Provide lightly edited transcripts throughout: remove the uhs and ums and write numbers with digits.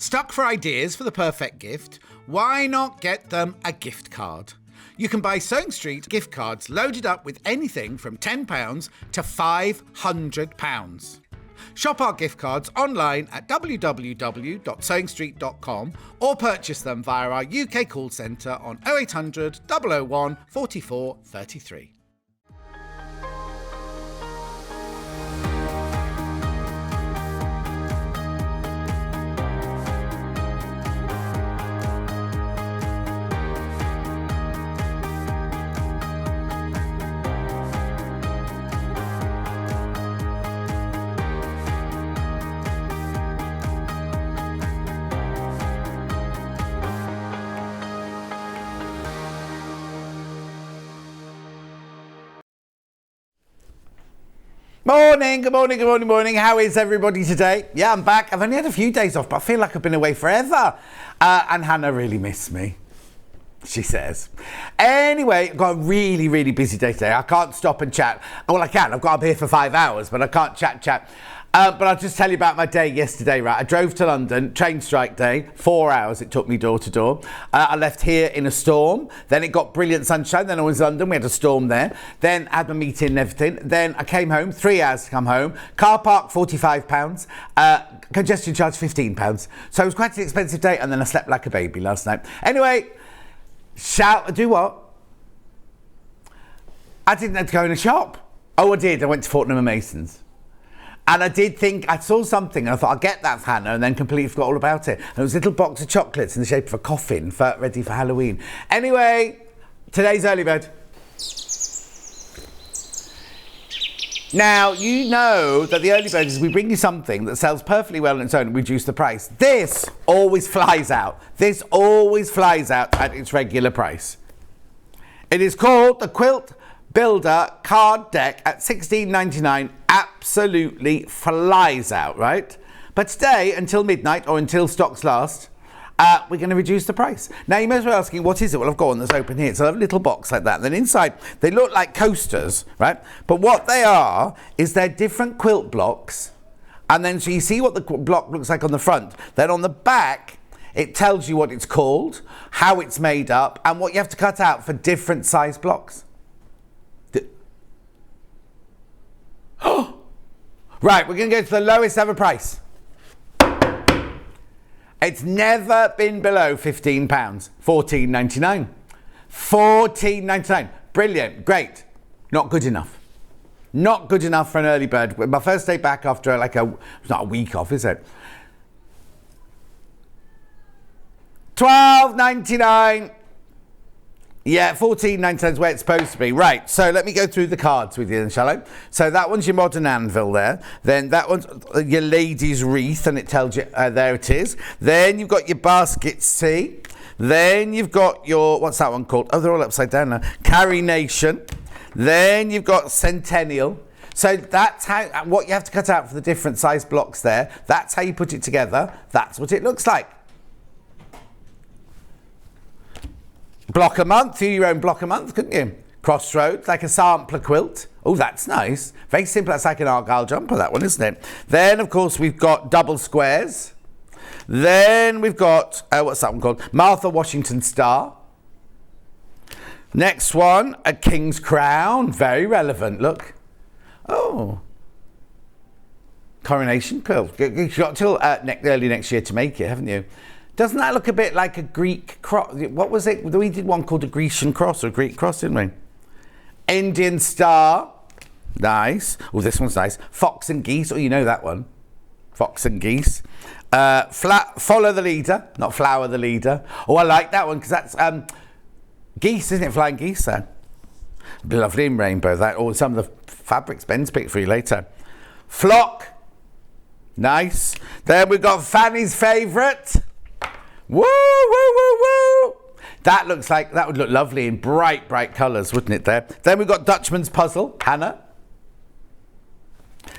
Stuck for ideas for the perfect gift? Why not get them a gift card? You can buy Sewing Street gift cards loaded up with anything from £10 to £500. Shop our gift cards online at www.sewingstreet.com or purchase them via our UK call centre on 0800 001 44 33. Morning, good morning, good morning, morning. How is everybody today? Yeah, I'm back. I've only had a few days off, but I feel like I've been away forever. And Hannah really missed me, she says. Anyway, I've got a really, really busy day today. I can't stop and chat. Well, I can. I've got to be here for 5 hours, but I can't chat. But I'll just tell you about my day yesterday, right? I drove to London, train strike day, 4 hours it took me door to door. I left here in a storm. Then it got brilliant sunshine. Then I was in London. We had a storm there. Then I had my meeting and everything. Then I came home, 3 hours to come home. Car park, £45. Congestion charge, £15. So it was quite an expensive day. And then I slept like a baby last night. Anyway, do what? I didn't have to go in a shop. Oh, I did. I went to Fortnum & Mason's. And I did think, I saw something and I thought, I'll get that for Hannah, and then completely forgot all about it. And it was a little box of chocolates in the shape of a coffin ready for Halloween. Anyway, today's early bird. Now, you know that the early bird is we bring you something that sells perfectly well on its own and reduce the price. This always flies out. This always flies out at its regular price. It is called the Quilt Builder card deck at $16.99. Absolutely flies out, right? But today, until midnight or until stocks last, we're going to reduce the price. Now, you may as well be asking, what is it? Well, I've got one that's open here. So I have a little box like that. And then inside, they look like coasters, right? But what they are is they're different quilt blocks. And then so you see what the block looks like on the front. Then on the back, it tells you what it's called, how it's made up, and what you have to cut out for different size blocks. Right, we're going to go to the lowest ever price. It's never been below £15. £14.99. £14.99. Brilliant. Great. Not good enough. Not good enough for an early bird. My first day back after it's not a week off, is it? £12.99. Yeah, £14.99 is where it's supposed to be. Right, so let me go through the cards with you then, shall I? So that one's your modern anvil there. Then that one's your lady's wreath, and it tells you, there it is. Then you've got your basket C. Then you've got your, what's that one called? Oh, they're all upside down now. Carnation. Then you've got Centennial. So that's how, what you have to cut out for the different size blocks there. That's how you put it together. That's what it looks like. Block a month, do your own block a month, couldn't you? Crossroads, like a sampler quilt. Oh, that's nice. Very simple, that's like an Argyle jumper, that one, isn't it? Then, of course, we've got double squares. Then we've got, what's that one called? Martha Washington Star. Next one, a King's Crown. Very relevant, look. Oh. Coronation quilt. You've got till early next year to make it, haven't you? Doesn't that look a bit like a Greek cross? What was it? We did one called a Grecian cross or a Greek cross, didn't we? Indian star. Nice. Oh, this one's nice. Fox and geese. Oh, you know that one. Fox and geese. Follow the leader, not flower the leader. Oh, I like that one because that's geese, isn't it? Flying geese there. Lovely in rainbow. That. Or some of the fabrics Ben's picked for you later. Flock. Nice. Then we've got Fanny's favourite. Woo, woo, woo, woo. That looks like, that would look lovely in bright, bright colours, wouldn't it there? Then we've got Dutchman's Puzzle, Hannah.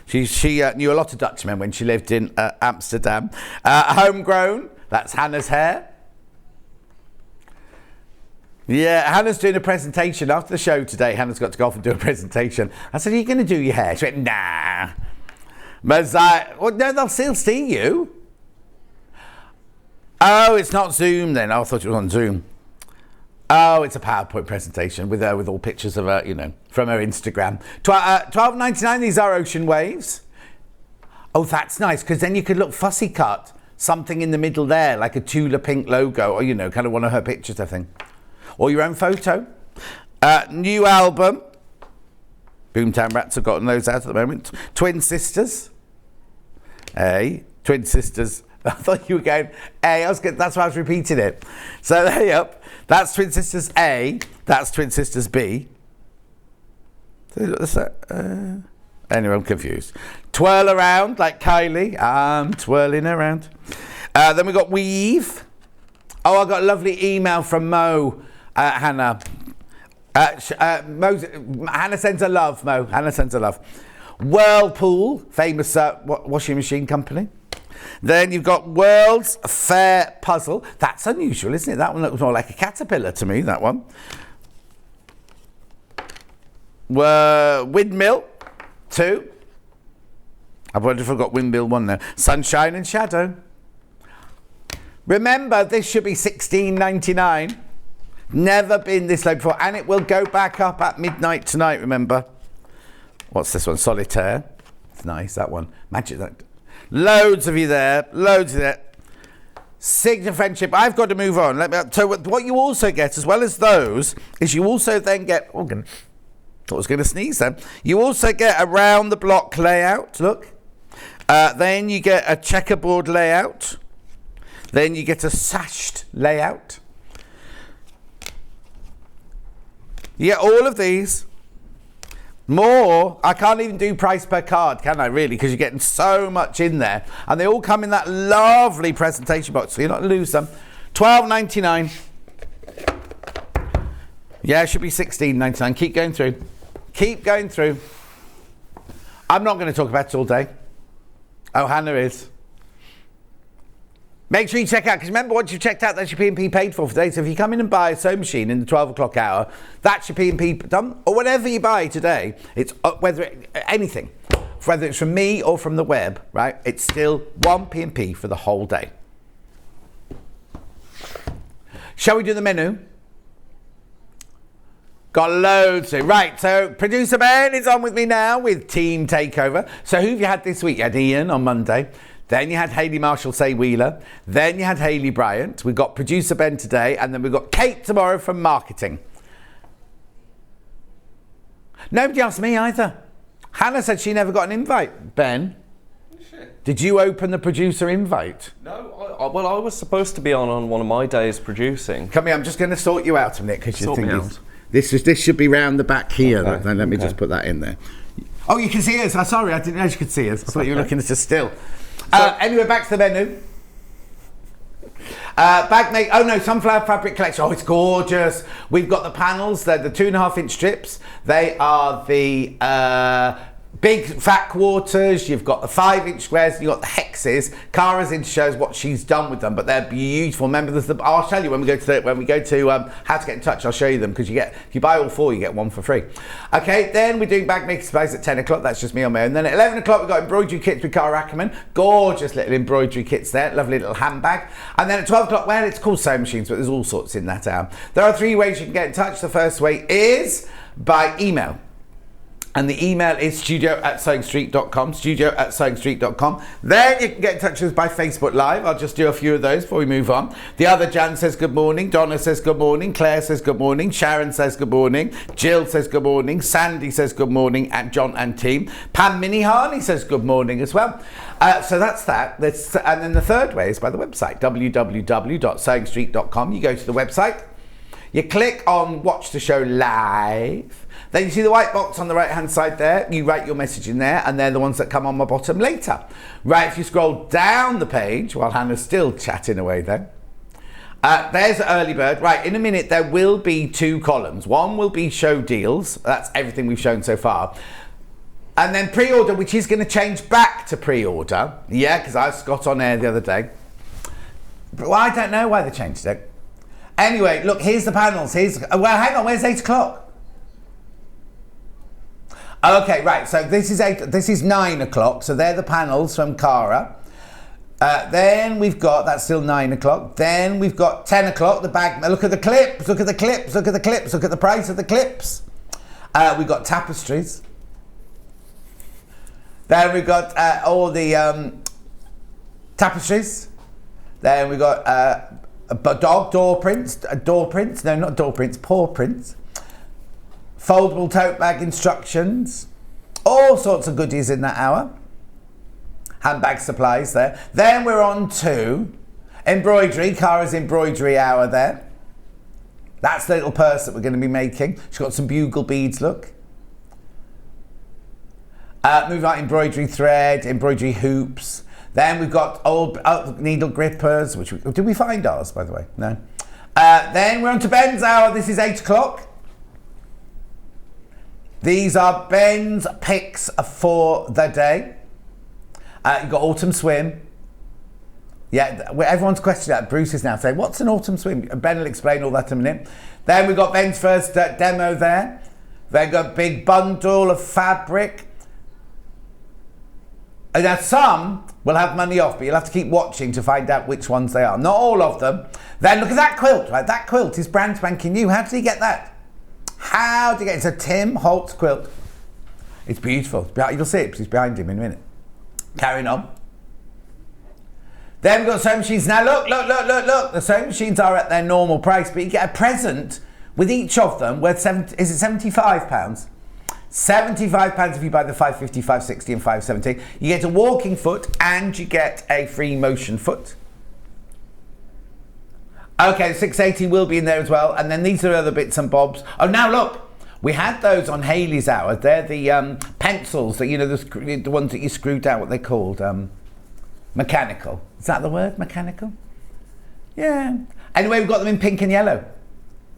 She knew a lot of Dutchmen when she lived in Amsterdam. Homegrown, that's Hannah's hair. Yeah, Hannah's doing a presentation after the show today. Hannah's got to go off and do a presentation. I said, are you going to do your hair? She went, nah. Well, no, they'll still see you. Oh, it's not Zoom then. I thought it was on Zoom. Oh, it's a PowerPoint presentation with all pictures of her, from her Instagram. $12.99. These are ocean waves. Oh, that's nice, because then you could look fussy cut something in the middle there, like a Tula pink logo, or kind of one of her pictures, I think, or your own photo. New album. Boomtown Rats have gotten those out at the moment. Twin Sisters. Twin Sisters. I thought you were going A. That's why I was repeating it. So there you go. That's Twin Sisters A. That's Twin Sisters B. Anyway, I'm confused. Twirl around like Kylie. I'm twirling around. Then we got Weave. Oh, I got a lovely email from Mo, Hannah. Hannah sends her love, Mo. Hannah sends her love. Whirlpool, famous washing machine company. Then you've got World's Fair Puzzle. That's unusual, isn't it? That one looks more like a caterpillar to me, that one. Windmill 2. I wonder if I've got Windmill 1 now. Sunshine and Shadow. Remember, this should be $16.99. Never been this low before. And it will go back up at midnight tonight, remember. What's this one? Solitaire. It's nice, that one. Magic. Loads of you there. Loads of that. Signature Friendship. I've got to move on. So what you also get, as well as those, is you also then get... Oh, I was going to sneeze then. You also get a round the block layout. Look. Then you get a checkerboard layout. Then you get a sashed layout. You get all of these. More. I can't even do price per card, can I, really? Because you're getting so much in there. And they all come in that lovely presentation box, so you're not going to lose them. $12.99. Yeah, it should be $16.99. Keep going through. Keep going through. I'm not going to talk about it all day. Oh, Hannah is. Make sure you check out, because remember, once you've checked out, that's your P&P paid for today. So if you come in and buy a sewing machine in the 12 o'clock hour, that's your P&P done. Or whatever you buy today, it's anything, whether it's from me or from the web, right? It's still one P&P for the whole day. Shall we do the menu? Got loads to. Right, so Producer Ben is on with me now with Team Takeover. So who have you had this week? You had Ian on Monday. Then you had Hayley Marshall Say Wheeler. Then you had Hayley Bryant. We've got Producer Ben today. And then we've got Kate tomorrow from Marketing. Nobody asked me either. Hannah said she never got an invite. Ben? Did you open the producer invite? No, I was supposed to be on one of my days producing. Come here, I'm just going to sort you out a minute, because you think this should be round the back here. Okay. Then let me just put that in there. Oh, you can see us. I'm sorry, I didn't know you could see us. I thought you were looking at us still. Anyway, back to the menu. Sunflower fabric collection. Oh, it's gorgeous. We've got the panels. They're the 2.5-inch strips. They are the big fat quarters. You've got the 5-inch squares. You've got the hexes. Cara's in shows what she's done with them, but they're beautiful. Remember, I'll show you when we go to how to get in touch. I'll show you them, because if you buy all 4, you get 1 for free. Okay, then we're doing bag making supplies at 10 o'clock. That's just me on my own. Then at 11 o'clock, we've got embroidery kits with Cara Ackerman. Gorgeous little embroidery kits there. Lovely little handbag. And then at 12 o'clock, well, it's called sewing machines, but there's all sorts in that hour. There are 3 ways you can get in touch. The first way is by email. And the email is studio@sewingstreet.com, studio@sewingstreet.com. Then you can get in touch with us by Facebook Live. I'll just do a few of those before we move on. The other Jan says good morning, Donna says good morning, Claire says good morning, Sharon says good morning, Jill says good morning, Sandy says good morning, and John and team. Pam Miniharney says good morning as well. So that's that. And then the third way is by the website, www.sewingstreet.com. You go to the website, you click on Watch the Show Live. Then you see the white box on the right hand side there. You write your message in there, and they're the ones that come on my bottom later. Right, if you scroll down the page, while Hannah's still chatting away there, there's early bird. Right, in a minute there will be 2 columns. One will be show deals. That's everything we've shown so far. And then pre-order, which is going to change back to pre-order. Yeah, because I got on air the other day. But I don't know why they changed it. Anyway, look, here's the panels. Hang on, where's 8 o'clock? Okay, right, so this is 9 o'clock, so they're the panels from Cara. Then we've got, that's still 9 o'clock. Then we've got 10 o'clock, the bag. Look at the clips, look at the clips, look at the clips, look at the price of the clips. We've got tapestries. Then we've got all the tapestries. Then we've got door prints, no, not door prints, paw prints. Foldable tote bag instructions. All sorts of goodies in that hour. Handbag supplies there. Then we're on to embroidery, Cara's embroidery hour there. That's the little purse that we're going to be making. She's got some bugle beads, look. Move on, embroidery thread, embroidery hoops. Then we've got old needle grippers, did we find ours, by the way? No. Then we're on to Ben's hour. This is 8 o'clock. These are Ben's picks for the day. You've got autumn swim. Yeah, everyone's questioning that. Bruce is now saying, what's an autumn swim? Ben will explain all that in a minute. Then we've got Ben's first demo there. Then got a big bundle of fabric. And now some will have money off, but you'll have to keep watching to find out which ones they are. Not all of them. Then look at that quilt, right? That quilt is brand spanking new. How did he get that? How did he get it? It's a Tim Holtz quilt. It's beautiful. You'll see it because he's behind him in a minute. Carrying on. Then we've got sewing machines. Now look. The sewing machines are at their normal price, but you get a present with each of them worth is it £75? £75 if you buy the 550, 560 and 570. You get a walking foot and you get a free motion foot. Okay, the 680 will be in there as well. And then these are other bits and bobs. Oh, now look. We had those on Hayley's hour. They're the pencils that, you know, the ones that you screw down, what they're called. Mechanical. Is that the word? Mechanical? Yeah. Anyway, we've got them in pink and yellow.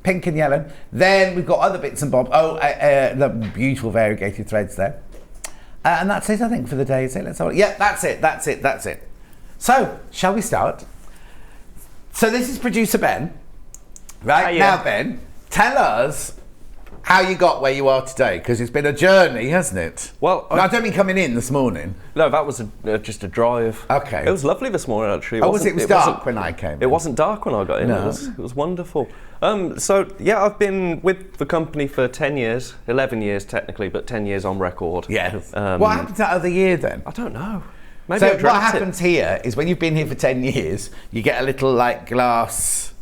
Pink and yellow. Then we've got other bits and bobs. Oh, the beautiful variegated threads there. And that's it, I think, for the day. Is it? Let's have a look. Yeah, that's it. So, shall we start? So this is producer Ben. Right? Now, Ben, tell us how you got where you are today, because it's been a journey, hasn't it? Well, I don't mean coming in this morning. No, that was just a drive. Okay. It was lovely this morning, actually. It was dark when I came in. It wasn't dark when I got in. No. It was wonderful. So, yeah, I've been with the company for 10 years, 11 years technically, but 10 years on record. Yeah. What happened that other year then? I don't know. Maybe so what happens here is when you've been here for 10 years, you get a little like glass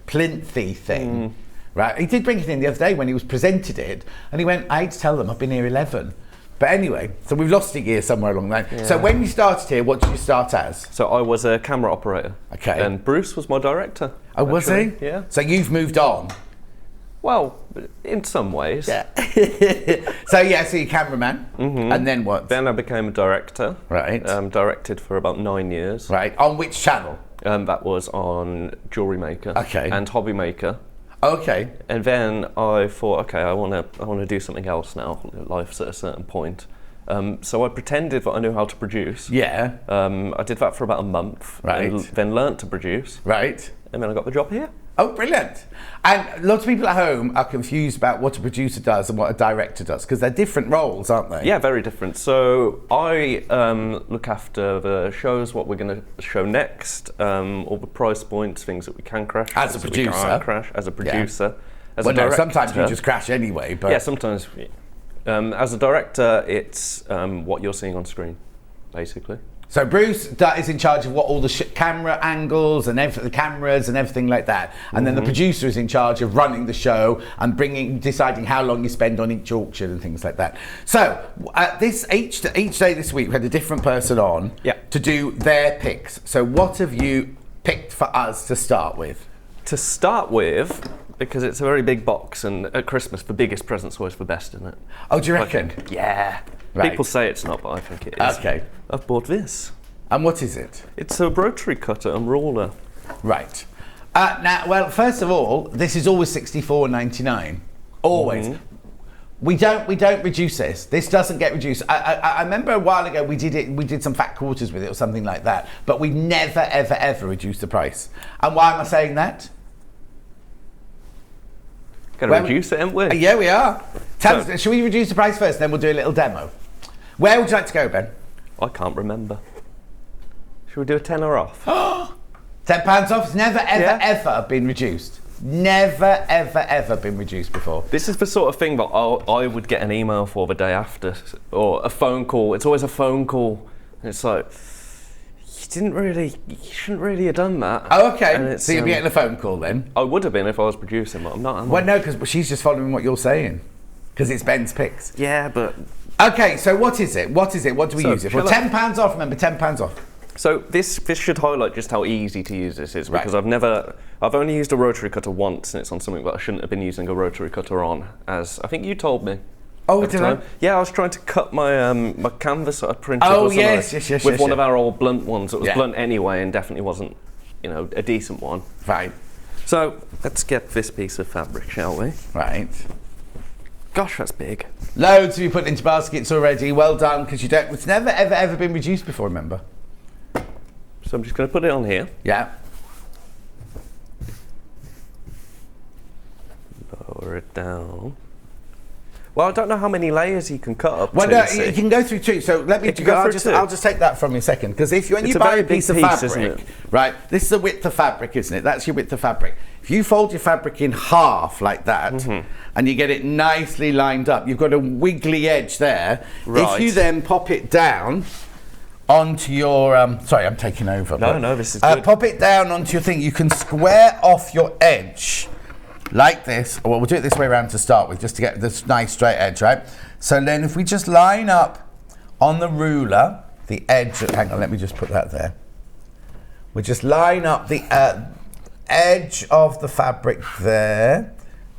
plinthy thing. Right, he did bring it in the other day when he was presented it, and he went, I hate to tell them, I've been here 11. But anyway, so we've lost a year somewhere along the line. Yeah. So when you started here, what did you start as? So I was a camera operator. Okay. And Bruce was my director. Oh, was he? Yeah. So you've moved on? Well, in some ways. Yeah. So you're cameraman, and then what? Then I became a director. Right. Directed for about 9 years. Right, on which channel? That was on Jewellery Maker. Okay. And Hobby Maker. Okay. And then I thought, okay, I want to do something else now. Life's at a certain point. So I pretended that I knew how to produce. Yeah. I did that for about a month. Right. And then learnt to produce. Right. And then I got the job here. Oh, brilliant. And lots of people at home are confused about what a producer does and what a director does, because they're different roles, aren't they? Yeah, very different. So I look after the shows, what we're going to show next, all the price points, things that we can crash. As a producer. We can't crash, as a producer. Yeah. As a No, director, sometimes you just crash anyway. But yeah, sometimes. As a director, it's what you're seeing on screen, basically. So Bruce is in charge of what all the camera angles and the cameras and everything like that, and then the producer is in charge of running the show and deciding how long you spend on each auction and things like that. So each day this week we had a different person on to do their picks. So what have you picked for us to start with? To start with, because it's a very big box, and at Christmas the biggest present's always the best, isn't it? Oh, do you reckon? Yeah. Right. People say it's not, but I think it is. Okay. I've bought this. And what is it? It's a rotary cutter and ruler. Right. Now, well, first of all, this is always $64.99. Always. We don't reduce this. This doesn't get reduced. I remember a while ago we did some fat quarters with it or something like that, but we never, ever, ever reduced the price. And why am I saying that? Going to reduce it, haven't we? Yeah, we are. Shall we reduce the price first, then we'll do a little demo? Where would you like to go, Ben? I can't remember. Should we do a tenner off? £10 off. It's never, ever, ever been reduced. Never, ever, ever been reduced before. This is the sort of thing that I would get an email for the day after, or a phone call. It's always a phone call. And it's like, you shouldn't really have done that. Oh, okay. So you'll be getting a phone call then? I would have been if I was producing, but I'm not. Well, no, because she's just following what you're saying. Because it's Ben's picks. Yeah, but... Okay, so what is it? What do we use it for? £10 off, remember, £10 off. So this should highlight just how easy to use this is, because I've only used a rotary cutter once, and it's on something that I shouldn't have been using a rotary cutter on, as I think you told me. Oh, did I? Yeah, I was trying to cut my my canvas that I printed. Oh, yes, with one of our old blunt ones. It was blunt anyway, and definitely wasn't, a decent one. Right. So let's get this piece of fabric, shall we? Right. Gosh, that's big. Loads have you put into baskets already. Well done, because it's never, ever, ever been reduced before, remember? So I'm just going to put it on here. Yeah. Lower it down. Well, I don't know how many layers you can cut up. Well, no, you can go through two. So let me. I'll just take that from you a second, because when you buy a piece of fabric, right? This is the width of fabric, isn't it? That's your width of fabric. If you fold your fabric in half like that, and you get it nicely lined up, you've got a wiggly edge there. Right. If you then pop it down onto your sorry, I'm taking over. No, this is good. Pop it down onto your thing. You can square off your edge like this. Well, we'll do it this way around to start with, just to get this nice straight edge, right? So then if we just line up on the ruler the edge, hang on, let me just put that there. We just line up the edge of the fabric there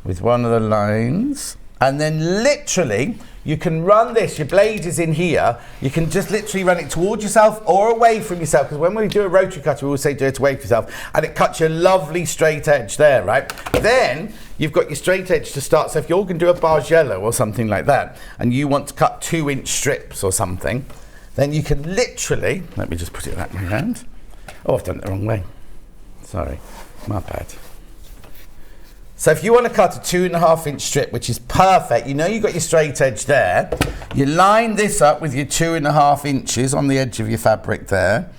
with one of the lines, and then literally you can run this, your blade is in here, you can just literally run it towards yourself or away from yourself, because when we do a rotary cutter we always say do it away from yourself, and it cuts your lovely straight edge there, right? Then you've got your straight edge to start. So if you're going to do a bargello or something like that, and you want to cut 2-inch strips or something, then you can literally, let me just put it that way around. Oh, I've done it the wrong way. Sorry, my bad. So if you want to cut a 2.5-inch strip, which is perfect, you've got your straight edge there, you line this up with your 2.5 inches on the edge of your fabric there,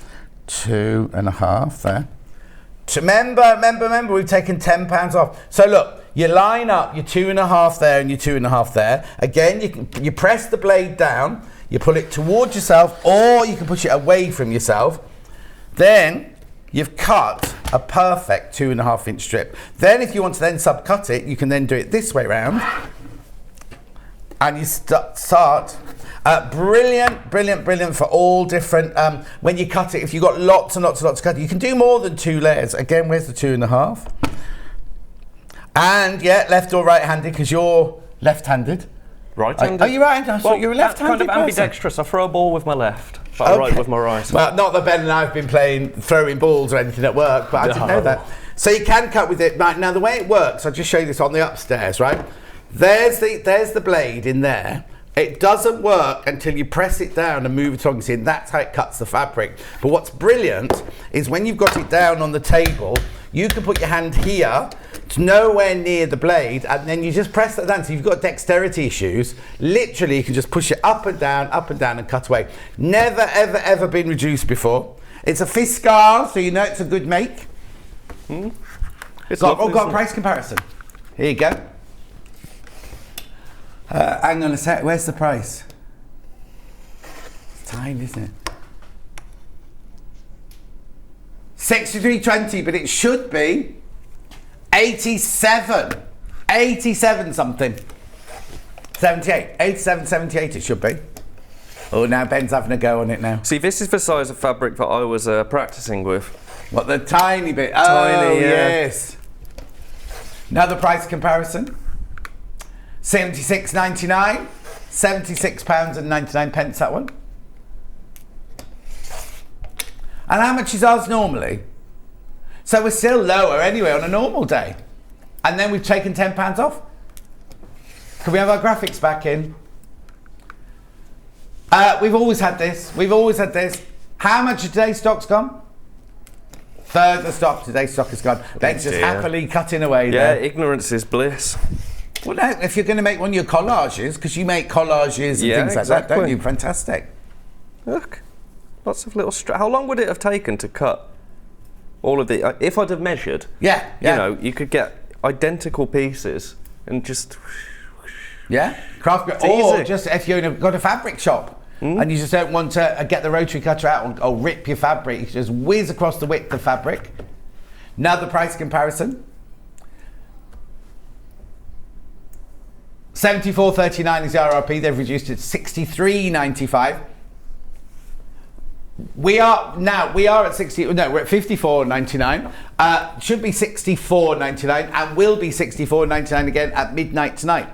2.5 there. Remember, we've taken £10 off. So look, you line up your 2.5 there and your 2.5 there. Again, you press the blade down, you pull it towards yourself, or you can push it away from yourself. Then you've cut a perfect 2.5-inch strip. Then if you want to then subcut it, you can then do it this way round. And you start. Brilliant for all different, when you cut it, if you've got lots and lots to cut, you can do more than 2 layers. Again, where's the 2.5? And yeah, left or right-handed, because you're left-handed. Right-handed? Are you right-handed? I thought you were left-handed. Kind of ambidextrous. I throw a ball with my left, but I write with my right. Well, not that Ben and I have been throwing balls or anything at work, but I didn't know that. So you can cut with it. Right, now the way it works, I'll just show you this on the upstairs, right? There's the blade in there. It doesn't work until you press it down and move it on. See, and that's how it cuts the fabric. But what's brilliant is when you've got it down on the table, you can put your hand here, it's nowhere near the blade, and then you just press that down. So if you've got dexterity issues, literally you can just push it up and down and cut away. Never, ever, ever been reduced before. It's a Fiscal, so you know it's a good make. Got a price comparison. Here you go. Hang on a sec, where's the price? It's tiny, isn't it? $63.20, but it should be 87 something. 78, 87, 78 it should be. Oh, now Ben's having a go on it now. See, this is the size of fabric that I was practicing with. What, the tiny bit? Tiny, yes. Now the price comparison. £76.99, £76.99 that one. And how much is ours normally? So we're still lower anyway on a normal day. And then we've taken £10 off. Can we have our graphics back in? We've always had this. How much of today's stock's gone? Third of the stock, today's stock is gone. Ben's just happily cutting away there. Yeah, ignorance is bliss. Well, no, if you're going to make one of your collages, because you make collages and things like that, don't you? Fantastic. Look. Lots of little How long would it have taken to cut all of the... if I'd have measured, yeah. you know, you could get identical pieces and just... Yeah, craft. Or just if you've got a fabric shop and you just don't want to get the rotary cutter out or rip your fabric, you just whiz across the width of fabric. Another price comparison. $74.39 is the RRP. They've reduced it to $63.95. We are at 60. No, we're at $54.99. Should be $64.99 and will be $64.99 again at midnight tonight.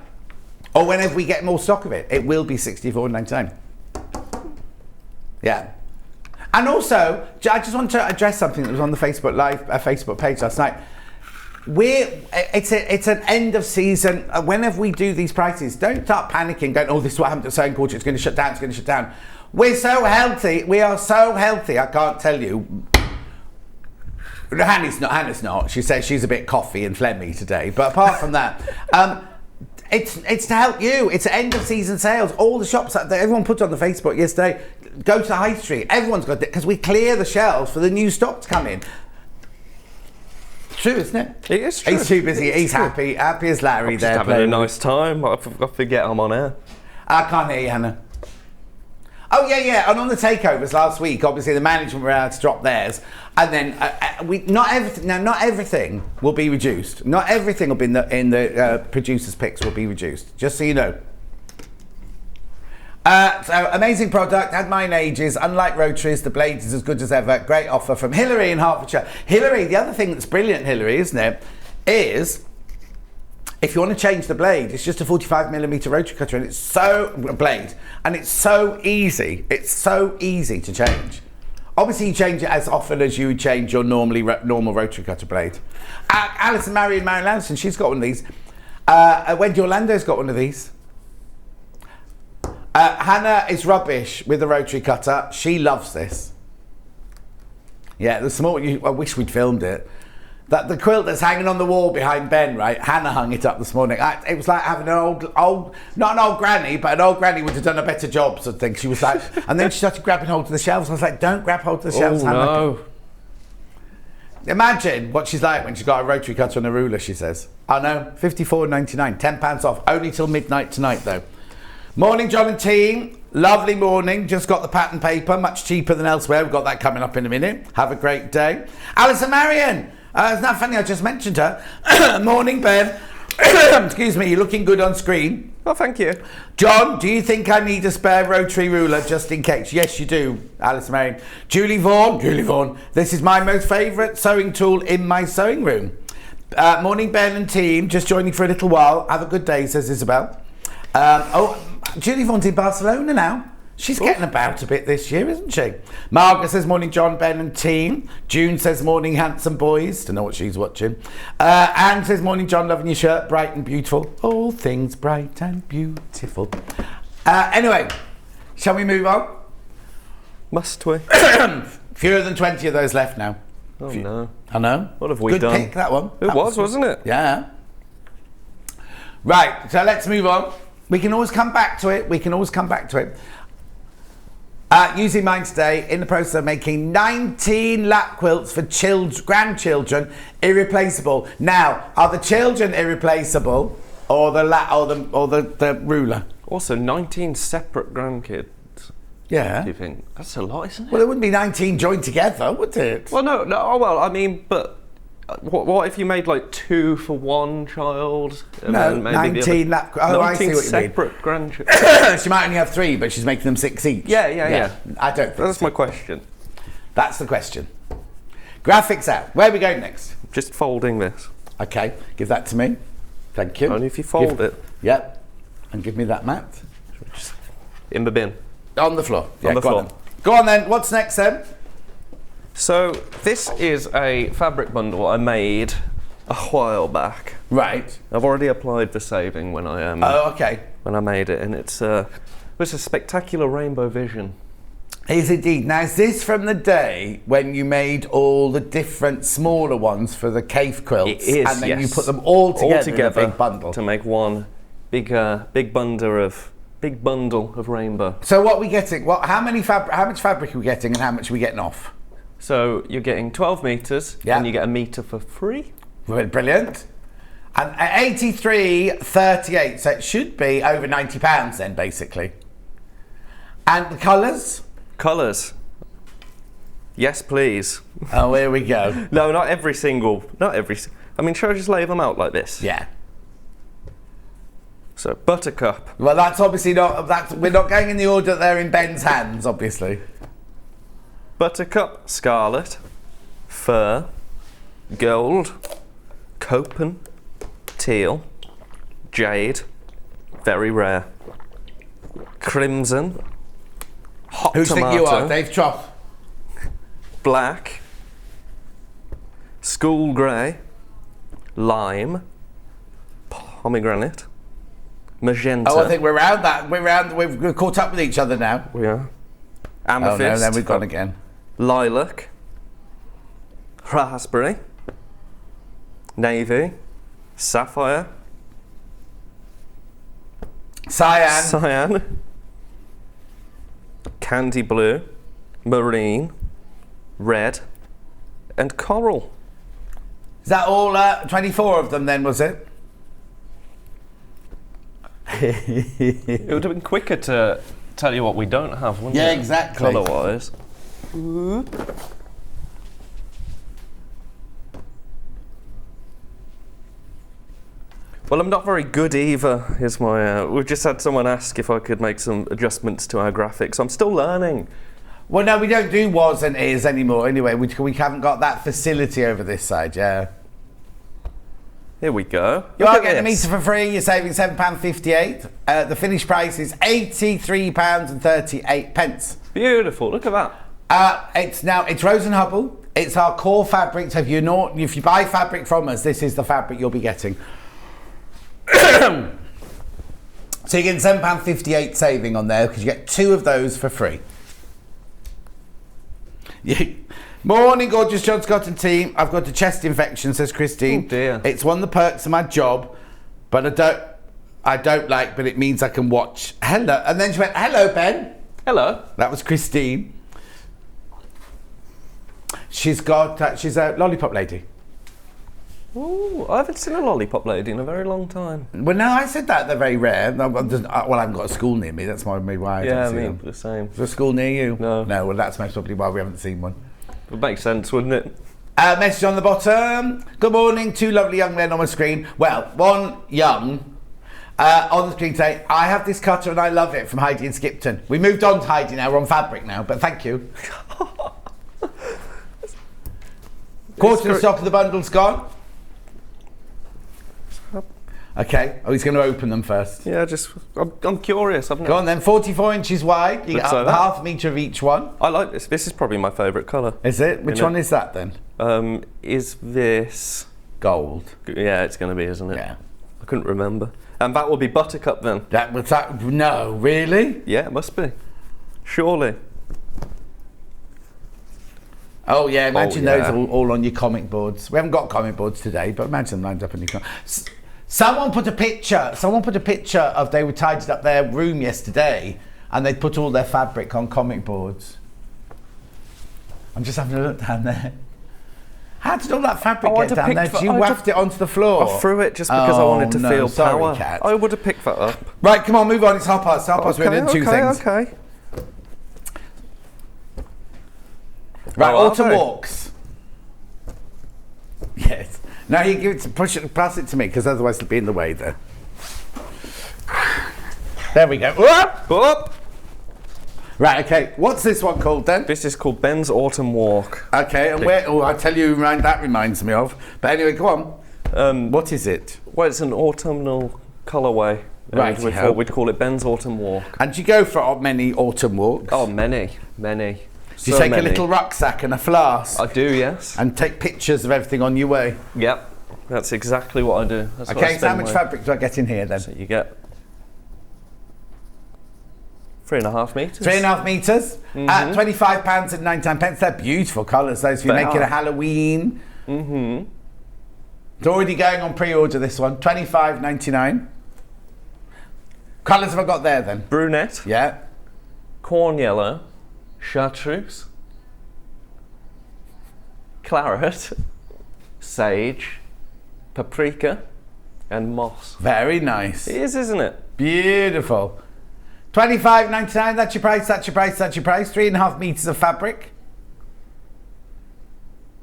Or whenever we get more stock of it, it will be $64.99. Yeah. And also, I just want to address something that was on the Facebook Live, Facebook page last night. It's an end of season. Whenever we do these prices, don't start panicking, going, oh, this is what happened to Sewing Culture, it's going to shut down, it's going to shut down. We're so healthy. We are so healthy. I can't tell you. Hannah's not. She says she's a bit coffee and phlegmy today. But apart from that, it's to help you. It's end of season sales. All the shops that everyone put on the Facebook yesterday, go to the high street. Everyone's got it because we clear the shelves for the new stock to come in. It's true, isn't it? It is true. He's too busy. He's happy as Larry. I'm just having a nice time. I forget I'm on air. I can't hear you, Hannah. Oh yeah, and on the takeovers last week, obviously the management were allowed to drop theirs, and then not everything will be reduced. Not everything will be in the producers' picks will be reduced. Just so you know. So amazing product, had mine ages. Unlike rotaries, the blade is as good as ever. Great offer from Hillary in Hertfordshire. Hillary, the other thing that's brilliant, Hillary, isn't it, is if you want to change the blade, it's just a 45mm rotary cutter, and it's so easy. It's so easy to change. Obviously, you change it as often as you would change your normal rotary cutter blade. Alison Marion Lanson, she's got one of these. Wendy Orlando's got one of these. Hannah is rubbish with the rotary cutter. She loves this. Yeah, the small. I wish we'd filmed it. The quilt that's hanging on the wall behind Ben, right? Hannah hung it up this morning. It was like having an old, not an old granny, but an old granny would have done a better job, sort of thing. She was like, and then she started grabbing hold of the shelves. I was like, don't grab hold of the shelves, Hannah. No. Imagine what she's like when she's got a rotary cutter and a ruler, she says. I know, $54.99, £10 off. Only till midnight tonight, though. Morning, John and team. Lovely morning. Just got the pattern paper, much cheaper than elsewhere. We've got that coming up in a minute. Have a great day. Alison Marion. It's not funny, I just mentioned her. Morning, Ben. Excuse me, you're looking good on screen. Oh, thank you. John, do you think I need a spare rotary ruler just in case? Yes, you do, Alison Marion. Julie Vaughan, this is my most favourite sewing tool in my sewing room. Morning, Ben and team. Just joining for a little while. Have a good day, says Isabel. Julie Vaughan's in Barcelona now. She's getting about a bit this year, isn't she? Margaret says, morning, John, Ben and team. June says, morning, handsome boys. Don't know what she's watching. Anne says, morning, John, loving your shirt, bright and beautiful. All things bright and beautiful. Anyway, shall we move on? Must we? Fewer than 20 of those left now. Oh, no. I know. What have we done? Good pick, that one. It was, wasn't it? Yeah. Right, so let's move on. We can always come back to it. Using mine today, in the process of making 19 lap quilts for grandchildren, irreplaceable. Now, are the children irreplaceable, or the ruler? Also, 19 separate grandkids. Yeah. Do you think that's a lot, isn't it? Well, it wouldn't be 19 joined together, would it? Well, no. Oh, well, I mean, but what if you made like 2 for one child? And No, then maybe 19 lap. Oh, I see what you mean. separate grandchildren. She might only have 3, but she's making them 6 each. Yeah. I don't think That's so. my question. That's the question. Graphics out. Where are we going next? Just folding this. Okay, give that to me. Thank you. Only if you fold it. Yep. And give me that mat. Just in the bin. On the floor. On the floor. Go on then. What's next then? So this is a fabric bundle I made a while back. Right. I've already applied for saving when I okay. when I made it, and it's a spectacular rainbow vision. Is indeed. Now, is this from the day when you made all the different smaller ones for the cave quilts? It is, and then yes. you put them all together in a big bundle to make one big bundle big bundle of rainbow. So what are we getting? How much fabric are we getting, and how much are we getting off? So you're getting 12 meters, Yeah. and you get a meter for free. Brilliant. And at 83.38, so it should be over £90 then, basically. And the colours? Colours. Yes, please. Oh, here we go. No, not every. I mean, should I just lay them out like this? Yeah. So, buttercup. Well, that's obviously not. We're not going in the order that they're in Ben's hands, obviously. Buttercup, scarlet, fur, gold, copen, teal, jade, very rare, crimson, hot Who do you tomato, think you are, Dave Trough? black, school grey, lime, pomegranate, magenta. Oh, I think we're around that. We've caught up with each other now. We are. Oh Amethyst. no, then we've gone again. Lilac, raspberry, navy, sapphire, cyan, candy blue, marine, red, and coral. Is that all 24 of them then, was it? It would have been quicker to tell you what we don't have, wouldn't it? Yeah, exactly. Colour-wise. Well, I'm not very good either, is my... we've just had someone ask if I could make some adjustments to our graphics. I'm still learning. Well, no, we don't do was and is anymore anyway. We haven't got that facility over this side, yeah. Here we go. You Look are at getting a this. metre for free, you're saving £7.58. The finished price is £83.38. Beautiful, look at that. It's Rose and Hubble. It's our core fabric. So if you buy fabric from us, this is the fabric you'll be getting. So you're getting £7.58 saving on there because you get 2 of those for free. Morning, gorgeous John Scott and team. I've got a chest infection, says Christine. Oh dear. It's one of the perks of my job, but I don't like, but it means I can watch. Hello. And then she went, hello, Ben. Hello. That was Christine. She's a lollipop lady. Ooh, I haven't seen a lollipop lady in a very long time. Well, no, I said that they're very rare. Well, I haven't got a school near me. That's maybe why I Yeah, don't I see mean, them. the same. Is there a school near you? No. No, well, that's most probably why we haven't seen one. It would make sense, wouldn't it? Message on the bottom. Good morning, 2 lovely young men on my screen. Well, one young on the screen today. I have this cutter and I love it, from Heidi in Skipton. We moved on to Heidi now. We're on fabric now, but thank you. Quarter of stock of the bundle's gone. Okay. Oh, he's going to open them first. Yeah, I'm curious. Go on then. 44 inches wide. You get Looks like that. half a metre of each one. I like this. This is probably my favourite colour. Is it? Which You know. one is that then? Is this... Gold. Yeah, it's going to be, isn't it? Yeah. I couldn't remember. And that will be buttercup then. That was that. No, really? Yeah, it must be. Surely. Oh yeah, imagine yeah. those all on your comic boards. We haven't got comic boards today, but imagine them lined up on your comic. Someone put a picture of they were tidied up their room yesterday and they put all their fabric on comic boards. I'm just having a look down there. How did all that fabric get down there? Did you waft it onto the floor? I threw it just because I wanted to feel sorry, power. Cat. I would have picked that up. Right, come on, move on. It's half past. We're doing 2 things. Okay. Right, Oh, are autumn they? walks. Yes. Now you give it to pass it to me, because otherwise it'll be in the way there. There we go. Whoop! Up. Right, okay. What's this one called then? This is called Ben's Autumn Walk. Okay, and where? Oh, I'll tell you. That reminds me of. But anyway, go on. What is it? Well, it's an autumnal colourway. Right, We thought we'd call it Ben's Autumn Walk. And do you go for many autumn walks? Oh, many. Do you take a little rucksack and a flask? I do, yes. And take pictures of everything on your way? Yep. That's exactly what I do. That's what I Okay, so how spend much my- fabric do I get in here then? So you get 3.5 metres. 3.5 metres at £25.99. They're beautiful colours, those. If you're They making are. a Halloween. It's already going on pre-order, this one. £25.99. Colours have I got there then? Brunette, Yeah. corn yellow, chartreuse, claret, sage, paprika, and moss. Very nice. It is, isn't it? Beautiful. $25.99. That's your price. That's your price. That's your price. 3.5 meters of fabric.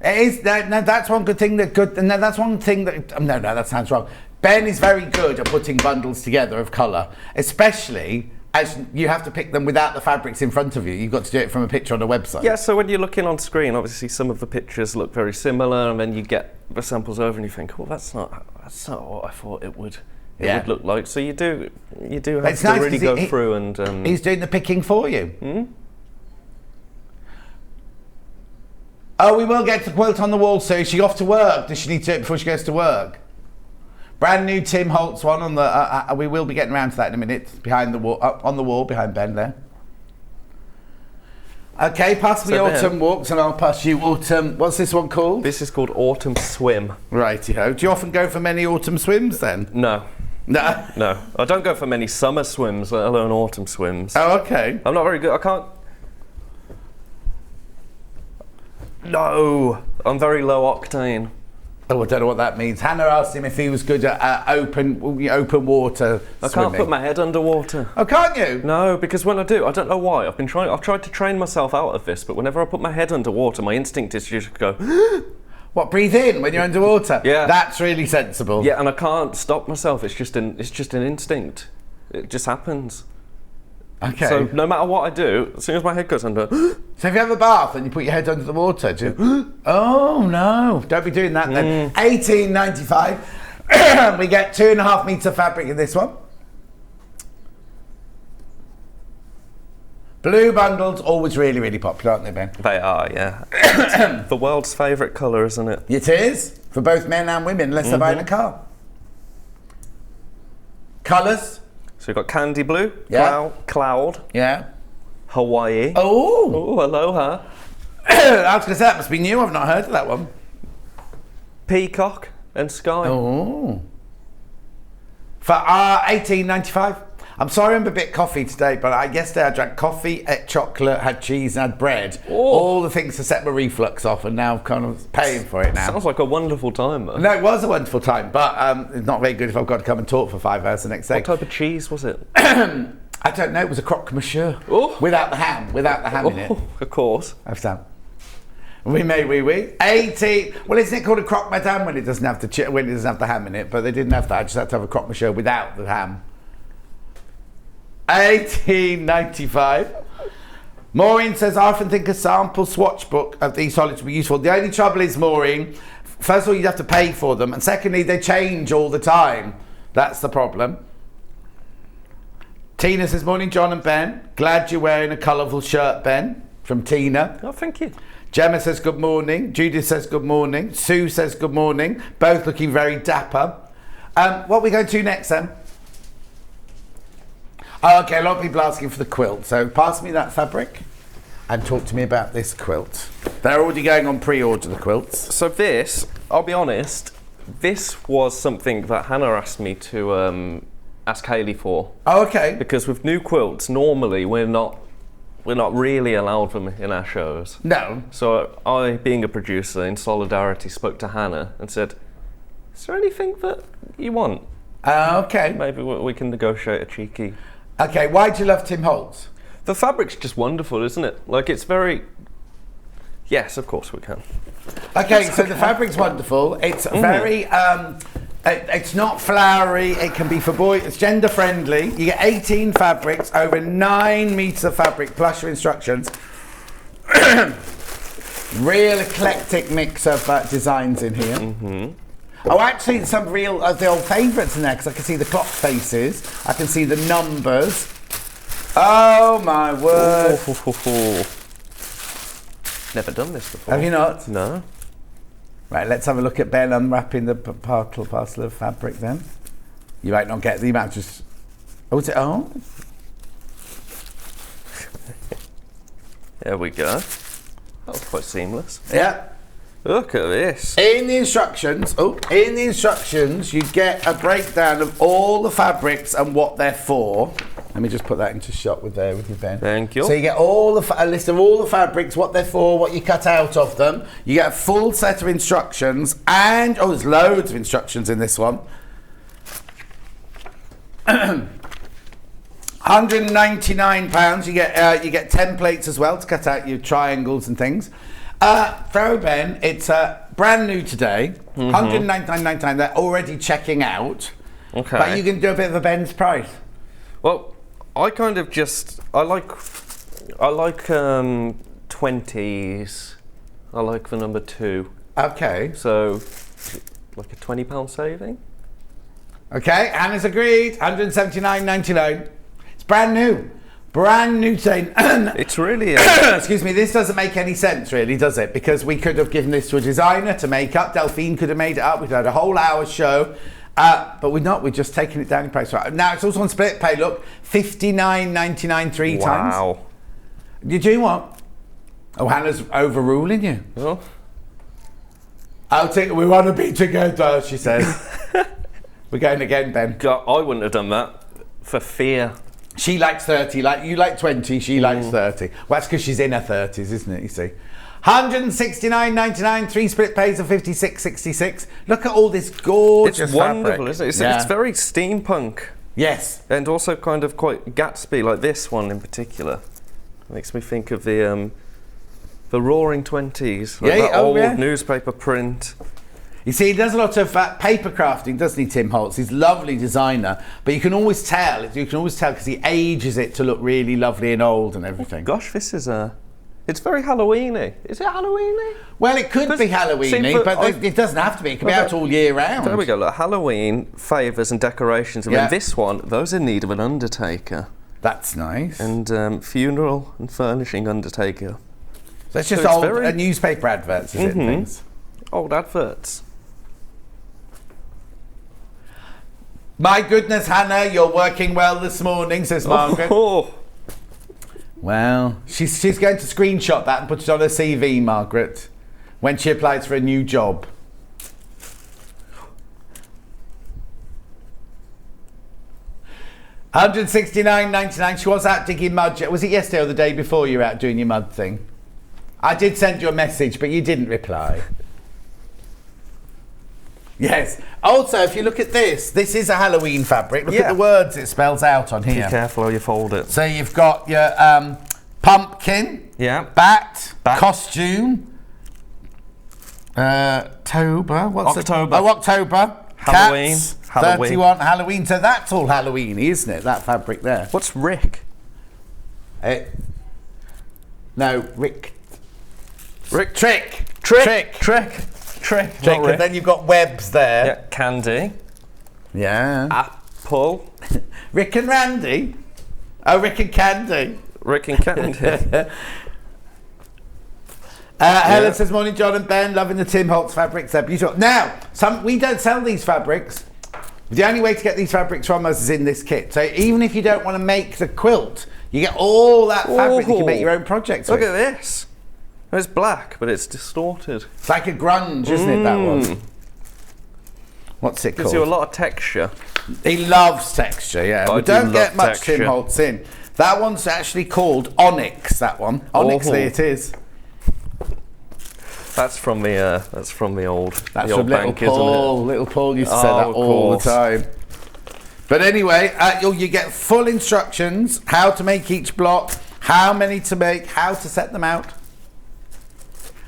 It is. No, that's one good thing. That's one thing that. No, that sounds wrong. Ben is very good at putting bundles together of colour, especially as you have to pick them without the fabrics in front of you. You've got to do it from a picture on a website. Yeah, so when you're looking on screen, obviously some of the pictures look very similar, and then you get the samples over and you think, oh, that's not what I thought it would would look like. So you do have to really go through and... he's doing the picking for you. Oh, we will get the quilt on the wall soon. Is she off to work? Does she need to do it before she goes to work? Brand new Tim Holtz one on the. We will be getting around to that in a minute. Behind the wall, up on the wall behind Ben there. Okay, pass me Autumn Walks and I'll pass you Autumn. What's this one called? This is called Autumn Swim. Righty-ho. Do you often go for many autumn swims then? No. No? No. I don't go for many summer swims, let alone autumn swims. Oh, okay. I'm not very good. I can't... No. I'm very low octane. Oh, I don't know what that means. Hannah asked him if he was good at open water I swimming. can't put my head underwater. Oh, can't you? No, because when I do, I don't know why. I've tried to train myself out of this, but whenever I put my head underwater, my instinct is to just go... What, breathe in when you're underwater? Yeah. That's really sensible. Yeah, and I can't stop myself. It's just an instinct. It just happens. Okay. So no matter what I do, as soon as my head goes under... So if you have a bath and you put your head under the water, oh no, don't be doing that then. $18.95. We get 2.5 meter fabric in this one. Blue bundles, always really, really popular, aren't they, Ben? They are, yeah. It's the world's favourite colour, isn't it? It is, for both men and women, unless they're buying a car. Colours? So we've got candy blue, Yeah. cloud, Yeah. Hawaii. Oh! Aloha. I was going to say, that must be new, I've not heard of that one. Peacock and sky. Oh. For $18.95. I'm sorry I'm a bit coffee today, but yesterday I drank coffee, ate chocolate, had cheese and had bread. Oh. All the things to set my reflux off, and now I'm kind of paying for it now. Sounds like a wonderful time, though. No, it was a wonderful time, but it's not very good if I've got to come and talk for 5 hours the next day. What type of cheese was it? I don't know, it was a croque monsieur. Oh. Without the ham in it. Of course. I've done. Oui. 18. Well, isn't it called a croque madame when it doesn't have the ham in it? But they didn't have that. I just had to have a croque monsieur without the ham. $18.95. Maureen says, I often think a sample swatch book of these solids would be useful. The only trouble is, Maureen, first of all, you'd have to pay for them, and secondly, they change all the time. That's the problem. Tina says, morning, John and Ben. Glad you're wearing a colourful shirt, Ben. From Tina. Oh, thank you. Gemma says, good morning. Judith says, good morning. Sue says, good morning. Both looking very dapper. What are we going to next, then? Oh, okay, a lot of people asking for the quilt. So pass me that fabric and talk to me about this quilt. They're already going on pre-order, the quilts. So this, I'll be honest, this was something that Hannah asked me to ask Hayley for. Oh, okay. Because with new quilts, normally we're not really allowed them in our shows. No. So I, being a producer, in solidarity, spoke to Hannah and said, is there anything that you want? Okay. Maybe we can negotiate a cheeky... Okay, why do you love Tim Holtz? The fabric's just wonderful, isn't it? Like, it's very... Yes, of course we can. Okay, so the fabric's wonderful. It's very... it's not flowery. It can be for boys. It's gender friendly. You get 18 fabrics, over 9 meters of fabric, plus your instructions. Real eclectic mix of designs in here. Oh, actually, some real the old favourites in there, because I can see the clock faces. I can see the numbers. Oh, my word. Never done this before. Have you not? No. Right, let's have a look at Ben unwrapping the parcel of fabric then. You might not get the amount, just... Oh, is it? Oh. There we go. That was quite seamless. Yeah. Look at this. In the instructions, you get a breakdown of all the fabrics and what they're for. Let me just put that into shot with you, Ben. Thank you. So you get a list of all the fabrics, what they're for, what you cut out of them. You get a full set of instructions, and there's loads of instructions in this one. £199. You get templates as well to cut out your triangles and things. Throw Ben, it's brand new today. £199.99. They're already checking out. Okay. But you can do a bit of a Ben's price. Well, I kind of I like 20s. I like the number 2. Okay. So, like a £20 saving. Okay, Hannah's agreed. £179.99. It's brand new. Brand new today. It's really... Excuse me, this doesn't make any sense really, does it? Because we could have given this to a designer to make up. Delphine could have made it up. We'd had a whole hour show. But we're not. We're just taking it down in price. Right. Now, it's also on split pay. Look, $59.99 3 times. Wow. You're doing what? Oh, Hannah's overruling you. Oh. We want to be together, she says. We're going again, Ben. God, I wouldn't have done that for fear. She likes 30, like you like 20, she likes 30. Well, that's because she's in her 30s, isn't it, you see? $169.99, 3 split pays of $56.66. Look at all this gorgeous wonderful, fabric. isn't it? Yeah. It's very steampunk. Yes. And also kind of quite Gatsby, like this one in particular. Makes me think of the Roaring Twenties, like that old newspaper print. You see, he does a lot of paper crafting, doesn't he, Tim Holtz? He's a lovely designer, but you can always tell because he ages it to look really lovely and old and everything. Oh, gosh, this is it's very Halloweeny. Is it Halloweeny? Well, it could be Halloweeny, but it doesn't have to be. It can be out all year round. There we go. Look, Halloween, favours and decorations. And then this one, those in need of an undertaker. That's nice. And funeral and furnishing undertaker. So it's just old newspaper adverts, is it, and things? Old adverts. My goodness, Hannah, you're working well this morning, says Margaret. Oh. Well, she's going to screenshot that and put it on her CV, Margaret, when she applies for a new job. $169.99. She was out digging mud. Was it yesterday or the day before you were out doing your mud thing? I did send you a message, but you didn't reply. Yes. Also, if you look at this is a Halloween fabric. Look at the words it spells out on here. Be careful how you fold it. So you've got your pumpkin, bat, costume, October. What's October. October. Halloween. Cats, 31, Halloween. So that's all Halloween-y, isn't it? That fabric there. What's Rick? No, Rick. Trick. And then you've got webs there. Yeah, candy. Yeah. Apple. Rick and Randy. Oh, Rick and Candy. Rick and Candy. Helen says, morning, John and Ben. Loving the Tim Holtz fabrics. They're beautiful. Now, we don't sell these fabrics. The only way to get these fabrics from us is in this kit. So even if you don't want to make the quilt, you get all that fabric you can make your own projects with. Look at this. It's black, but it's distorted. It's like a grunge, isn't it, that one? What's it called? Gives you a lot of texture. He loves texture, yeah. We don't get much texture. Tim Holtz in. That one's actually called Onyx, that one. Onyxly it is. That's from the old That's the from old Little bank, Paul. isn't it? Little Paul used to say that all the time. But anyway, you get full instructions, how to make each block, how many to make, how to set them out.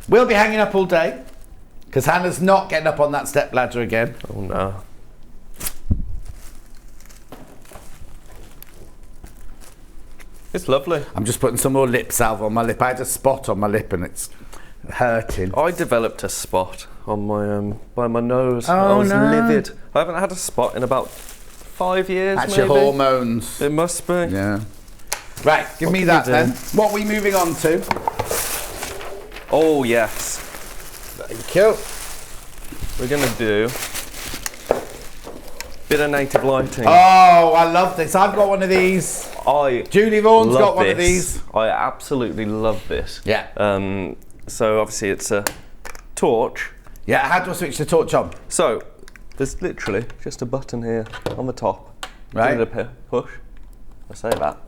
We'll be hanging up all day, because Hannah's not getting up on that step ladder again. Oh no. It's lovely. I'm just putting some more lip salve on my lip. I had a spot on my lip and it's hurting. I developed a spot on my by my nose. Oh, I was no. livid. I haven't had a spot in about 5 years. That's maybe. your hormones. It must be. Yeah. Right, give me that then. What are we moving on to? Oh yes. Thank you. We're gonna do a bit of native lighting. Oh, I love this. I've got one of these. Julie Vaughan's got one of these. I absolutely love this. Yeah. So obviously it's a torch. Yeah, how do I switch the torch on? So, there's literally just a button here on the top. Right. Put it up here, push. I say that.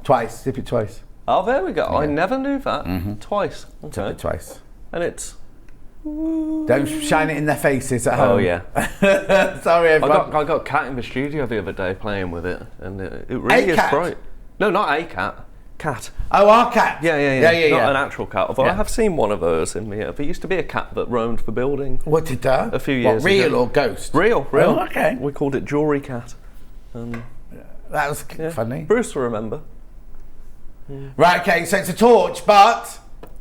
Twice, dip it twice. Oh, there we go. Yeah. I never knew that. Twice. Okay. Dip it twice. And it's... Don't shine it in their faces at home. Oh, yeah. Sorry, everyone. I got a cat in the studio the other day playing with it, and it really is cat? bright. No, not a cat. Cat. Oh, our cat. Yeah. Not an actual cat. Although I have seen one of those in the. There used to be a cat that roamed the building. What did that? A few years ago. Real or ghost? Real. Oh, okay. We called it Jewelry Cat. That was funny. Bruce will remember. Right, okay, so it's a torch, but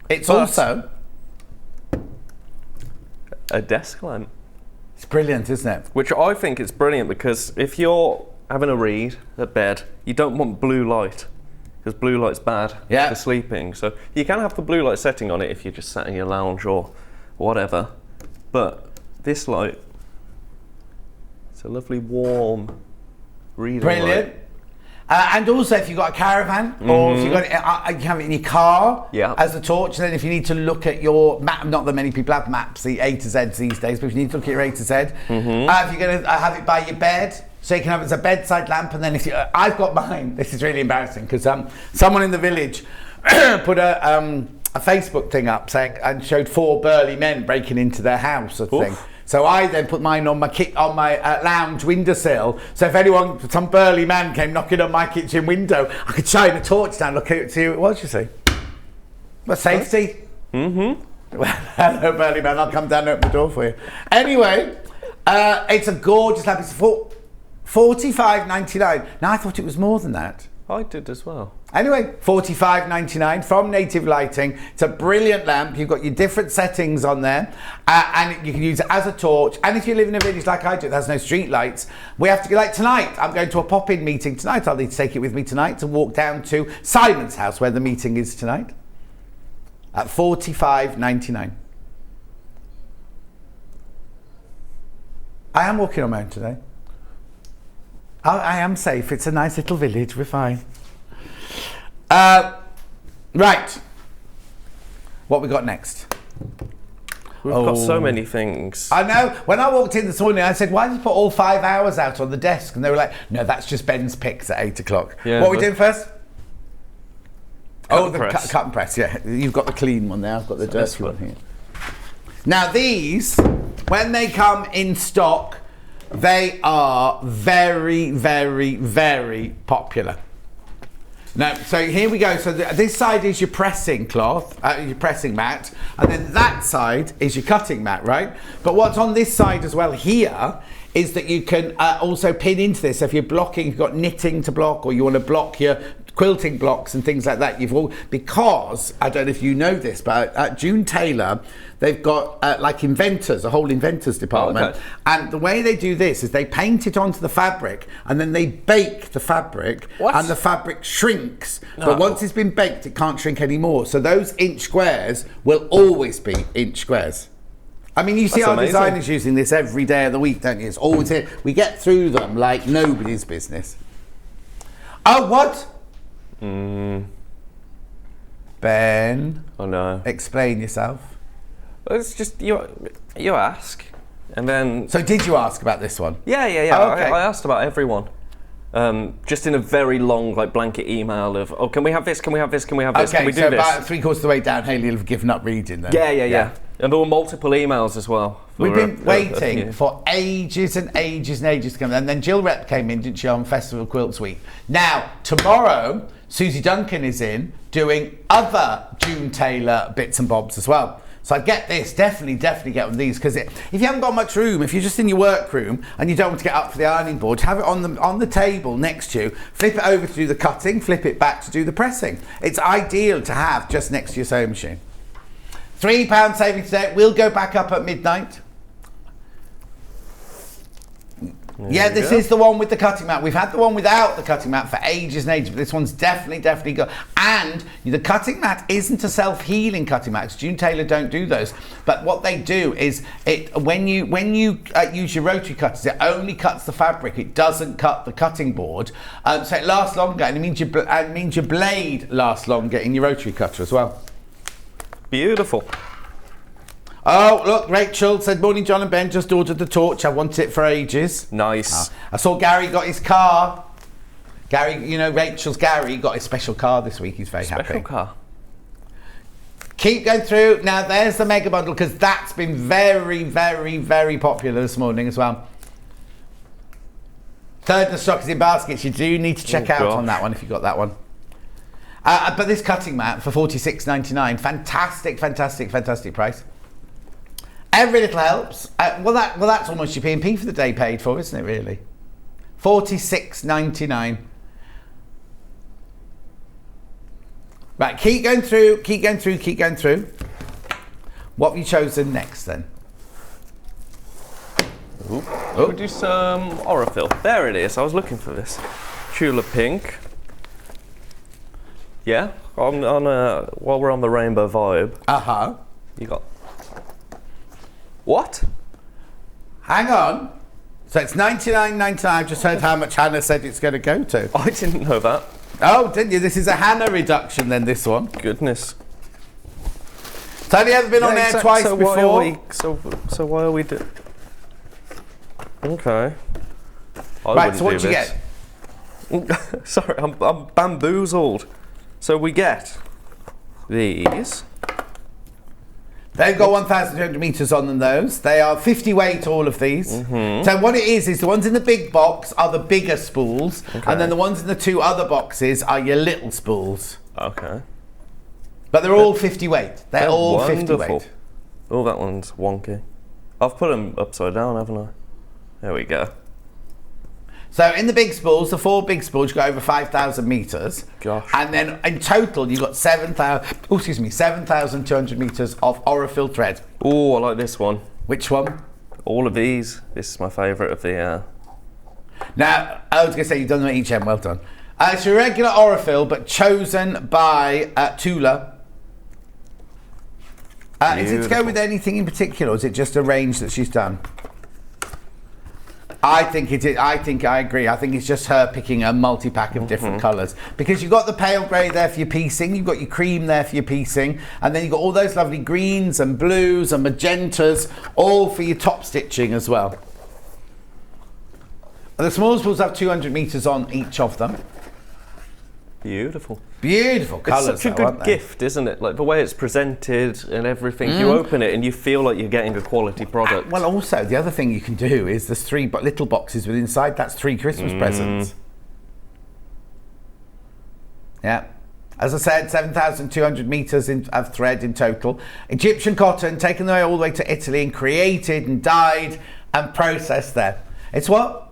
it's also a desk lamp. It's brilliant, isn't it? Which I think is brilliant because if you're having a read at bed, you don't want blue light because blue light's bad for sleeping. So you can have the blue light setting on it if you're just sat in your lounge or whatever. But this light, it's a lovely warm reading light. And also, if you've got a caravan or if you've got you have it in your car as a torch, and then if you need to look at your map, not that many people have maps, the A to Z these days, but if you need to look at your A to Z, if you're going to have it by your bed, so you can have it as a bedside lamp, and then if you, I've got mine. This is really embarrassing because someone in the village put a Facebook thing up saying and showed 4 burly men breaking into their house, sort of thing. So I then put mine on my lounge windowsill. So if some burly man came knocking on my kitchen window, I could shine a torch down, look at it, see who it was. You see, but safety. Well, hello, burly man. I'll come down and open the door for you. Anyway, it's a gorgeous lamp. It's $45.99. Now I thought it was more than that. I did as well. Anyway, $45.99 from Native Lighting. It's a brilliant lamp. You've got your different settings on there, and you can use it as a torch. And if you live in a village like I do, there's no street lights. We have to go, like tonight, I'm going to a pop-in meeting tonight. I'll need to take it with me tonight to walk down to Simon's house where the meeting is tonight at $45.99. I am walking on my own today. I am safe. It's a nice little village. We're fine. Right. What we got next? We've got so many things. I know. When I walked in this morning, I said, why did you put all 5 hours out on the desk? And they were like, no, that's just Ben's picks at 8 o'clock. Yeah, what are we doing first? Cut and press, yeah. You've got the clean one there. I've got the dirty one here. Now these, when they come in stock, they are very, very, very popular. Now, so here we go. So this side is your pressing cloth, your pressing mat, and then that side is your cutting mat, right? But what's on this side as well here is that you can also pin into this. So if you're blocking, you've got knitting to block, or you want to block your quilting blocks and things like that, because I don't know if you know this, but at June Taylor they've got like inventors, a whole inventors department. And the way they do this is they paint it onto the fabric and then they bake the fabric. And the fabric shrinks, but once it's been baked it can't shrink anymore, so those inch squares will always be inch squares. I mean, you see our designers using this every day of the week, don't you? It's always here. We get through them like nobody's business. Oh, what? Ben. Oh no. Explain yourself. Well, it's just you ask, and then. So did you ask about this one? Yeah. Oh, okay. I asked about everyone. Just in a very long, like, blanket email of, oh, can we have this? Can we have this? Can we have this? Can we do this? Okay, so about 3/4 of the way down, Haley will have given up reading then. Yeah. And there were multiple emails as well. We've been waiting for ages and ages and ages to come, and then Jill Rep came in, didn't she, on Festival Quilts Week. Now, tomorrow, Susie Duncan is in doing other June Taylor bits and bobs as well. So I get this, definitely get one of these, because if you haven't got much room, if you're just in your workroom and you don't want to get up for the ironing board, have it on the table next to you, flip it over to do the cutting, flip it back to do the pressing. It's ideal to have just next to your sewing machine. £3 saving today. We'll go back up at midnight. Yeah, this is the one with the cutting mat. We've had the one without the cutting mat for ages and ages, but this one's definitely good. And the cutting mat isn't a self-healing cutting mat, because June Taylor don't do those. But what they do is, when you use your rotary cutters, it only cuts the fabric. It doesn't cut the cutting board, so it lasts longer, and it means your blade lasts longer in your rotary cutter as well. Beautiful. Oh, look, Rachel said, morning, John and Ben, just ordered the torch. I wanted it for ages. Nice. I saw Gary got his car. Gary, you know, Rachel's Gary got his special car this week. He's very happy. Special car. Keep going through. Now, there's the mega bundle, because that's been very, very, very popular this morning as well. Third in the stock is in baskets. You do need to check out on that one if you got that one. But this cutting mat for $46.99, fantastic, fantastic, fantastic price. Every little helps. Well, that's almost your P&P for the day paid for, isn't it, really? $46.99. Right, keep going through, keep going through, keep going through. What have you chosen next, then? We'll do some Aurifil. There it is. I was looking for this. Tulip pink. Yeah, while we're on the rainbow vibe. Uh-huh. You got... What? Hang on. So it's $99.99. I've just heard how much Hannah said it's going to go to. I didn't know that. Oh, didn't you? This is a Hannah reduction then, this one. Goodness. It's only ever been on air twice before. So why are we do... Okay. Right, so what do you get? Sorry, I'm bamboozled. So we get these. They've got 1,200 metres on them, those. They are 50 weight, all of these. So what it is the ones in the big box are the bigger spools, and then the ones in the two other boxes are your little spools. Okay. But they're all 50 weight. They're all wonderful. 50 weight. Oh, that one's wonky. I've put them upside down, haven't I? There we go. So in the big spools, the 4 big spools, you've got over 5,000 metres. Gosh. And then in total, you've got 7,200 metres of Aurifil thread. Oh, I like this one. Which one? All of these. This is my favourite of the... Now, I was going to say you've done them at each end. Well done. It's your regular Aurifil, but chosen by Tula. Is it to go with anything in particular, or is it just a range that she's done? I think it is. I agree. I think it's just her picking a multi-pack of different colours, because you've got the pale grey there for your piecing, you've got your cream there for your piecing, and then you've got all those lovely greens and blues and magentas, all for your top stitching as well. The small spools have 200 metres on each of them. Beautiful. Beautiful colours. It's such a good gift, isn't it? Like the way it's presented and everything. You open it and you feel like you're getting a quality product. Well, also, the other thing you can do is there's 3 little boxes with inside. That's 3 Christmas presents. Yeah. As I said, 7,200 metres of thread in total. Egyptian cotton, taken away all the way to Italy and created and dyed and processed there. It's what?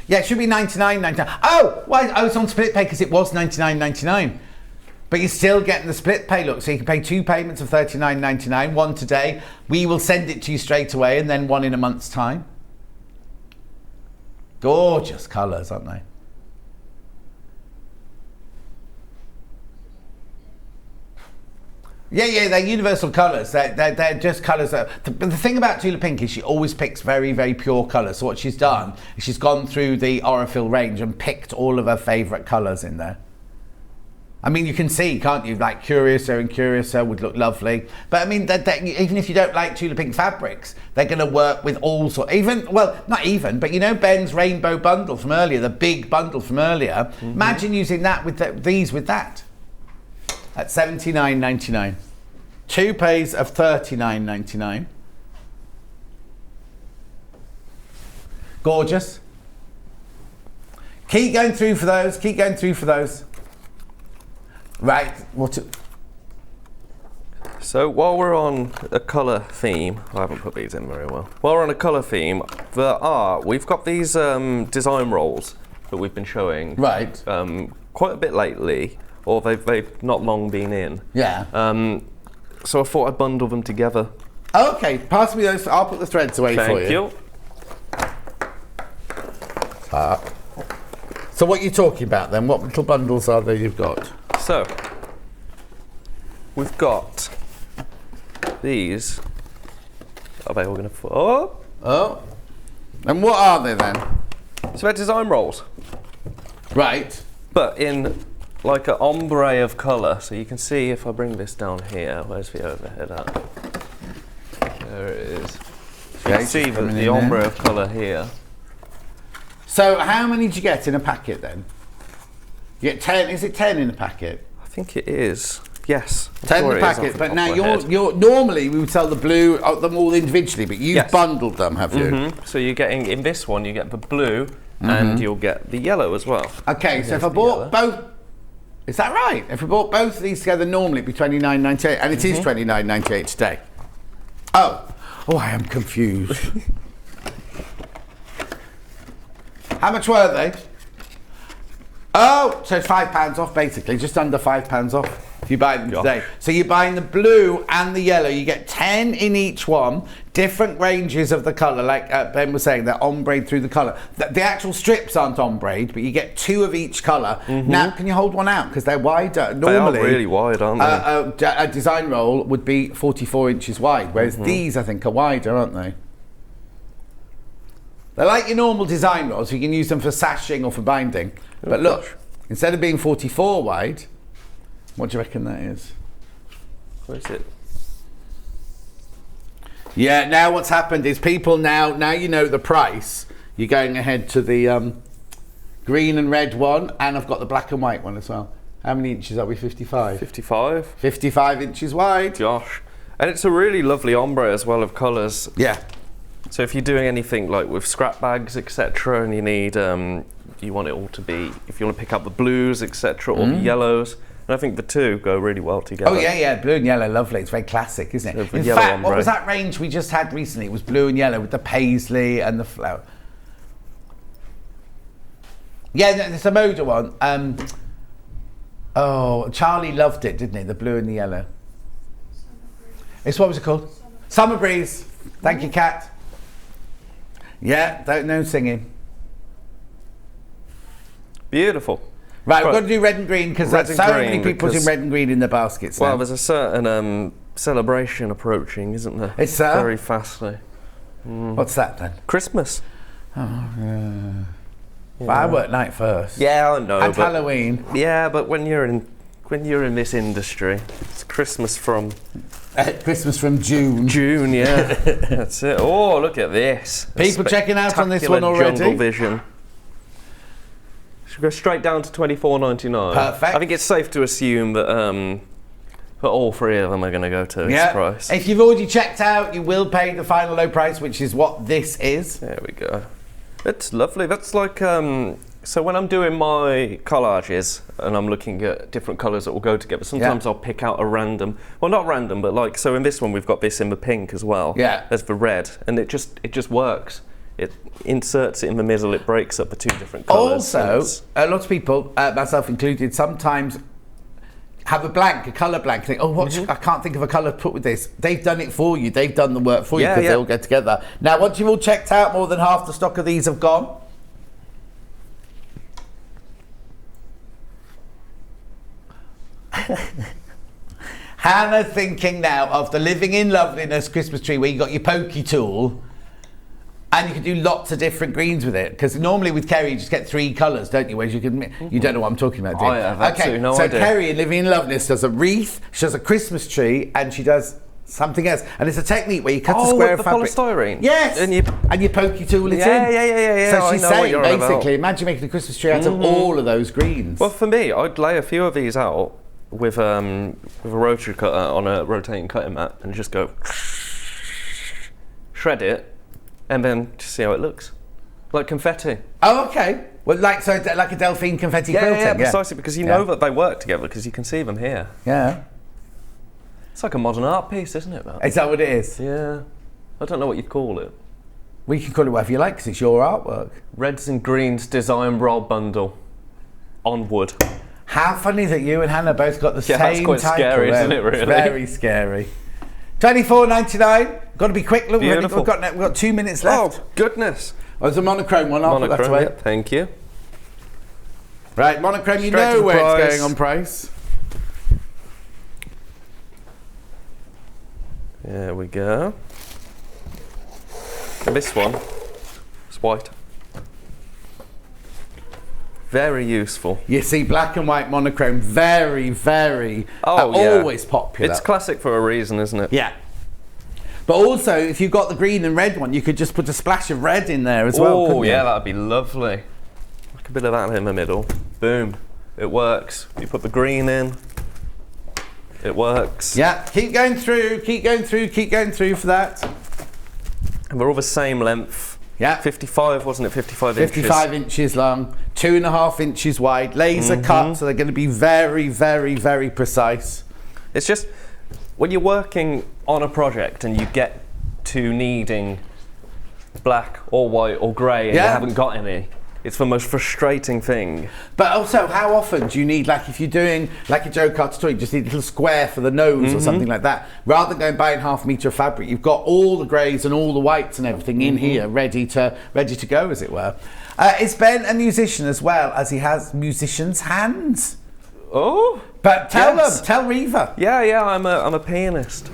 Yeah, it should be $99.99. Oh, why? Oh, it's on split pay because it was $99.99. But you're still getting the split pay, look. So you can pay 2 payments of $39.99, one today. We will send it to you straight away, and then one in a month's time. Gorgeous colours, aren't they? Yeah, they're universal colours. They're just colours. The thing about Tula Pink is she always picks very, very pure colours. So what she's done is she's gone through the Aurifil range and picked all of her favourite colours in there. I mean, you can see, can't you? Like Curiosa and Curiosa would look lovely. But I mean, even if you don't like Tula Pink fabrics, they're going to work with all sorts. Not even, but you know Ben's rainbow bundle from earlier, the big bundle from earlier. Imagine using that with these with that. At $79.99. 2 pays of $39.99. Gorgeous. Keep going through for those. Keep going through for those. Right. So while we're on a colour theme, I haven't put these in very well. While we're on a colour theme, we've got these design rolls that we've been showing. Right. Quite a bit lately. Or they've not long been in. Yeah. So I thought I'd bundle them together. Okay, pass me those. I'll put the threads away for you. Thank you. So what are you talking about then? What little bundles are there you've got? So, we've got these. Are they all going to fall? Oh. And what are they then? So they're design rolls. Right. But in like an ombre of colour. So you can see if I bring this down here, where's the overhead at? There it is. So you can see the ombre of colour here. So how many do you get in a packet then? You get 10, is it 10 in a packet? I think it is. Yes. 10 in a packet, but now you're normally we would sell the blue them all individually, but you've bundled them, have you? So you're getting, in this one, you get the blue and you'll get the yellow as well. Okay, so if I bought both, is that right? If I bought both of these together normally, it'd be $29.98, and it is $29.98 today. Oh, I am confused. How much were they? Oh, so it's £5 off basically, just under £5 off if you buy them today. So you're buying the blue and the yellow. You get 10 in each one, different ranges of the colour, like Ben was saying, they're ombre through the colour. The actual strips aren't ombre, but you get 2 of each colour. Now, can you hold one out? Because they're wider. Normally, they are really wide, aren't they? A design roll would be 44 inches wide, whereas these, I think, are wider, aren't they? They're like your normal design rolls. You can use them for sashing or for binding. But look, instead of being 44 wide, what do you reckon that is? Where is it? Yeah, now what's happened is people now you know the price. You're going ahead to the green and red one, and I've got the black and white one as well. How many inches are we? 55? 55. 55 inches wide. Gosh. And it's a really lovely ombre as well of colours. Yeah. So if you're doing anything like with scrap bags, etc., and you need, you want it all to be, if you want to pick up the blues, etc., or the yellows, and I think the two go really well together. Oh yeah, blue and yellow, lovely. It's very classic, isn't it? In fact, what was that range we just had recently? It was blue and yellow with the paisley and the flower. Yeah, there's a Moda one. Oh, Charlie loved it, didn't he? The blue and the yellow. It's what was it called? Summer Breeze. Thank you, Kat. Yeah, don't know singing. Beautiful. Right, we've got to do red and green because there's so many people in red and green in the baskets. Well, there's a certain celebration approaching, isn't there? It's very fastly. What's that then? Christmas. Oh, firework night first. Yeah, I know. And Halloween. Yeah, but when you're in this industry, it's Christmas from. Christmas from June. June, yeah. That's it. Oh, look at this. People checking out on this one already. Jungle Vision. Should we go straight down to $24.99? Perfect. I think it's safe to assume that all 3 of them are going to go to this price. If you've already checked out, you will pay the final low price, which is what this is. There we go. It's lovely. That's like so when I'm doing my collages and I'm looking at different colours that will go together, sometimes I'll pick out a random, well not random, but like, so in this one we've got this in the pink as well. Yeah. There's the red, and it just works. It inserts it in the middle, it breaks up the 2 different colours. Also, a lot of people, myself included, sometimes have a colour blank, think, I can't think of a colour to put with this. They've done it for you, they've done the work for you because they all go together. Now, once you've all checked out, more than half the stock of these have gone. Hannah thinking now of the Living in Loveliness Christmas tree where you got your pokey tool and you can do lots of different greens with it, because normally with Kerry you just get 3 colours, don't you? Whereas you don't know what I'm talking about, do you? I have absolutely no idea. So Kerry in Living in Loveliness does a wreath, she does a Christmas tree, and she does something else, and it's a technique where you cut a square of fabric. Polystyrene. Yes, and you pokey tool it in. Yeah. So she's saying basically, imagine making a Christmas tree out of all of those greens. Well, for me, I'd lay a few of these out with a rotary cutter on a rotating cutting mat and just go shred it, and then just see how it looks, like confetti. Oh, okay. Well, like a Delphine confetti quilting. Yeah, precisely, because you know that they work together because you can see them here. Yeah. It's like a modern art piece, isn't it, man? Is that what it is? Yeah. I don't know what you'd call it. We can call it whatever you like because it's your artwork. Reds and Greens design roll bundle on wood. How funny that you and Hannah both got the same title. Yeah, that's quite scary, isn't it, really? It's very scary. $24.99. Got to be quick. Look, we've got 2 minutes left. Oh, goodness. Oh, there's a monochrome one. I'll put that away. Yeah, thank you. Right, monochrome, you know where it's going on price. There we go. And this one is white. Very useful. You see, black and white monochrome, very, very, always popular. It's classic for a reason, isn't it? Yeah. But also, if you've got the green and red one, you could just put a splash of red in there as well. Oh, yeah, that'd be lovely. Like a bit of that in the middle. Boom. It works. You put the green in. It works. Yeah, keep going through for that. And we're all the same length. Yeah. 55, wasn't it? 55 inches. 55 inches long, 2.5 inches wide, laser cut, so they're going to be very, very, very precise. It's just, when you're working on a project and you get to needing black or white or grey and you haven't got any, it's the most frustrating thing. But also, how often do you need, like if you're doing like a Joe Carter toy, you just need a little square for the nose or something like that. Rather than going buying half a metre of fabric, you've got all the greys and all the whites and everything in here, ready to go, as it were. Is Ben a musician as well, as he has musician's hands? Oh, but tell Reva. Yeah, I'm a pianist.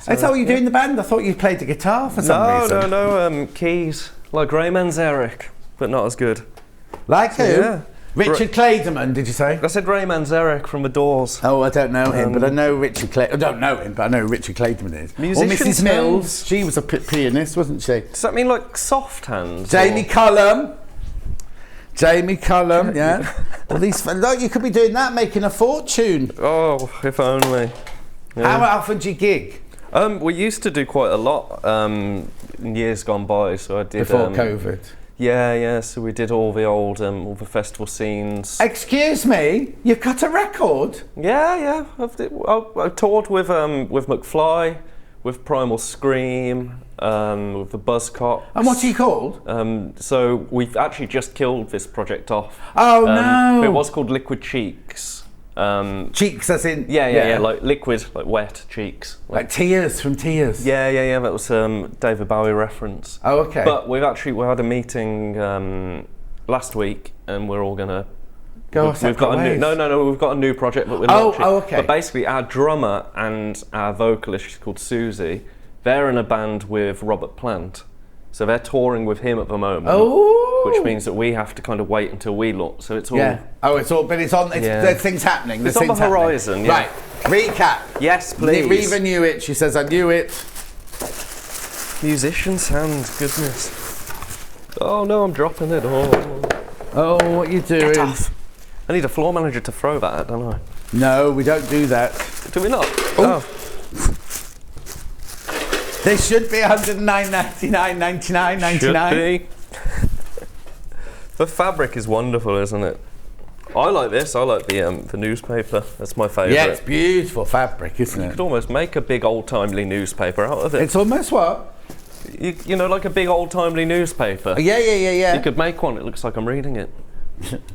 So, I thought you were doing the band. I thought you played the guitar for some reason. No, keys. Like Rayman's Eric, but not as good. Like who? Yeah. Richard Clayderman, did you say? I said Rayman's Eric from The Doors. Oh, I don't know him, but I know Richard Clayderman. I don't know him, but I know who Richard Clayderman is. Or Mrs. Mills. She was a pianist, wasn't she? Does that mean like soft hands? Jamie Cullum, yeah. Well, look, you could be doing that, making a fortune. Oh, if only. Yeah. How often do you gig? We used to do quite a lot in years gone by. So I did before COVID. Yeah. So we did all the festival scenes. Excuse me, you've got a record? Yeah. I toured with McFly, with Primal Scream, with the Buzzcocks. And what's he called? So we've actually just killed this project off. Oh no! It was called Liquid Cheeks. Cheeks as in... Yeah, like liquid, like wet cheeks. Like Tears from Tears? Yeah, that was David Bowie reference. Oh, okay. But we had a meeting last week and we're all going to... We've got we've got a new project that we're launching. Oh, okay. But basically our drummer and our vocalist, she's called Susie, they're in a band with Robert Plant. So they're touring with him at the moment, which means that we have to kind of wait until we launch. So it's all... Yeah. Oh, it's all... But it's on... There's things happening. It's on the horizon, yeah. Right. Recap. Yes, please. Reva knew it. She says, I knew it. Musician's hands, goodness. Oh, no, I'm dropping it. Oh, what are you doing? Get off. I need a floor manager to throw that at, don't I? No, we don't do that. Do we not? Oh. There should be 109.99. Should be. The fabric is wonderful, isn't it? I like this. I like the newspaper. That's my favourite. Yeah, it's beautiful fabric, isn't it? You could almost make a big old-timely newspaper out of it. It's almost what? You know, like a big old-timely newspaper. Yeah. You could make one. It looks like I'm reading it.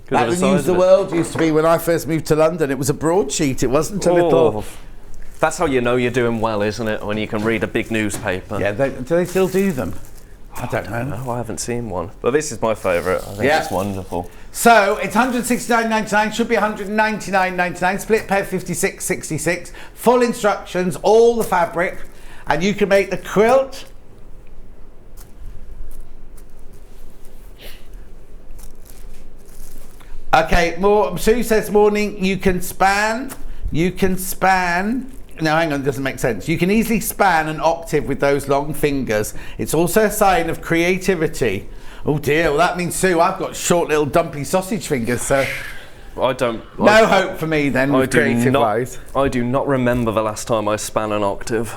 Like the News of the World used to be when I first moved to London. It was a broadsheet. It wasn't a little... That's how you know you're doing well, isn't it? When you can read a big newspaper. Yeah, do they still do them? I don't know. No, I haven't seen one. But this is my favourite. I think it's wonderful. So it's 169.99, should be 199.99. Split pair 56.66. Full instructions, all the fabric, and you can make the quilt. Okay, Sue says morning. You can span. No, hang on, it doesn't make sense. You can easily span an octave with those long fingers. It's also a sign of creativity. Oh dear, well that means, Sue, I've got short little dumpy sausage fingers, so... No hope for me then, with creative-wise. I do not remember the last time I span an octave.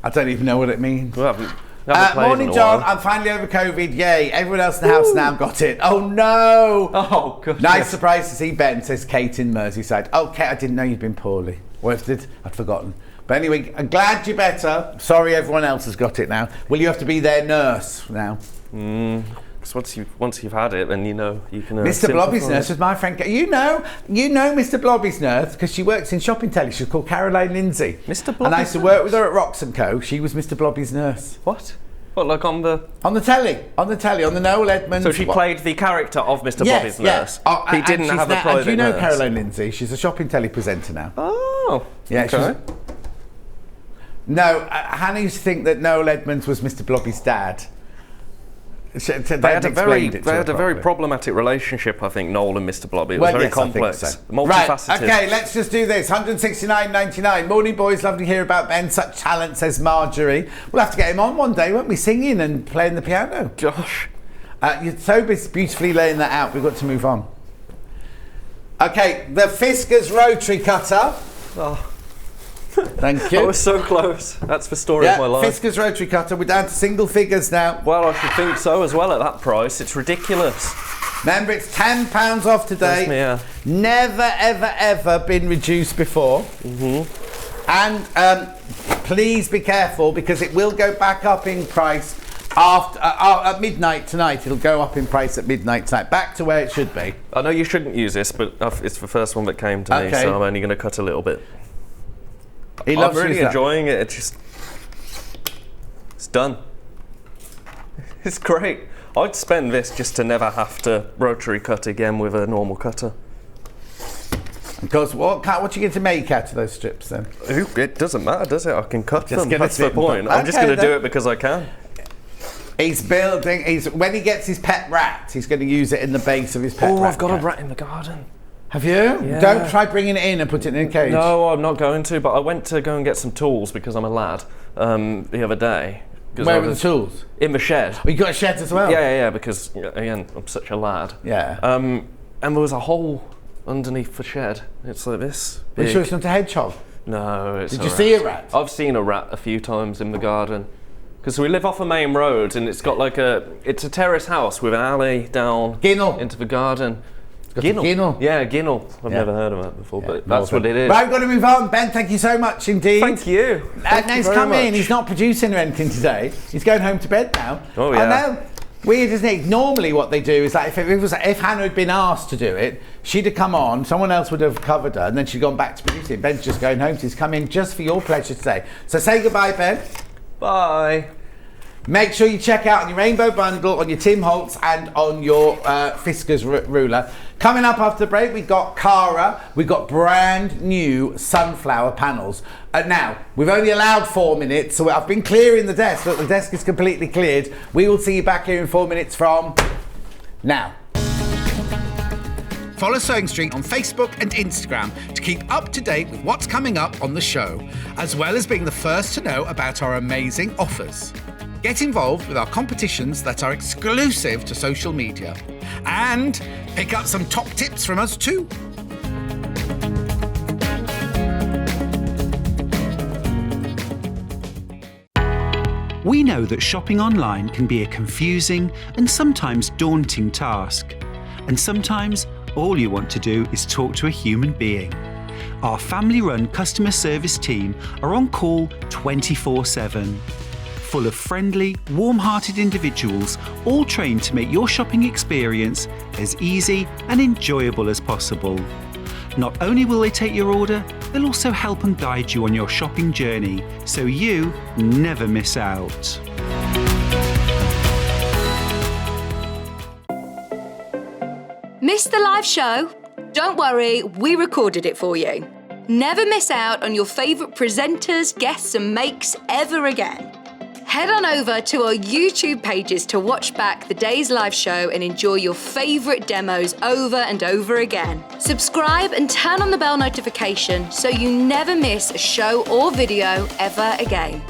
I don't even know what it means. Morning, John. I'm finally over COVID. Yay. Everyone else in the house now got it. Oh, no. Oh, goodness. Nice surprise to see Ben, says Kate in Merseyside. Oh, Kate, I didn't know you'd been poorly. Or if I did, I'd forgotten. But anyway, I'm glad you're better. Sorry everyone else has got it now. Will you have to be their nurse now? Because once you've had it, then you know you can... Mr. Blobby's nurse was my friend. You know Mr. Blobby's nurse because she works in shopping telly. She's called Caroline Lindsay. Mr. Blobby's And I used to work with her at Rox & Co. She was Mr. Blobby's nurse. What? What, like on the... On the telly, on the Noel Edmonds... So she played the character of Mr. Blobby's nurse. He didn't have a private nurse. Do you know nurse? Caroline Lindsay? She's a shopping telly presenter now. Oh, yeah, okay. No, Hannah used to think that Noel Edmonds was Mr. Blobby's dad. They had a very problematic relationship, I think, Noel and Mr. Blobby. It was very complex, multifaceted. Right, okay, let's just do this. 169.99. Morning, boys. Lovely to hear about Ben. Such talent, says Marjorie. We'll have to get him on one day, won't we? Singing and playing the piano. Gosh. You're so beautifully laying that out. We've got to move on. Okay, the Fiskars rotary cutter. Oh. Thank you. I was so close. That's the story of my life. Fiskars rotary cutter. We're down to single figures now. Well, I should think so as well at that price. It's ridiculous. Remember, it's £10 off today. Never, ever, ever been reduced before. And please be careful, because it will go back up in price after at midnight tonight. It'll go up in price at midnight tonight, back to where it should be. I know you shouldn't use this, but it's the first one that came to me, so I'm only going to cut a little bit. I'm really enjoying it. It's done. It's great. I'd spend this just to never have to rotary cut again with a normal cutter. Because what are you going to make out of those strips then? It doesn't matter, does it? I can cut them. That's the point. I'm just going to do it because I can. He's building. When he gets his pet rat, he's going to use it in the base of his pet rat. Oh, I've got a rat in the garden. Have you? Yeah. Don't try bringing it in and put it in a cage. No, I'm not going to, but I went to go and get some tools because I'm a lad the other day. Where were the tools? In the shed. Oh, you got a shed as well? Yeah, because, again, I'm such a lad. Yeah. And there was a hole underneath the shed. It's like this. Are you sure it's not a hedgehog? No, it's Did you see a rat? I've seen a rat a few times in the garden. Because we live off a main road, and it's got it's a terrace house with an alley down into the garden. Ginnell? Yeah, Ginnell. I've never heard of that before, but that's what it is. Right, we've got to move on. Ben, thank you so much indeed. Thank you. He's come in. He's not producing or anything today. He's going home to bed now. Oh, yeah. I know. Weird, isn't it? Normally what they do is like if Hannah had been asked to do it, she'd have come on, someone else would have covered her, and then she'd gone back to producing. Ben's just going home, so he's come in just for your pleasure today. So say goodbye, Ben. Bye. Make sure you check out on your Rainbow Bundle, on your Tim Holtz, and on your Fiskars ruler. Coming up after the break, we've got Cara. We've got brand new sunflower panels. Now, we've only allowed 4 minutes, so I've been clearing the desk. Look, the desk is completely cleared. We will see you back here in 4 minutes from now. Follow Sewing Street on Facebook and Instagram to keep up to date with what's coming up on the show, as well as being the first to know about our amazing offers. Get involved with our competitions that are exclusive to social media, and pick up some top tips from us too. We know that shopping online can be a confusing and sometimes daunting task. And sometimes all you want to do is talk to a human being. Our family-run customer service team are on call 24/7. Full of friendly, warm-hearted individuals, all trained to make your shopping experience as easy and enjoyable as possible. Not only will they take your order, they'll also help and guide you on your shopping journey, so you never miss out. Missed the live show? Don't worry, we recorded it for you. Never miss out on your favourite presenters, guests and makes ever again. Head on over to our YouTube pages to watch back the day's live show and enjoy your favourite demos over and over again. Subscribe and turn on the bell notification so you never miss a show or video ever again.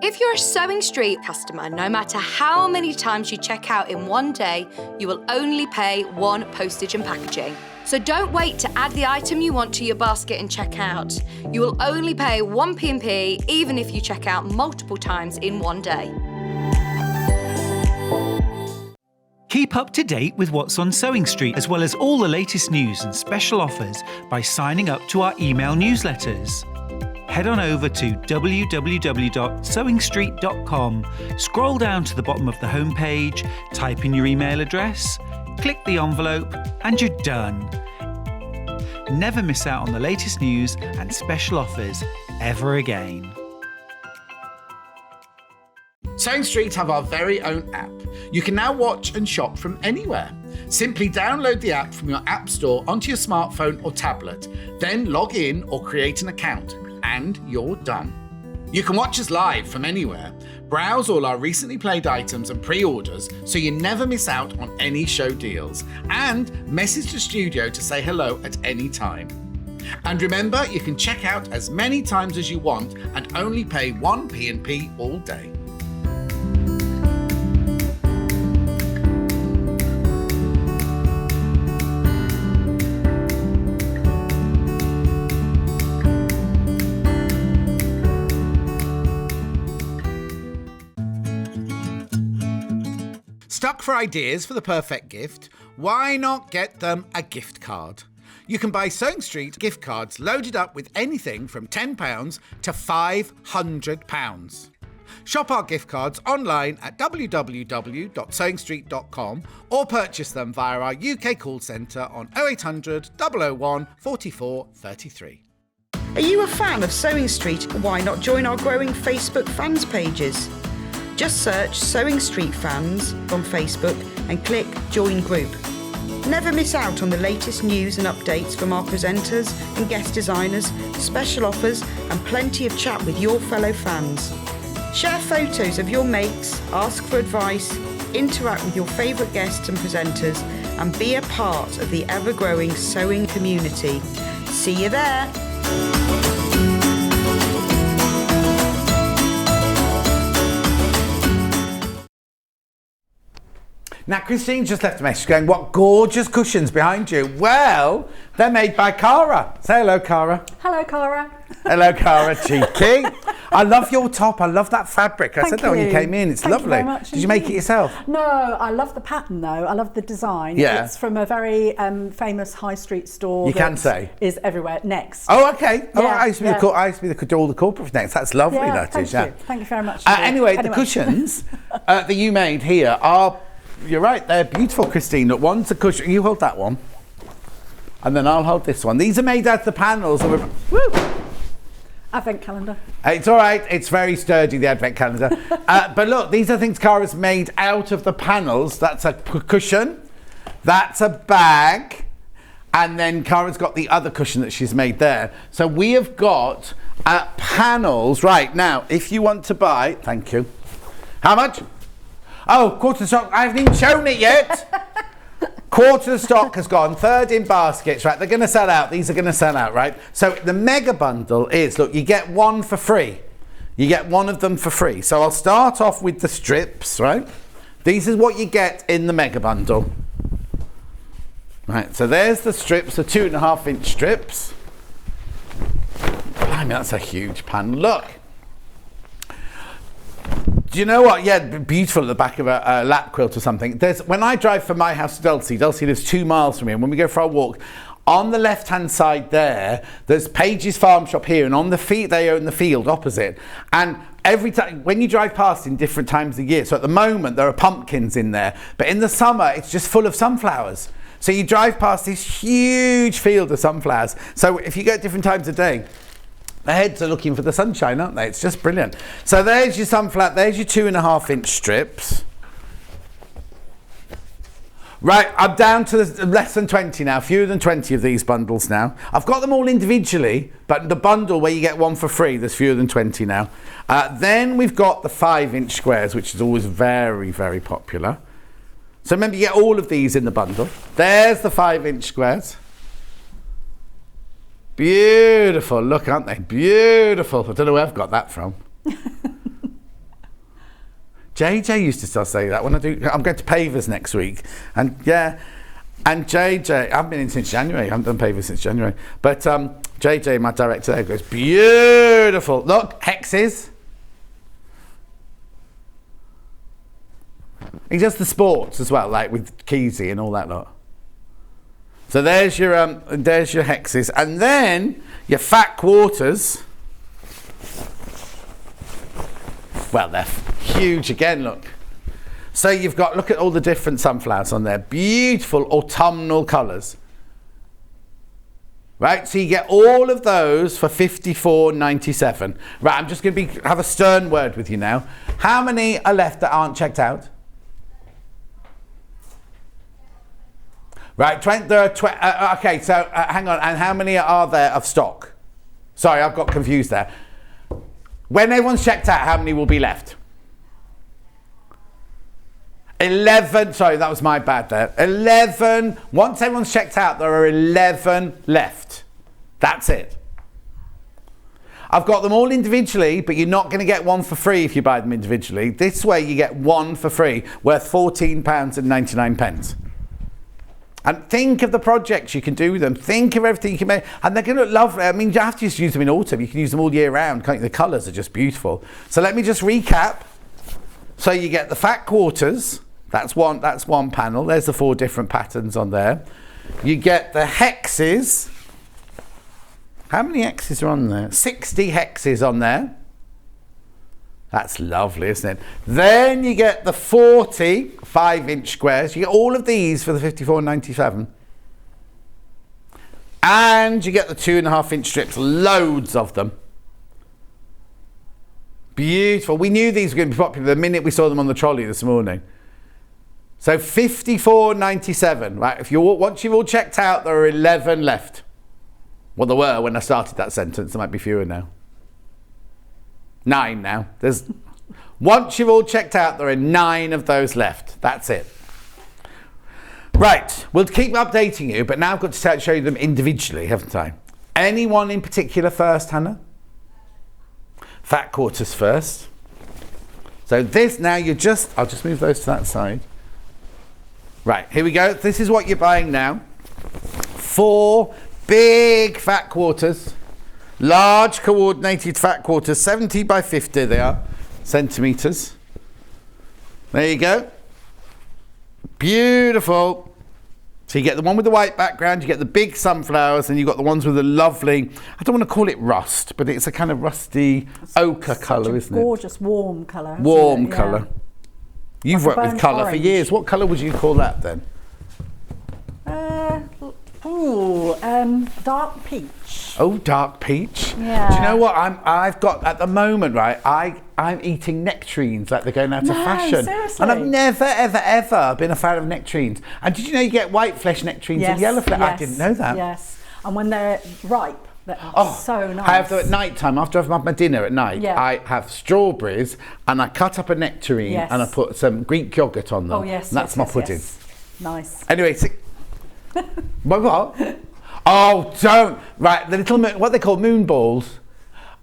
If you're a Sewing Street customer, no matter how many times you check out in one day, you will only pay one postage and packaging. So don't wait to add the item you want to your basket and check out. You will only pay one P&P even if you check out multiple times in one day. Keep up to date with what's on Sewing Street, as well as all the latest news and special offers by signing up to our email newsletters. Head on over to www.sewingstreet.com, scroll down to the bottom of the homepage, type in your email address, click the envelope, and you're done. Never miss out on the latest news and special offers ever again. Sewing Street have our very own app. You can now watch and shop from anywhere. Simply download the app from your app store onto your smartphone or tablet, then log in or create an account, and you're done. You can watch us live from anywhere, browse all our recently played items and pre-orders so you never miss out on any show deals, and message the studio to say hello at any time. And remember, you can check out as many times as you want and only pay 1 P&P all day. Stuck for ideas for the perfect gift? Why not get them a gift card? You can buy Sewing Street gift cards loaded up with anything from £10 to £500. Shop our gift cards online at www.sewingstreet.com or purchase them via our UK call centre on 0800 001 44 33. Are you a fan of Sewing Street? Why not join our growing Facebook fans pages? Just search Sewing Street Fans on Facebook and click Join Group. Never miss out on the latest news and updates from our presenters and guest designers, special offers and plenty of chat with your fellow fans. Share photos of your makes, ask for advice, interact with your favourite guests and presenters and be a part of the ever-growing sewing community. See you there! Now, Christine just left a message going, what gorgeous cushions behind you. Well, they're made by Cara. Say hello, Cara. Hello, Cara. Hello, Cara. Cheeky. I love your top. I love that fabric. I said that when you came in. It's lovely. Thank you very much. Did you make it yourself? No, I love the pattern though. I love the design. Yeah. It's from a very famous high street store. You can say. Is everywhere. Next. Oh, okay. Oh, Yeah, I used to be I used to be all the corporate for Next. That's lovely. Yeah, That is. thank Yeah. you. Thank you very much. Anyway, the cushions that you made here are. You're right, they're beautiful, Christine. Look, one's a cushion. You hold that one. And then I'll hold this one. These are made out of the panels. Woo! Advent calendar. It's all right. It's very sturdy, the Advent calendar. But look, these are things Cara's made out of the panels. That's a cushion. That's a bag. And then Cara's got the other cushion that she's made there. So we have got panels. Right, now, if you want to buy... Thank you. How much? Oh, quarter stock. I haven't even shown it yet. Quarter of the stock has gone. Third in baskets. Right, they're going to sell out. These are going to sell out, right? So the mega bundle is, look, you get one for free. You get one of them for free. So I'll start off with the strips, right? These is what you get in the mega bundle. Right, so there's the strips, the 2.5 inch strips. Blimey, that's a huge pan. Look. Do you know what? Yeah, beautiful at the back of a lap quilt or something. When I drive from my house to Dulcie lives 2 miles from here, and when we go for our walk, on the left-hand side there's Page's Farm Shop here, and on the they own the field opposite. And every time, when you drive past in different times of the year, so at the moment there are pumpkins in there, but in the summer it's just full of sunflowers. So you drive past this huge field of sunflowers. So if you go at different times of day, the heads are looking for the sunshine, aren't they? It's just brilliant. So there's your sunflower, there's your 2.5 inch strips. Right, I'm down to less than 20 now, fewer than 20 of these bundles now. I've got them all individually, but the bundle where you get one for free, there's fewer than 20 now. Then we've got the 5 inch squares, which is always very, very popular. So remember, you get all of these in the bundle. There's the 5 inch squares. Beautiful, look, aren't they? Beautiful. I don't know where I've got that from. JJ used to still say that when I'm going to Pavers next week. And yeah, and JJ, I've been in since January. I haven't done Pavers since January. But JJ, my director there, goes, beautiful. Look, hexes. He does the sports as well, like with Keezy and all that lot. So there's your hexes, and then your fat quarters. Well, they're huge again, look. So you've got, look at all the different sunflowers on there. Beautiful autumnal colours. Right, so you get all of those for $54.97. Right, I'm just going to have a stern word with you now. How many are left that aren't checked out? Right, there are okay, so hang on, and how many are there of stock? Sorry, I've got confused there. When everyone's checked out, how many will be left? 11. Sorry, that was my bad there. 11. Once everyone's checked out, there are 11 left. That's it. I've got them all individually, but you're not going to get one for free if you buy them individually. This way you get one for free, worth £14.99. And think of the projects you can do with them. Think of everything you can make. And they're going to look lovely. I mean, you have to just use them in autumn. You can use them all year round. Can't you? The colours are just beautiful. So let me just recap. So you get the fat quarters. That's one panel. There's the 4 different patterns on there. You get the hexes. How many hexes are on there? 60 hexes on there. That's lovely, isn't it? Then you get the 40 5-inch squares. You get all of these for the £54.97. And you get the 2.5-inch strips, loads of them. Beautiful. We knew these were going to be popular the minute we saw them on the trolley this morning. So £54.97, right? Once you've all checked out, there are 11 left. Well, there were when I started that sentence. There might be fewer now. 9 now. Once you've all checked out, there are 9 of those left. That's it. Right, we'll keep updating you, but now I've got to show you them individually, haven't I? Anyone in particular first, Hannah? Fat quarters first. So this now I'll just move those to that side. Right, here we go. This is what you're buying now. 4 big fat quarters. Large coordinated fat quarters, 70 by 50 they are, centimetres. There you go. Beautiful. So you get the one with the white background, you get the big sunflowers, and you've got the ones with the lovely, I don't want to call it rust, but it's a kind of rusty ochre colour, isn't it? Gorgeous, warm colour. Warm colour. You've Like worked with colour for years. What colour would you call that then? Dark peach. Oh, dark peach. Yeah. Do you know what I've got at the moment, right? I'm eating nectarines like they're going out of fashion. Seriously? And I've never, ever, ever been a fan of nectarines. And did you know you get white flesh nectarines and yellow flesh? I didn't know that. Yes. And when they're ripe, they're so nice. I have them at night time, after I've had my dinner at night, I have strawberries and I cut up a nectarine and I put some Greek yogurt on them. Oh, yes. And that's my pudding. Yes. Nice. Anyway, what? Oh, don't. Right, the little moon, what they call moon balls.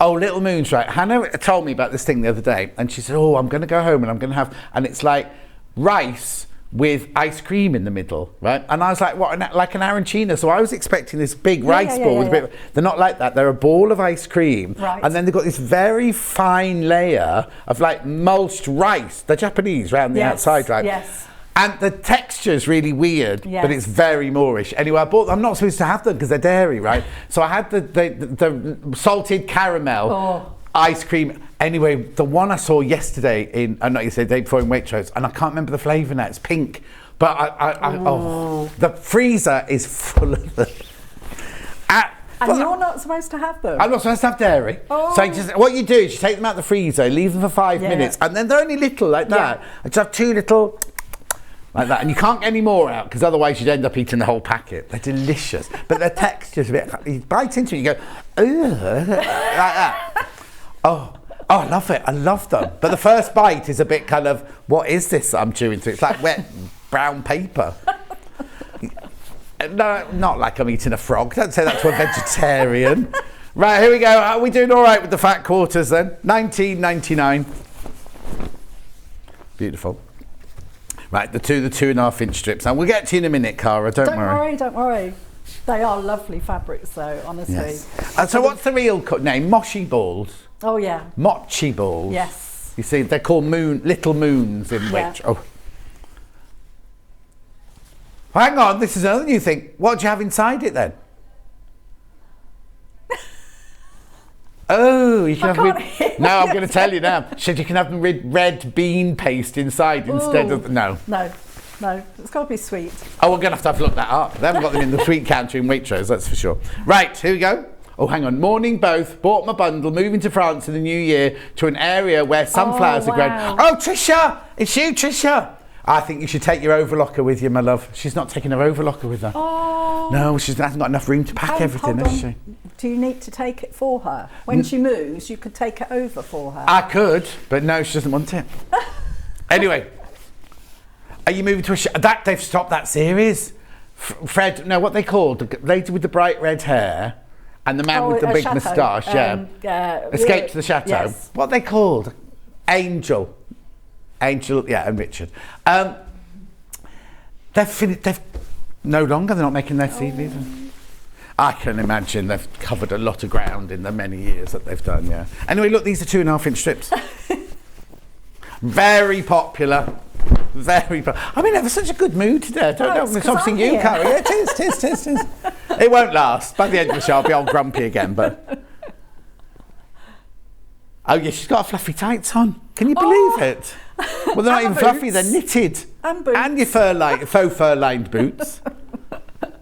Oh, little moons, right. Hannah told me about this thing the other day, and she said, oh, I'm going to go home and I'm going to have, and it's like rice with ice cream in the middle, right? And I was like, what, like an arancina? So I was expecting this big rice ball with a bit, they're not like that. They're a ball of ice cream. Right. And then they've got this very fine layer of like mulched rice. They're Japanese round the outside, right? Yes. And the texture's really weird, but it's very Moorish. Anyway, I bought them. I'm not supposed to have them because they're dairy, right? So I had the salted caramel ice cream. Anyway, the one I saw yesterday not yesterday, the day before in Waitrose, and I can't remember the flavour now. It's pink, but the freezer is full of them. And you're not supposed to have them? I'm not supposed to have dairy. Oh. So what you do is you take them out of the freezer, leave them for 5 minutes, and then they're only little like that. I just have 2 little like that, and you can't get any more out because otherwise you'd end up eating the whole packet. They're delicious, but their texture's a bit. You bite into it, you go, ugh, like that. Oh, I love it. I love them. But the first bite is a bit kind of, what is this I'm chewing through? It's like wet brown paper. No, not like I'm eating a frog. Don't say that to a vegetarian. Right, here we go. Are we doing all right with the fat quarters then? £19.99. Beautiful. Right, the 2.5-inch strips. And we'll get to you in a minute, Cara. Don't worry. Don't worry. They are lovely fabrics, though, honestly. Yes. And so what's the real name? Mochi balls? Oh, yeah. Mochi balls? Yes. You see, they're called little moons in which... Oh. Hang on, this is another new thing. What do you have inside it, then? Oh, you can have... No, I'm going to tell you now. So you can have red bean paste inside instead of... No. No, it's got to be sweet. Oh, we're going to have to look that up. They haven't got them in the sweet counter in Waitrose, that's for sure. Right, here we go. Oh, hang on. Morning both. Bought my bundle. Moving to France in the new year to an area where sunflowers are grown. Oh, Trisha! It's you, Trisha! I think you should take your overlocker with you, my love. She's not taking her overlocker with her. Oh. No, she hasn't got enough room to pack everything, has she? Do you need to take it for her? When she moves, you could take it over for her. I could, but no, she doesn't want it. Anyway, are you moving to that? They've stopped that series. Fred, no, what they called the lady with the bright red hair and the man with the big moustache. Escape to the Chateau. Yes. What are they called? Angel, yeah, and Richard. They've no longer. They're not making their CVs. I can imagine they've covered a lot of ground in the many years that they've done. Yeah. Anyway, look, these are 2.5-inch strips. Very popular. Very popular. I'm in ever such a good mood today. I don't know. It's obviously you, Cara. Yeah, it is. It won't last. By the end of the show, I'll be all grumpy again. But oh yeah, she's got fluffy tights on. Can you believe it? Well, they're not even fluffy. They're knitted. And boots. And your faux fur-lined boots.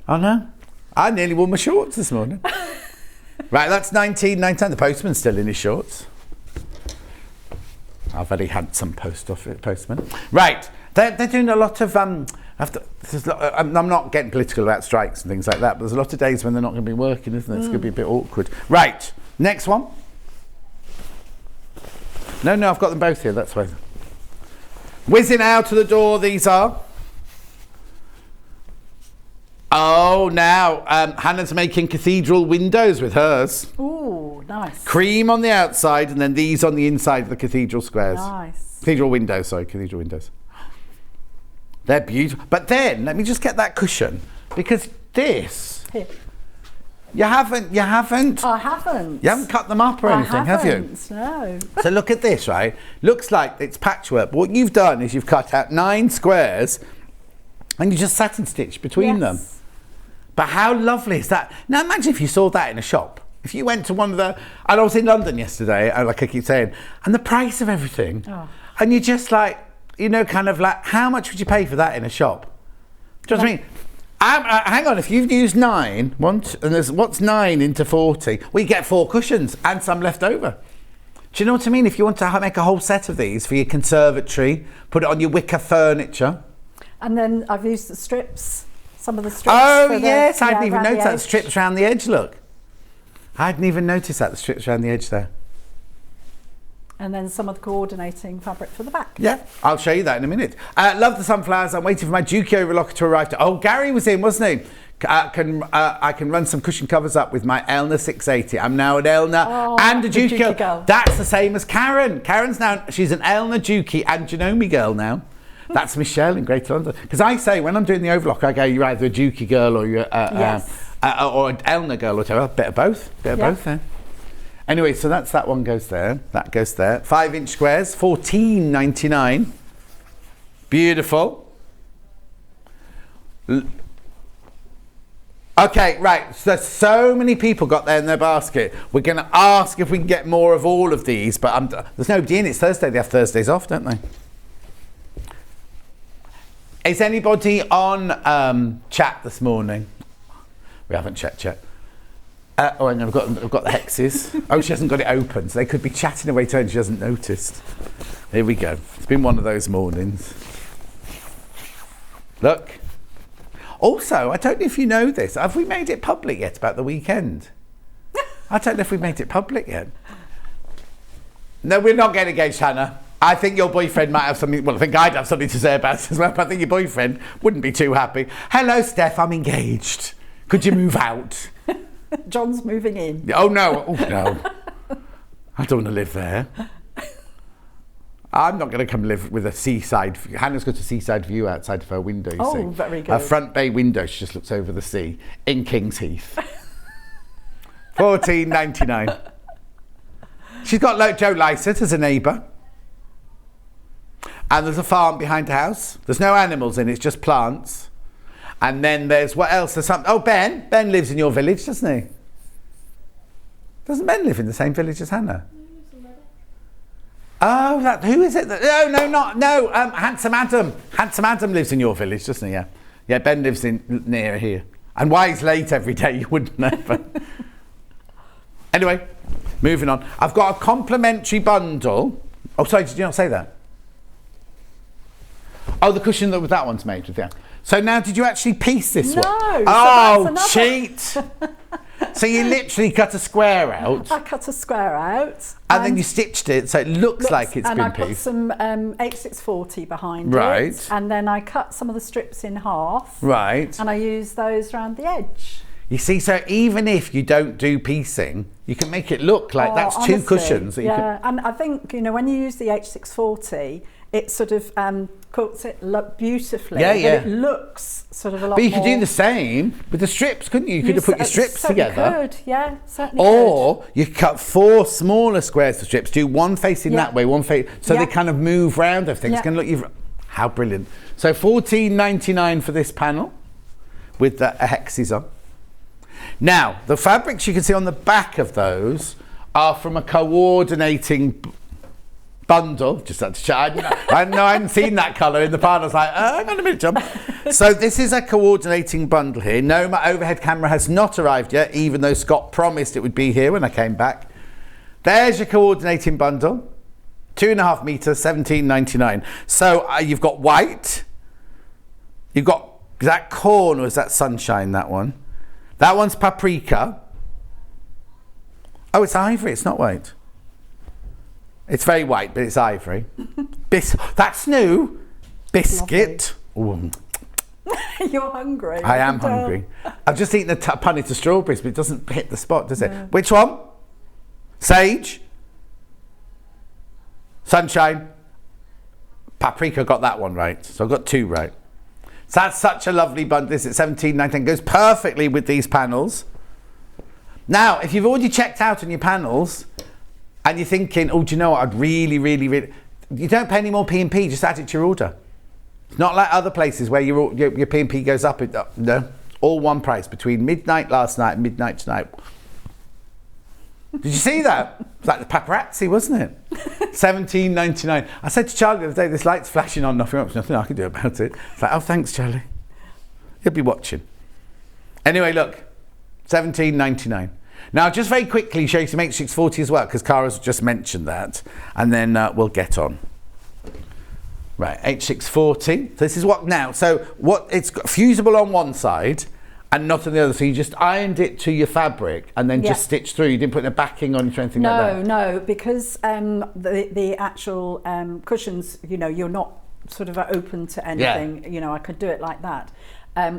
I know. I nearly wore my shorts this morning. Right, that's 19.99. The postman's still in his shorts. A very handsome postman. Right, they're doing a lot of. I'm not getting political about strikes and things like that, but there's a lot of days when they're not going to be working, isn't it? It's going to be a bit awkward. Right, next one. No, I've got them both here. That's why. Whizzing out of the door, these are. Oh, now Hannah's making cathedral windows with hers. Ooh, nice. Cream on the outside and then these on the inside of the cathedral squares. Nice. Cathedral windows. They're beautiful. But then, let me just get that cushion, because this... Here. You haven't... I haven't. You haven't cut them up or anything, have you? No. So look at this, right? Looks like it's patchwork. What you've done is you've cut out 9 squares and you just satin stitched between them. But how lovely is that? Now imagine if you saw that in a shop. If you went to one of the... And I was in London yesterday, like I keep saying, and the price of everything. Oh. And you're just like, you know, kind of like, how much would you pay for that in a shop? Do you know what I mean? Hang on, if you've used 9, and there's what's 9 into 40? We get 4 cushions and some left over. Do you know what I mean? If you want to make a whole set of these for your conservatory, put it on your wicker furniture. And then I've used the strips. Some of the strips. Oh yes, I didn't even notice that. Strips around the edge, look. I hadn't even noticed that, the strips around the edge there. And then some of the coordinating fabric for the back. Yeah, I'll show you that in a minute. Love the sunflowers. I'm waiting for my Dukey overlocker to arrive. Oh, Gary was in, wasn't he? I can run some cushion covers up with my Elna 680. I'm now an Elna and a Dukey girl. That's the same as Karen. Karen's now, she's an Elna, Dukey and Janome girl now. That's Michelle in Greater London. Because I say, when I'm doing the overlock, I go, you're either a Dukey girl or you're or an Elna girl or whatever. A bit of both. Both there. Anyway, so that one goes there. That goes there. 5-inch squares, $14.99. Beautiful. Okay, right. So many people got there in their basket. We're going to ask if we can get more of all of these, but there's nobody in. It's Thursday. They have Thursdays off, don't they? Is anybody on chat this morning? We haven't checked yet. Hang on, I've got the hexes. Oh, she hasn't got it open, so they could be chatting away to her and she hasn't noticed. Here we go. It's been one of those mornings. Look. Also, I don't know if you know this. Have we made it public yet about the weekend? I don't know if we've made it public yet. No, we're not getting engaged, Hannah. I think your boyfriend might have something... Well, I think I'd have something to say about it as well, but I think your boyfriend wouldn't be too happy. Hello, Steph, I'm engaged. Could you move out? John's moving in. Oh, no. Oh, no. I don't want to live there. I'm not going to come live with a seaside view. Hannah's got a seaside view outside of her window, you see. Oh, very good. Her front bay window, she just looks over the sea in King's Heath. $14.99. She's got Joe Lysett as a neighbour. And there's a farm behind the house. There's no animals in it, it's just plants. And then there's, what else? There's something. Oh, Ben. Ben lives in your village, doesn't he? Doesn't Ben live in the same village as Hannah? Oh, who is it? Handsome Adam. Handsome Adam lives in your village, doesn't he? Yeah. Yeah, Ben lives near here. And why he's late every day, you wouldn't know. But anyway, moving on. I've got a complimentary bundle. Oh, sorry, did you not say that? Oh, the cushion that one's made with, yeah. So now, did you actually piece this one? No. Oh, cheat! So you literally cut a square out. I cut a square out. And then you stitched it so it looks like it's and been I put pieced. some H640 behind Right. it. And then I cut some of the strips in half. Right. And I use those around the edge. You see, so even if you don't do piecing, you can make it look like that's honestly, two cushions. That yeah, and I think, you know, when you use the H640, it sort of cuts it look beautifully. Yeah, but yeah. It looks sort of a lot But you more... could do the same with the strips, couldn't you? You could have put your strips together. Could, yeah, certainly Or you cut 4 smaller squares of strips, do one facing that way, one face, so they kind of move round everything. It's going to look, how brilliant. So $14.99 for this panel with the hexes on. Now, the fabrics you can see on the back of those are from a coordinating bundle. Just had to check. I hadn't seen that colour in the pan. I was like, hang on a minute, John. So this is a coordinating bundle here. No, my overhead camera has not arrived yet, even though Scott promised it would be here when I came back. There's your coordinating bundle. 2.5 metres, $17.99. So you've got white. You've got that corn, or is that sunshine, that one? That one's paprika. Oh, it's ivory, it's not white. It's very white, but it's ivory. That's new. Biscuit. Ooh. You're hungry. I am hungry. I've just eaten a punnet of strawberries, but it doesn't hit the spot, does it? No. Which one? Sage. Sunshine. Paprika, got that one right. So I've got 2 right. So that's such a lovely bundle. This is $17.99. Goes perfectly with these panels. Now, if you've already checked out on your panels and you're thinking, oh, do you know what? I'd really, you don't pay any more P&P. Just add it to your order. It's not like other places where your P&P goes up. No, all one price between midnight last night and midnight tonight. Did you see that? It's like the paparazzi, wasn't it? $17.99. I said to Charlie the other day, this light's flashing on, nothing I can do about it. It's like, oh, thanks, Charlie. He'll be watching. Anyway, look, $17.99. Now, just very quickly show you some H640 as well, because Cara's just mentioned that, and then we'll get on. Right, H640. So this is what now. So what it's got fusible on one side and not on the other. So you just ironed it to your fabric and then just stitched through. You didn't put a backing on it or anything like that? No, because the actual cushions, you know, you're not sort of open to anything. Yeah. You know, I could do it like that.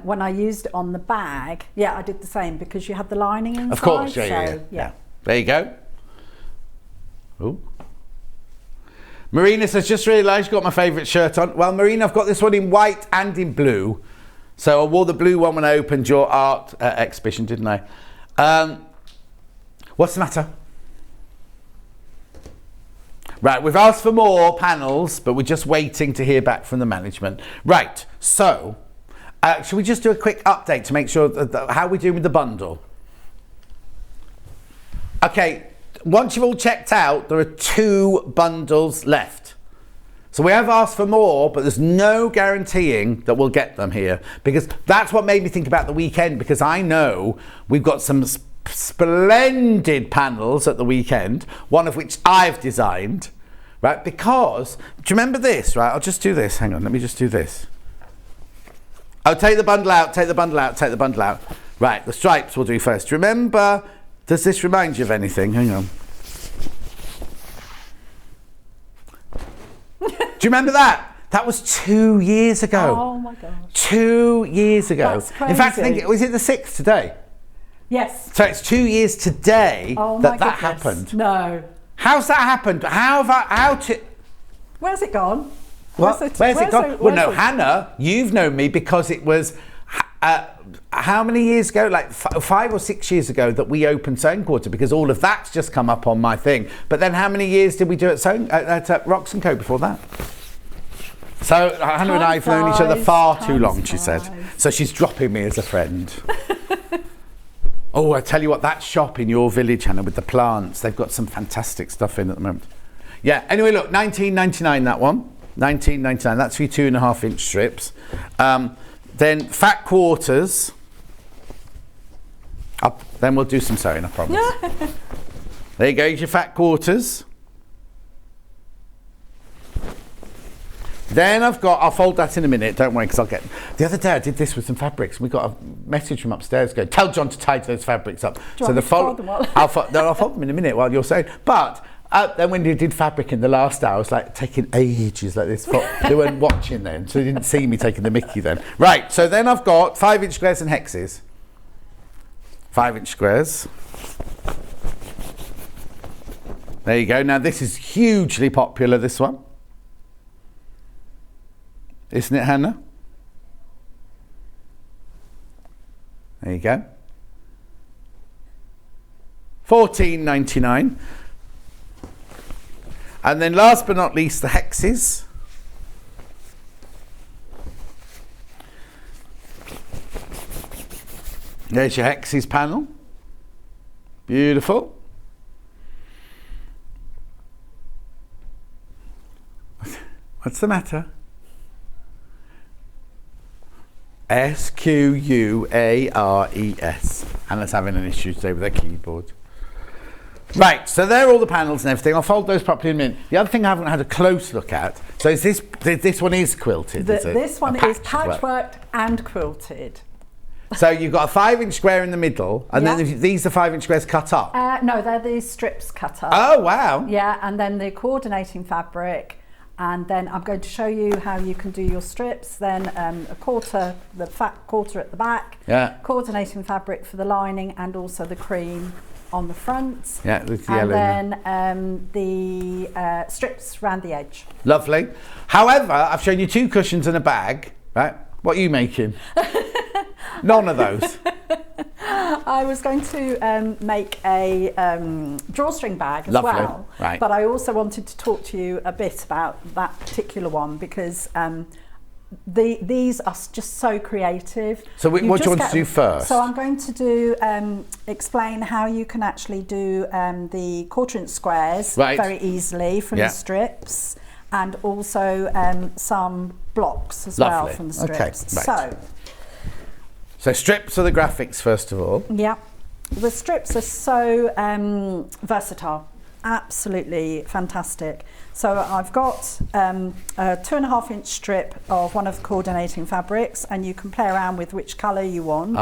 When I used it on the bag, I did the same because you had the lining inside. Of course, yeah. There you go. Ooh. Marina says, just realised you got my favourite shirt on. Well, Marina, I've got this one in white and in blue. So I wore the blue one when I opened your art exhibition, didn't I? What's the matter? Right, we've asked for more panels, but we're just waiting to hear back from the management. Right, so should we just do a quick update to make sure how we're doing with the bundle? Okay, once you've all checked out, there are 2 bundles left. So we have asked for more, but there's no guaranteeing that we'll get them here, because that's what made me think about the weekend, because I know we've got some splendid panels at the weekend, one of which I've designed, right? Because, do you remember this, right? I'll just do this. Hang on, let me just do this. I'll take the bundle out, take the bundle out, take the bundle out. Right, the stripes we'll do first. Remember, does this remind you of anything? Hang on. Do you remember that? That was 2 years ago. Oh my gosh. 2 years ago. That's crazy. In fact, I think was it the 6th today? Yes. So it's 2 years today that goodness. happened. No. How's that happened? Where's it gone? Where's it gone? Well, no, Hannah, you've known me because it was how many years ago? Like 5 or 6 years ago that we opened Sewing Quarter, because all of that's just come up on my thing. But then how many years did we do at Rocks & Co before that? So Hannah and I have known each other far too long, she said. So she's dropping me as a friend. Oh, I tell you what, that shop in your village, Hannah, with the plants, they've got some fantastic stuff in at the moment. Yeah, anyway, look, $19.99 that one. $19.99, that's for your 2.5 inch strips. Then fat quarters. Then we'll do some sewing, I promise. There you go, your fat quarters. Then I'll fold that in a minute, don't worry, because I'll get... The other day I did this with some fabrics. We got a message from upstairs going, tell John to tie those fabrics up. So the fold them all? I'll fold them in a minute while you're saying. But then when you did fabric in the last hour, I was like taking ages like this. They weren't watching then, so they didn't see me taking the mickey then. Right, so then I've got 5-inch squares and hexes. 5-inch squares. There you go. Now this is hugely popular, this one. Isn't it, Hannah? There you go. $14.99. And then last but not least, the hexes. There's your hexes panel. Beautiful. What's the matter? SQUARES. Hannah's having an issue today with her keyboard. Right, so there are all the panels and everything. I'll fold those properly in a minute. The other thing I haven't had a close look at, so is this one is quilted, is it? This one is patchworked and quilted. So you've got a 5-inch square in the middle, and then these are 5-inch squares cut up? No, they're these strips cut up. Oh, wow. Yeah, and then the coordinating fabric, and then I'm going to show you how you can do your strips, then a quarter, the fat quarter at the back, coordinating fabric for the lining, and also the cream on the front. Yeah, with the yellow. And then the strips around the edge. Lovely. However, I've shown you 2 cushions and a bag, right? What are you making? None of those. I was going to make a drawstring bag as well, right. But I also wanted to talk to you a bit about that particular one because these are just so creative. So what do you want to do first? So I'm going to do explain how you can actually do the 1/4-inch squares very easily from the strips, and also some blocks as well from the strips. Okay, right. So strips are the graphics first of all. Yeah, the strips are so versatile, absolutely fantastic. So I've got a 2.5-inch strip of one of the coordinating fabrics, and you can play around with which colour you want.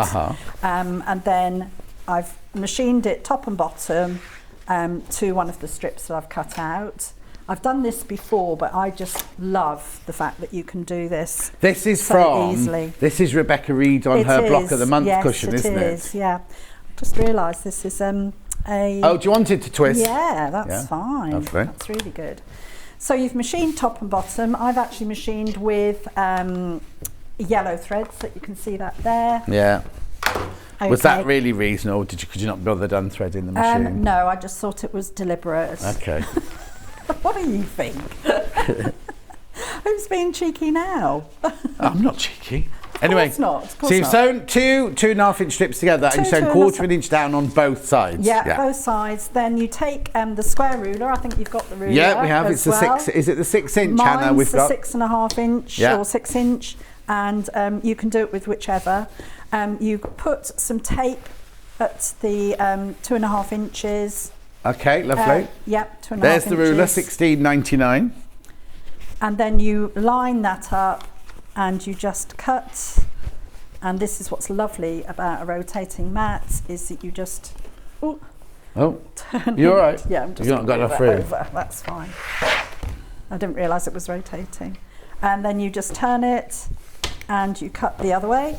And then I've machined it top and bottom to one of the strips that I've cut out. I've done this before, but I just love the fact that you can do this. This is so easily. This is Rebecca Reed on her Block of the Month cushion, isn't it? Yes, it is, yeah. I just realised this is a... Oh, do you want it to twist? Yeah, that's fine. Lovely. That's really good. So you've machined top and bottom. I've actually machined with yellow threads, that you can see that there. Yeah. Okay. Was that really reasonable? Could you not bother done thread in the machine? No, I just thought it was deliberate. Okay. What do you think? Who's being cheeky now? I'm not cheeky. Anyway, of course so you've sewn 2.5-inch strips together, and you've sewn 1/4 inch down on both sides. Yeah, both sides. Then you take the square ruler. I think you've got the ruler. Yeah, we have. It's the 6. Is it the 6-inch, Hannah? Mine's the 6.5-inch or 6-inch, and you can do it with whichever. You put some tape at the 2.5 inches. Okay, lovely. Yep, 2.5 inches. There's the ruler, $16.99. And then you line that up and you just cut. And this is what's lovely about a rotating mat, is that you just turn you're all right. Yeah, I'm just you've not got enough room. That's fine. I didn't realise it was rotating. And then you just turn it and you cut the other way.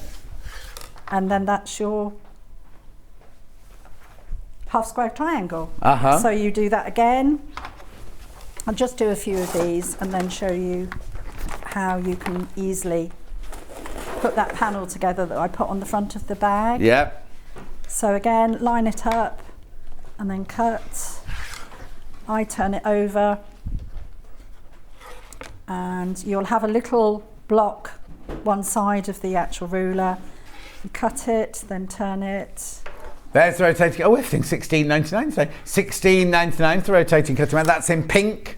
And then that's your half square triangle. So you do that again. I'll just do a few of these and then show you how you can easily put that panel together that I put on the front of the bag. Yep. So again, line it up and then cut. I turn it over and you'll have a little block one side of the actual ruler. You cut it, then turn it. There's the rotating. Oh, everything's $16.99. So $16.99 for rotating cutting mat. That's in pink.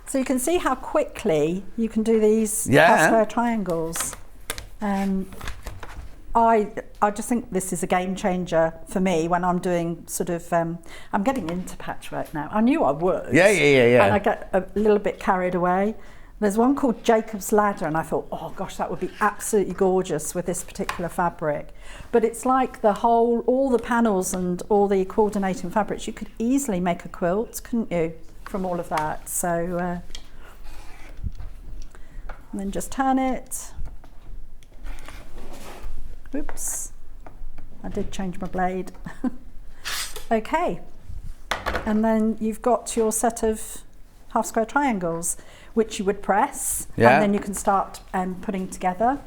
So you can see how quickly you can do these half square triangles. I just think this is a game changer for me when I'm doing sort of, I'm getting into patchwork now. I knew I would. Yeah. And I get a little bit carried away. There's one called Jacob's Ladder, and I thought, oh gosh, that would be absolutely gorgeous with this particular fabric. But it's like all the panels and all the coordinating fabrics, you could easily make a quilt, couldn't you, from all of that? So, and then just turn it. Oops, I did change my blade. Okay, and then you've got your set of half square triangles, which you would press, and then you can start putting together.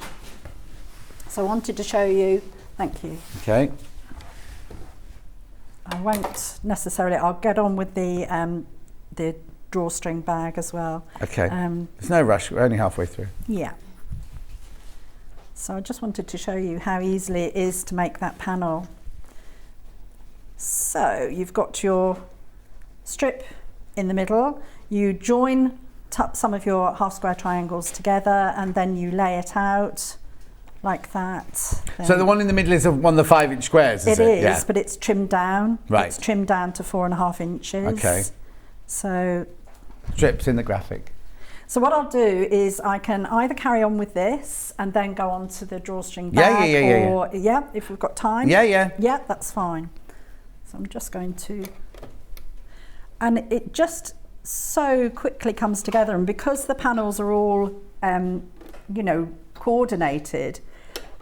So I wanted to show you, thank you. Okay. I won't necessarily, I'll get on with the drawstring bag as well. Okay, there's no rush, we're only halfway through. Yeah. So I just wanted to show you how easily it is to make that panel. So you've got your strip in the middle, you join some of your half square triangles together, and then you lay it out like that. So the one in the middle is one of the 5-inch squares, is it? It is, but it's trimmed down. Right. It's trimmed down to 4.5 inches. Okay. So strips in the graphic. So what I'll do is I can either carry on with this and then go on to the drawstring bag, or if we've got time. Yeah, that's fine. So I'm just going to, and it just so quickly comes together, and because the panels are all coordinated,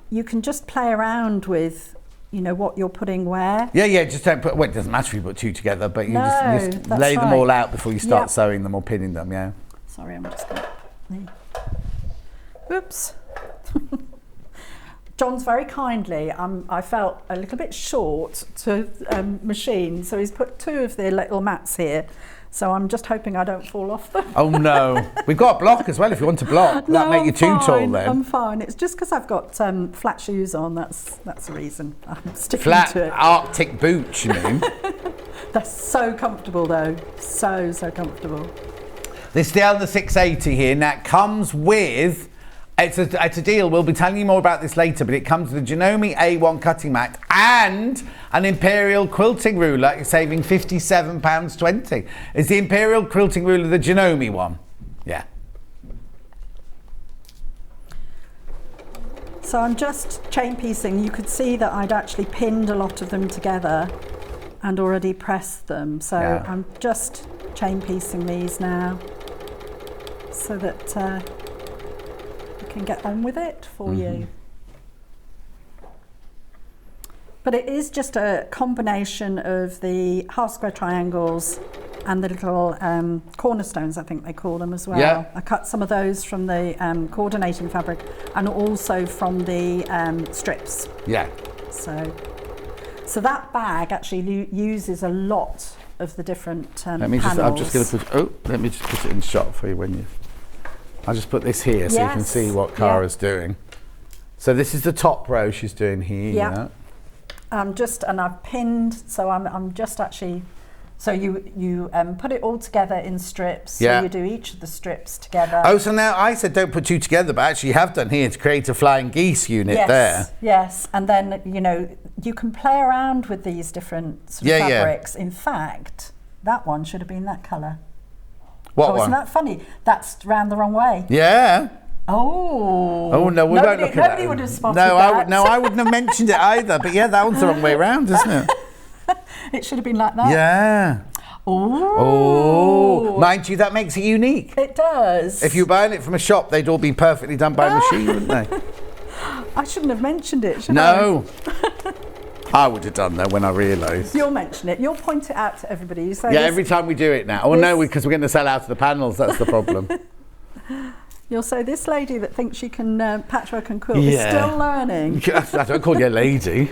you can just play around with what you're putting where. Just don't put, well, it doesn't matter if you put two together, but you just lay them all out before you start sewing them or pinning them. Sorry, I'm just going to... Oops. John's very kindly, I felt a little bit short to machine, so he's put 2 of the little mats here. So I'm just hoping I don't fall off them. Oh no, we've got a block as well if you want to block. That'll make you too tall then. I'm fine. It's just because I've got flat shoes on. That's the reason I'm sticking to it. Flat Arctic boots, you mean? They're so comfortable though. So comfortable. This Dell the 680 here, now it comes with, it's a deal, we'll be telling you more about this later, but it comes with a Janome A1 cutting mat and an Imperial quilting ruler, saving £57.20. Is the Imperial quilting ruler the Janome one? Yeah. So I'm just chain piecing. You could see that I'd actually pinned a lot of them together and already pressed them. So I'm just chain piecing these now so that we can get on with it for you. But it is just a combination of the half square triangles and the little cornerstones, I think they call them as well. Yeah. I cut some of those from the coordinating fabric and also from the strips. Yeah. So that bag actually uses a lot of the different panels. I'm just going to put, let me just put it in shot for you when you, I'll just put this here so you can see what Cara's doing. So this is the top row she's doing here. Yeah. And I've pinned, so I'm just actually, so you put it all together in strips. So you do each of the strips together. Oh, so now I said don't put two together, but actually you have done here to create a flying geese unit there. Yes, and then, you can play around with these different sort of fabrics. In fact, that one should have been that colour. What one? Isn't that funny? That's round the wrong way. Yeah. Oh no, we won't look at that. Nobody would have spotted that. I wouldn't have mentioned it either. But yeah, that one's the wrong way around, isn't it? It should have been like that. Yeah. Oh. Mind you, that makes it unique. It does. If you're buying it from a shop, they'd all be perfectly done by machine, wouldn't they? I shouldn't have mentioned it, should I? No. I would have done that when I realised. You'll mention it. You'll point it out to everybody. You say every time we do it now. Oh no, because we're going to sell out of the panels. That's the problem. You'll say, this lady that thinks she can patchwork and quilt is still learning. I don't call you a lady.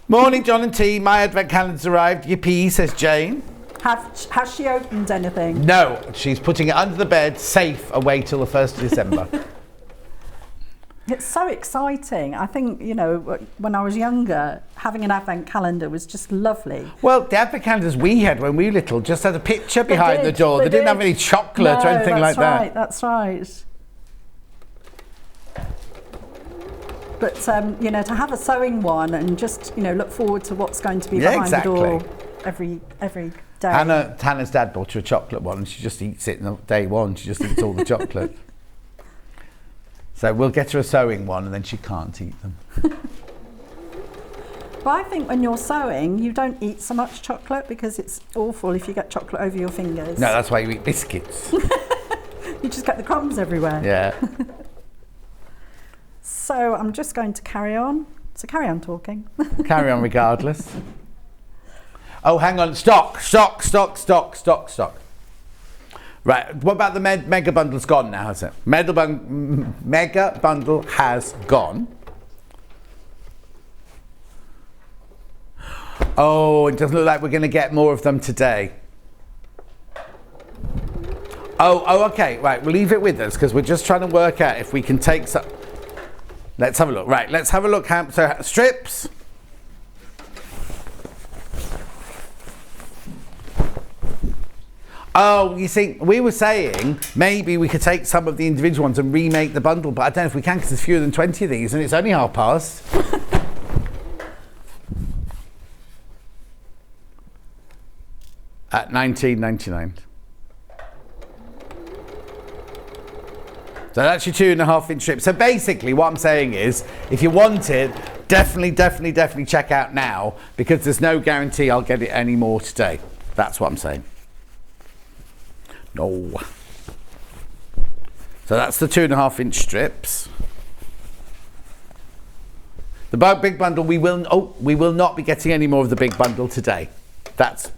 Morning, John and T. My advent calendar's arrived. Yippee, says Jane. Has she opened anything? No, she's putting it under the bed, safe, away till the 1st of December. It's so exciting. I think, when I was younger, having an advent calendar was just lovely. Well, the advent calendars we had when we were little just had a picture behind the door. They didn't have any chocolate or anything like that. That's right. But you know, to have a sewing one and just, you know, look forward to what's going to be behind the door every day. Hannah's dad bought her a chocolate one and she just eats it on day one. She just eats all the chocolate. So we'll get her a sewing one and then she can't eat them. But I think when you're sewing, you don't eat so much chocolate because it's awful if you get chocolate over your fingers. No, that's why you eat biscuits. You just get the crumbs everywhere. Yeah. So I'm just going to carry on. So carry on talking. Carry on regardless. Oh, hang on. Stock. Right, what about the mega bundle's gone now, has it? Mega bundle has gone. Oh, it doesn't look like we're going to get more of them today. Oh, okay, right, we'll leave it with us because we're just trying to work out if we can take some. Let's have a look. Right, let's have a look. So, strips. Oh, you see, we were saying maybe we could take some of the individual ones and remake the bundle, but I don't know if we can because there's fewer than 20 of these and it's only past. At $19.99. So that's your 2.5-inch strip. So basically what I'm saying is, if you want it, definitely check out now because there's no guarantee I'll get it anymore today. That's what I'm saying. No. So that's the 2.5-inch strips. The big bundle, we will not be getting any more of the big bundle today. That's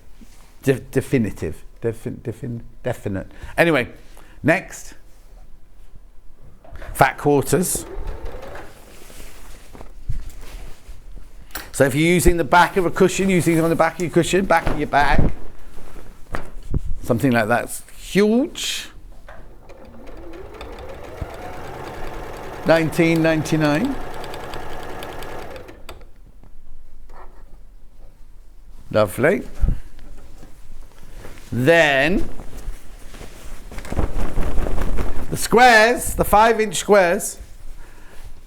definite. Anyway, next. Fat quarters. So if you're using the back of a cushion, using it on the back of your cushion, back of your bag, something like that's huge. $19.99. Lovely. Then the squares, the 5-inch squares,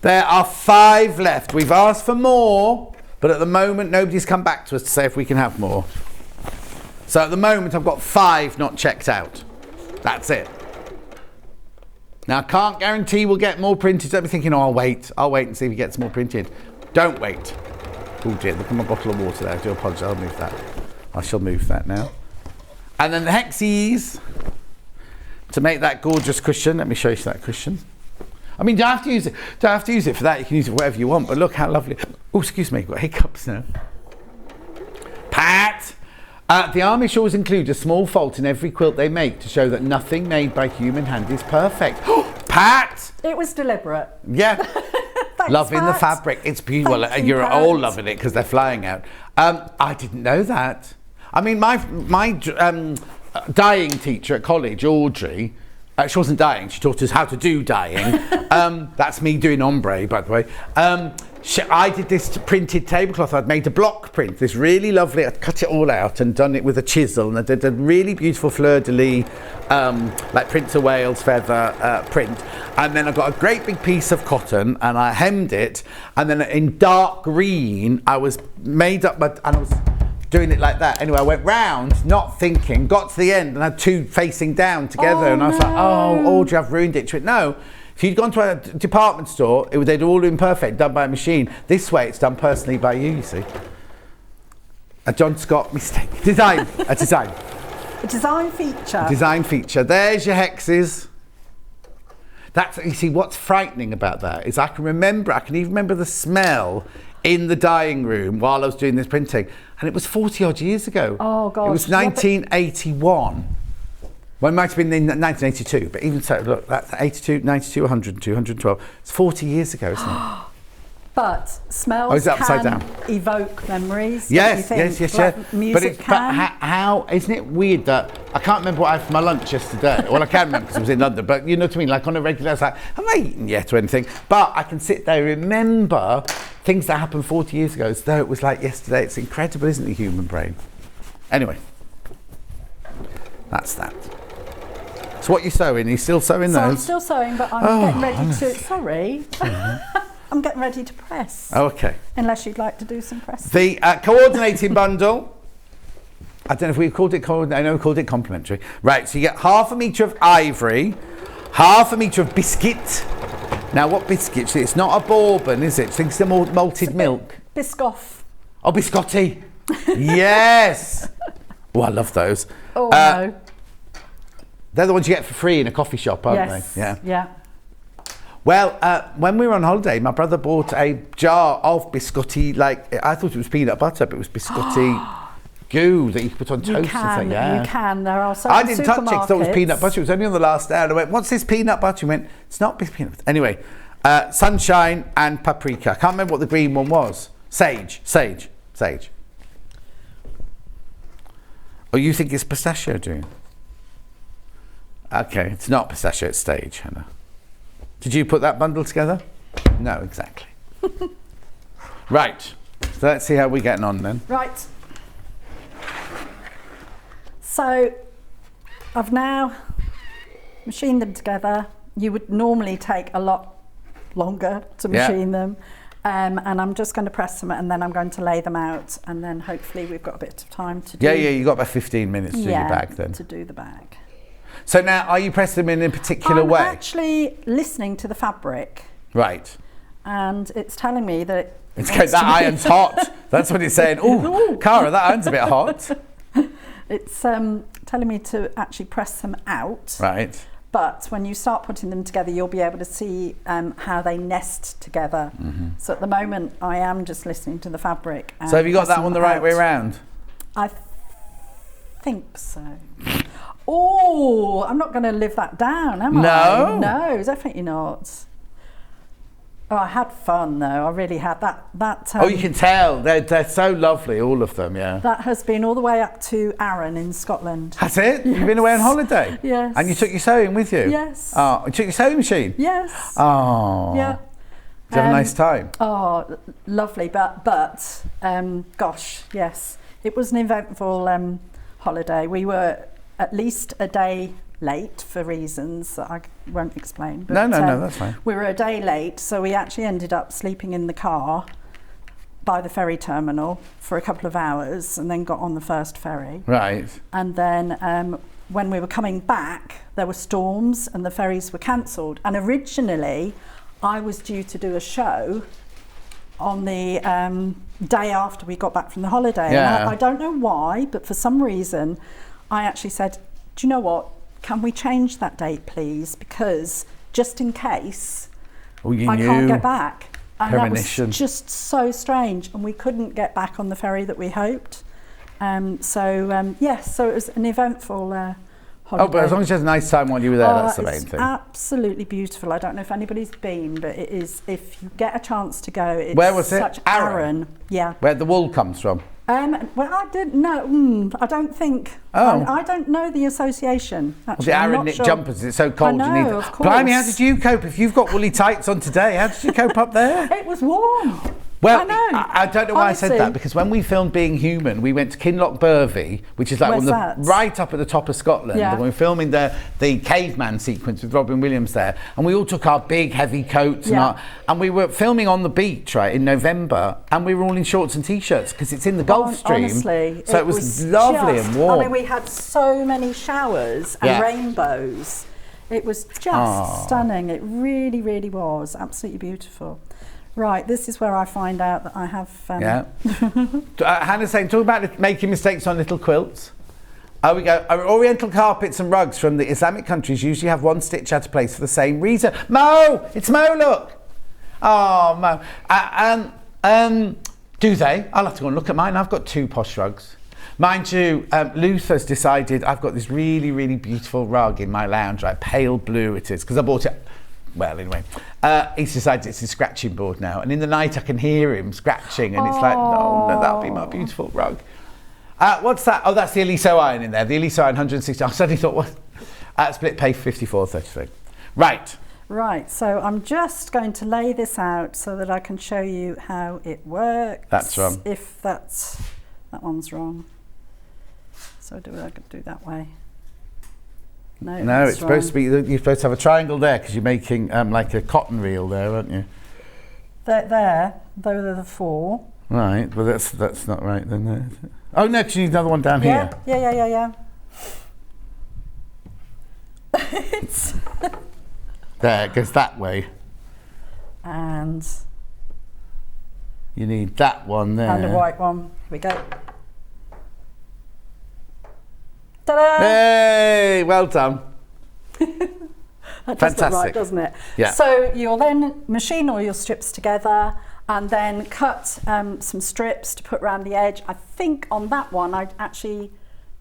there are 5 left. We've asked for more, but at the moment nobody's come back to us to say if we can have more. So at the moment I've got 5 not checked out. That's it. Now I can't guarantee we'll get more printed. Don't be thinking, oh, I'll wait and see if he gets more printed. Don't wait. Oh dear, look at my bottle of water there. I do apologise, I'll move that. I shall move that now. And then the hexies to make that gorgeous cushion. Let me show you that cushion. I mean, don't have to use it. Don't have to use it for that. You can use it for whatever you want. But look how lovely. Oh, excuse me. I've got hiccups now. Pat. The Amish always include a small fault in every quilt they make to show that nothing made by human hand is perfect. Pat. It was deliberate. Yeah. Thanks, loving Pat. The fabric. It's beautiful. You're all loving it because they're flying out. I didn't know that. I mean, my dyeing teacher at college, Audrey, she wasn't dyeing, she taught us how to do dyeing. That's me doing ombre, by the way. I did this printed tablecloth. I'd made a block print, this really lovely, I'd cut it all out and done it with a chisel, and I did a really beautiful fleur-de-lis, like Prince of Wales feather print. And then I got a great big piece of cotton and I hemmed it, and then in dark green, I was made up, and I was doing it like that. Anyway, I went round, not thinking, got to the end and had 2 facing down together, and I was like, oh, Audrey, I've ruined it. She went, no, if you'd gone to a department store, they'd all been perfect, done by a machine. This way, it's done personally by you see. A John Scott mistake. A design. A design feature. A design feature. There's your hexes. That's, you see, what's frightening about that is I can even remember the smell in the dyeing room while I was doing this printing, and it was 40 odd years ago. Oh gosh. It was 1981. Well, it might have been in 1982, but even so, look, that's 82, 92, 100, 212. It's 40 years ago, isn't it? But smells can evoke memories. Yes. Like music but how isn't it weird that I can't remember what I had for my lunch yesterday? Well, I can remember because I was in London, but you know what I mean? Like on a regular, I was like, have I eaten yet or anything? But I can sit there and remember things that happened 40 years ago as though it was like yesterday. It's incredible, isn't it, the human brain? Anyway, that's that. So what are you sewing? Are you still sewing those? I'm still sewing, but I'm getting ready to... Sorry. I'm getting ready to press. Okay. Unless you'd like to do some pressing. The coordinating bundle. I don't know if we called it I know we called it complimentary. Right, so you get half a metre of ivory, half a metre of biscuit. Now, what biscuit? It's not a bourbon, is it? I think it's the malted milk. Biscoff. Oh, biscotti. Yes. Oh, I love those. Oh, no. They're the ones you get for free in a coffee shop, aren't Yes. they? Yeah. Yeah. Well, when we were on holiday, my brother bought a jar of biscotti, like, I thought it was peanut butter, but it was biscotti goo that you could put on toast and stuff. Yeah. You can. There are some I didn't touch it because I thought it was peanut supermarkets. butter. It was only on the last day. And I went, what's this peanut butter? He went, it's not peanut butter. Anyway, sunshine and paprika. I can't remember what the green one was. Sage. Oh, you think it's pistachio, do you? Okay, it's not pistachio, it's sage, Hannah. Did you put that bundle together? No, exactly. Right, so let's see how we're getting on then. Right. So I've now machined them together. You would normally take a lot longer to machine them. And I'm just going to press them and then I'm going to lay them out and then hopefully we've got a bit of time to do. Yeah, you got about 15 minutes to do your bag then. To do the bag. So now, are you pressing them in a particular way? I'm actually listening to the fabric. Right. And it's telling me that It's going, that iron's hot. That's what it's saying. Oh, Cara, that iron's a bit hot. It's telling me to actually press them out. Right. But when you start putting them together, you'll be able to see how they nest together. Mm-hmm. So at the moment, I am just listening to the fabric. And So have you got that pressing one the them right out. way around? I think so. Oh, I'm not going to live that down, am I? No, definitely not. Oh, I had fun though. I really had that. Oh, you can tell. They're so lovely, all of them, yeah. That has been all the way up to Arran in Scotland. Has it? Yes. You've been away on holiday? Yes. And you took your sewing with you? Yes. Oh, you took your sewing machine? Yes. Oh. Yeah. Did you have a nice time? Oh, lovely. But gosh, yes. It was an eventful holiday. We were at least a day late for reasons that I won't explain. But, no, that's fine. We were a day late, so we actually ended up sleeping in the car by the ferry terminal for a couple of hours and then got on the first ferry. Right. And then when we were coming back, there were storms and the ferries were cancelled. And originally, I was due to do a show on the day after we got back from the holiday. Yeah. And I don't know why, but for some reason, I actually said, do you know what? Can we change that date, please? Because just in case I can't get back. And that was just so strange. And we couldn't get back on the ferry that we hoped. So it was an eventful holiday. Oh, but as long as you had a nice time while you were there, that's the main thing. Absolutely beautiful. I don't know if anybody's been, but it is, if you get a chance to go, it's Where was it? such Arran. Yeah. Where the wool comes from? Well, I didn't know. I don't think. Oh. I don't know the association. Actually, The I'm Arran not knit sure. jumpers, it's so cold. I know, you need of course. Blimey, how did you cope? If you've got woolly tights on today, how did you cope up there? It was warm. Well, I know. I don't know why I said Honestly. that, because when we filmed Being Human, we went to Kinloch Burvey, which is like Where's one of that? right up at the top of Scotland. Yeah. And we were filming the caveman sequence with Robin Williams there, and we all took our big heavy coats and we were filming on the beach in November, and we were all in shorts and t-shirts because it's in the Gulf Stream. Honestly, so it was lovely and warm. I mean, we had so many showers and rainbows. It was just stunning. It really, really was absolutely beautiful. Right, this is where I find out that I have... Hannah's saying, talk about making mistakes on little quilts. We go, Oriental carpets and rugs from the Islamic countries usually have one stitch out of place for the same reason. Mo! It's Mo, look! Oh, Mo. Do they? I'll have to go and look at mine. I've got 2 posh rugs. Mine too. Luther's decided I've got this really, really beautiful rug in my lounge, pale blue it is, because I bought it... Well, anyway, he's decided it's his scratching board now, and in the night I can hear him scratching, and it's like, no, that'll be my beautiful rug. What's that? Oh, that's the Eliso iron in there. The Eliso iron 160. I suddenly thought, what? Split pay 54.33. Right. Right, so I'm just going to lay this out so that I can show you how it works. That's wrong. If that one's wrong. So I could do that way. No, it's supposed to be. You're supposed to have a triangle there because you're making like a cotton reel there, aren't you? There, those are the 4. Right, well that's not right then. Is it? Oh no, 'cause you need another one down here. Yeah. There, it goes that way. And you need that one there. And a white one. Here we go. Ta-da! Hey, well done. That does look Fantastic. right, doesn't it? Yeah. So you'll then machine all your strips together and then cut some strips to put around the edge. I think on that one I actually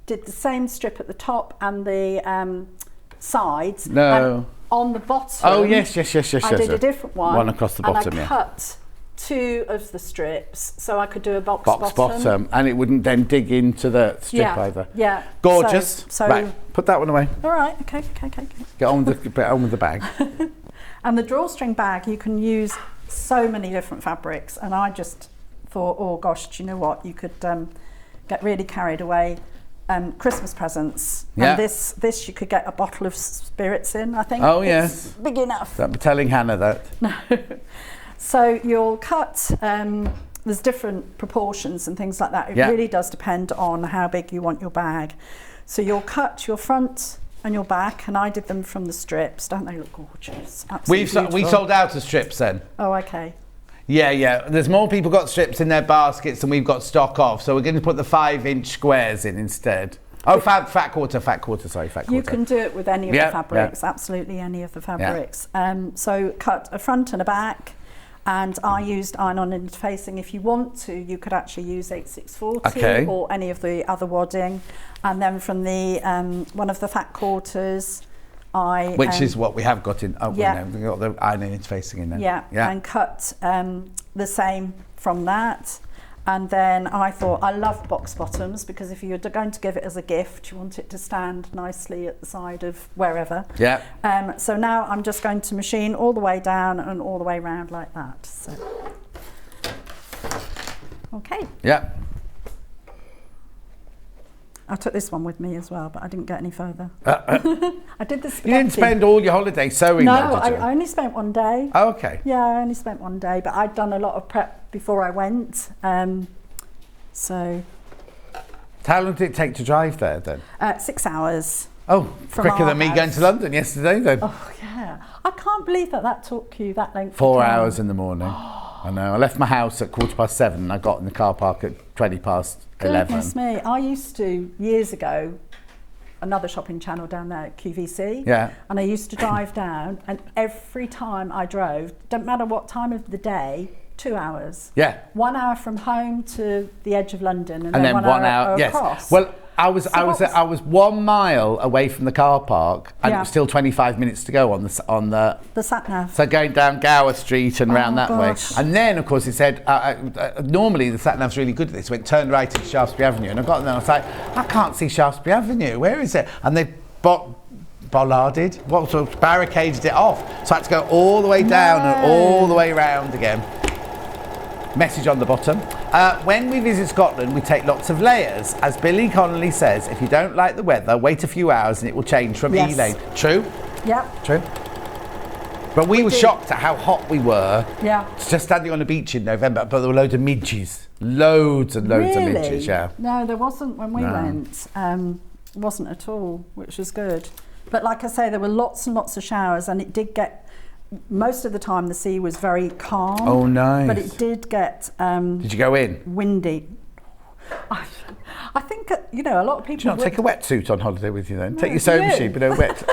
did the same strip at the top and the sides. No. And on the bottom. Oh yes. I did a different one. One across the bottom, and I cut 2 of the strips so I could do a box bottom, and it wouldn't then dig into the strip either. Yeah. Gorgeous. So right, put that one away. All right. Okay. Get on with the bag. And the drawstring bag, you can use so many different fabrics, and I just thought, oh gosh, do you know what? You could get really carried away. Christmas presents. Yeah. And this you could get a bottle of spirits in, I think. Oh It's yes. big enough. Don't be telling Hannah that. No. So you'll cut, there's different proportions and things like that. It really does depend on how big you want your bag. So you'll cut your front and your back, and I did them from the strips. Don't they look gorgeous? Absolutely We sold out of strips then. Oh, okay. Yeah. There's more people got strips in their baskets than we've got stock of, so we're going to put the 5-inch squares in instead. Oh, fat quarter. You can do it with any of the fabrics, absolutely any of the fabrics. So cut a front and a back, and I used iron-on interfacing. If you want to, you could actually use 8640 or any of the other wadding. And then from the one of the fat quarters, which is what we have got in. Oh, yeah. We've got the iron-on interfacing in there. Yeah, and cut the same from that. And then I thought, I love box bottoms because if you're going to give it as a gift, you want it to stand nicely at the side of wherever. Yeah. So now I'm just going to machine all the way down and all the way round like that. So. Okay. Yeah. I took this one with me as well, but I didn't get any further. I did the spaghetti. You didn't spend all your holiday sewing, no, though, did you? I only spent 1 day. Oh, okay. Yeah, I only spent 1 day, but I'd done a lot of prep before I went. So. How long did it take to drive there then? 6 hours. Oh, quicker than me going to London yesterday then. Oh, yeah. I can't believe that took you that length. 4 hours in the morning. I know. I left my house at 7:15 and I got in the car park at 11:20. Goodness me. I used to, years ago, another shopping channel down there at QVC. Yeah. And I used to drive down, and every time I drove, don't matter what time of the day, 2 hours. Yeah. 1 hour from home to the edge of London, and then then 1 hour across. Yes. Well, I was 1 mile away from the car park, and it was still 25 minutes to go on the sat nav. So going down Gower Street and round that gosh. way, and then of course it said normally the sat nav's really good at this. Went turn right into Shaftesbury Avenue, and I got there and I was like, I can't see Shaftesbury Avenue. Where is it? And they barricaded it off. So I had to go all the way down and all the way round again. Message on the bottom. When we visit Scotland, we take lots of layers. As Billy Connolly says, if you don't like the weather, wait a few hours and it will change from E-Lane. True? Yep. True. But we were shocked at how hot we were. Yeah. Just standing on a beach in November, but there were loads of midges. Loads and loads of midges, yeah. No, there wasn't when we went. Wasn't at all, which was good. But like I say, there were lots and lots of showers, and it did get... Most of the time the sea was very calm. Oh, nice. But it did get... did you go in? Windy. I think, a lot of people... Did you not take a wetsuit on holiday with you then? Take your sewing machine, but no wet...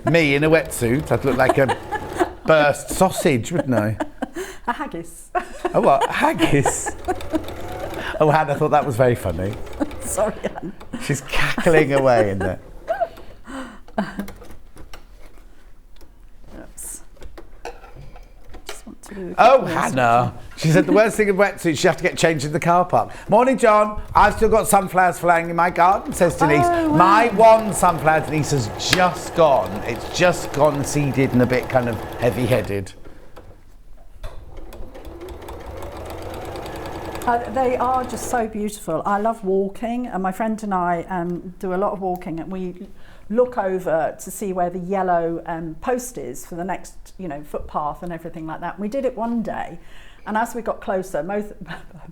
Me in a wetsuit, I'd look like a burst sausage, wouldn't I? A haggis. Oh, what? Haggis? Oh, Hannah, I thought that was very funny. Sorry, Anne. She's cackling away in there. Oh, Hannah. She said the worst thing about wetsuits, you have to get changed in the car park. Morning, John. I've still got sunflowers flying in my garden, says Denise. Oh, wow. My one sunflower, Denise, has just gone. It's just gone seeded and a bit kind of heavy-headed. They are just so beautiful. I love walking, and my friend and I do a lot of walking, and we look over to see where the yellow post is for the next, footpath and everything like that. And we did it one day, And as we got closer,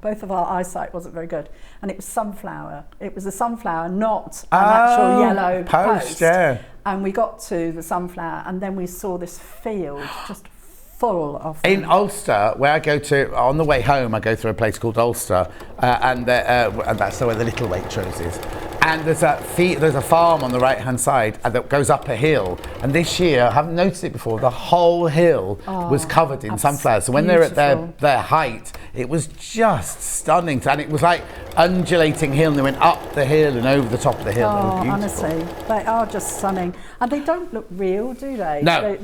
both of our eyesight wasn't very good. And it was sunflower. It was a sunflower, not an actual yellow post. Yeah. And we got to the sunflower, and then we saw this field just full of them. In Ulster, where I go to, on the way home, I go through a place called Ulster, and that's where the Little Waitrose is. And there's a farm on the right-hand side that goes up a hill. And this year, I haven't noticed it before, the whole hill was covered in sunflowers. So when they're at their height, it was just stunning. And it was like undulating hill, and they went up the hill and over the top of the hill. Oh, They were beautiful. honestly, they are just stunning. And they don't look real, do they? No.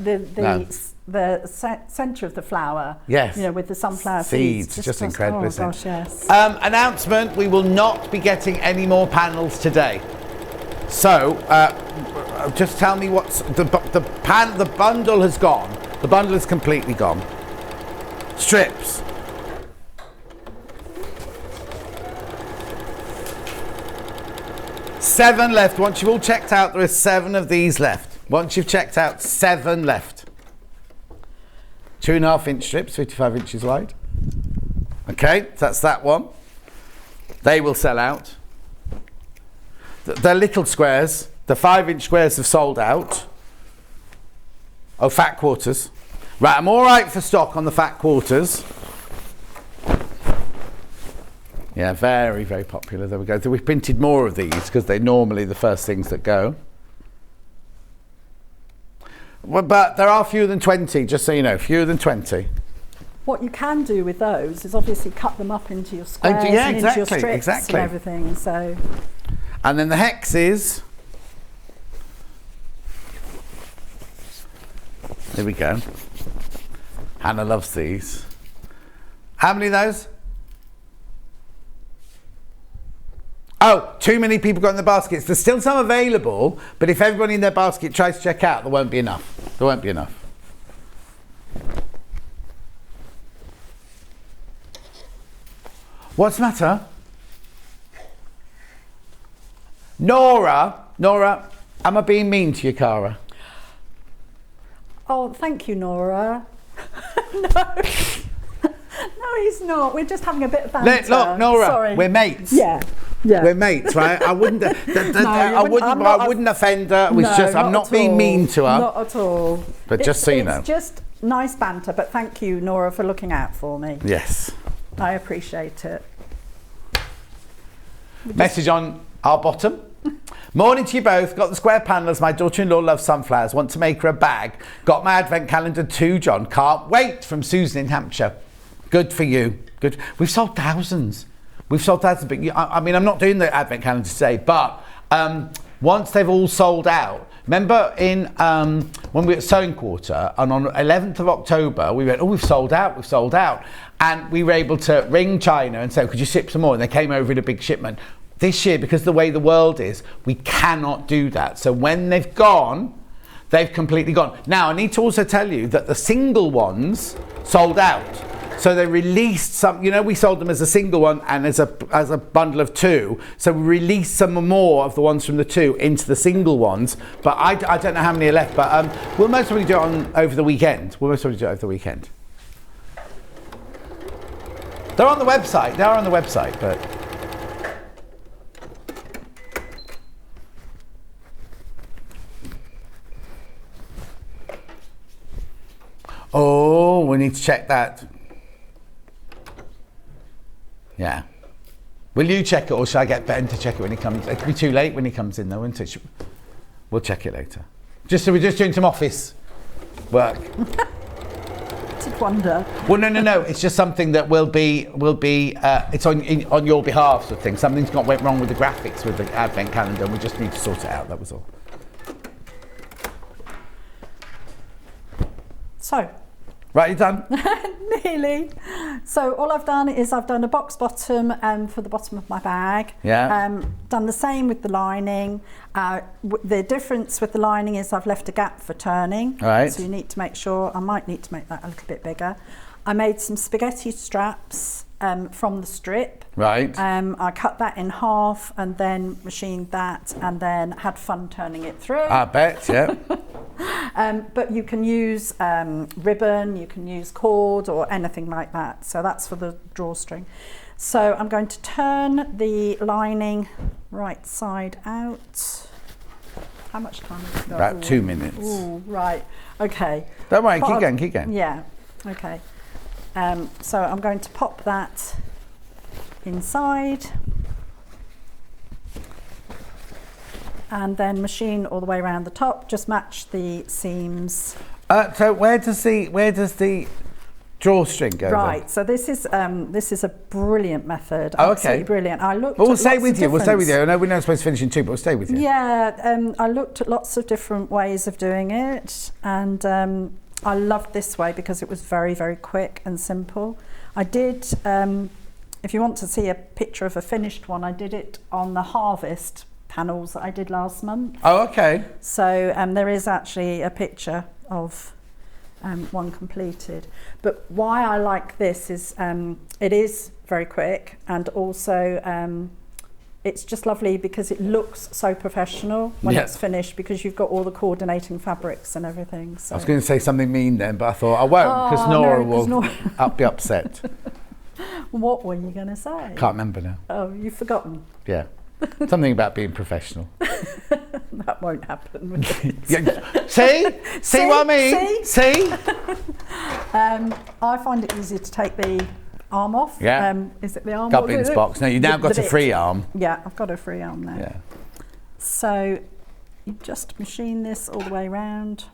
The centre of the flower, yes, with the sunflower seeds, just incredible. Oh gosh, yes. Announcement: we will not be getting any more panels today. So, just tell me what's the bundle has gone. The bundle is completely gone. Strips. Seven left. Once you've all checked out, there are 7 of these left. Once you've checked out, 7 left. 2.5-inch strips, 55 inches wide. Okay, so that's that one. They will sell out. The little squares, the 5-inch squares have sold out. Oh, fat quarters. Right, I'm all right for stock on the fat quarters. Yeah, very, very popular. There we go. So we printed more of these because they're normally the first things that go. Well, but there are fewer than 20, just so you know, fewer than 20. What you can do with those is obviously cut them up into your squares Yeah, and exactly, into your strips exactly. and everything. So, and then the hexes. There we go. Hannah loves these. How many of those? Oh, too many people got in the baskets. There's still some available, but if everybody in their basket tries to check out, there won't be enough. There won't be enough. What's the matter? Nora, am I being mean to you, Cara? oh, thank you, Nora. No, he's not. We're just having a bit of banter. Look, Nora, Sorry. we're mates. Yeah. We're mates, right? I wouldn't offend her. It was I'm not being mean to her. Not at all. But just so you know. It's just nice banter, but thank you, Nora, for looking out for me. Yes. I appreciate it. Message on our bottom. Morning to you both. Got the square panellers. My daughter-in-law loves sunflowers. Want to make her a bag. Got my advent calendar too, John. Can't wait. From Susan in Hampshire. Good for you. Good. We've sold thousands. But I mean, I'm not doing the advent calendar today, but once they've all sold out, remember in when we were at Sewing Quarter, and on 11th of October, we went, we've sold out. And we were able to ring China and say, could you ship some more? And they came over in a big shipment. This year, because of the way the world is, we cannot do that. So when they've gone, they've completely gone. Now, I need to also tell you that the single ones sold out. So they released some, we sold them as a single one and as a bundle of 2. So we released some more of the ones from the 2 into the single ones. But I don't know how many are left. But we'll most probably do it over the weekend. They're on the website. But oh, we need to check that. Yeah. Will you check it, or should I get Ben to check it when he comes? It'll be too late when he comes in, though, won't it? We'll check it later. We're just doing some office work. Did wonder. Well, no. It's just something that will be. It's on your behalf, sort of thing. Something's went wrong with the graphics with the advent calendar, and we just need to sort it out. That was all. So. Right, you done? Nearly. So all I've done is I've done a box bottom for the bottom of my bag. Yeah. Done the same with the lining. The difference with the lining is I've left a gap for turning. Right. So you need to make sure, I might need to make that a little bit bigger. I made some spaghetti straps from the strip. Right. I cut that in half and then machined that and then had fun turning it through. I bet, yeah. But you can use ribbon, you can use cord or anything like that. So that's for the drawstring. So I'm going to turn the lining right side out. How much time have we got? About 2 minutes. Ooh, right. Okay. Don't worry, keep going. Yeah. Okay. So I'm going to pop that inside and then machine all the way around the top. Just match the seams. So where does the drawstring go? Right. Then? So this is a brilliant method. Oh, Absolutely okay. brilliant. I looked. But we'll at stay lots with of you. We'll stay with you. I different- know we're not supposed to finish in 2, but we'll stay with you. Yeah. I looked at lots of different ways of doing it, and I loved this way because it was very, very quick and simple. I did. If you want to see a picture of a finished one, I did it on the harvest panels that I did last month. Oh, okay. So there is actually a picture of one completed. But why I like this is it is very quick, and also it's just lovely because it looks so professional when it's finished, because you've got all the coordinating fabrics and everything. So. I was going to say something mean then, but I thought I won't, because Nora will be upset. What were you going to say? Can't remember now. Oh, you've forgotten. Yeah. Something about being professional. That won't happen. Will it? See what I mean? See? I find it easier to take the arm off. Yeah. Is it the arm? Gubbins box. No, you've now got a free arm. Yeah, I've got a free arm there. Yeah. So you just machine this all the way around.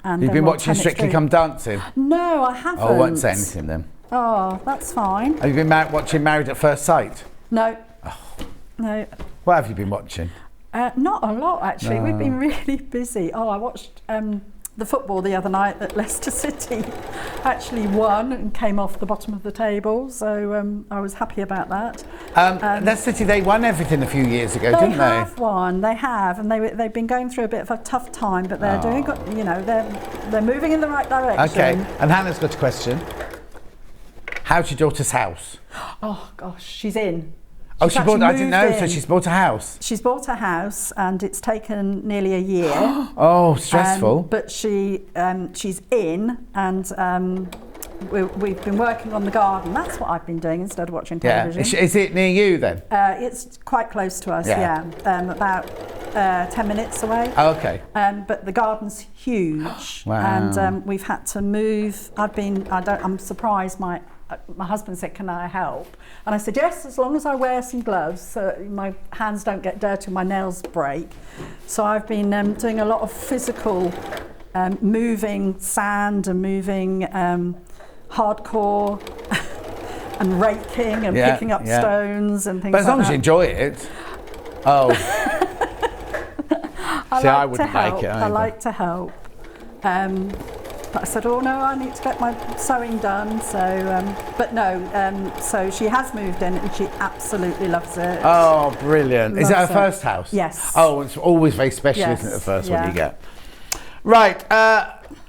And You've then been we'll watching turn it Strictly through. Come Dancing? No, I haven't. Oh, I won't say anything then. Oh, that's fine. Have you been watching Married at First Sight? No. No. What have you been watching? Not a lot, actually. We've been really busy. Oh, I watched the football the other night that Leicester City actually won and came off the bottom of the table, so I was happy about that. Leicester City, they won everything a few years ago, didn't they? They have won, they have, and they've been going through a bit of a tough time, but they're doing good, you know, they're moving in the right direction. Okay, and Hannah's got a question. How's your daughter's house? Oh gosh, she's in. Oh, She's she bought, I didn't know, moved so in. she's bought a house. She's bought a house and it's taken nearly a year. Oh, stressful. But she's in, and we've been working on the garden. That's what I've been doing instead of watching television. Is it near you then? It's quite close to us, about 10 minutes away. Oh, okay. But the garden's huge. Wow. And we've had to move. I'm surprised my husband said, can I help? And I said, yes, as long as I wear some gloves so my hands don't get dirty and my nails break. So I've been doing a lot of physical moving sand and moving hardcore and raking and picking up stones and things like that. But as long as you enjoy it. Oh. I wouldn't like it either. I like to help. But I said, oh no, I need to get my sewing done. So, so she has moved in and she absolutely loves it. Oh, brilliant. Is it her first house? Yes. Oh, it's always very special, isn't it, the first one you get? Right.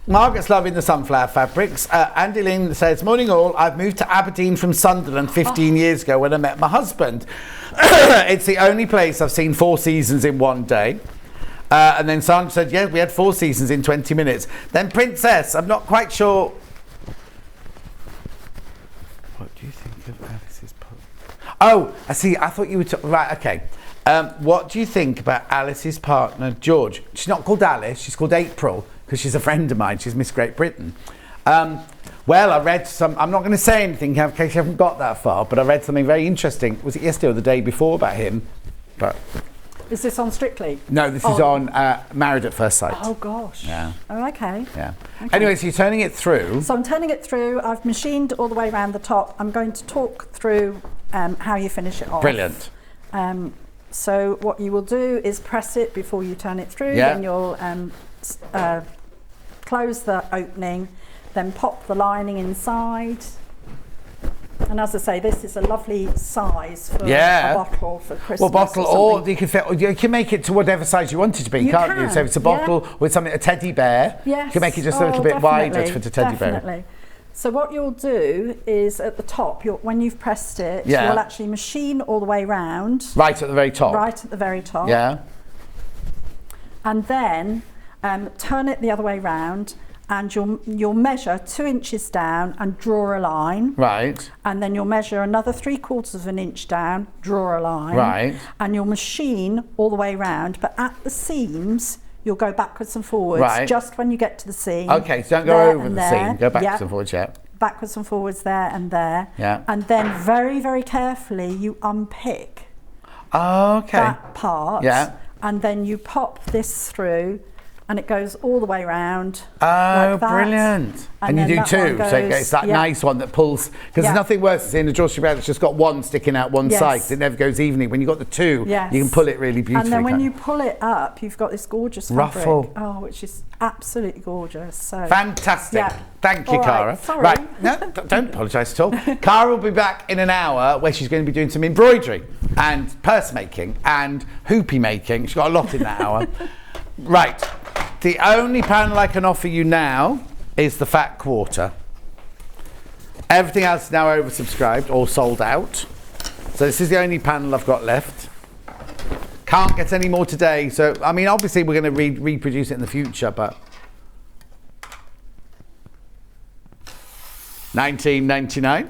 Margaret's loving the sunflower fabrics. Andy Lynn says, morning all, I've moved to Aberdeen from Sunderland 15 years ago when I met my husband. It's the only place I've seen 4 seasons in one day. And then Sandra said, yeah, we had 4 seasons in 20 minutes. Then Princess, I'm not quite sure. What do you think of Alice's partner? Oh, I see. I thought you were right, okay. What do you think about Alice's partner, George? She's not called Alice, she's called April, because she's a friend of mine. She's Miss Great Britain. Well, I read I'm not going to say anything in case you haven't got that far, but I read something very interesting. Was it yesterday or the day before about him? But is this on Strictly? No, this is on Married at First Sight. Oh gosh. Yeah. Oh, okay. Yeah. Okay. Anyway, so you're turning it through. So I'm turning it through. I've machined all the way around the top. I'm going to talk through how you finish it off. Brilliant. So what you will do is press it before you turn it through. Yeah. Then you'll close the opening, then pop the lining inside. And as I say, this is a lovely size for a bottle for Christmas. Well, bottle, or you can make it to whatever size you want it to be, can't you? So if it's a bottle with something, a teddy bear, you can make it just a little bit wider for the teddy bear. So what you'll do is at the top, when you've pressed it, you'll actually machine all the way round. Right at the very top. Right at the very top. Yeah. and then turn it the other way round, and you'll measure 2 inches down and draw a line. Right. And then you'll measure another 3/4 of an inch down, draw a line. Right. And you'll machine all the way round, but at the seams, you'll go backwards and forwards. Right. Just when you get to the seam. Okay, so don't go over the seam. Go backwards Yep. and forwards, yeah. Backwards and forwards there and there. Yeah. And then very, very carefully, you unpick Okay. that part. Yeah. And then you pop this through, and it goes all the way round. Oh, like that. brilliant. And you then do that 2, one so goes- it's that yeah. nice one that pulls, because Yeah. there's nothing worse than seeing a drawstring bag that's just got one sticking out one Yes. side, 'cause it never goes evenly. When you've got the 2, Yes. you can pull it really beautifully. And then when can't you pull it up, you've got this gorgeous Ruffle. fabric. Oh, which is absolutely gorgeous. So Fantastic. Yeah. Thank you, All right, Cara. sorry. Right. No, don't apologise at all. Cara will be back in an hour where she's going to be doing some embroidery and purse making and hoopy making. She's got a lot in that hour. Right. The only panel I can offer you now is the fat quarter. Everything else is now oversubscribed or sold out. So this is the only panel I've got left. Can't get any more today. So, I mean, obviously we're going to reproduce it in the future, but $19.99.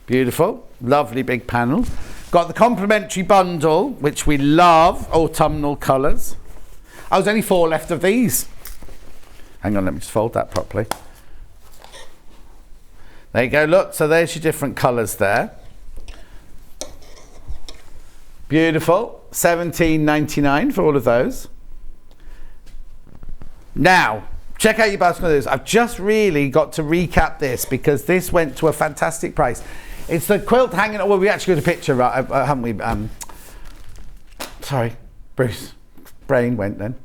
Beautiful. Lovely big panel. Got the complimentary bundle, which we love, autumnal colours. Oh, there's only 4 left of these. Hang on, let me just fold that properly. There you go, look, so there's your different colours there. Beautiful, $17.99 for all of those. Now, check out your basket of those. I've just really got to recap this because this went to a fantastic price. It's the quilt hanging, well, we actually got a picture, right, haven't we? Sorry, Bruce, brain went then.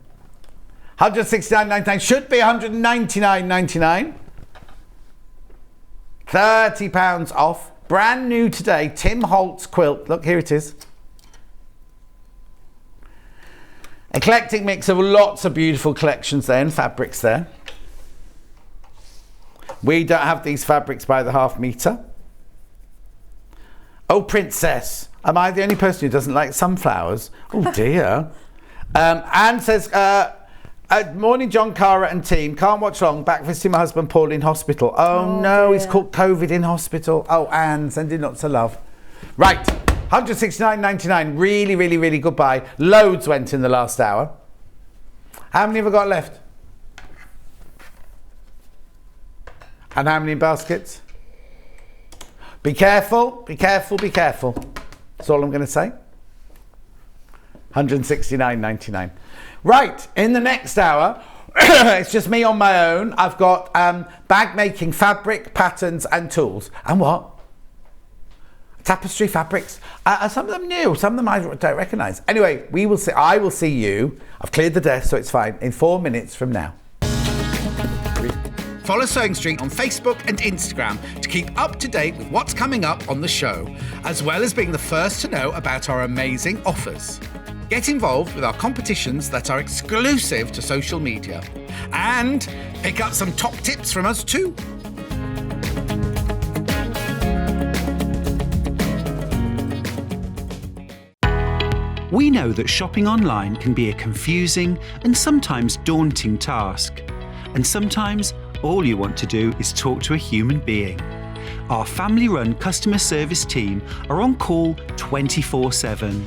$169.99, should be $199.99. £30 off, brand new today, Tim Holtz quilt. Look, here it is. Eclectic mix of lots of beautiful collections there and fabrics there. We don't have these fabrics by the half metre. Oh, Princess. Am I the only person who doesn't like sunflowers? Oh, dear. Anne says, morning, John, Cara and team. Can't watch long. Back visiting my husband, Paul, in hospital. Oh no, dear. he's caught COVID in hospital. Oh, Anne, sending lots of love. Right, $169.99. Really, really, really good buy. Loads went in the last hour. How many have I got left? And how many baskets? Be careful, be careful, be careful. That's all I'm going to say. $169.99. Right, in the next hour, it's just me on my own. I've got bag making, fabric, patterns and tools. And what? Tapestry fabrics. Some of them new, some of them I don't recognise. Anyway, we will see. I will see you. I've cleared the desk, so it's fine. In 4 minutes from now. Follow Sewing Street on Facebook and Instagram to keep up to date with what's coming up on the show, as well as being the first to know about our amazing offers. Get involved with our competitions that are exclusive to social media. And pick up some top tips from us too. We know that shopping online can be a confusing and sometimes daunting task. And sometimes all you want to do is talk to a human being. Our family-run customer service team are on call 24/7.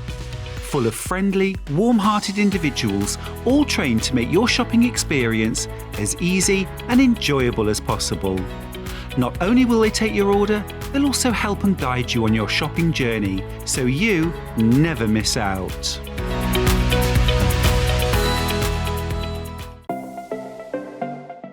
Full of friendly, warm-hearted individuals, all trained to make your shopping experience as easy and enjoyable as possible. Not only will they take your order, they'll also help and guide you on your shopping journey, so you never miss out.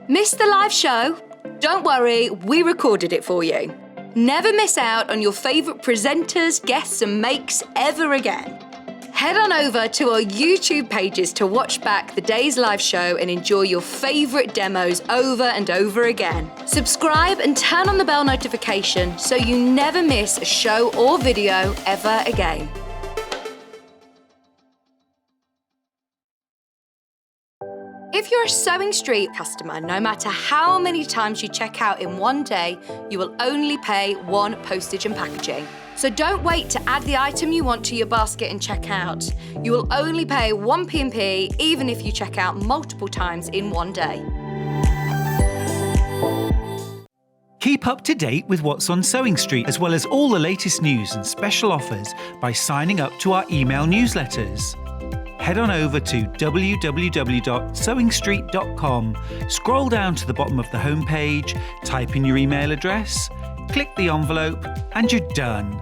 Missed the live show? Don't worry, we recorded it for you. Never miss out on your favourite presenters, guests and makes ever again. Head on over to our YouTube pages to watch back the day's live show and enjoy your favourite demos over and over again. Subscribe and turn on the bell notification so you never miss a show or video ever again. If you're a Sewing Street customer, no matter how many times you check out in one day, you will only pay one postage and packaging. So don't wait to add the item you want to your basket and check out. You will only pay 1 P&P even if you check out multiple times in one day. Keep up to date with what's on Sewing Street, as well as all the latest news and special offers by signing up to our email newsletters. Head on over to www.sewingstreet.com, scroll down to the bottom of the homepage, type in your email address, click the envelope, and you're done.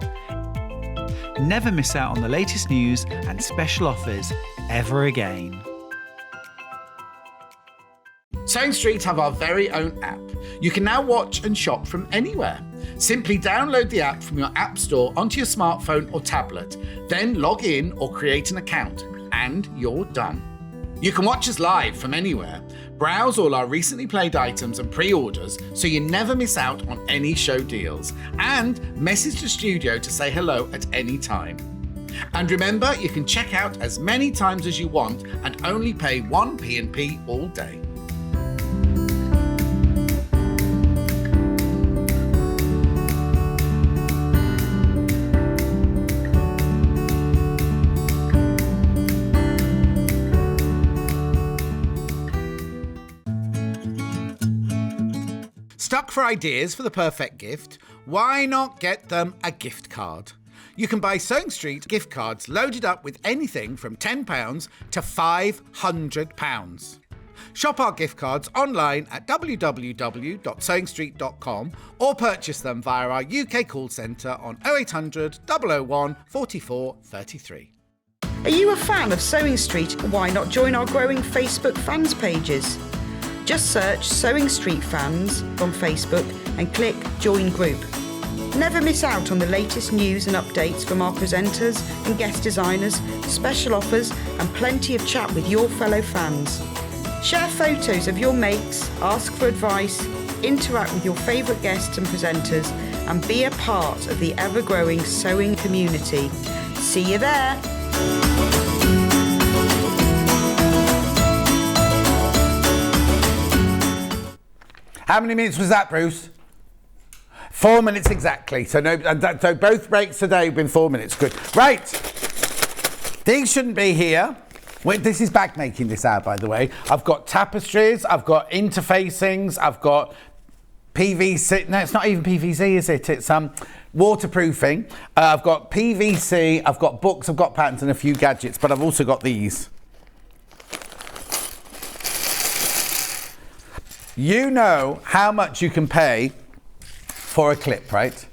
Never miss out on the latest news and special offers ever again. Sewing Street have our very own app. You can now watch and shop from anywhere. Simply download the app from your app store onto your smartphone or tablet, then log in or create an account, and you're done. You can watch us live from anywhere, browse all our recently played items and pre-orders so you never miss out on any show deals, and message the studio to say hello at any time. And remember, you can check out as many times as you want and only pay 1 P&P all day. Stuck for ideas for the perfect gift? Why not get them a gift card? You can buy Sewing Street gift cards loaded up with anything from £10 to £500. Shop our gift cards online at www.sewingstreet.com or purchase them via our UK call centre on 0800 001 44 33. Are you a fan of Sewing Street? Why not join our growing Facebook fans pages? Just search Sewing Street Fans on Facebook and click Join Group. Never miss out on the latest news and updates from our presenters and guest designers, special offers and plenty of chat with your fellow fans. Share photos of your makes, ask for advice, interact with your favourite guests and presenters and be a part of the ever-growing sewing community. See you there! How many minutes was that, Bruce? 4 minutes exactly. So so both breaks today have been 4 minutes. Good. Right. These shouldn't be here. Wait, this is bag making this hour, by the way. I've got tapestries. I've got interfacings. I've got PVC. No, it's not even PVC, is it? It's waterproofing. I've got PVC. I've got books. I've got patterns and a few gadgets. But I've also got these. You know how much you can pay for a clip, right?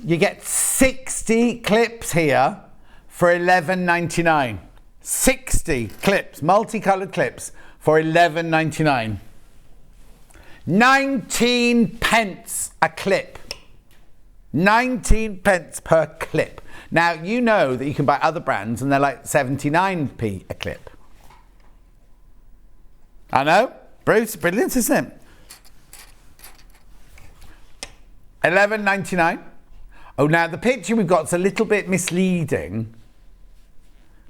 You get 60 clips here for $11.99. 60 clips, multicoloured clips for $11.99. 19 pence a clip. 19 pence per clip. Now, you know that you can buy other brands and they're like 79p a clip. I know. Bruce, brilliant, isn't it? $11.99. Oh, now the picture we've got is a little bit misleading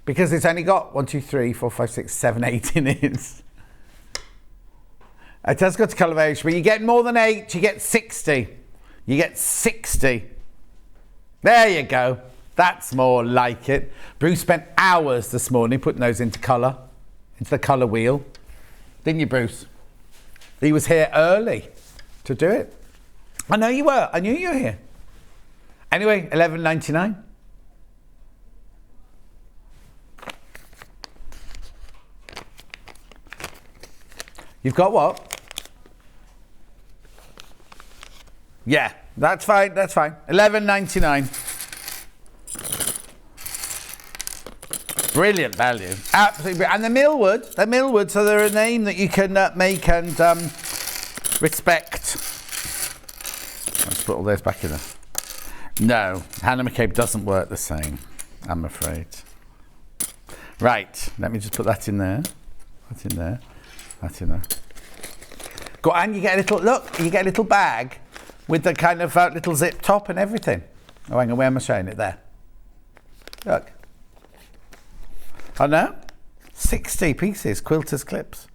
because it's only got 1, 2, 3, 4, 5, 6, 7, 8 in it. It does go to colour variation, but you get more than 8, you get 60. You get 60. There you go. That's more like it. Bruce spent hours this morning putting those into colour, into the colour wheel. Didn't you, Bruce? He was here early to do it. I know you were. I knew you were here. Anyway, $11.99. You've got what? Yeah, that's fine. That's fine. $11.99. Brilliant value. Absolutely. And the Millwood, so they're a name that you can make and respect. Let's put all those back in there. No, Hannah McCabe doesn't work the same, I'm afraid. Right, let me just put that in there. That in there. That in there. Go, and you get a little, look, you get a little bag with the kind of little zip top and everything. Oh, hang on, where am I showing it? There. Look. Oh no? 60 pieces, quilters clips.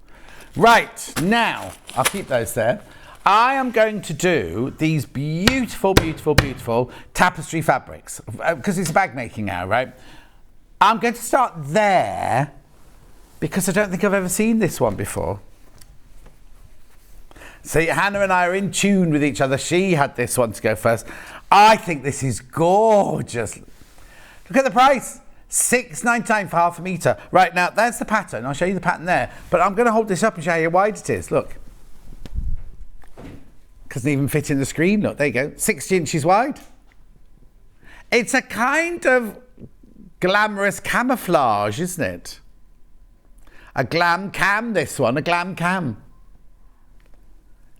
Right, now, I'll keep those there. I am going to do these beautiful, beautiful, beautiful tapestry fabrics because it's bag making now, right? I'm going to start there because I don't think I've ever seen this one before. See, Hannah and I are in tune with each other. She had this one to go first. I think this is gorgeous. Look at the price. $6.99 for half a metre. Right, now, there's the pattern. I'll show you the pattern there. But I'm going to hold this up and show you how wide it is. Look. Doesn't even fit in the screen. Look, there you go. 60 inches wide. It's a kind of glamorous camouflage, isn't it? A glam cam, this one. A glam cam.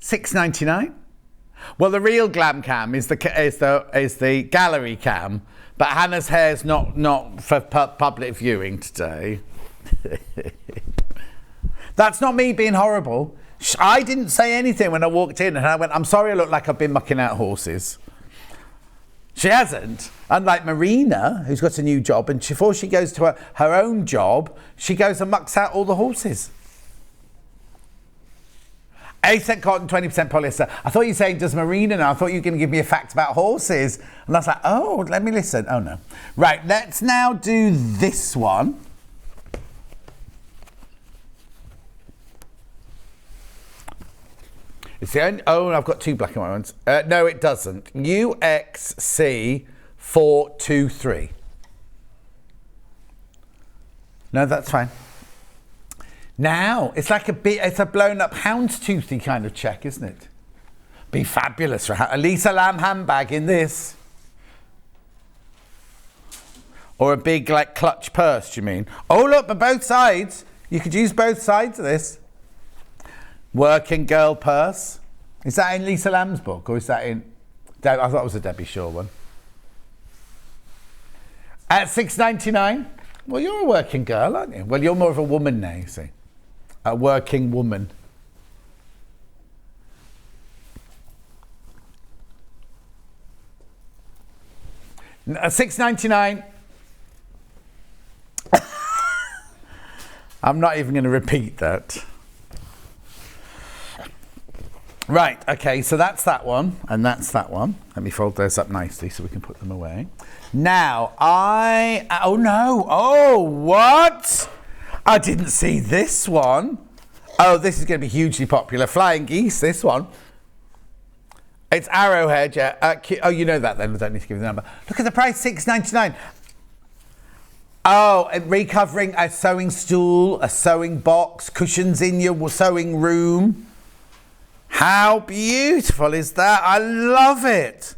$6.99. Well, the real glam cam is the gallery cam. But Hannah's hair's not for public viewing today. That's not me being horrible. I didn't say anything when I walked in and I went, I'm sorry I look like I've been mucking out horses. She hasn't. Unlike Marina, who's got a new job, and before she goes to her own job, she goes and mucks out all the horses. 8% cotton, 20% polyester. I thought you were saying, does Marina know? I thought you were going to give me a fact about horses. And I was like, oh, let me listen. Oh, no. Right, let's now do this one. It's the only, oh, I've got two black and white ones. No, it doesn't. UXC423. No, that's fine. Now, it's like it's a blown up houndstoothy kind of check, isn't it? Be fabulous for a Lisa Lamb handbag in this. Or a big, like, clutch purse, do you mean? Oh, look, but both sides. You could use both sides of this. Working girl purse. Is that in Lisa Lamb's book, or is that in... I thought it was a Debbie Shaw one. At $6.99. Well, you're a working girl, aren't you? Well, you're more of a woman now, you see. A working woman. $6.99. I'm not even going to repeat that. Right, okay, so that's that one, and that's that one. Let me fold those up nicely so we can put them away. Now, oh no, oh, what? I didn't see this one. Oh, this is going to be hugely popular. Flying Geese, this one. It's Arrowhead, yeah. Oh, you know that then, I don't need to give you the number. Look at the price, $6.99. Oh, recovering a sewing stool, a sewing box, cushions in your sewing room. How beautiful is that? I love it.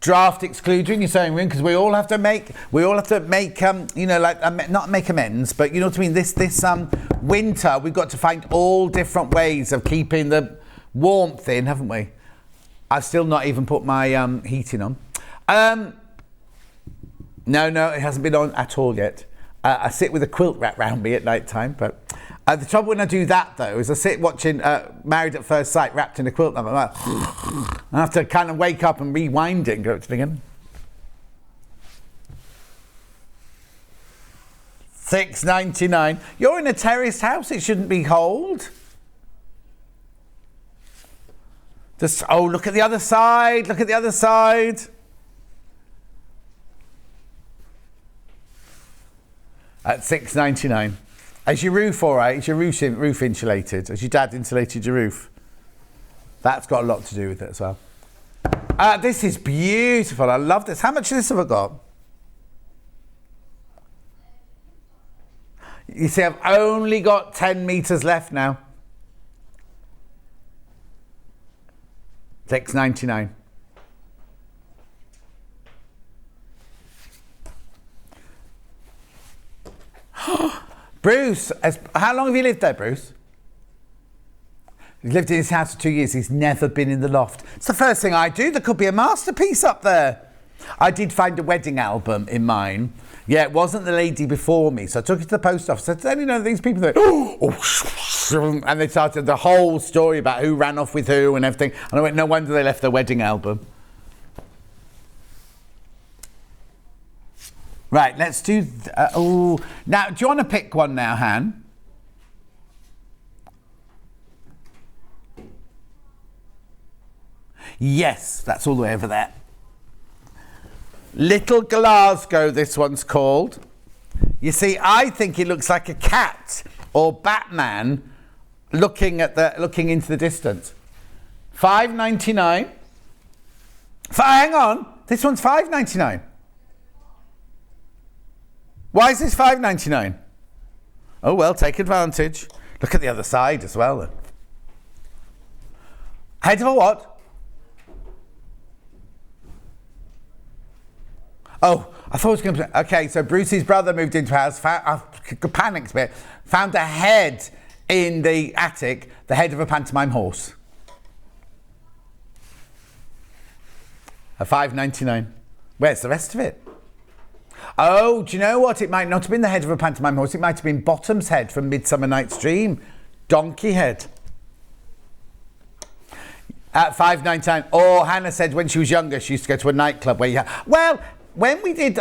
Draft excluder in your sewing room because we all have to make you know, like not make amends, but you know what I mean. This winter we've got to find all different ways of keeping the warmth in, haven't we? I've still not even put my heating on. No, it hasn't been on at all yet. I sit with a quilt wrapped around me at night time, but the trouble when I do that though is I sit watching Married at First Sight wrapped in a quilt and I'm like, I have to kind of wake up and rewind it and go to the beginning. $6.99. You're in a terraced house, it shouldn't be cold. Oh, look at the other side, look at the other side. At $6.99. Is your roof all right? Is your roof insulated? Has your dad insulated your roof? That's got a lot to do with it as well. This is beautiful. I love this. How much of this have I got? You see, I've only got 10 metres left now. $6.99. Bruce, how long have you lived there, Bruce? He's lived in his house for 2 years. He's never been in the loft. It's the first thing I do. There could be a masterpiece up there. I did find a wedding album in mine. Yeah, it wasn't the lady before me. So I took it to the post office. I said, you know, these people that, and they started the whole story about who ran off with who and everything. And I went, no wonder they left their wedding album. Right, let's do... now, do you want to pick one now, Han? Yes, that's all the way over there. Little Glasgow, this one's called. You see, I think it looks like a cat or Batman looking into the distance. $5.99. Hang on, this one's $5.99. Why is this $5.99? Oh well, take advantage. Look at the other side as well. Then. Head of a what? Oh, I thought it was going to be... Okay, so Bruce's brother moved into a house, panicked a bit, found a head in the attic, the head of a pantomime horse. A $5.99. Where's the rest of it? Oh, do you know what? It might not have been the head of a pantomime horse. It might have been Bottom's head from Midsummer Night's Dream. Donkey head. At $5.99. Or Hannah said when she was younger, she used to go to a nightclub where you had... Well... When we did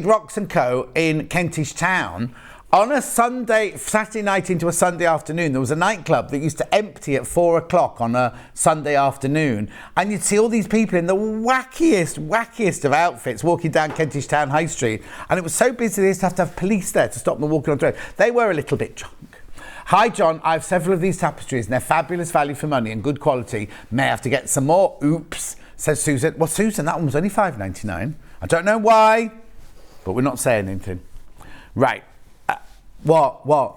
Rocks & Co. in Kentish Town, on a Saturday night into a Sunday afternoon, there was a nightclub that used to empty at 4 o'clock on a Sunday afternoon. And you'd see all these people in the wackiest of outfits walking down Kentish Town High Street. And it was so busy they used to have police there to stop them walking on the road. They were a little bit drunk. Hi, John. I have several of these tapestries and they're fabulous value for money and good quality. May I have to get some more? Oops. Says Susan. Well, Susan, that one was only $5.99. I don't know why, but we're not saying anything. Right. What?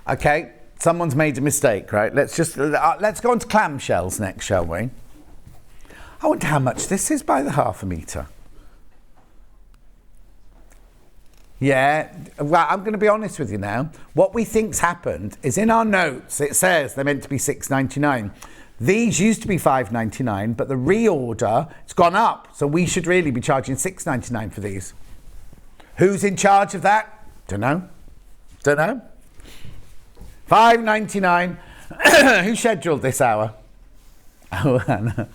Okay, someone's made a mistake, right? Let's go on to clamshells next, shall we? I wonder how much this is by the half a metre. Yeah, well, I'm going to be honest with you now. What we think's happened is in our notes, it says they're meant to be $6.99. These used to be $5.99, but the reorder, it's gone up. So we should really be charging $6.99 for these. Who's in charge of that? Don't know. $5.99. Who scheduled this hour? Oh, Hannah.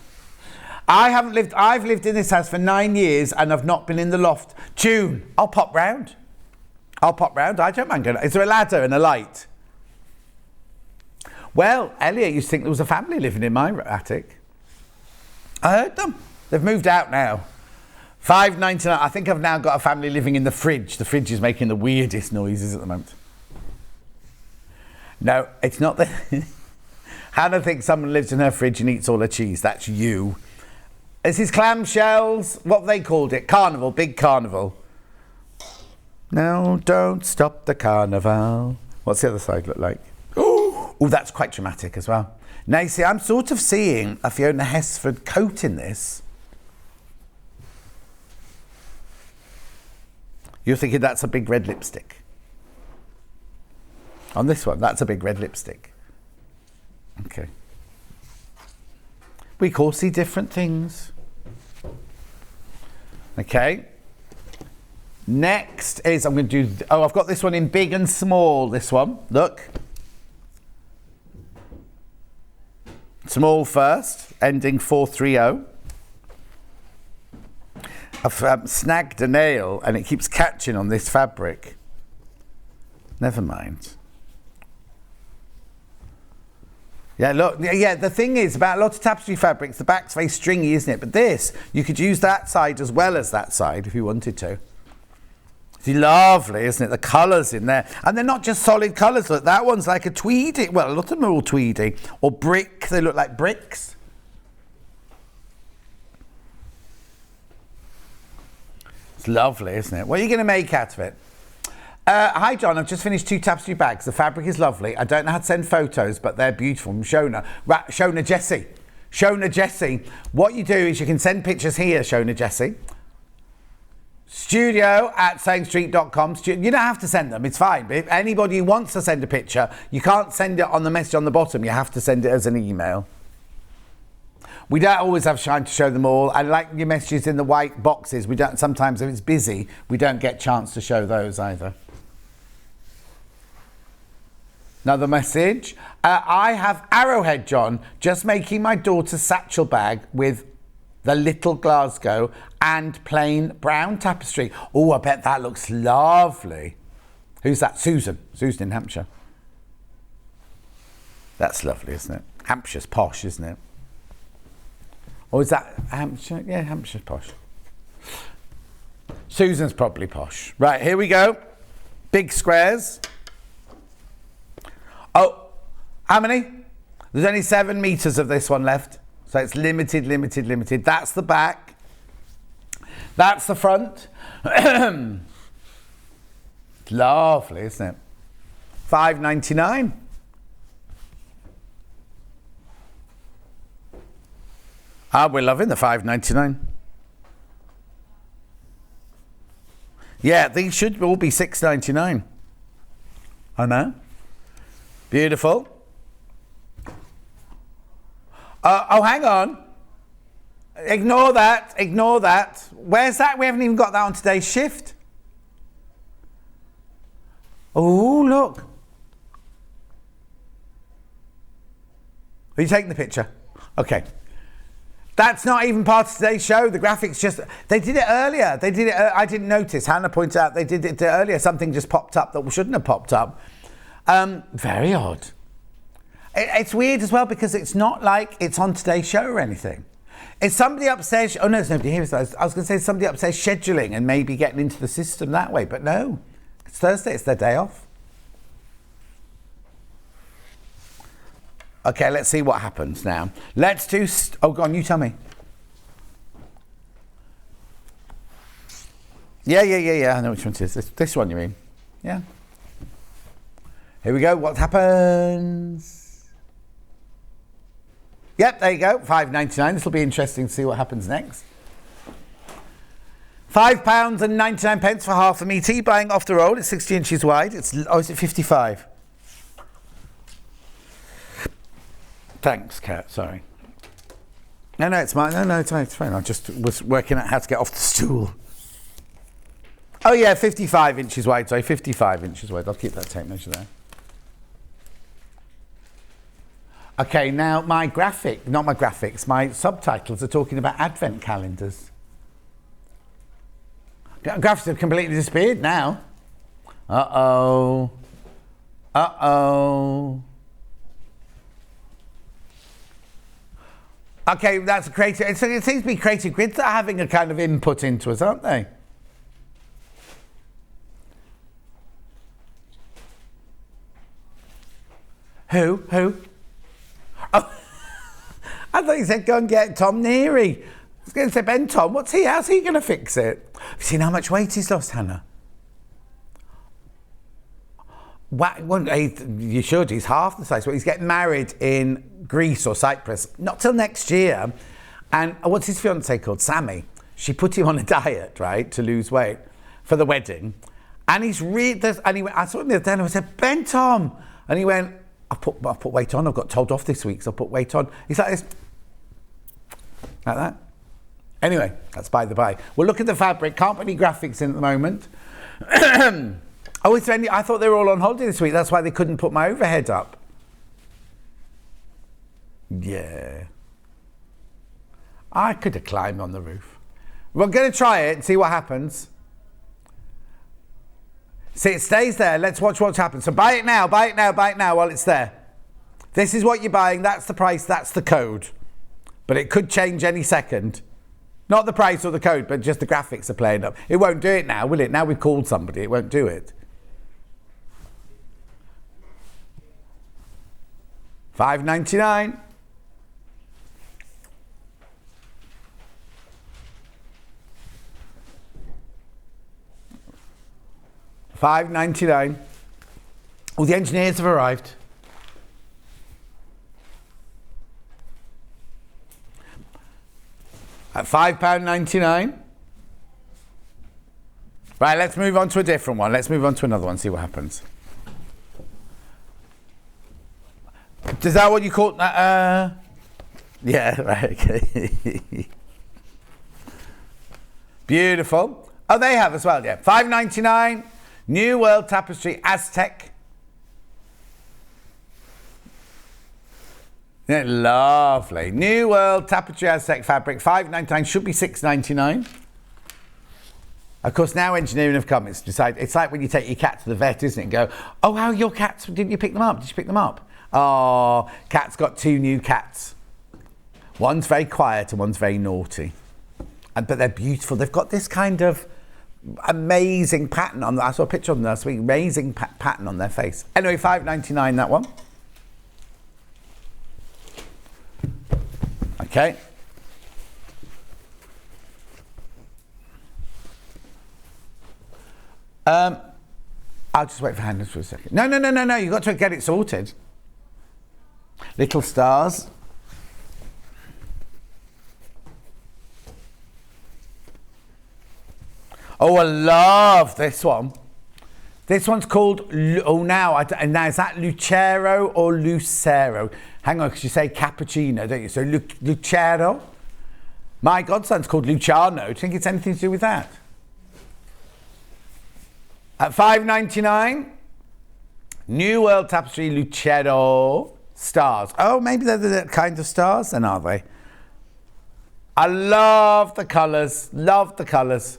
I've lived in this house for 9 years and I've not been in the loft. June, I'll pop round. I don't mind going. Is there a ladder and a light? Well, Elliot used to think there was a family living in my attic. I heard them. They've moved out now. $5.99. I think I've now got a family living in the fridge. The fridge is making the weirdest noises at the moment. No, it's not the... Hannah thinks someone lives in her fridge and eats all her cheese. That's you. This is clamshells. What have they called it? Carnival. Big carnival. No, don't stop the carnival. What's the other side look like? Oh, that's quite dramatic as well. Now, you see, I'm sort of seeing a Fiona Hesford coat in this. You're thinking that's a big red lipstick. On this one, that's a big red lipstick. Okay. We all see different things. Okay. Next is, I'm going to do, I've got this one in big and small, this one. Look. Small first, ending 430. I've snagged a nail and it keeps catching on this fabric. Never mind. Yeah, look, yeah, the thing is about a lot of tapestry fabrics, the back's very stringy, isn't it? But this, you could use that side as well as that side if you wanted to. It's lovely, isn't it? The colours in there. And they're not just solid colours. Look, that one's like a tweedy. Well, a lot of them are all tweedy. Or brick. They look like bricks. It's lovely, isn't it? What are you going to make out of it? Hi, John. I've just finished 2 tapestry bags. The fabric is lovely. I don't know how to send photos, but they're beautiful. From Shona. Shona Jessie. Shona Jessie. What you do is you can send pictures here, Shona Jessie. studio@sewingstreet.com. You don't have to send them. It's fine. But if anybody who wants to send a picture, you can't send it on the message on the bottom. You have to send it as an email. We don't always have time to show them all. And like your messages in the white boxes, we don't. Sometimes if it's busy, we don't get a chance to show those either. Another message. I have Arrowhead, John, just making my daughter's satchel bag with the little Glasgow and plain brown tapestry. Oh, I bet that looks lovely. Who's that? Susan. Susan in Hampshire. That's lovely, isn't it? Hampshire's posh, isn't it? Or is that Hampshire? Yeah, Hampshire's posh. Susan's probably posh. Right, here we go. Big squares. Oh, how many? There's only 7 meters of this one left. So it's limited. That's the back. That's the front. Lovely, isn't it? $5.99. Ah, we're loving the $5.99. Yeah, these should all be $6.99. I know. Beautiful. Oh, hang on. Ignore that. Where's that? We haven't even got that on today's shift. Oh, look. Are you taking the picture? Okay. That's not even part of today's show. The graphics just... They did it earlier. I didn't notice. Hannah pointed out they did it earlier. Something just popped up that shouldn't have popped up. Very odd. It's weird as well because it's not like it's on today's show or anything. It's somebody upstairs... Oh, no, there's nobody here. I was going to say somebody upstairs scheduling and maybe getting into the system that way. But no. It's Thursday. It's their day off. Okay, let's see what happens now. Let's do... Oh, go on, you tell me. Yeah. I know which one it is. This one, you mean? Yeah. Here we go. What happens? Yep, there you go. $5.99. This will be interesting to see what happens next. £5.99 for half a metre. Buying off the roll. It's 60 inches wide. Is it 55? Thanks, Kat. Sorry. No, it's mine. No, it's fine. I just was working out how to get off the stool. Oh, yeah, 55 inches wide. Sorry, 55 inches wide. I'll keep that tape measure there. Okay, now my subtitles are talking about advent calendars. Graphics have completely disappeared now. Uh-oh. Okay, that's creative. It seems to be creative grids that are having a kind of input into us, aren't they? Who? Oh, I thought you said go and get Tom Neary. I was going to say, Ben Tom, how's he going to fix it? Have you seen how much weight he's lost, Hannah? You should, he's half the size. But he's getting married in Greece or Cyprus, not till next year. And what's his fiancée called? Sammy. She put him on a diet, right, to lose weight for the wedding. And he's and he went, I saw him the other day and I said, Ben Tom. And he went, I put weight on. I've got told off this week, so I put weight on. He's like this. Like that. Anyway, that's by the by. We'll look at the fabric. Can't put any graphics in at the moment. Oh, is there any? I thought they were all on holiday this week. That's why they couldn't put my overhead up. Yeah. I could have climbed on the roof. We're going to try it and see what happens. See, it stays there. Let's watch what's happened. So buy it now while it's there. This is what you're buying. That's the price. That's the code. But it could change any second. Not the price or the code, but just the graphics are playing up. It won't do it now, will it? Now we've called somebody. It won't do it. $5.99. $5.99. All the engineers have arrived. At £5.99. Right, let's move on to a different one. Let's move on to another one, see what happens. Is that what you call... yeah, right, okay. Beautiful. Oh, they have as well, yeah. $5.99. New World Tapestry Aztec. Yeah, lovely. New World Tapestry Aztec fabric, $5.99, should be $6.99. Of course, now engineering have come. It's like when you take your cat to the vet, isn't it? And go, oh, how are your cats? Didn't you pick them up? Did you pick them up? Oh, Cat's got 2 new cats. One's very quiet and one's very naughty. But they're beautiful. They've got this kind of amazing pattern on them. I saw a picture of them last week. Amazing pattern on their face. Anyway, $5.99 that one. Okay. I'll just wait for Hannah for a second. No. You've got to get it sorted. Little stars. Oh, I love this one. This one's called, now is that Lucero or Lucero? Hang on, because you say cappuccino, don't you? So Lucero? My godson's called Luciano. Do you think it's anything to do with that? At $5.99, New World Tapestry Lucero stars. Oh, maybe they're the kind of stars then, are they? I love the colours. Love the colours.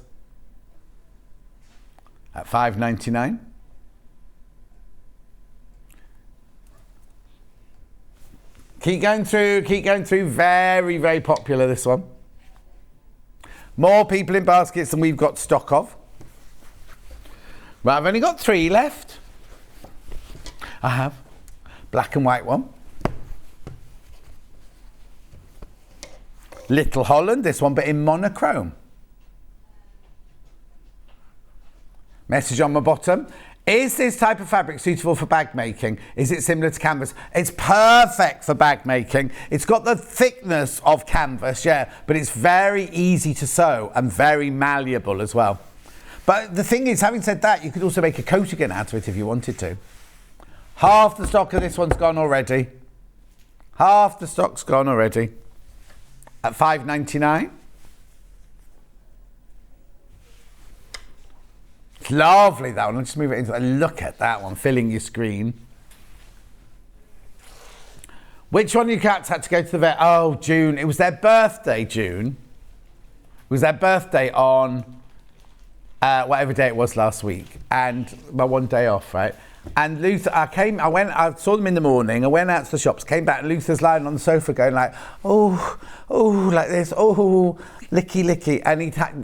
At $5.99. Keep going through. Very, very popular, this one. More people in baskets than we've got stock of. Right, I've only got 3 left. I have. Black and white one. Little Holland, this one, but in monochrome. Message on my bottom. Is this type of fabric suitable for bag making? Is it similar to canvas? It's perfect for bag making. It's got the thickness of canvas, yeah, but it's very easy to sew and very malleable as well. But the thing is, having said that, you could also make a coat again out of it if you wanted to. Half the stock of this one's gone already. Half the stock's gone already. At $5.99. It's lovely, that one. I'll just move it into. Look at that one, filling your screen. Which one of your cats had to go to the vet? Oh, June. It was their birthday, June. It was their birthday on whatever day it was last week. And my one day off, right? And Luther, I saw them in the morning, I went out to the shops, came back, and Luther's lying on the sofa going like, oh, like this, oh, licky. And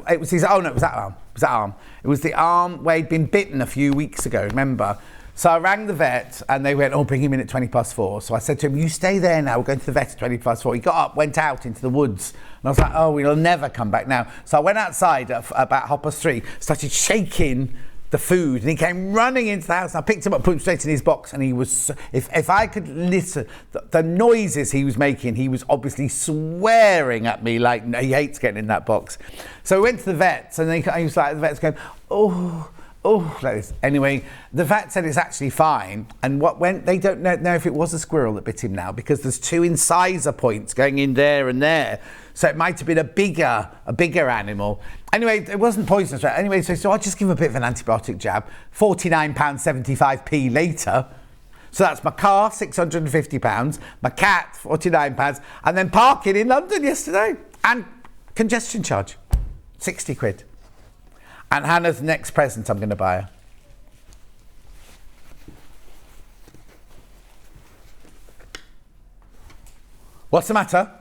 it was his, oh no, it was that arm. It was the arm where he'd been bitten a few weeks ago, remember? So I rang the vet and they went, oh, bring him in at 4:20. So I said to him, you stay there now, we're going to the vet at 4:20. He got up, went out into the woods. And I was like, oh, we'll never come back now. So I went outside at about 3:30, started shaking the food, and he came running into the house. And I picked him up, put him straight in his box, and he was, if I could listen, the noises he was making, he was obviously swearing at me like he hates getting in that box. So we went to the vets, and he was like, the vet's going, oh, like this. Anyway, the vet said it's actually fine. And they don't know if it was a squirrel that bit him now, because there's 2 incisor points going in there and there. So it might have been a bigger animal. Anyway, it wasn't poisonous, right? Anyway, so I'll just give him a bit of an antibiotic jab. £49.75p later. So that's my car, £650, my cat, £49, and then parking in London yesterday. And congestion charge, 60 quid. And Hannah's next present I'm going to buy her. What's the matter?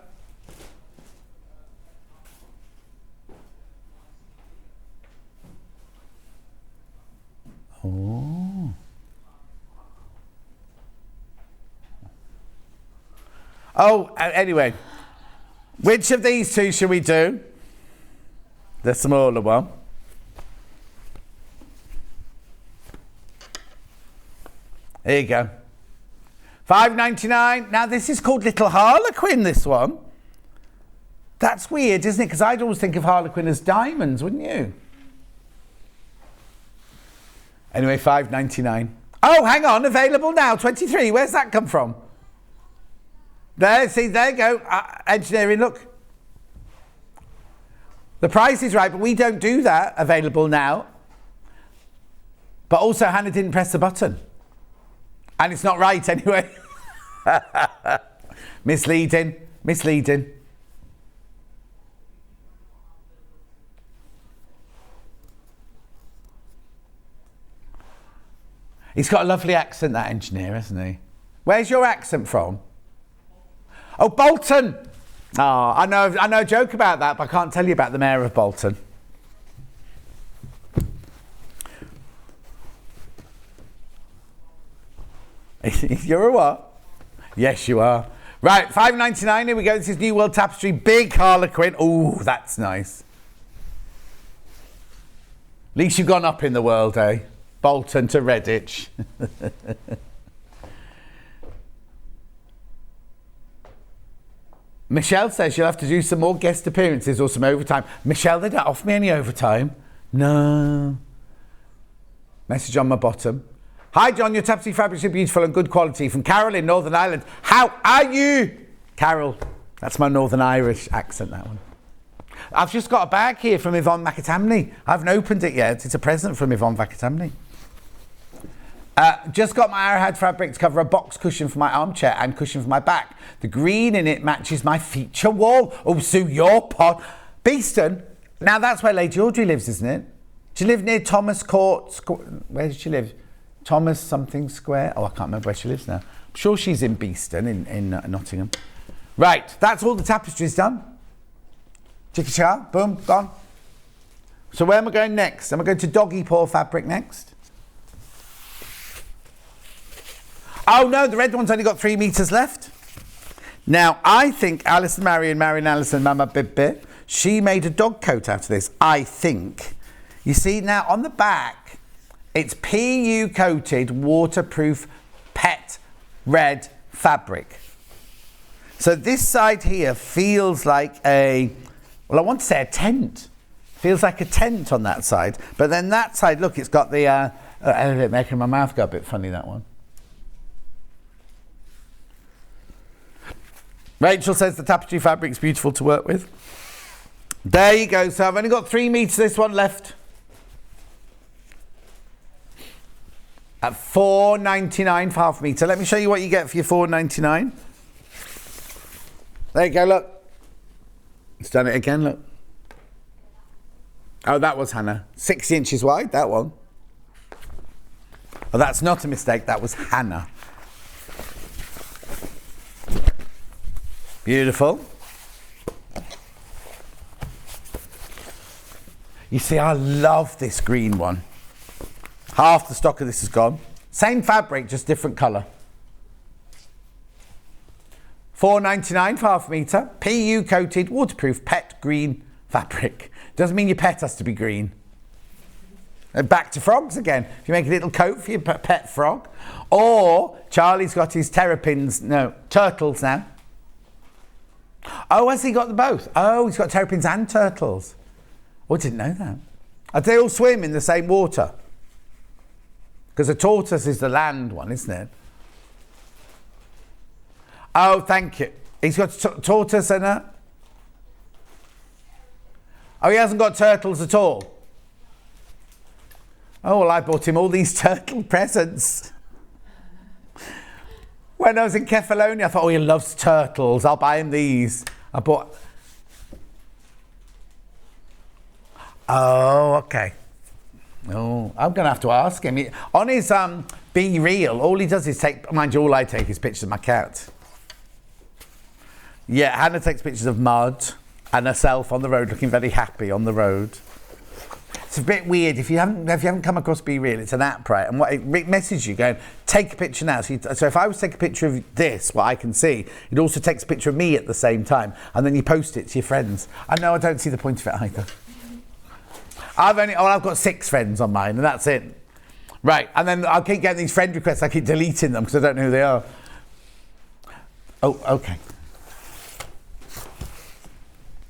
Anyway, which of these 2 should we do? The smaller one. Here you go. $5.99. Now this is called Little Harlequin, this one. That's weird, isn't it? Because I'd always think of Harlequin as diamonds, wouldn't you? Anyway, $5.99. Oh, hang on, available now, 23. Where's that come from? There you go. Engineering, look. The price is right, but we don't do that. Available now. But also, Hannah didn't press the button. And it's not right anyway. Misleading. Misleading. He's got a lovely accent, that engineer, hasn't he? Where's your accent from? Oh, Bolton! Oh, I know a joke about that, but I can't tell you about the mayor of Bolton. You're a what? Yes, you are. Right, $5.99. Here we go. This is New World Tapestry. Big Harlequin. Ooh, that's nice. At least you've gone up in the world, eh? Bolton to Redditch. Michelle says you'll have to do some more guest appearances or some overtime. Michelle, they don't offer me any overtime. No. Message on my bottom. Hi, John. Your tapestry fabrics are beautiful and good quality. From Carol in Northern Ireland. How are you? Carol. That's my Northern Irish accent, that one. I've just got a bag here from Yvonne McAtamney. I haven't opened it yet. It's a present from Yvonne McAtamney. Just got my Arrowhead fabric to cover a box cushion for my armchair and cushion for my back. The green in it matches my feature wall. Oh, Sue, your pot. Beeston. Now, that's where Lady Audrey lives, isn't it? Do you live near Thomas Court? Where does she live? Thomas something Square? Oh, I can't remember where she lives now. I'm sure she's in Beeston, in Nottingham. Right, that's all the tapestries done. Chicka-cha, boom, gone. So where am I going next? Am I going to doggy paw fabric next? Oh no, the red one's only got 3 meters left. Now, I think Alison Marion, Alison, Mama Bibbe, she made a dog coat out of this, I think. You see, now on the back, it's PU coated waterproof pet red fabric. So this side here feels like I want to say a tent. Feels like a tent on that side. But then that side, look, it's got the, making my mouth go a bit funny, that one. Rachel says the tapestry fabric's beautiful to work with. There you go. So I've only got 3 meters, this one left. At $4.99 for half a metre. Let me show you what you get for your $4.99. There you go, look. It's done it again, look. Oh, that was Hannah. 60 inches wide, that one. Oh, that's not a mistake, that was Hannah. Beautiful. You see, I love this green one. Half the stock of this is gone. Same fabric, just different colour. $4.99 for half a metre. PU coated waterproof pet green fabric. Doesn't mean your pet has to be green. And back to frogs again. If you make a little coat for your pet frog. Or Charlie's got his turtles now. Oh, has he got the both? Oh, he's got terrapins and turtles. Oh, I didn't know that. They all swim in the same water. Because a tortoise is the land one, isn't it? Oh, thank you. He's got tortoise and a... Oh, he hasn't got turtles at all. Oh, well, I bought him all these turtle presents. When I was in Kefalonia, I thought, oh, he loves turtles. I'll buy him these. I bought... Oh, okay. Oh, I'm going to have to ask him. On his Be Real, all he does is take... Mind you, all I take is pictures of my cat. Yeah, Hannah takes pictures of mud and herself on the road, looking very happy on the road. It's a bit weird. If you haven't come across Be Real, it's an app, right? And what it messages you going, take a picture now. So if I was to take a picture of this, what I can see, it also takes a picture of me at the same time. And then you post it to your friends. I know, I don't see the point of it either. I've got 6 friends on mine, and that's it. Right, and then I'll keep getting these friend requests. I keep deleting them because I don't know who they are. Oh, okay.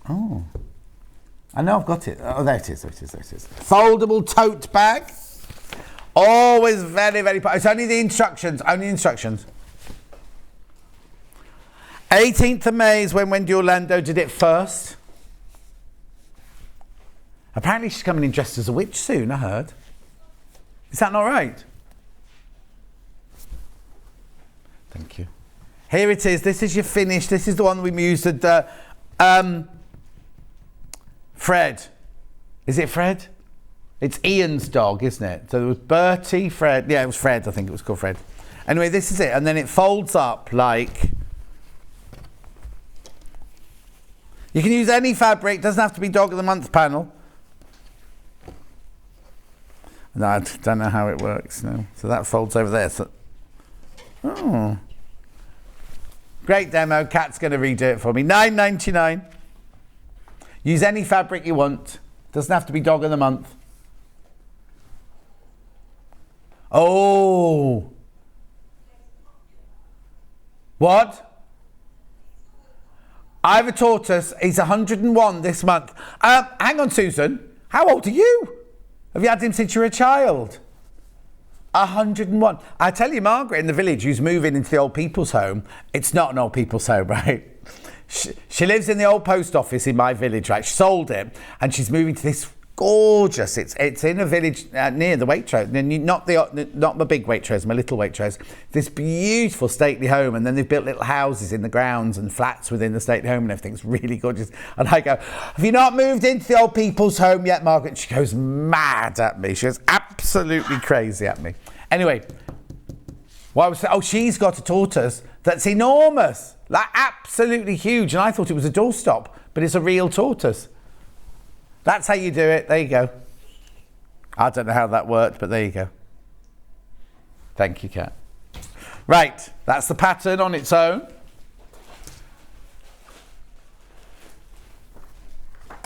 Oh. I know I've got it. Oh, there it is. Foldable tote bag. Always very, very... It's only the instructions. 18th of May is when Wendy Orlando did it first. Apparently she's coming in dressed as a witch soon, I heard. Is that not right? Thank you. Here it is. This is your finish. This is the one we used at Fred. Is it Fred? It's Ian's dog, isn't it? So there was Bertie, Fred. Yeah, it was Fred. I think it was called Fred. Anyway, this is it. And then it folds up like... You can use any fabric. Doesn't have to be Dog of the Month panel. No, I don't know how it works now. So that folds over there. So, oh, great demo. Kat's going to redo it for me. $9.99. Use any fabric you want. Doesn't have to be Dog of the Month. Oh, what? I have a tortoise. He's 101 this month. Hang on, Susan. How old are you? Have you had him since you were a child? 101. I tell you, Margaret in the village, who's moving into the old people's home, it's not an old people's home, right? She lives in the old post office in my village, right? She sold it, and she's moving to this gorgeous. It's in a village near the Waitrose, not my big Waitrose, my little Waitrose. This beautiful stately home, and then they've built little houses in the grounds and flats within the stately home, and everything's really gorgeous. And I go, "Have you not moved into the old people's home yet, Margaret?" And she goes mad at me. She goes absolutely crazy at me. Anyway, what I was saying, she's got a tortoise that's enormous, like absolutely huge, and I thought it was a doorstop, but it's a real tortoise. That's how you do it. There you go. I don't know how that worked, but there you go. Thank you, Kat. Right, that's the pattern on its own.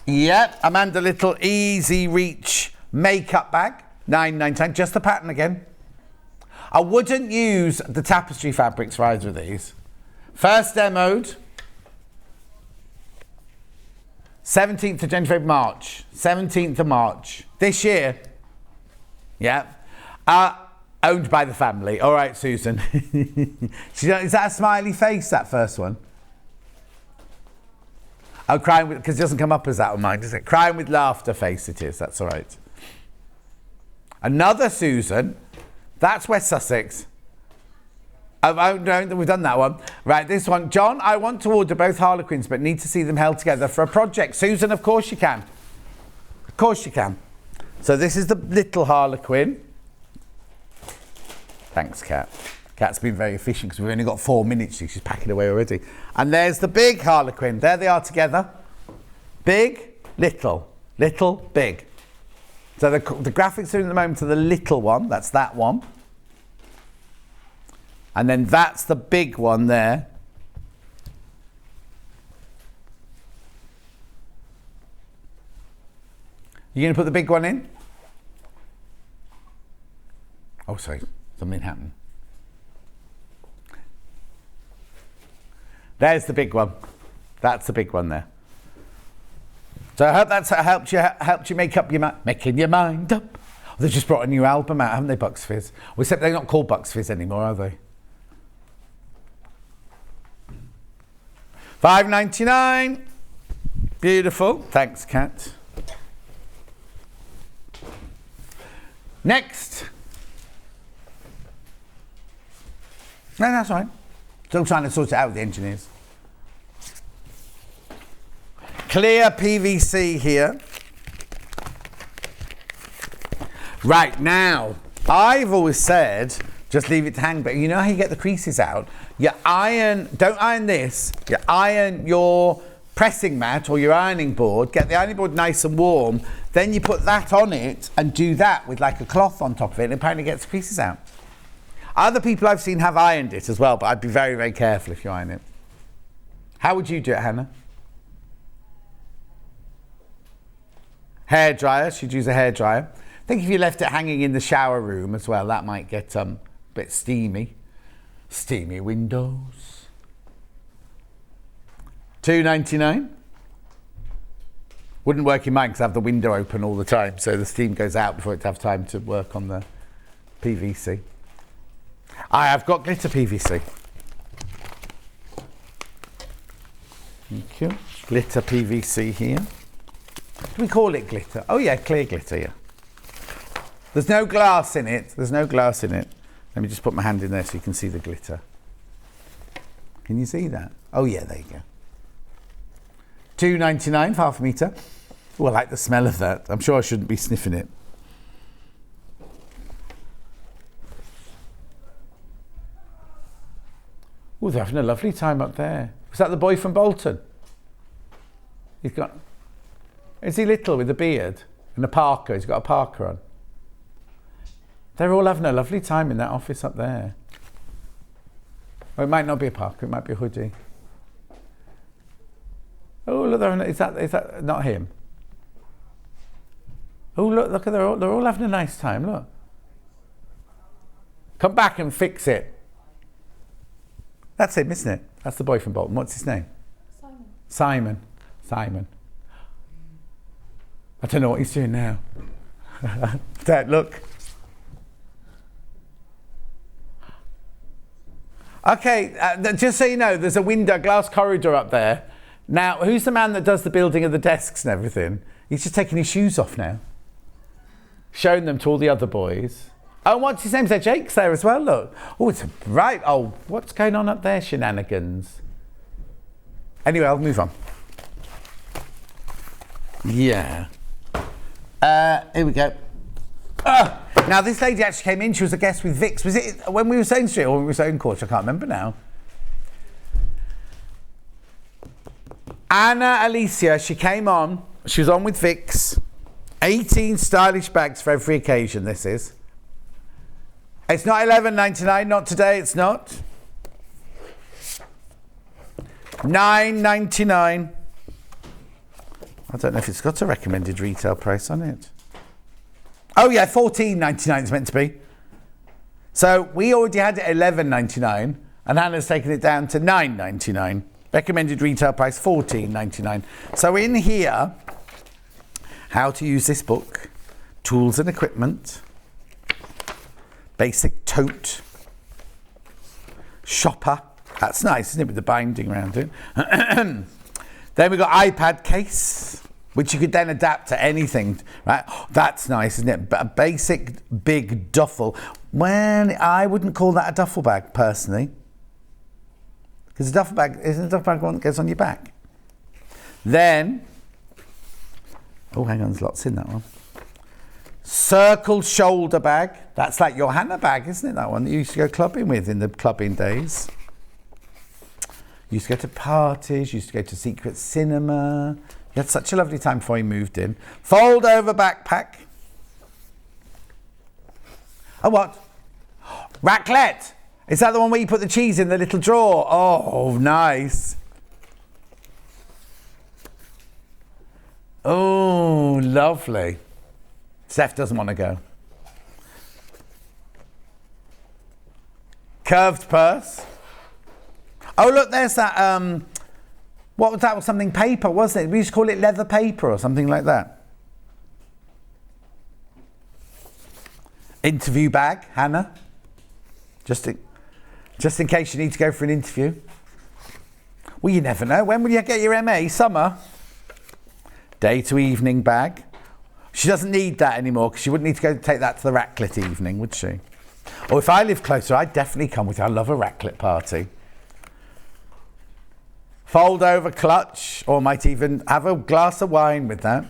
Yep, Amanda Little Easy Reach makeup bag, $9.99. Just the pattern again. I wouldn't use the tapestry fabrics for either of these. First demoed 17th of January, March. 17th of March. This year. Yeah. Owned by the family. All right, Susan. Is that a smiley face, that first one? Oh, crying with... Because it doesn't come up as that on mine, does it? Crying with laughter face it is. That's all right. Another Susan. That's West Sussex. Oh, no, we've done that one. Right, this one. John, I want to order both Harlequins, but need to see them held together for a project. Susan, of course you can. Of course you can. So this is the little Harlequin. Thanks, Kat. Kat's been very efficient because we've only got 4 minutes. She's packing away already. And there's the big Harlequin. There they are together. Big, little. Little, big. So the graphics are in the moment to the little one. That's that one. And then that's the big one there. You going to put the big one in? Oh, sorry. Something happened. There's the big one. That's the big one there. So I hope that's helped you make up your mind. Making your mind up. Oh, they've just brought a new album out, haven't they, Bucks Fizz? Well, except they're not called Bucks Fizz anymore, are they? $5.99. Beautiful. Thanks, Kat. Next. No, that's all right. Still trying to sort it out with the engineers. Clear PVC here. Right, now, I've always said, just leave it to hang, but you know how you get the creases out? You iron, don't iron this, you iron your pressing mat or your ironing board, get the ironing board nice and warm, then you put that on it and do that with like a cloth on top of it, and apparently it gets the creases out. Other people I've seen have ironed it as well, but I'd be very, very careful if you iron it. How would you do it, Hannah? Hairdryer, she'd use a hairdryer. I think if you left it hanging in the shower room as well, that might get a bit steamy. Steamy windows. $2.99. Wouldn't work in mine because I have the window open all the time, so the steam goes out before it have time to work on the PVC. I have got glitter PVC. Thank you. Glitter PVC here. Do we call it glitter? Oh yeah, clear glitter, yeah. There's no glass in it. There's no glass in it. Let me just put my hand in there so you can see the glitter. Can you see that? Oh yeah, there you go. $2.99 for half a metre. Oh, I like the smell of that. I'm sure I shouldn't be sniffing it. Oh, they're having a lovely time up there. Was that the boy from Bolton? Is he little with a beard and a parka? He's got a parka on. They're all having a lovely time in that office up there. Or it might not be a parka, it might be a hoodie. Oh, look, is that not him? Oh, look, they're all having a nice time, look. Come back and fix it. That's him, isn't it? That's the boy from Bolton. What's his name? Simon. I don't know what he's doing now. Dad, look. Okay, just so you know, there's a glass corridor up there. Now, who's the man that does the building of the desks and everything? He's just taking his shoes off now. Showing them to all the other boys. Oh, what's his name? Jake's there as well, look. Oh, it's a bright, what's going on up there? Shenanigans. Anyway, I'll move on. Yeah. Here we go. Now, this lady actually came in. She was a guest with Vix. Was it when we were Sewing Street or when we were Sewing Quarter? I can't remember now. Anna Alicia, she came on. She was on with Vix. 18 stylish bags for every occasion, this is. It's not $11.99, not today, it's not. $9.99. I don't know if it's got a recommended retail price on it. Oh yeah, $14.99 it's meant to be. So we already had it $11.99 and Hannah's taken it down to $9.99. Recommended retail price $14.99. So in here, how to use this book, tools and equipment, basic tote, shopper. That's nice, isn't it, with the binding around it. Then we've got iPad case, which you could then adapt to anything, right? That's nice, isn't it? But a basic big duffel. I wouldn't call that a duffel bag, personally. Because a duffel bag, isn't a duffel bag one that goes on your back? Then, oh, hang on, there's lots in that one. Circle shoulder bag. That's like your Hannah bag, isn't it? That one that you used to go clubbing with in the clubbing days. You used to go to parties, you used to go to secret cinema. You had such a lovely time before you moved in. Fold over backpack. Oh, what? Raclette. Is that the one where you put the cheese in the little drawer? Oh, nice. Oh, lovely. Steph doesn't want to go. Curved purse. Oh, look, there's that, what was that? Something paper, wasn't it? We used to call it leather paper or something like that. Interview bag, Hannah. Just in case you need to go for an interview. Well, you never know. When will you get your MA? Summer. Day to evening bag. She doesn't need that anymore because she wouldn't need to go take that to the raclette evening, would she? Or if I lived closer, I'd definitely come with you. I love a raclette party. Fold over clutch, or might even have a glass of wine with that.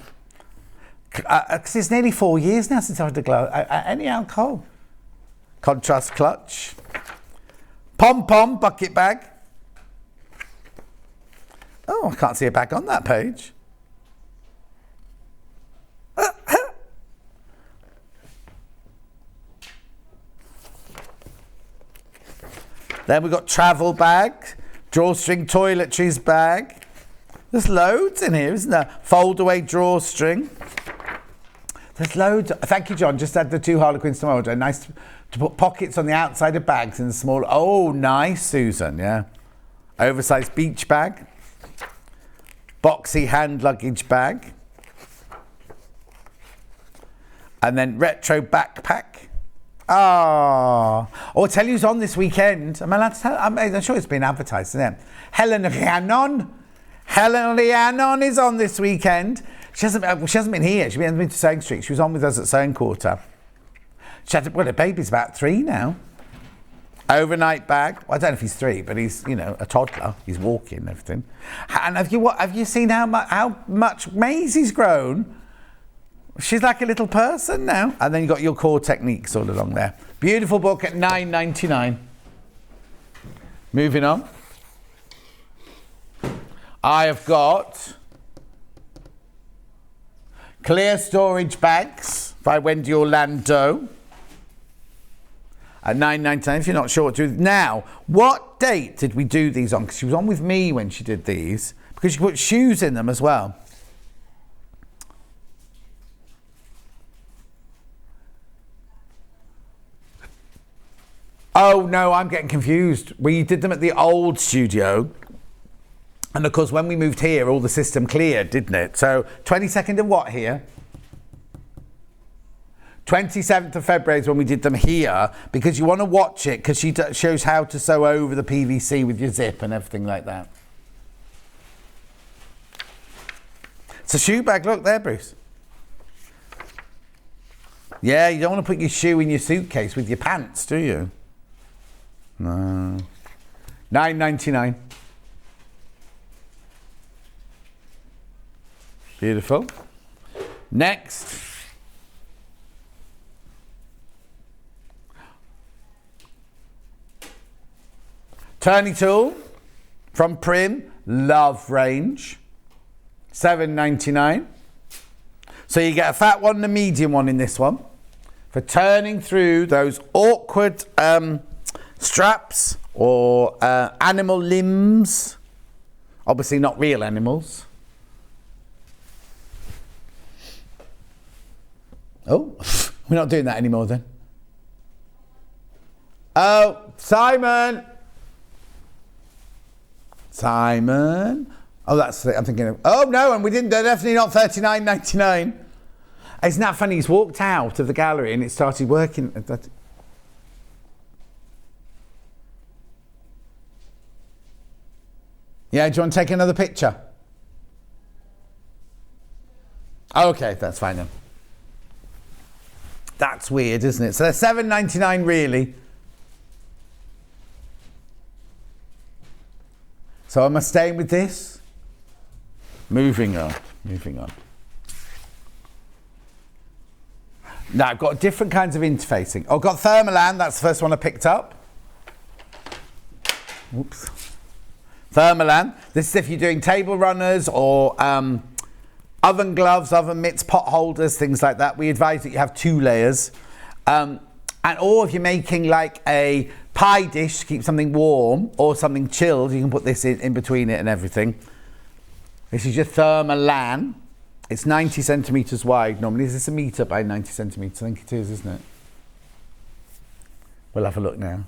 Because it's nearly 4 years now since I had a glass. Any alcohol. Contrast clutch. Pom-pom bucket bag. Oh, I can't see a bag on that page. Then we've got travel bag, drawstring toiletries bag. There's loads in here, isn't there? Fold away drawstring. There's loads. Thank you, John. Just add the 2 Harlequins to my order. Nice to put pockets on the outside of bags in the small. Oh, nice, Susan. Yeah. Oversized beach bag. Boxy hand luggage bag. And then retro backpack. Oh, I'll tell you who's on this weekend. Am I allowed to tell? I'm sure it's been advertised, isn't it? Helen Rhiannon. Helen Rhiannon is on this weekend. She hasn't been here. She hasn't been to Sewing Street. She was on with us at Sewing Quarter. Her baby's about 3 now. Overnight bag. Well, I don't know if he's 3, but he's, you know, a toddler. He's walking and everything. And have you seen how much Maisie's grown? She's like a little person now. And then you've got your core techniques all along there. Beautiful book at $9.99. Moving on. I have got Clear Storage Bags by Wendy Orlando at $9.99 if you're not sure what to do. Now, what date did we do these on? Because she was on with me when she did these, because she put shoes in them as well. Oh no, I'm getting confused. We did them at the old studio. And of course, when we moved here, all the system cleared, didn't it? So 22nd of what here? 27th of February is when we did them here, because you want to watch it, because she shows how to sew over the PVC with your zip and everything like that. It's a shoe bag, look there, Bruce. Yeah, you don't want to put your shoe in your suitcase with your pants, do you? No. $9.99. Beautiful. Next. Turning tool from Prim, Love range. $7.99. So you get a fat one and a medium one in this one for turning through those awkward straps or animal limbs. Obviously not real animals. Oh, we're not doing that anymore then. Oh, Simon. Oh, that's it. I'm thinking of, oh no, and they're definitely not $39.99. Isn't that funny? He's walked out of the gallery and it started working. Yeah, do you want to take another picture? Okay, that's fine then. That's weird, isn't it? So they're $7.99 really. So am I staying with this? Moving on. Now I've got different kinds of interfacing. I've got Thermolan, that's the first one I picked up. Oops. Thermolan. This is if you're doing table runners or oven gloves, oven mitts, pot holders, things like that. We advise that you have 2 layers. Or if you're making like a pie dish to keep something warm or something chilled, you can put this in between it and everything. This is your Thermolan. It's 90 centimetres wide normally. Is this a metre by 90 centimetres? I think it is, isn't it? We'll have a look now.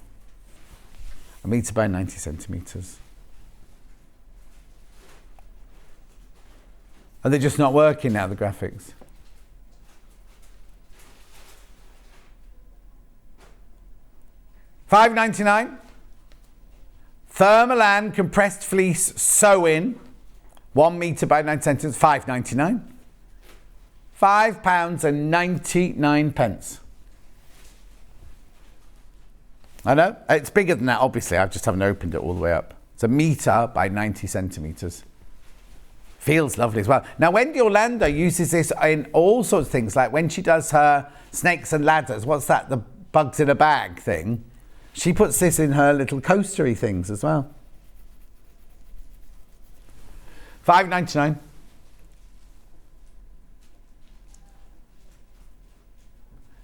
A metre by 90 centimetres. Are they just not working now, the graphics? $5.99. Thermolan compressed fleece sew-in, 1 metre by 90 centimetres, $5.99. £5.99. I know, it's bigger than that, obviously. I just haven't opened it all the way up. It's a metre by 90 centimetres. Feels lovely as well. Now, Wendy Orlando uses this in all sorts of things, like when she does her snakes and ladders. What's that? The bugs in a bag thing. She puts this in her little coastery things as well. $5.99.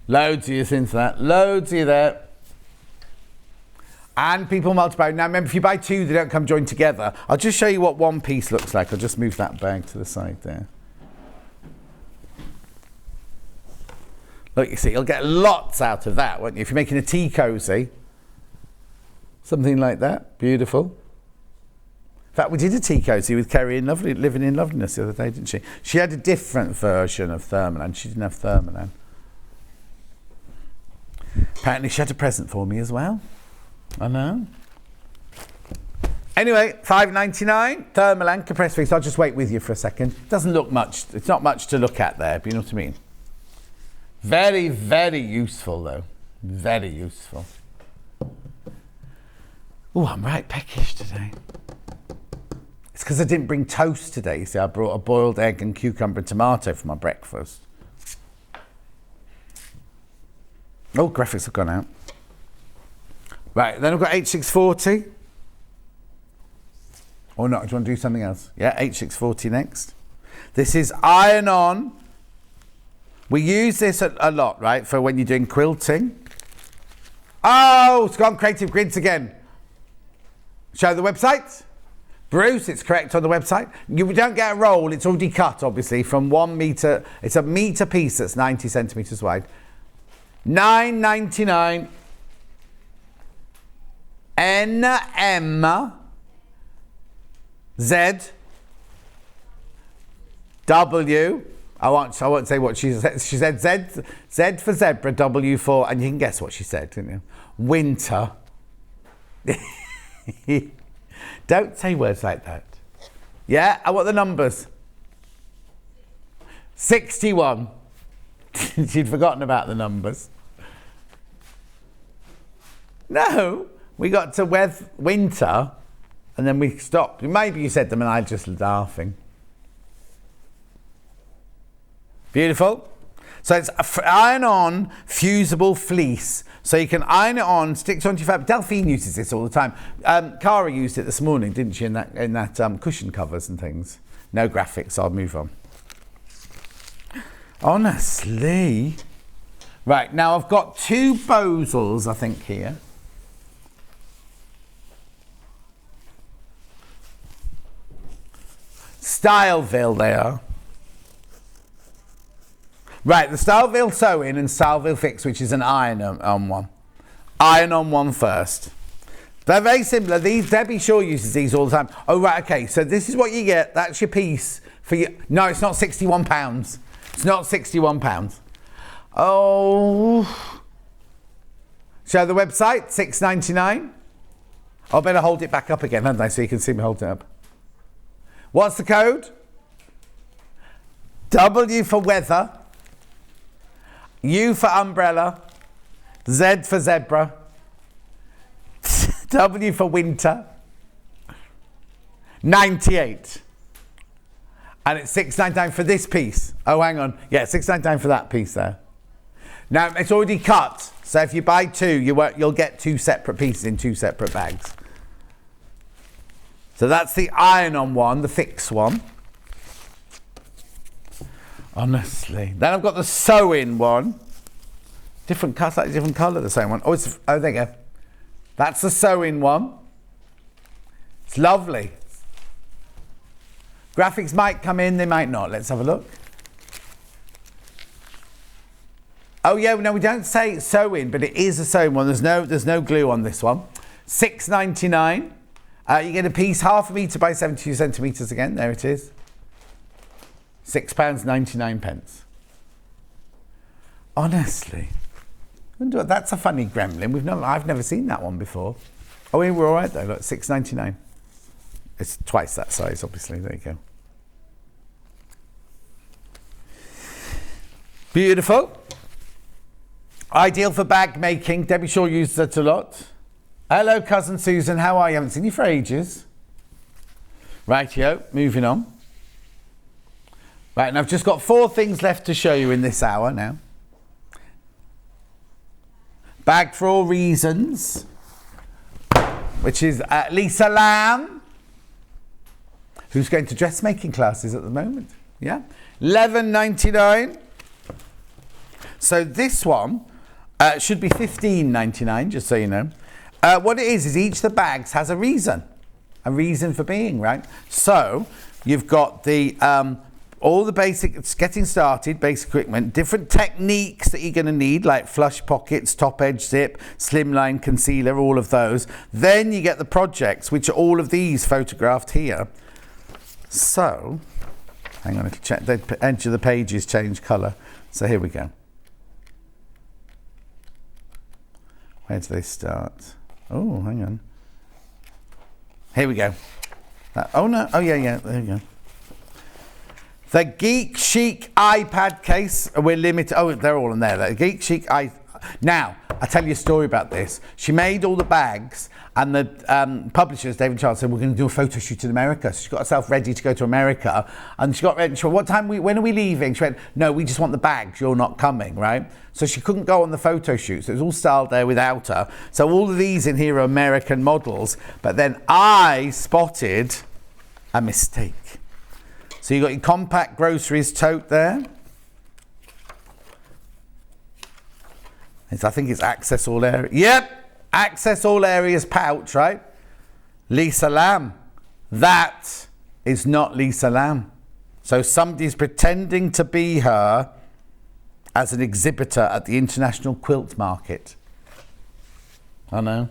Loads of you into that. Loads of you there. And people multiply. Now remember, if you buy 2, they don't come joined together. I'll just show you what one piece looks like. I'll just move that bag to the side there. Look, you see, you'll get lots out of that, won't you? If you're making a tea cosy, something like that. Beautiful. In fact, we did a tea cosy with Kerry in Living in Loveliness the other day, didn't she? She had a different version of Thermolan. She didn't have Thermolan. Apparently, she had a present for me as well. I know. Anyway, $5.99, Thermolan compressed fleece. I'll just wait with you for a second. Doesn't look much. It's not much to look at there, but you know what I mean. Very, very useful though. Very useful. Oh, I'm right peckish today. It's because I didn't bring toast today. See, I brought a boiled egg and cucumber and tomato for my breakfast. Oh, graphics have gone out. Right, then I've got H640. Or not, do you want to do something else? Yeah, H640 next. This is iron-on. We use this a lot, right, for when you're doing quilting. Oh, it's gone Creative Grids again. Show the website. Bruce, it's correct on the website. You don't get a roll, it's already cut, obviously, from 1 metre. It's a metre piece that's 90 centimetres wide. $9.99. NM Z W. I won't say what she said. She said Z for zebra, W for, and you can guess what she said, didn't you? Winter. Don't say words like that. Yeah, I want the numbers. 61. She'd forgotten about the numbers. No, we got to winter, and then we stopped. Maybe you said them and I just laughing. Beautiful. So it's iron-on fusible fleece. So you can iron it on, stick it onto your fabric. Delphine uses this all the time. Cara used it this morning, didn't she, in that cushion covers and things. No graphics, I'll move on. Honestly. Right, now I've got 2 bozels, I think, here. Styleville they are. Right, the Styleville Sew-In and Styleville Fix, which is an iron-on one. Iron-on one first. They're very similar. Debbie Shaw uses these all the time. Oh, right, okay, so this is what you get. That's your piece for you. No, it's not £61. It's not £61. Oh. Show the website, $6.99. I better hold it back up again, haven't I, so you can see me hold it up. What's the code? W for weather. U for umbrella, Z for zebra, W for winter, 98. And it's $6.99 for this piece. Oh, hang on. Yeah, $6.99 for that piece there. Now, it's already cut. So if you buy 2, you'll get 2 separate pieces in 2 separate bags. So that's the iron-on one, the fix one. Honestly. Then I've got the sew-in one. Different cut, slightly different colour, the same one. Oh, there you go. That's the sew-in one. It's lovely. Graphics might come in, they might not. Let's have a look. Oh yeah, no, we don't say sew-in, but it is a sew-in one. There's no glue on this one. $6.99. You get a piece 1/2 metre by 72 centimetres again. There it is. £6.99. Honestly, that's a funny gremlin. I've never seen that one before. Oh, we were all right though. Look, $6.99. It's twice that size, obviously. There you go. Beautiful. Ideal for bag making. Debbie Shaw uses it a lot. Hello, cousin Susan. How are you? I haven't seen you for ages. Rightio. Moving on. Right, and I've just got 4 things left to show you in this hour now. Bagged for All Reasons, which is Lisa Lamb, who's going to dressmaking classes at the moment. Yeah, $11.99. So this one should be $15.99, just so you know. What it is each of the bags has a reason for being, right? So you've got the all the basic, it's getting started, basic equipment, different techniques that you're going to need, like flush pockets, top edge zip, slimline concealer, all of those. Then you get the projects, which are all of these photographed here. So, hang on, check the edge of the pages change colour. So here we go. Where do they start? Oh, hang on. Here we go. Oh no, oh yeah, there we go. The Geek Chic iPad case, we're limited. Oh, they're all in there. The Geek Chic Now, I'll tell you a story about this. She made all the bags, and the publishers, David Charles, said, we're going to do a photo shoot in America. So she got herself ready to go to America, and she got ready. She went, when are we leaving? She went, no, we just want the bags. You're not coming, right? So she couldn't go on the photo shoot. So it was all styled there without her. So all of these in here are American models. But then I spotted a mistake. So you got your compact groceries tote there. I think it's access all area. Yep, access all areas pouch, right? Lisa Lamb. That is not Lisa Lamb. So somebody's pretending to be her as an exhibitor at the International Quilt Market. I know.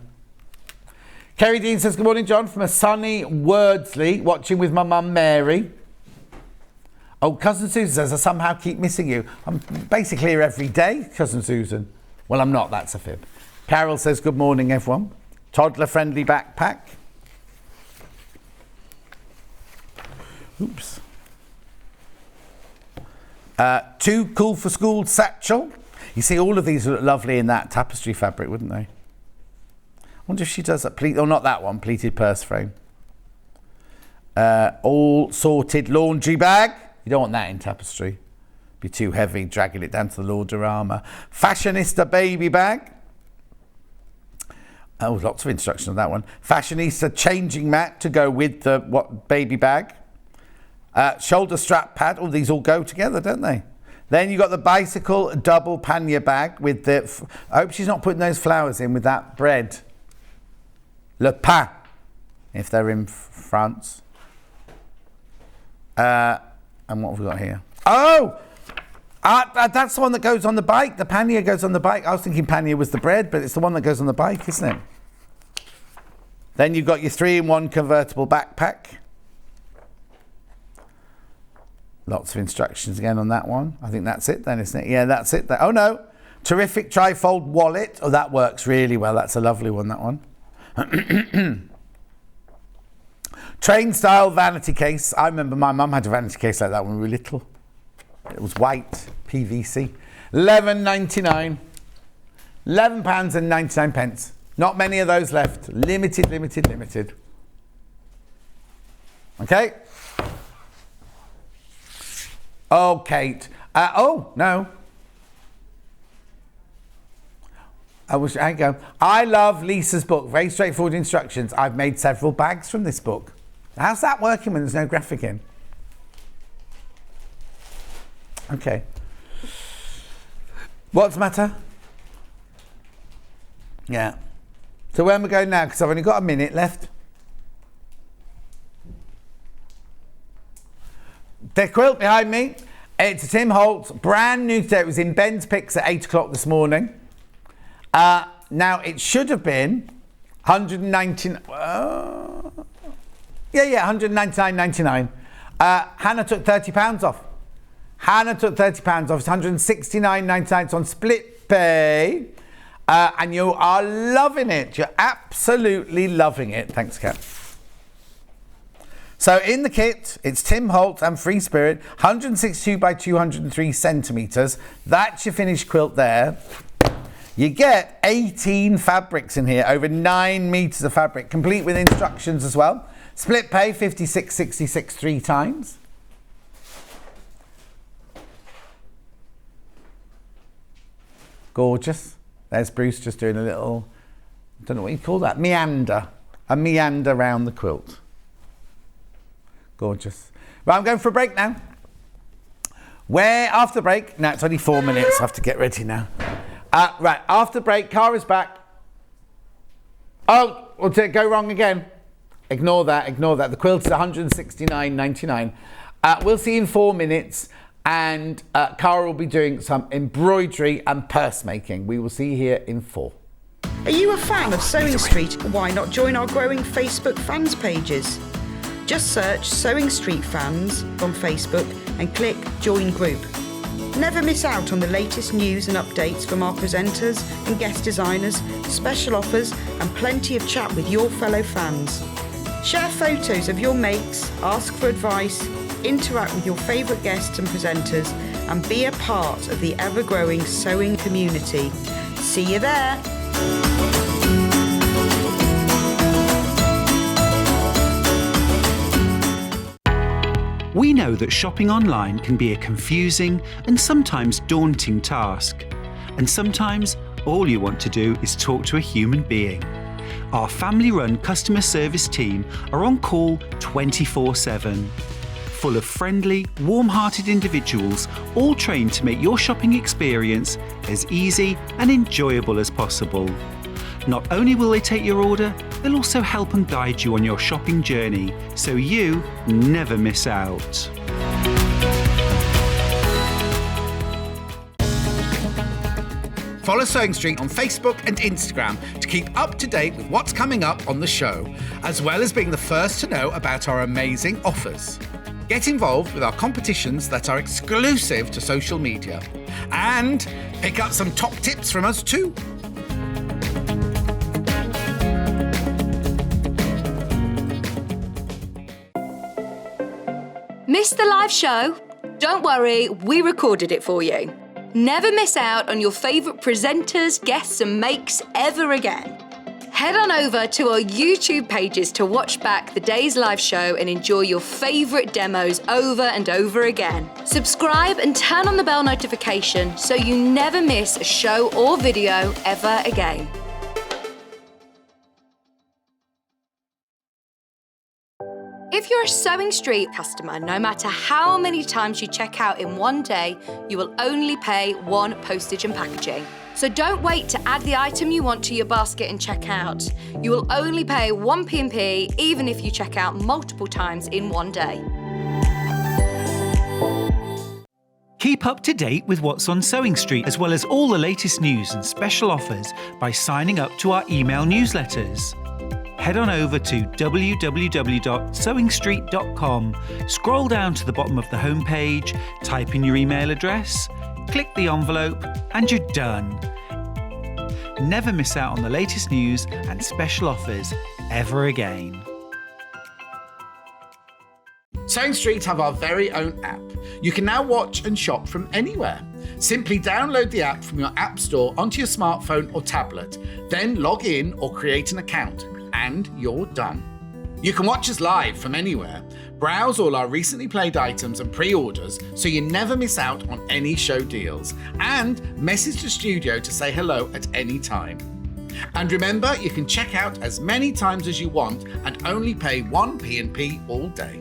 Kerry Dean says, good morning, John, from a sunny Wordsley, watching with my mum, Mary. Oh, Cousin Susan says, I somehow keep missing you. I'm basically here every day, Cousin Susan. Well, I'm not, that's a fib. Carol says, good morning, everyone. Toddler-friendly backpack. Oops. Too cool for school satchel. You see, all of these look lovely in that tapestry fabric, wouldn't they? I wonder if she does that pleat, or not that one, pleated purse frame. All sorted laundry bag. You don't want that in tapestry. Be too heavy, dragging it down to the Lordorama. Fashionista baby bag. Oh, lots of instruction on that one. Fashionista changing mat to go with the baby bag. Shoulder strap pad. All these all go together, don't they? Then you got the bicycle double pannier bag with the. I hope she's not putting those flowers in with that bread. Le pain, if they're in France. And what have we got here? Oh! That's the one that goes on the bike. The pannier goes on the bike. I was thinking pannier was the bread, but it's the one that goes on the bike, isn't it? Then you've got your 3-in-1 convertible backpack. Lots of instructions again on that one. I think that's it then, isn't it? Yeah, that's it. Oh, no. Terrific trifold wallet. Oh, that works really well. That's a lovely one, that one. Train style vanity case. I remember my mum had a vanity case like that when we were little. It was white, PVC. £11.99. £11.99. Not many of those left. Limited, limited, limited. Okay. Oh, Kate. Oh, no. I go. I love Lisa's book. Very straightforward instructions. I've made several bags from this book. How's that working when there's no graphic in? Okay. What's the matter? Yeah. So where am I going now? Because I've only got a minute left. The quilt behind me. It's a Tim Holtz, brand new today. It was in Ben's Picks at 8 o'clock this morning. Now it should have been 119. £199.99. Hannah took £30 off. Hannah took £30 off. It's £169.99. It's on split pay. And you are loving it. You're absolutely loving it. Thanks, Kat. So in the kit, it's Tim Holtz and Free Spirit, 162 by 203 centimetres. That's your finished quilt there. You get 18 fabrics in here, over 9 metres of fabric, complete with instructions as well. Split pay, 56.66 3 times. Gorgeous. There's Bruce just doing a little, I don't know what you call that, meander. A meander round the quilt. Gorgeous. Right, I'm going for a break now. After the break, now it's only 4 minutes, I have to get ready now. Right, after the break, Cara's back. Oh, did it go wrong again? Ignore that. The quilt is £169.99. We'll see you in 4 minutes, and Cara will be doing some embroidery and purse making. We will see you here in 4. Are you a fan of Sewing Street? Why not join our growing Facebook fans pages? Just search Sewing Street Fans on Facebook and click Join Group. Never miss out on the latest news and updates from our presenters and guest designers, special offers and plenty of chat with your fellow fans. Share photos of your makes, ask for advice, interact with your favourite guests and presenters, and be a part of the ever-growing sewing community. See you there. We know that shopping online can be a confusing and sometimes daunting task. And sometimes all you want to do is talk to a human being. Our family-run customer service team are on call 24/7. Full of friendly, warm-hearted individuals, all trained to make your shopping experience as easy and enjoyable as possible. Not only will they take your order, they'll also help and guide you on your shopping journey, so you never miss out. Follow Sewing Street on Facebook and Instagram to keep up to date with what's coming up on the show, as well as being the first to know about our amazing offers. Get involved with our competitions that are exclusive to social media. And pick up some top tips from us too. Missed the live show? Don't worry, we recorded it for you. Never miss out on your favourite presenters, guests and makes ever again. Head on over to our YouTube pages to watch back the day's live show and enjoy your favourite demos over and over again. Subscribe and turn on the bell notification so you never miss a show or video ever again. If you're a Sewing Street customer, no matter how many times you check out in one day, you will only pay one postage and packaging. So don't wait to add the item you want to your basket and check out. You will only pay one P&P even if you check out multiple times in one day. Keep up to date with what's on Sewing Street, as well as all the latest news and special offers by signing up to our email newsletters. Head on over to www.sewingstreet.com, scroll down to the bottom of the homepage, type in your email address, click the envelope, and you're done. Never miss out on the latest news and special offers ever again. Sewing Street have our very own app. You can now watch and shop from anywhere. Simply download the app from your app store onto your smartphone or tablet, then log in or create an account, and you're done. You can watch us live from anywhere, browse all our recently played items and pre-orders so you never miss out on any show deals, and message the studio to say hello at any time. And remember, you can check out as many times as you want and only pay one P&P all day.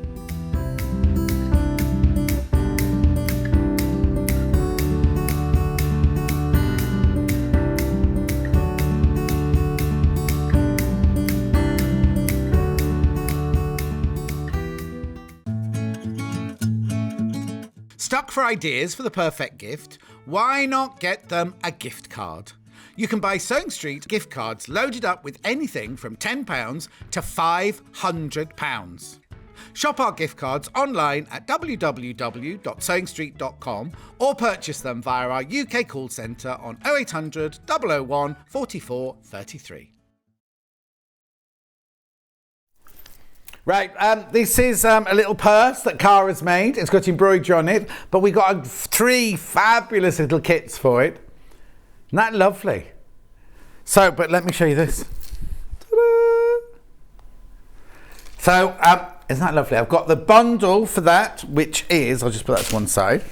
Stuck for ideas for the perfect gift? Why not get them a gift card? You can buy Sewing Street gift cards loaded up with anything from £10 to £500. Shop our gift cards online at www.sewingstreet.com or purchase them via our UK call centre on 0800 001 44 33. Right, this is a little purse that Cara's made. It's got embroidery on it, but we got 3 fabulous little kits for it. Isn't that lovely? So, but let me show you this. Ta-da! So, isn't that lovely? I've got the bundle for that, which is, I'll just put that to one side.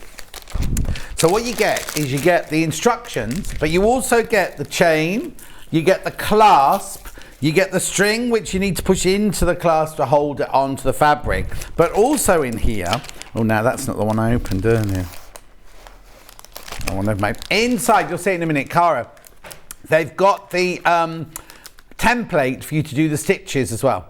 So what you get is you get the instructions, but you also get the chain, you get the clasp, you get the string, which you need to push into the clasp to hold it onto the fabric. But also in here, oh, now that's not the one I opened earlier. I want to make inside, you'll see it in a minute, Cara. They've got the template for you to do the stitches as well.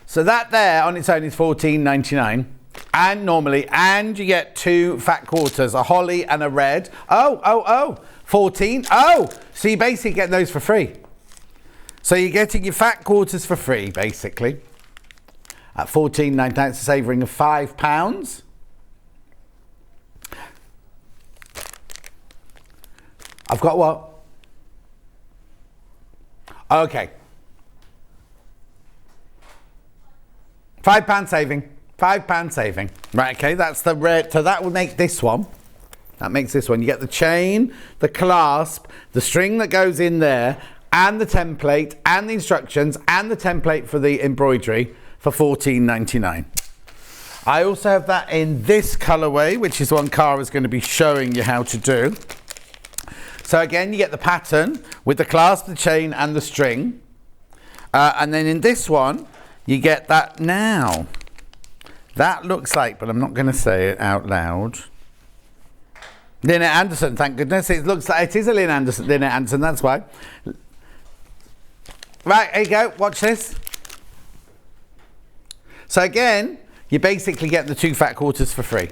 So that there on its own is $14.99, and normally, and you get 2 fat quarters, a holly and a red. 14. Oh, so you basically get those for free. So you're getting your fat quarters for free, basically. At $14.99, it's a saving of £5. I've got what? Okay. £5 saving. £5 saving. Right, okay, that's the red. So that would make this one. That makes this one. You get the chain, the clasp, the string that goes in there, and the template, and the instructions, and the template for the embroidery for $14.99. I also have that in this colorway, which is one Cara's going to be showing you how to do. So again, you get the pattern with the clasp, the chain, and the string. And then in this one, you get that now. That looks like, but I'm not going to say it out loud. Lynette Anderson, thank goodness. It looks like it is a Lynette Anderson, that's why. Right, here you go. Watch this. So again, you basically get the 2 fat quarters for free.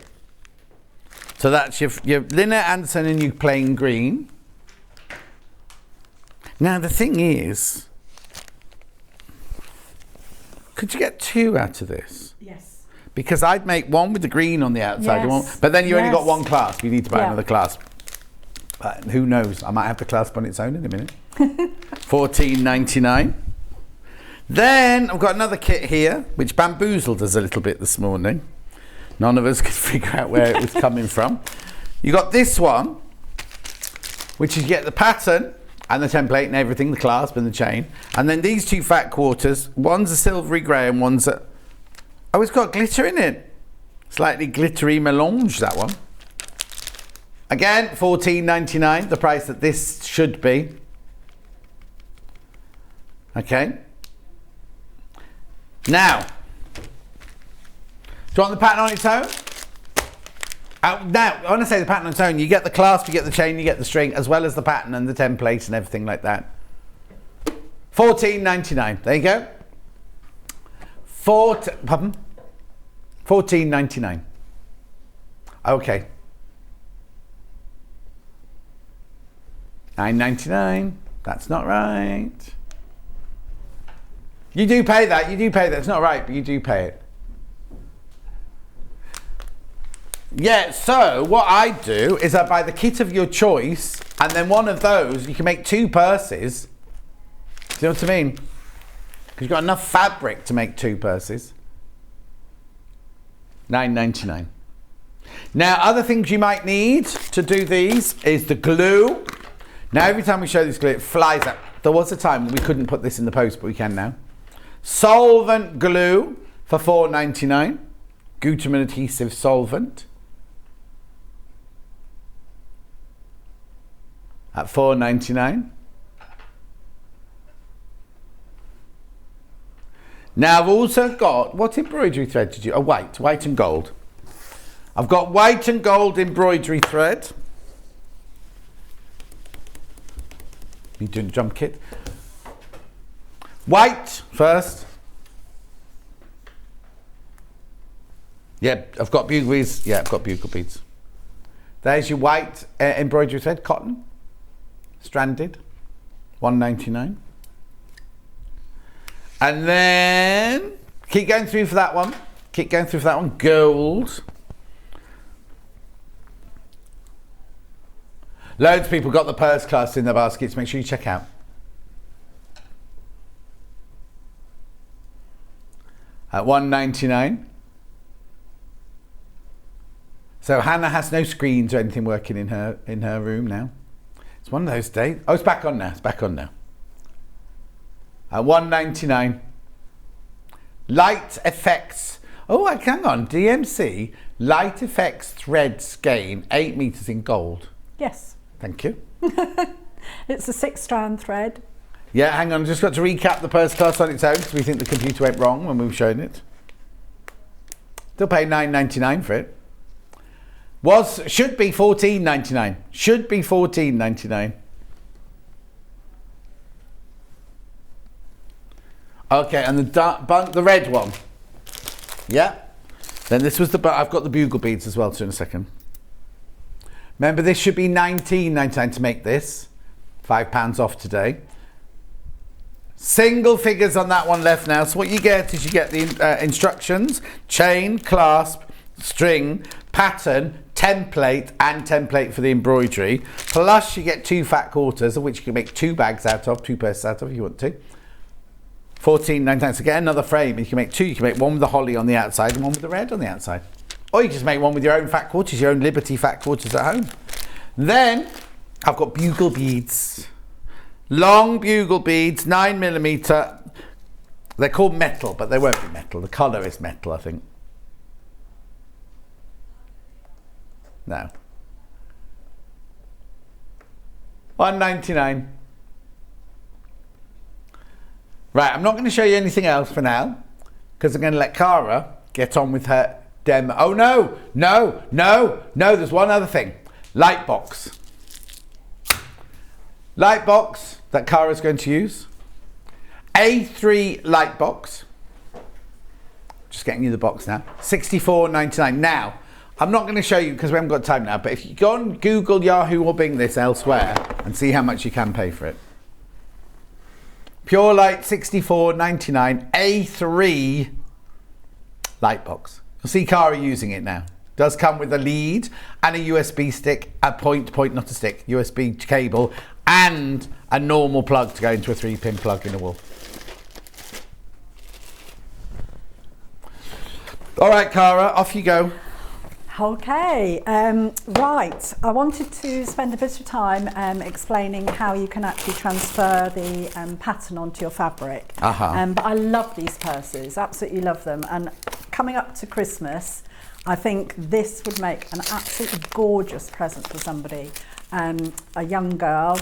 So that's your Lynette Anderson and you plain green. Now the thing is, could you get 2 out of this? Yes. Because I'd make one with the green on the outside, Yes. but then you only got Yes. one clasp. You need to buy Yeah. another clasp. But who knows? I might have the clasp on its own in a minute. $14.99. Then I've got another kit here, which bamboozled us a little bit this morning. None of us could figure out where it was coming from. You got this one, which is you get the pattern and the template and everything, the clasp and the chain. And then these 2 fat quarters, one's a silvery grey and one's a... Oh, it's got glitter in it. Slightly glittery melange, that one. Again, $14.99, the price that this should be. Okay. Now, do you want the pattern on its own? Now, when I say the pattern on its own, you get the clasp, you get the chain, you get the string, as well as the pattern and the template and everything like that. $14.99. There you go. Pardon? $14.99. Okay. $9.99. That's not right. You do pay that. You do pay that. It's not right, but you do pay it. Yeah, so what I do is I buy the kit of your choice, and then one of those, you can make 2 purses. Do you know what I mean? Because you've got enough fabric to make 2 purses. $9.99. Now, other things you might need to do these is the glue. Now, every time we show this glue, it flies out. There was a time we couldn't put this in the post, but we can now. Solvent glue for $4.99. Gutermann adhesive solvent at $4.99. Now I've also got, what embroidery thread did you? Oh, white and gold. I've got white and gold embroidery thread. You doing the jump kit? White first. Yeah, I've got bugle beads. Yeah, I've got bugle beads. There's your white embroidery thread, cotton, stranded, $1.99. And then keep going through for that one. Keep going through for that one. Gold. Loads of people got the purse clasps in their baskets. Make sure you check out. At $1.99. So Hannah has no screens or anything working in her room now. It's one of those days. Oh, it's back on now. It's back on now. At $1.99. Light Effects. Oh, hang on. DMC Light Effects thread skein, 8 meters in gold. Yes. Thank you. It's a 6-strand thread. Yeah, hang on. Just got to recap the purse class on its own because we think the computer went wrong when we were showing it. Still pay $9.99 for it. Should be $14.99. Should be $14.99. Okay, and the red one. Yeah. Then this was I've got the bugle beads as well too in a second. Remember, this should be $19.99 to make this. £5 off today. Single figures on that one left now. So what you get is you get the instructions, chain, clasp, string, pattern, template, and template for the embroidery. Plus you get 2 fat quarters, of which you can make 2 bags out of, 2 purses out of if you want to. $14.99. So get another frame. You can make 2. You can make one with the holly on the outside and one with the red on the outside. Or you just make one with your own fat quarters, your own Liberty fat quarters at home. Then I've got bugle beads. Long bugle beads, 9mm. They're called metal, but they won't be metal. The colour is metal, I think. No. $1.99. Right, I'm not going to show you anything else for now, because I'm going to let Cara get on with her demo. Oh no, there's one other thing. Light box. Light box that Cara's going to use. A3 light box. Just getting you the box now. $64.99. Now, I'm not going to show you because we haven't got time now, but if you go on Google, Yahoo or Bing this elsewhere and see how much you can pay for it. Pure Light $64.99 A3 light box. You'll see Cara using it now. Does come with a lead and a USB stick, a point, not a stick, USB cable, and a normal plug to go into a 3-pin plug in a wall. All right, Cara, off you go. Okay, right. I wanted to spend a bit of time explaining how you can actually transfer the pattern onto your fabric. But I love these purses, absolutely love them. And coming up to Christmas, I think this would make an absolutely gorgeous present for somebody. A young girl.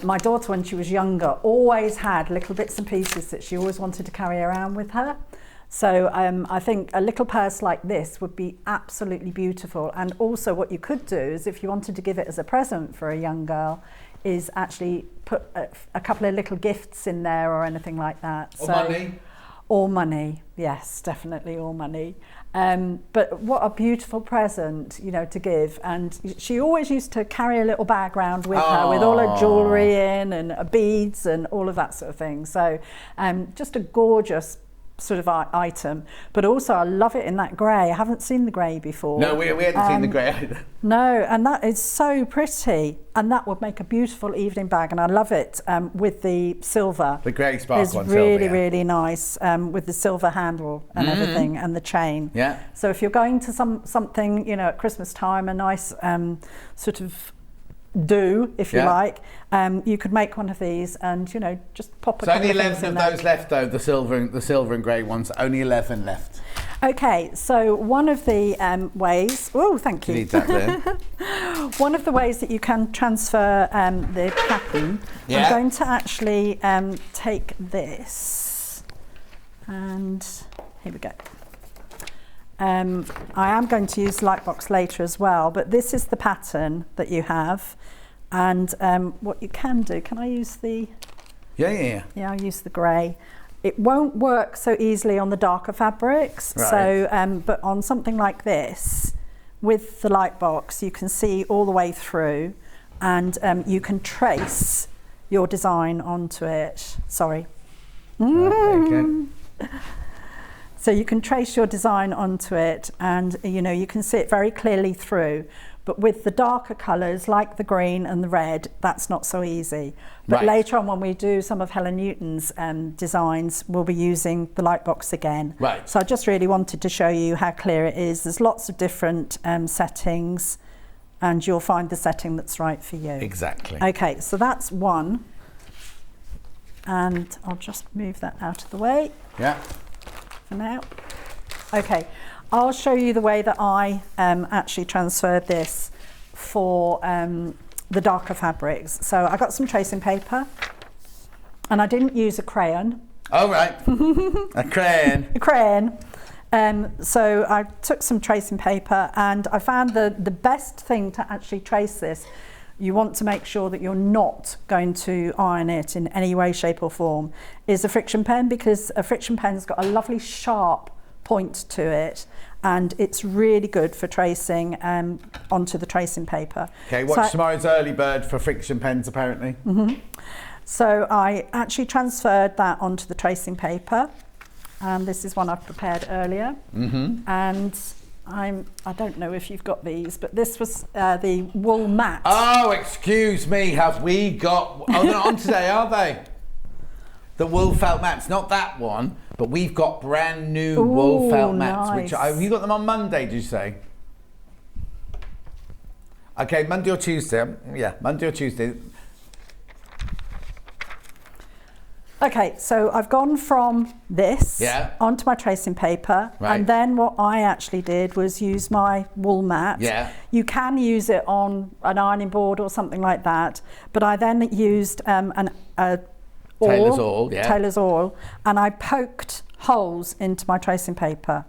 My daughter, when she was younger, always had little bits and pieces that she always wanted to carry around with her. So I think a little purse like this would be absolutely beautiful. And also what you could do is, if you wanted to give it as a present for a young girl, is actually put a couple of little gifts in there or anything like that. Or money. Or money, yes, definitely, or money. But what a beautiful present, you know, to give. And she always used to carry a little bag around with her with all her jewellery in and beads and all of that sort of thing. So just a gorgeous sort of item, but also I love it in that grey. I haven't seen the grey before. No, we hadn't seen the grey either. No, and that is so pretty, and that would make a beautiful evening bag. And I love it with the silver. The grey sparkle is on really, silver, yeah. really nice with the silver handle and everything, and the chain. Yeah. So if you're going to something, you know, at Christmas time, a nice sort of if you like, you could make one of these and, you know, just pop a couple only of 11 of those left though, the silver and grey ones, only 11 left. Okay, so one of the ways, thank you. You need that there. One of the ways that you can transfer the pattern, I'm going to actually take this, and here we go. I am going to use Lightbox later as well, but this is the pattern that you have. And what you can do, can I use the... Yeah, I'll use the grey. It won't work so easily on the darker fabrics. Right. So, but on something like this, with the Lightbox, you can see all the way through, and you can trace your design onto it. Sorry. Okay. So you can trace your design onto it, and you know, you can see it very clearly through. But with the darker colours, like the green and the red, that's not so easy. But later on, when we do some of Helen Newton's designs, we'll be using the Lightbox again. Right. So I just really wanted to show you how clear it is. There's lots of different settings, and you'll find the setting that's right for you. Exactly. Okay, so that's one. And I'll just move that out of the way. Yeah. For now. Okay. I'll show you the way that I actually transferred this for the darker fabrics. So I got some tracing paper, and I didn't use a crayon. Oh, right. A crayon. A crayon. So I took some tracing paper, and I found the best thing to actually trace this, you want to make sure that you're not going to iron it in any way, shape or form, is a friction pen, because a friction pen's got a lovely sharp point to it, and it's really good for tracing onto the tracing paper. Okay, watch tomorrow's early bird for friction pens apparently. So I actually transferred that onto the tracing paper, and this is one I've prepared earlier. And I don't know if you've got these, but this was the wool mat. Oh, excuse me, have we got... Oh, they're not on today, are they? The wool felt mats, not that one, but But we've got brand new wool felt mats, nice. have you got them on Monday, did you say? Okay, Monday or Tuesday. Yeah, Monday or Tuesday. Okay, so I've gone from this onto my tracing paper, and then what I actually did was use my wool mat. Yeah. You can use it on an ironing board or something like that, but I then used Tailor's awl, Tailor's awl, and I poked holes into my tracing paper.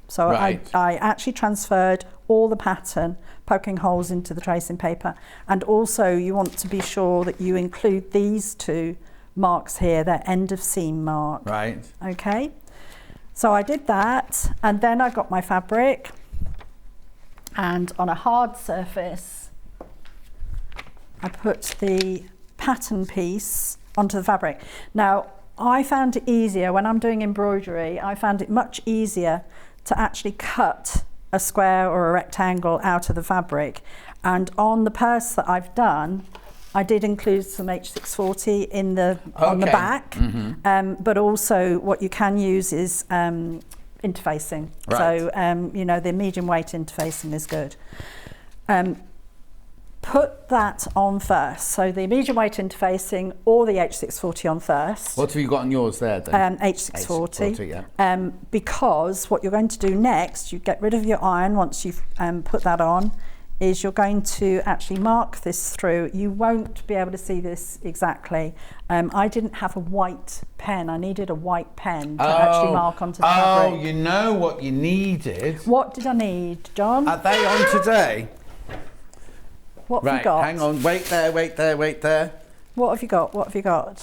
So I actually transferred all the pattern, poking holes into the tracing paper, and also you want to be sure that you include these two marks here, they're end of seam mark. Right. Okay. So I did that, and then I got my fabric, and on a hard surface, I put the pattern piece onto the fabric. Now, I found it easier when I'm doing embroidery, I found it much easier to actually cut a square or a rectangle out of the fabric. And on the purse that I've done, I did include some H640 in on the back, but also what you can use is interfacing. Right. So, you know, the medium weight interfacing is good. Put that on first. So the medium weight interfacing or the H640 on first. What have you got on yours there then? H640. Because what you're going to do next, you get rid of your iron once you've put that on, is you're going to actually mark this through. You won't be able to see this exactly. I didn't have a white pen. I needed a white pen to actually mark onto the fabric. Oh, you know what you needed? What did I need, John? Are they on today? What have you got? Hang on, wait there. What have you got? What have you got?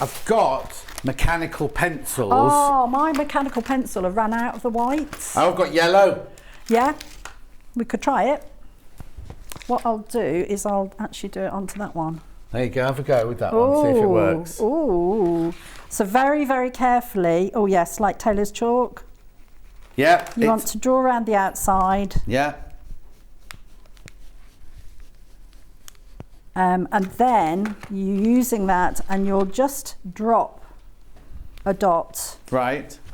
I've got mechanical pencils. Oh, my mechanical pencil have ran out of the white. I've got yellow. Yeah, we could try it. What I'll do is I'll actually do it onto that one. There you go, have a go with that one, see if it works. Ooh. So very, very carefully, oh yes, like Taylor's chalk. Yeah. You want to draw around the outside. Yeah. And then you're using that and you'll just drop a dot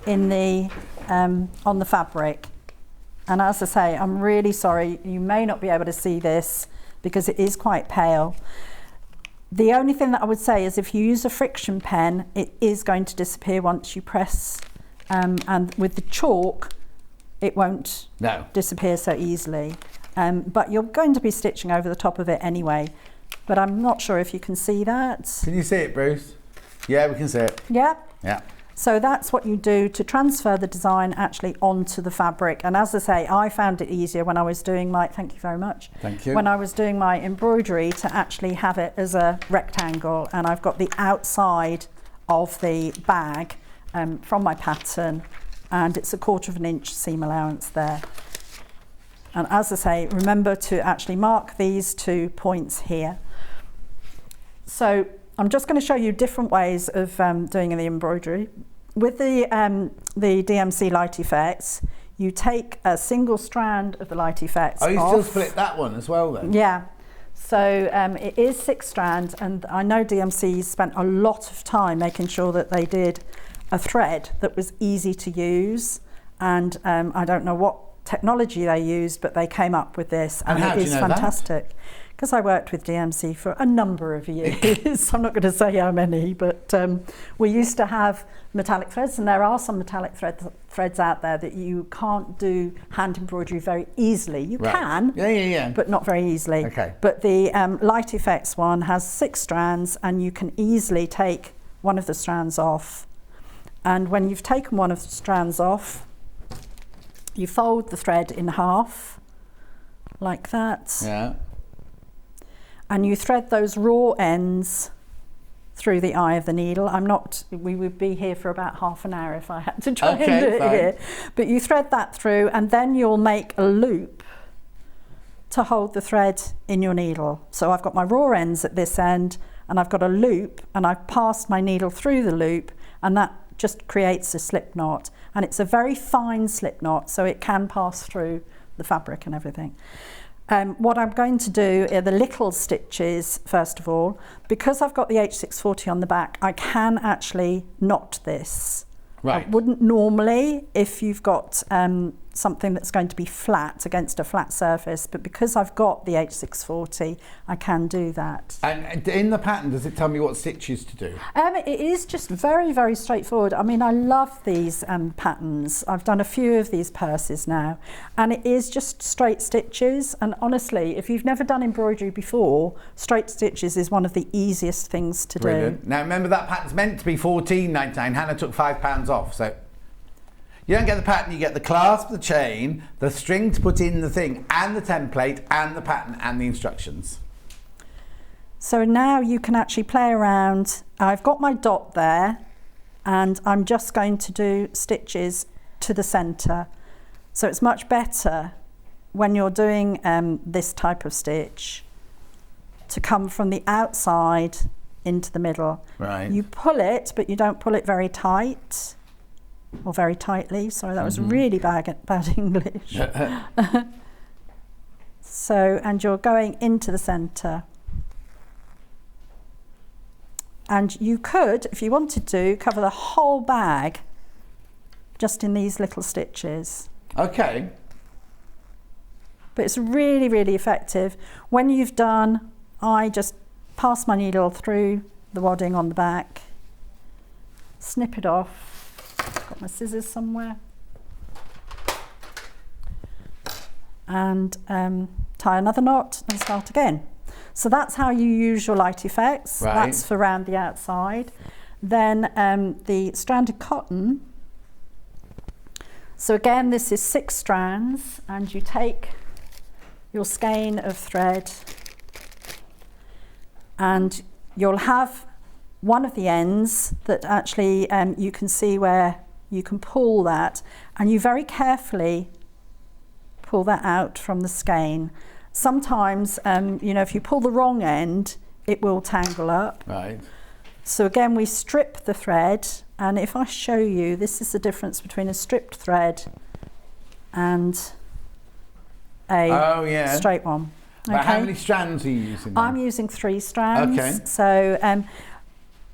in the on the fabric. And as I say, I'm really sorry, you may not be able to see this because it is quite pale. The only thing that I would say is if you use a friction pen, it is going to disappear once you press, and with the chalk, it won't disappear so easily. But you're going to be stitching over the top of it anyway. But I'm not sure if you can see that. Can you see it, Bruce? Yeah, we can see it. Yeah? Yeah. So that's what you do to transfer the design actually onto the fabric. And as I say, I found it easier when I was doing my, thank you very much. Thank you. When I was doing my embroidery to actually have it as a rectangle. And I've got the outside of the bag from my pattern, and it's 1/4 inch seam allowance there. And as I say, remember to actually mark these 2 points here. So I'm just going to show you different ways of doing the embroidery. With the DMC light effects, you take a single strand of the light effects off. Oh, you still split that one as well then? Yeah. So it is 6 strands, and I know DMC spent a lot of time making sure that they did a thread that was easy to use. And I don't know what technology they used, but they came up with this, and it is fantastic. Because I worked with DMC for a number of years. I'm not going to say how many, but we used to have metallic threads, and there are some metallic threads out there that you can't do hand embroidery very easily. You can, but not very easily. Okay. But the light effects one has 6 strands, and you can easily take one of the strands off. And when you've taken one of the strands off, you fold the thread in half, like that. Yeah. And you thread those raw ends through the eye of the needle. We would be here for about half an hour if I had to try and do it here. But you thread that through, and then you'll make a loop to hold the thread in your needle. So I've got my raw ends at this end, and I've got a loop, and I've passed my needle through the loop, and that just creates a slip knot. And it's a very fine slip knot, so it can pass through the fabric and everything. What I'm going to do are the little stitches first of all. Because I've got the H640 on the back, I can actually knot this. Right. I wouldn't normally if you've got something that's going to be flat against a flat surface, but because I've got the H640, I can do that. And in the pattern, does it tell me what stitches to do? It is just very, very straightforward. I mean, I love these patterns. I've done a few of these purses now, and it is just straight stitches. And honestly, if you've never done embroidery before, straight stitches is one of the easiest things to do. Now remember, that pattern's meant to be £14.99. Hannah took £5 off, so you don't get the pattern, you get the clasp, the chain, the string to put in the thing, and the template, and the pattern, and the instructions. So now you can actually play around. I've got my dot there, and I'm just going to do stitches to the centre. So it's much better when you're doing this type of stitch to come from the outside into the middle. Right. You pull it, but you don't pull it very tight. Or very tightly. Sorry, that was really bad English. So, and you're going into the centre. And you could, if you wanted to, cover the whole bag just in these little stitches. Okay. But it's really, really effective. When you've done, I just pass my needle through the wadding on the back, snip it off. Got my scissors somewhere, and tie another knot and start again. So that's how you use your light effects. Right. That's for around the outside. Then the stranded cotton. So again, this is 6 strands, and you take your skein of thread, and you'll have one of the ends that actually you can see where you can pull that, and you very carefully pull that out from the skein. Sometimes, you know, if you pull the wrong end, it will tangle up. Right. So again, we strip the thread, and if I show you, this is the difference between a stripped thread and a straight one. But how many strands are you using then? I'm using 3 strands. Okay. So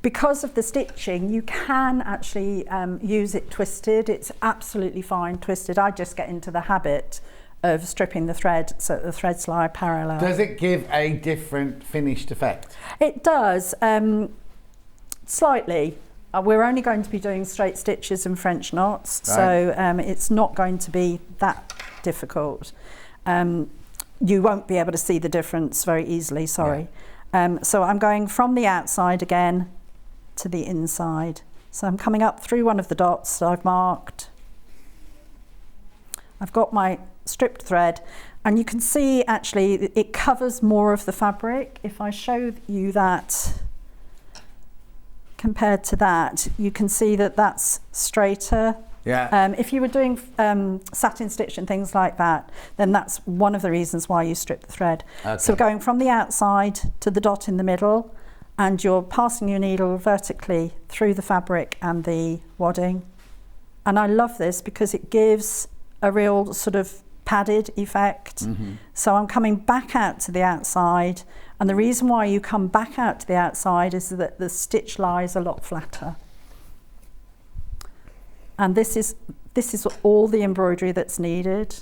because of the stitching, you can actually use it twisted. It's absolutely fine twisted. I just get into the habit of stripping the thread so that the threads lie parallel. Does it give a different finished effect? It does, slightly. We're only going to be doing straight stitches and French knots, right. So it's not going to be that difficult. You won't be able to see the difference very easily, sorry. Yeah. So I'm going from the outside again to the inside. So I'm coming up through one of the dots that I've marked. I've got my stripped thread, and you can see actually it covers more of the fabric. If I show you that compared to that, you can see that that's straighter. Yeah. If you were doing satin stitch and things like that, then that's one of the reasons why you strip the thread. Okay. So going from the outside to the dot in the middle, and you're passing your needle vertically through the fabric and the wadding. And I love this because it gives a real sort of padded effect. Mm-hmm. So I'm coming back out to the outside, and the reason why you come back out to the outside is that the stitch lies a lot flatter. And this is all the embroidery that's needed.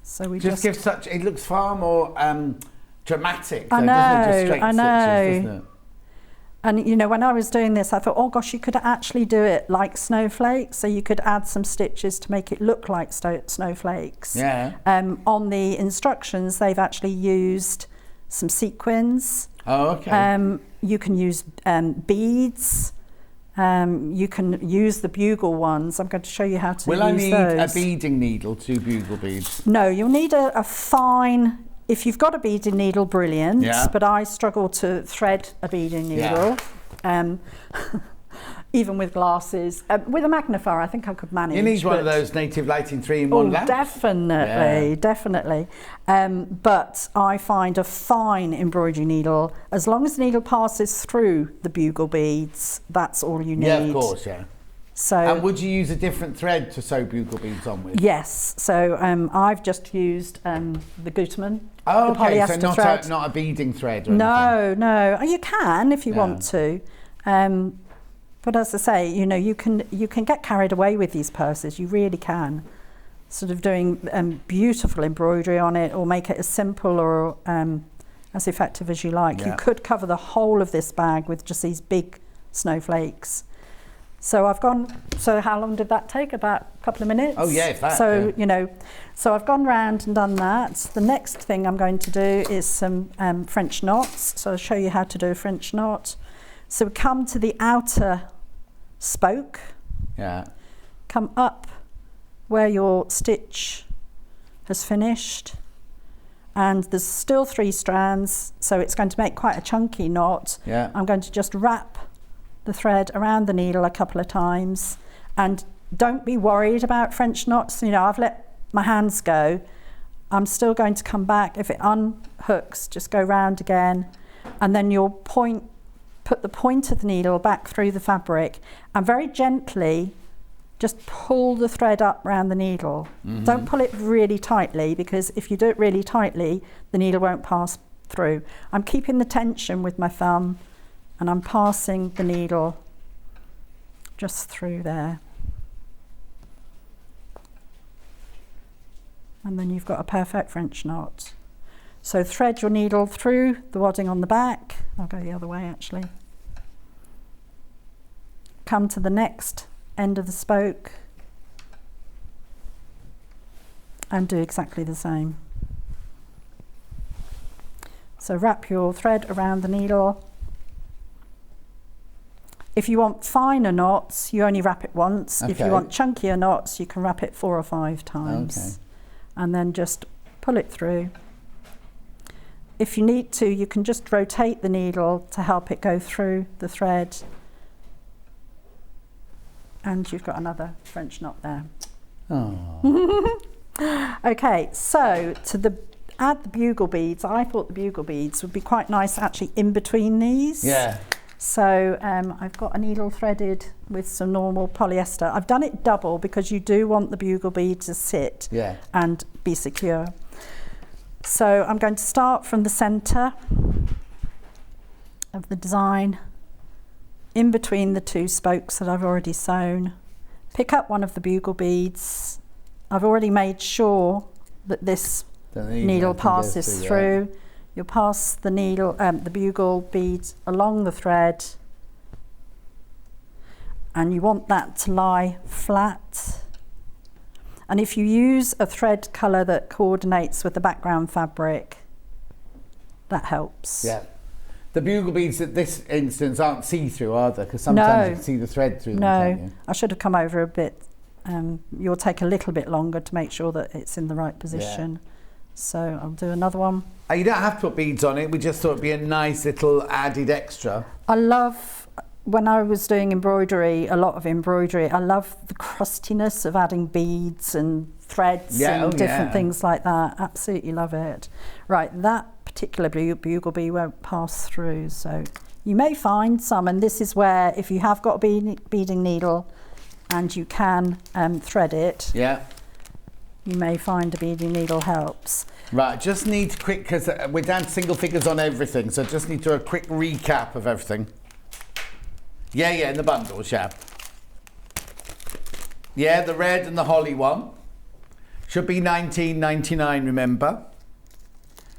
So we just gives such, it looks far more dramatic. I though, know, doesn't it? Just straight I know. stitches, doesn't it? And you know, when I was doing this, I thought, oh gosh, you could actually do it like snowflakes. So you could add some stitches to make it look like snowflakes. Yeah. On the instructions, they've actually used some sequins. Oh, okay. You can use beads. You can use the bugle ones. I'm going to show you how to use those. Will I need a beading needle to bugle beads? No, you'll need a fine. If you've got a beading needle, brilliant. Yeah. But I struggle to thread a beading needle. Yeah. Even with glasses. With a magnifier, I think I could manage. You need one of those Native Lighting 3-in-1 lamps. Definitely. But I find a fine embroidery needle, as long as the needle passes through the bugle beads, that's all you need. Yeah, of course, yeah. So, and would you use a different thread to sew bugle beads on with? Yes. So I've just used the Gutermann. Oh, the okay. polyester So thread. not a beading thread or anything? No. You can if you want to. But as I say, you know, you can get carried away with these purses. You really can. Sort of doing beautiful embroidery on it, or make it as simple or as effective as you like. Yeah. You could cover the whole of this bag with just these big snowflakes. So so how long did that take? About a couple of minutes? Oh yeah, if that. So, yeah. you know, so I've gone round and done that. The next thing I'm going to do is some French knots. So I'll show you how to do a French knot. So we come to the outer spoke. Yeah. Come up where your stitch has finished. And there's still 3 strands, so it's going to make quite a chunky knot. Yeah. I'm going to just wrap the thread around the needle a couple of times, and don't be worried about French knots. You know, I've let my hands go. I'm still going to come back. If it unhooks, just go round again, and then you'll put the point of the needle back through the fabric, and very gently just pull the thread up around the needle. Mm-hmm. Don't pull it really tightly, because if you do it really tightly, the needle won't pass through. I'm keeping the tension with my thumb, and I'm passing the needle just through there. And then you've got a perfect French knot. So thread your needle through the wadding on the back. I'll go the other way actually. Come to the next end of the spoke and do exactly the same. So wrap your thread around the needle. If you want finer knots, you only wrap it once. If you want chunkier knots, you can wrap it 4 or 5 times. Okay. And then just pull it through. If you need to, you can just rotate the needle to help it go through the thread. And you've got another French knot there. Oh. Okay, so add the bugle beads. I thought the bugle beads would be quite nice actually in between these. Yeah. So I've got a needle threaded with some normal polyester. I've done it double because you do want the bugle bead to sit and be secure. So I'm going to start from the center of the design, in between the 2 spokes that I've already sewn. Pick up one of the bugle beads. I've already made sure that this needle passes through. You'll pass the needle, the bugle bead along the thread, and you want that to lie flat. And if you use a thread colour that coordinates with the background fabric, that helps. Yeah. The bugle beads at this instance aren't see-through, are they? Because sometimes you can see the thread through them, can't you? I should have come over a bit. You'll take a little bit longer to make sure that it's in the right position. Yeah. So I'll do another one. You don't have to put beads on it. We just thought it'd be a nice little added extra. I love, when I was doing embroidery, a lot of embroidery, I love the crustiness of adding beads and threads and different things like that. Absolutely love it. Right, that particular bugle bead won't pass through, so you may find some, and this is where, if you have got a beading needle and you can thread it, you may find a beading needle helps. Right, just need quick, because we're down to single figures on everything, so just need to do a quick recap of everything. Yeah, in the bundles, yeah. Yeah, the red and the holly one. Should be $19.99, remember.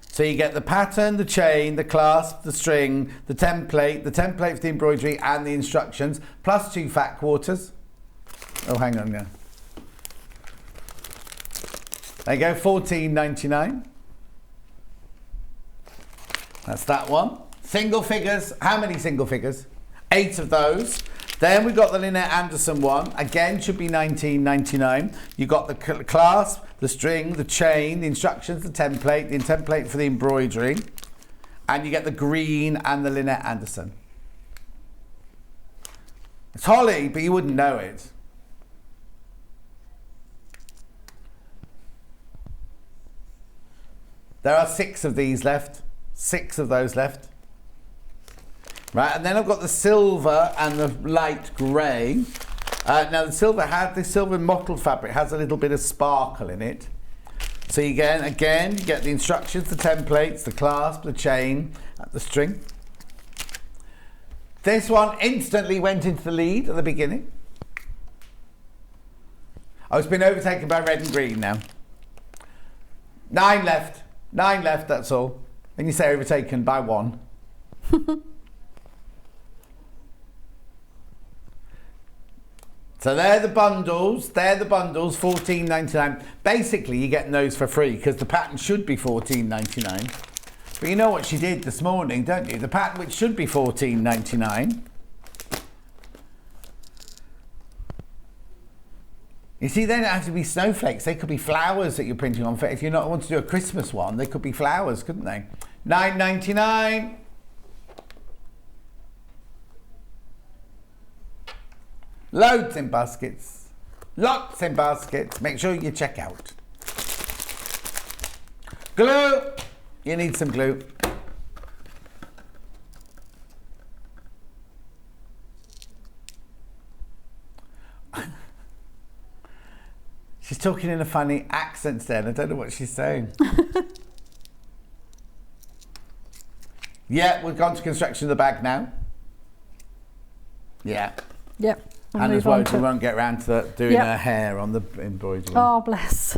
So you get the pattern, the chain, the clasp, the string, the template for the embroidery and the instructions, plus 2 fat quarters. Oh, hang on now. There you go, $14.99. That's that one. Single figures, how many single figures? 8 of those. Then we've got the Lynette Anderson one. Again, should be $19.99. You've got the clasp, the string, the chain, the instructions, the template for the embroidery. And you get the green and the Lynette Anderson. It's holly, but you wouldn't know it. There are 6 of these left. 6 of those left. Right, and then I've got the silver and the light grey. Now the silver mottled fabric has a little bit of sparkle in it. So you get the instructions, the templates, the clasp, the chain, the string. This one instantly went into the lead at the beginning. Oh, it's been overtaken by red and green now. 9 left. 9 left, that's all. And you say overtaken by 1. So they're the bundles. They're the bundles, $14.99. Basically, you're getting those for free because the pattern should be $14.99. But you know what she did this morning, don't you? The pattern which should be $14.99. You see, they don't have to be snowflakes. They could be flowers that you're printing on. If you not want to do a Christmas one, they could be flowers, couldn't they? $9.99. Loads in baskets. Lots in baskets. Make sure you check out. Glue. You need some glue. She's talking in a funny accent then. I don't know what she's saying. Yeah, we've gone to construction of the bag now. Yeah. Yep. Hannah's worried we won't get around to doing her hair on the embroidery. Oh, bless.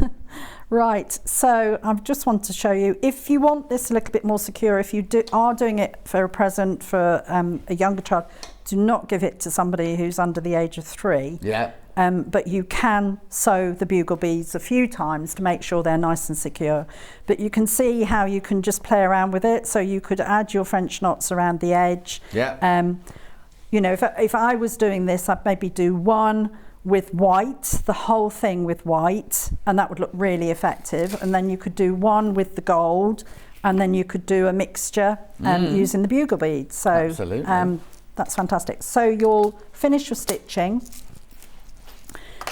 Right, so I just want to show you, if you want this a little bit more secure, if you are doing it for a present for a younger child, do not give it to somebody who's under the age of 3. Yeah. But you can sew the bugle beads a few times to make sure they're nice and secure. But you can see how you can just play around with it. So you could add your French knots around the edge. Yeah. You know, if I was doing this, I'd maybe do one with white, the whole thing with white, and that would look really effective. And then you could do one with the gold, and then you could do a mixture using the bugle beads. So absolutely. That's fantastic. So you'll finish your stitching.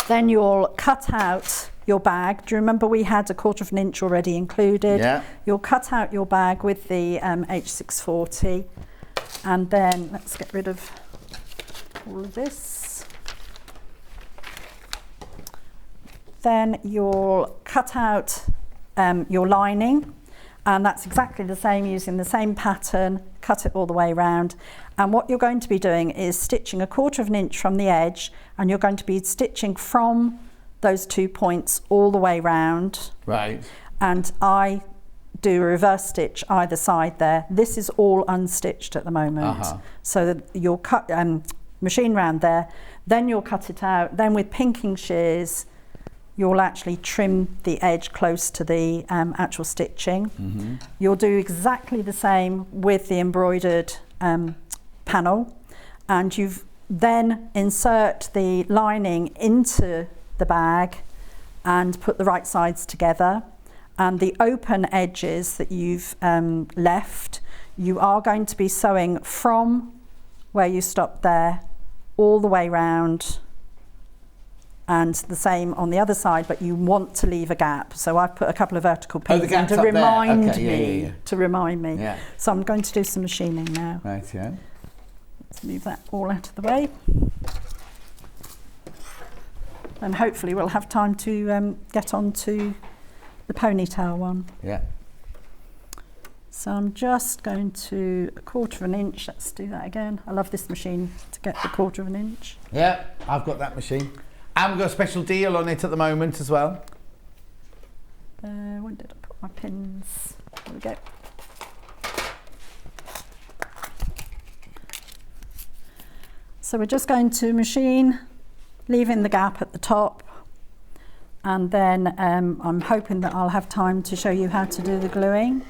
Then you'll cut out your bag. Do you remember we had 1/4 inch already included? Yeah. You'll cut out your bag with the H640, and then let's get rid of all of this. Then you'll cut out your lining, and that's exactly the same, using the same pattern, cut it all the way around. And what you're going to be doing is stitching 1/4 inch from the edge, and you're going to be stitching from those 2 points all the way round. Right. And I do a reverse stitch either side there. This is all unstitched at the moment. So that you'll cut machine round there, then you'll cut it out. Then with pinking shears, you'll actually trim the edge close to the actual stitching. You'll do exactly the same with the embroidered panel, and you've then insert the lining into the bag and put the right sides together, and the open edges that you've left, you are going to be sewing from where you stopped there all the way round, and the same on the other side, but you want to leave a gap. So I've put a couple of vertical pins in to remind me. To remind me. Yeah. So I'm going to do some machining now. Right, yeah. Let's move that all out of the way. And hopefully we'll have time to get on to the ponytail one. Yeah. So I'm just going to 1/4 inch. Let's do that again. I love this machine to get the 1/4 inch. Yeah, I've got that machine. And we've got a special deal on it at the moment as well. When did I put my pins? There we go. So we're just going to machine, leaving the gap at the top. And then I'm hoping that I'll have time to show you how to do the gluing.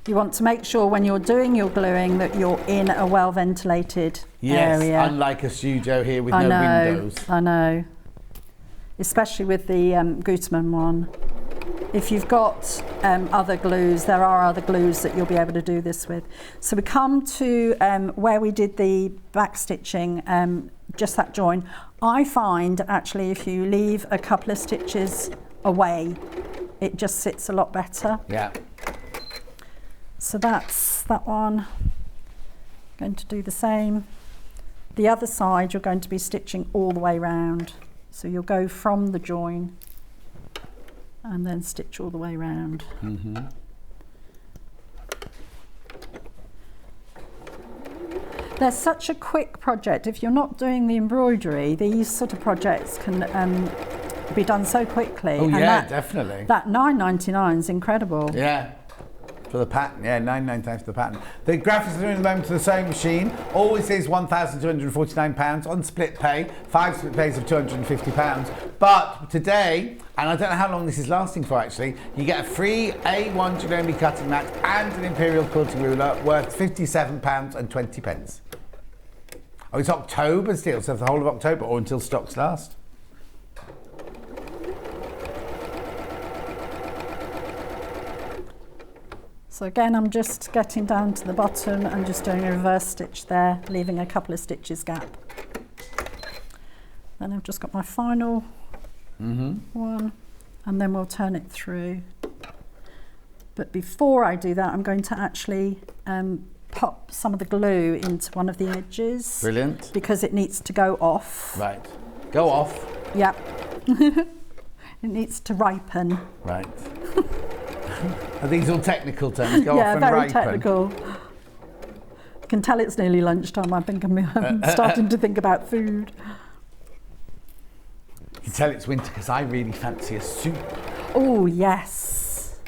You want to make sure when you're doing your gluing that you're in a well-ventilated area. Yes, unlike a studio here with no windows. I know. Especially with the Gutermann one. If you've got other glues, there are other glues that you'll be able to do this with. So we come to where we did the back stitching, just that join. I find actually if you leave a couple of stitches away, it just sits a lot better. Yeah. So that's that one. Going to do the same. The other side you're going to be stitching all the way round. So you'll go from the join and then stitch all the way round. They're such a quick project. If you're not doing the embroidery, these sort of projects can be done so quickly. Oh, yeah, definitely. That $9.99 is incredible. Yeah. For the pattern, yeah, £9.99 for the pattern. The graphics are doing at the moment to the sewing machine. Always is £1,249 on split pay, 5 split pays of £250. But today, and I don't know how long this is lasting for actually, you get a free A1 Janome cutting mat and an Imperial quilting ruler worth £57.20. Oh, it's October still, so for the whole of October or until stocks last. So again, I'm just getting down to the bottom and just doing a reverse stitch there, leaving a couple of stitches gap. Then I've just got my final one, and then we'll turn it through. But before I do that, I'm going to actually pop some of the glue into one of the edges. Brilliant. Because it needs to go off. Right. Go off. Yep. It needs to ripen. Right. Are these all technical terms? Go off and very ripen. technical. You can tell it's nearly lunchtime. I think I'm starting to think about food. You can tell it's winter because I really fancy a soup. Oh, yes.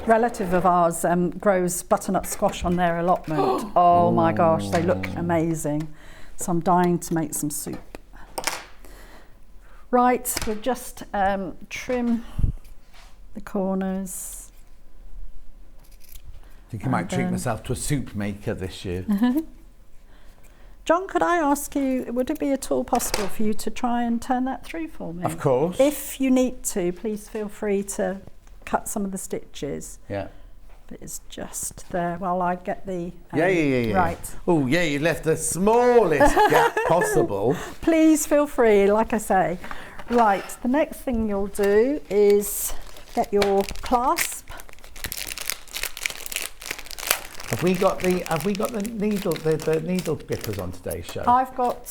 Relative of ours grows butternut squash on their allotment. Oh my gosh, they look amazing. So I'm dying to make some soup. Right, we'll just trim the corners. I think I might treat myself to a soup maker this year. John, could I ask you, would it be at all possible for you to try and turn that through for me? Of course. If you need to, please feel free to cut some of the stitches. Yeah. But it's just there while I get the... Yeah. Right. Oh, yeah, you left the smallest gap possible. Please feel free, like I say. Right, the next thing you'll do is get your clasp. Have we got the needle grippers on today's show? I've got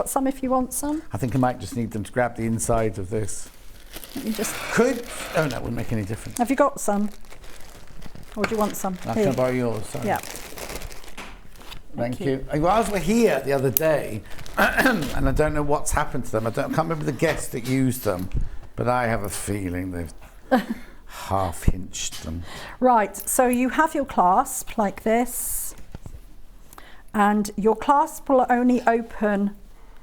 some if you want some. I think I might just need them to grab the inside of this. Let me just... Oh no, it wouldn't make any difference. Have you got some? Or do you want some? Can I borrow yours? Sorry. Yeah. Thank you. Whilst we're here the other day, and I don't know what's happened to them, I can't remember the guest that used them, but I have a feeling they've half hinched them. Right, so you have your clasp like this, and your clasp will only open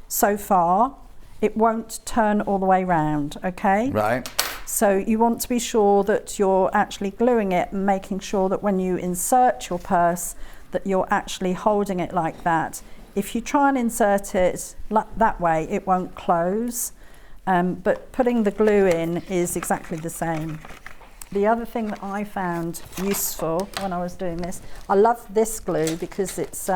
so far. It won't turn all the way round, okay? Right. So you want to be sure that you're actually gluing it and making sure that when you insert your purse that you're actually holding it like that. If you try and insert it that way, it won't close, but putting the glue in is exactly the same. The other thing that I found useful when I was doing this, I love this glue because it's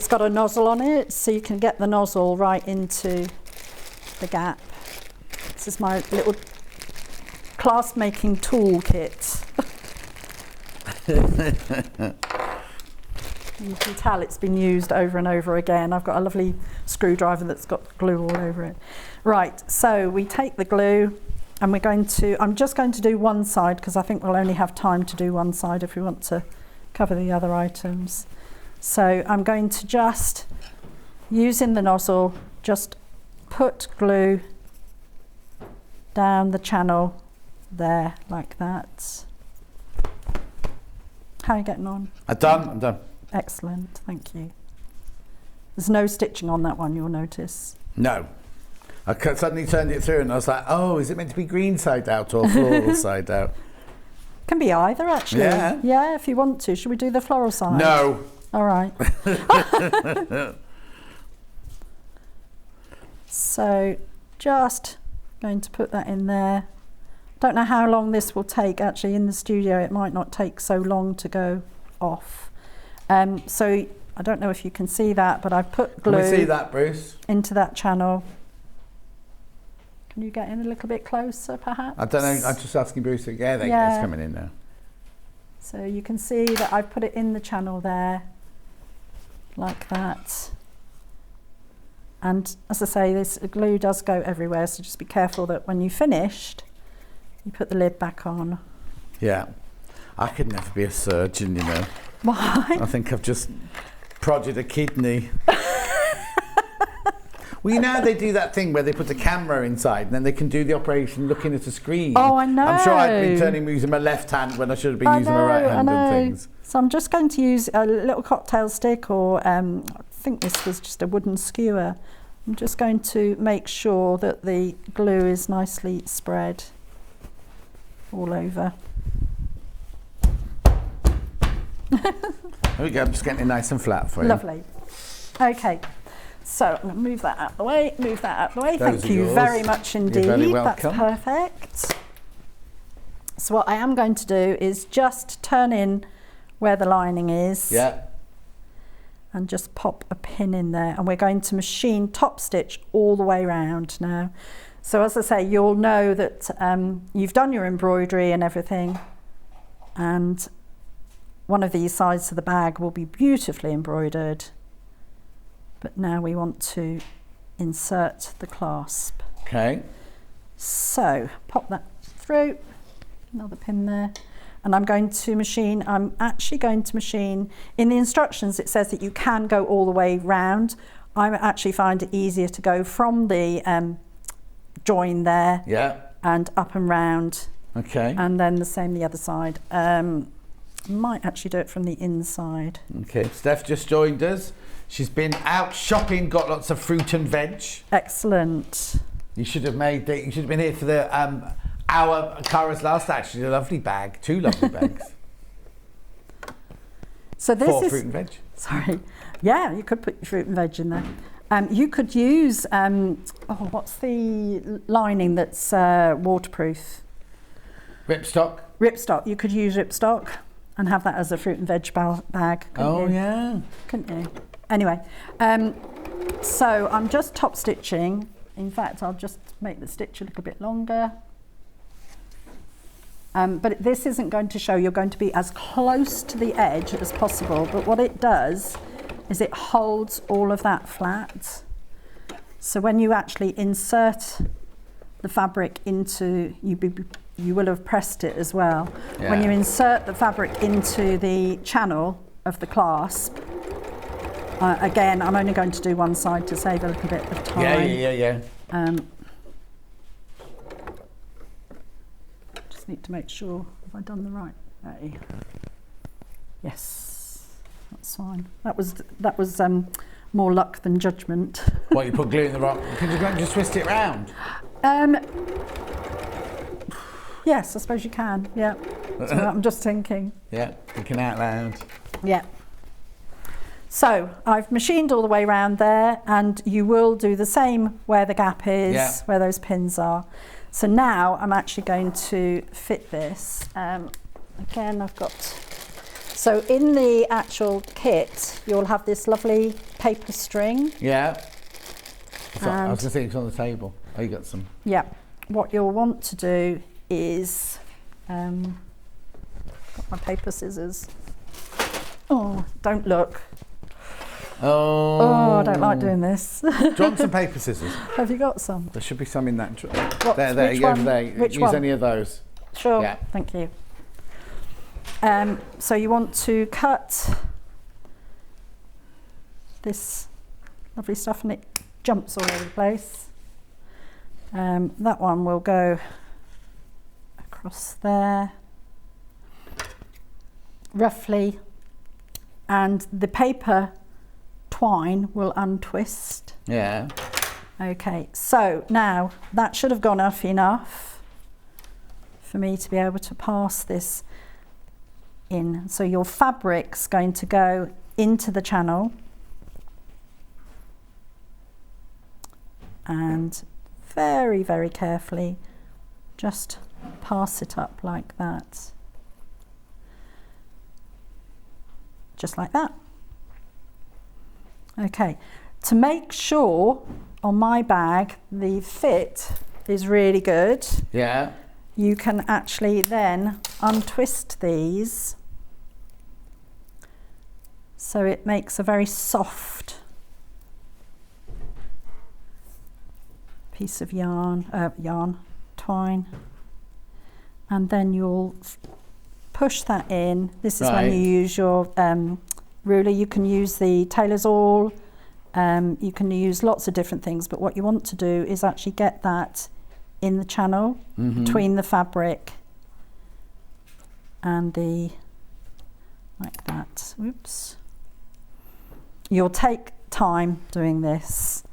got a nozzle on it, so you can get the nozzle right into the gap. This is my little clasp making toolkit. You can tell it's been used over and over again. I've got a lovely screwdriver that's got glue all over it. Right, so we take the glue and I'm just going to do one side because I think we'll only have time to do one side if we want to cover the other items. So I'm going to just, using the nozzle, just put glue down the channel there, like that. How are you getting on? I'm done. Excellent, thank you. There's no stitching on that one, you'll notice. No. I suddenly turned it through and I was like, oh, is it meant to be green side out or floral side out? Can be either, actually. Yeah. Yeah, if you want to. Should we do the floral side? No. All right. So just going to put that in there. Don't know how long this will take. Actually, in the studio, it might not take so long to go off. So I don't know if you can see that, but I've put glue. Can we see that, Bruce? Into that channel. Can you get in a little bit closer, perhaps? I don't know. I'm just asking Bruce. Yeah, it's coming in now. So you can see that I've put it in the channel there, like that. And as I say, this glue does go everywhere, so just be careful that when you've finished, you put the lid back on. Yeah. I could never be a surgeon, you know. Why? I think I've just prodded a kidney. Well, you know how they do that thing where they put the camera inside and then they can do the operation looking at a screen. Oh, I know. I'm sure I've been turning using my left hand when I should have been using my right hand and things. So I'm just going to use a little cocktail stick, or I think this was just a wooden skewer. I'm just going to make sure that the glue is nicely spread all over. There we go, I'm just getting it nice and flat for you. Lovely. Okay. So I'm going to move that out of the way, Those Thank are you yours. very much indeed. You're very That's welcome. perfect. So what I am going to do is just turn in where the lining is. Yeah. And just pop a pin in there, and we're going to machine top stitch all the way around now. So as I say, you'll know that you've done your embroidery and everything, and one of these sides of the bag will be beautifully embroidered. But now we want to insert the clasp. Okay. So pop that through, another pin there. And I'm actually going to machine, in the instructions it says that you can go all the way round. I actually find it easier to go from the join there, and up and round. Okay. And then the same the other side. Might actually do it from the inside. Okay, Steph just joined us. She's been out shopping, got lots of fruit and veg. Excellent. You should have been here for the our Cara's last, actually, a lovely bag, 2 lovely bags. So this 4 is fruit and veg. Sorry. Yeah, you could put your fruit and veg in there. You could use what's the lining that's waterproof? Ripstock. Ripstock. You could use ripstock and have that as a fruit and veg bag. Oh you? yeah. Couldn't you? Anyway, so I'm just top stitching. In fact, I'll just make the stitch a little bit longer. But this isn't going to show. You're going to be as close to the edge as possible. But what it does is it holds all of that flat. So when you actually insert the fabric into, you will have pressed it as well. Yeah. When you insert the fabric into the channel of the clasp, again, I'm only going to do one side to save a little bit of time. Yeah. Just need to make sure, have I done the right way? Yes, that's fine. That was more luck than judgment. What, you put glue in the rock? Could you just twist it round? Yes, I suppose you can, yeah. So I'm just thinking. Yeah, thinking out loud. Yeah. So I've machined all the way around there, and you will do the same where the gap is, where those pins are. So now I'm actually going to fit this. Again, I've got, so in the actual kit, you'll have this lovely paper string. Yeah. I was going to think it's on the table. Oh, you got some. Yeah. What you'll want to do is, got my paper scissors. Oh, don't look. Oh, I don't like doing this. Do you want some paper scissors? Have you got some? There should be some in that. What, There, which you one? over there. Which Use one? any of those. Sure, Yeah. thank you. So you want to cut this lovely stuff, and it jumps all over the place. That one will go across there, roughly, and the paper twine will untwist. Yeah. Okay, so now that should have gone off enough for me to be able to pass this in. So your fabric's going to go into the channel, and very, very carefully just pass it up like that. Just like that. Okay, to make sure on my bag the fit is really good, Yeah. you can actually then untwist these so it makes a very soft piece of twine, and then you'll push that in. This is when Right. you use your ruler. You can use the tailor's awl. You can use lots of different things, but what you want to do is actually get that in the channel between the fabric and like that. Oops. You'll take time doing this.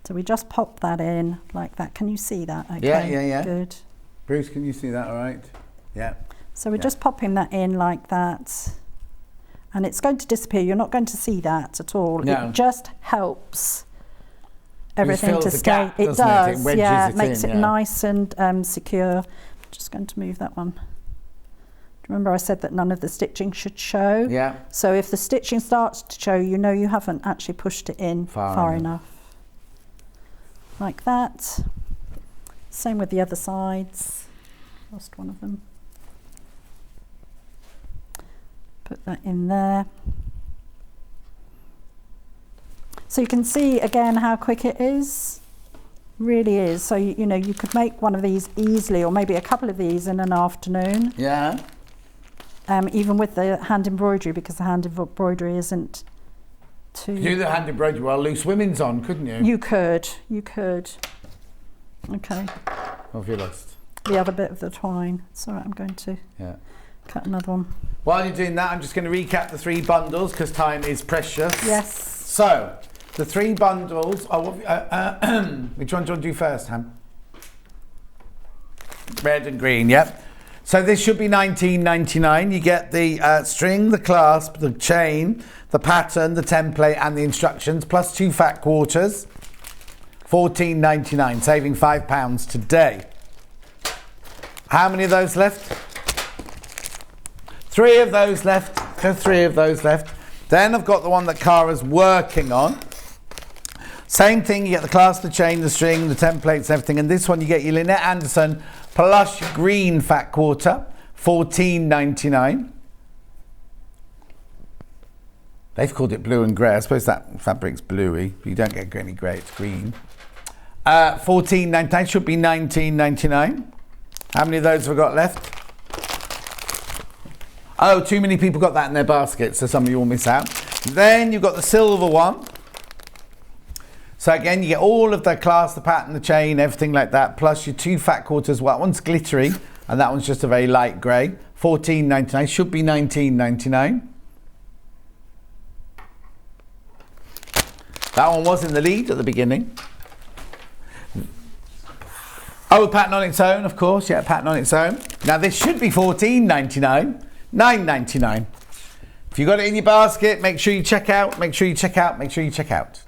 So we just pop that in like that. Can you see that? Okay. Yeah. Good. Bruce, can you see that all right? Yeah. So we're just popping that in like that. And it's going to disappear. You're not going to see that at all. No. It just helps everything fills to the stay. gap, It doesn't it? It does. wedges Yeah, it it makes in, it yeah. nice and secure. Just going to move that one. Remember I said that none of the stitching should show? Yeah. So if the stitching starts to show, you know you haven't actually pushed it in far enough. Like that. Same with the other sides. Lost one of them. Put that in there. So you can see again how quick it is. Really is. So you know you could make one of these easily, or maybe a couple of these in an afternoon. Yeah. Even with the hand embroidery, because the hand embroidery isn't too... Do the hand embroidery while loose women's on, couldn't you? You could. Okay. Or have you lost? The other bit of the twine. It's all right, I'm going to cut another one. While you're doing that, I'm just going to recap the 3 bundles because time is precious. Yes. So, the 3 bundles. Which one do you want to do first, Ham? Red and green, yep. So this should be $19.99. You get the string, the clasp, the chain, the pattern, the template, and the instructions, plus 2 fat quarters. $14.99, saving £5 today. How many of those left? 3 of those left. Just 3 of those left. Then I've got the one that Cara's working on. Same thing, you get the clasp, the chain, the string, the templates, everything. And this one you get your Lynette Anderson plush green fat quarter, $14.99. They've called it blue and grey. I suppose that fabric's bluey, but you don't get any grey, it's green. $14.99, should be $19.99. How many of those have we got left? Oh, too many people got that in their basket, so some of you will miss out. Then you've got the silver one. So again, you get all of the clasp, the pattern, the chain, everything like that, plus your 2 fat quarters. Well, that one's glittery, and that one's just a very light grey. $14.99, should be $19.99. That one was in the lead at the beginning. Oh, a pattern on its own, of course. Yeah, a pattern on its own. Now this should be $14.99, $9.99. If you got it in your basket, make sure you check out, make sure you check out, make sure you check out.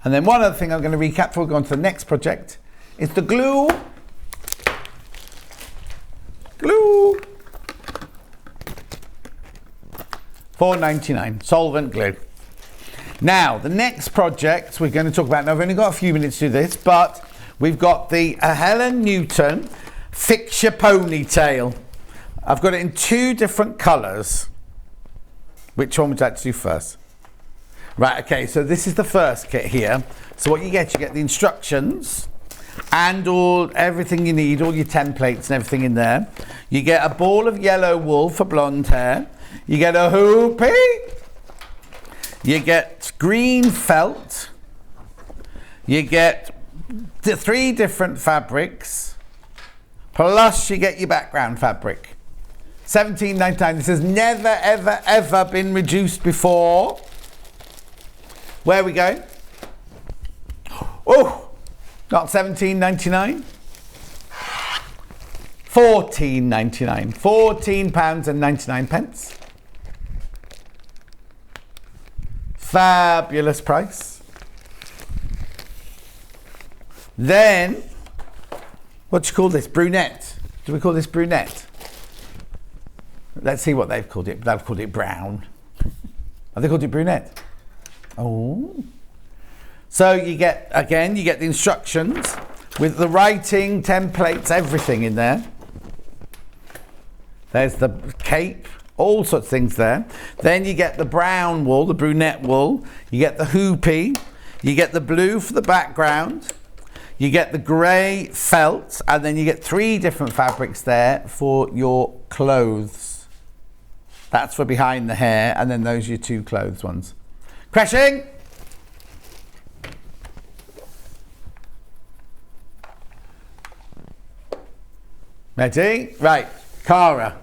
And then one other thing I'm going to recap before we go on to the next project is the glue. Glue. $4.99, solvent glue. Now, the next project we're going to talk about, now I've only got a few minutes to do this, but we've got the Helen Newton Fix Your Ponytail. I've got it in 2 different colours. Which one would you like to do first? Right, okay, so this is the first kit here. So what you get the instructions and everything you need, all your templates and everything in there. You get a ball of yellow wool for blonde hair. You get a hoopie. You get green felt. You get 3 different fabrics. Plus you get your background fabric. $17.99. This has never, ever, ever been reduced before. Where are we going? Oh, not $17.99. $14.99. £14.99. Fabulous price. Then, what do you call this? Brunette. Do we call this brunette? Let's see what they've called it. They've called it brown. Have they called it brunette? Oh. So you get the instructions with the writing, templates, everything in there. There's the cape, all sorts of things there. Then you get the brown wool, the brunette wool. You get the hoopie. You get the blue for the background. You get the grey felt, and then you get 3 different fabrics there for your clothes. That's for behind the hair, and then those are your 2 clothes ones. Crashing! Ready? Right, Cara,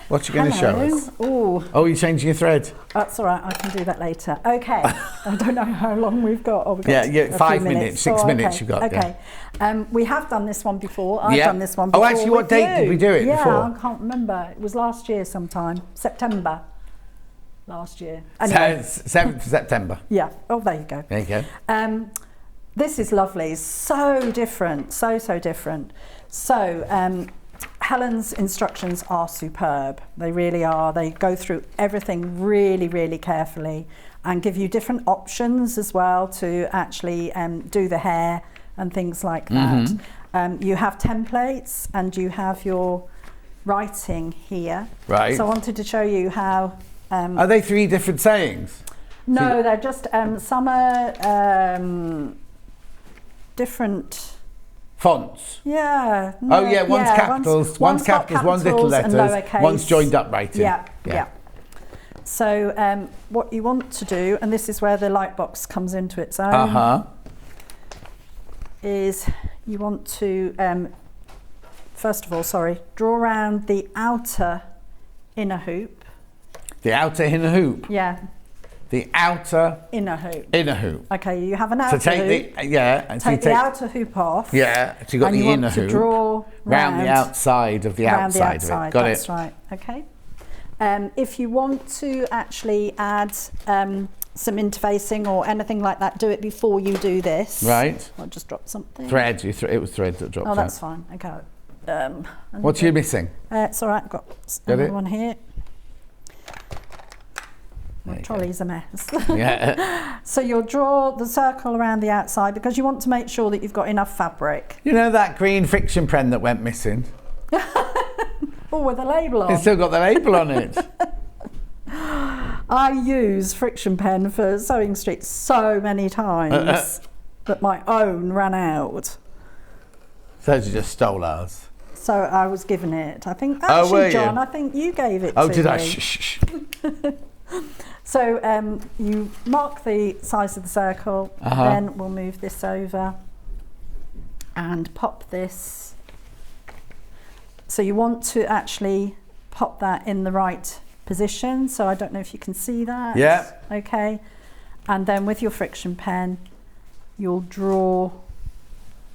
what you going to show us? Ooh. Oh, you're changing your thread. That's all right, I can do that later. Okay, I don't know how long we've got. Oh, we've got yeah, 5 minutes, 6 minutes you've got. Okay, we have done this one before. I've Yeah. done this one before. Oh, actually, what date did we do it before? Yeah, I can't remember. It was last year sometime, September last year. Anyway. 7th of September. Yeah, oh, there you go. There you go. This is lovely, so different, so different. So, Helen's instructions are superb. They really are. They go through everything really, really carefully and give you different options as well to actually do the hair and things like that. You have templates and you have your writing here. Right. So I wanted to show you how... Are they 3 different sayings? No, they're just some are different... Fonts? Yeah. Oh yeah, one's capitals, one's capitals, one's little letters, one's joined up writing. Yeah. So what you want to do, and this is where the light box comes into its own, is you want to, first of all, draw around the outer inner hoop. The outer inner hoop? Yeah. The outer inner hoop. Inner hoop. Okay, you have an outer hoop. Take the outer hoop off. Yeah, so you've got the inner hoop. To draw round the outside of the outside of it. Got That's right. Okay. If you want to actually add some interfacing or anything like that, do it before you do this. Right. I'll just drop something. Thread. It was thread that dropped out. Oh, that's fine. Okay. What's you missing? It's all right. I've got another one here. My trolley's a mess. Yeah. So you'll draw the circle around the outside because you want to make sure that you've got enough fabric. You know that green friction pen that went missing? Oh, with a label on. It's still got the label on it. I use friction pen for Sewing Street so many times that my own ran out. So you just stole ours. So I was given it. I think, actually, John, I think you gave it to me. Oh, did I? Shh. So you mark the size of the circle, then we'll move this over and pop this. So you want to actually pop that in the right position. So I don't know if you can see that. Yeah. Okay. And then with your friction pen, you'll draw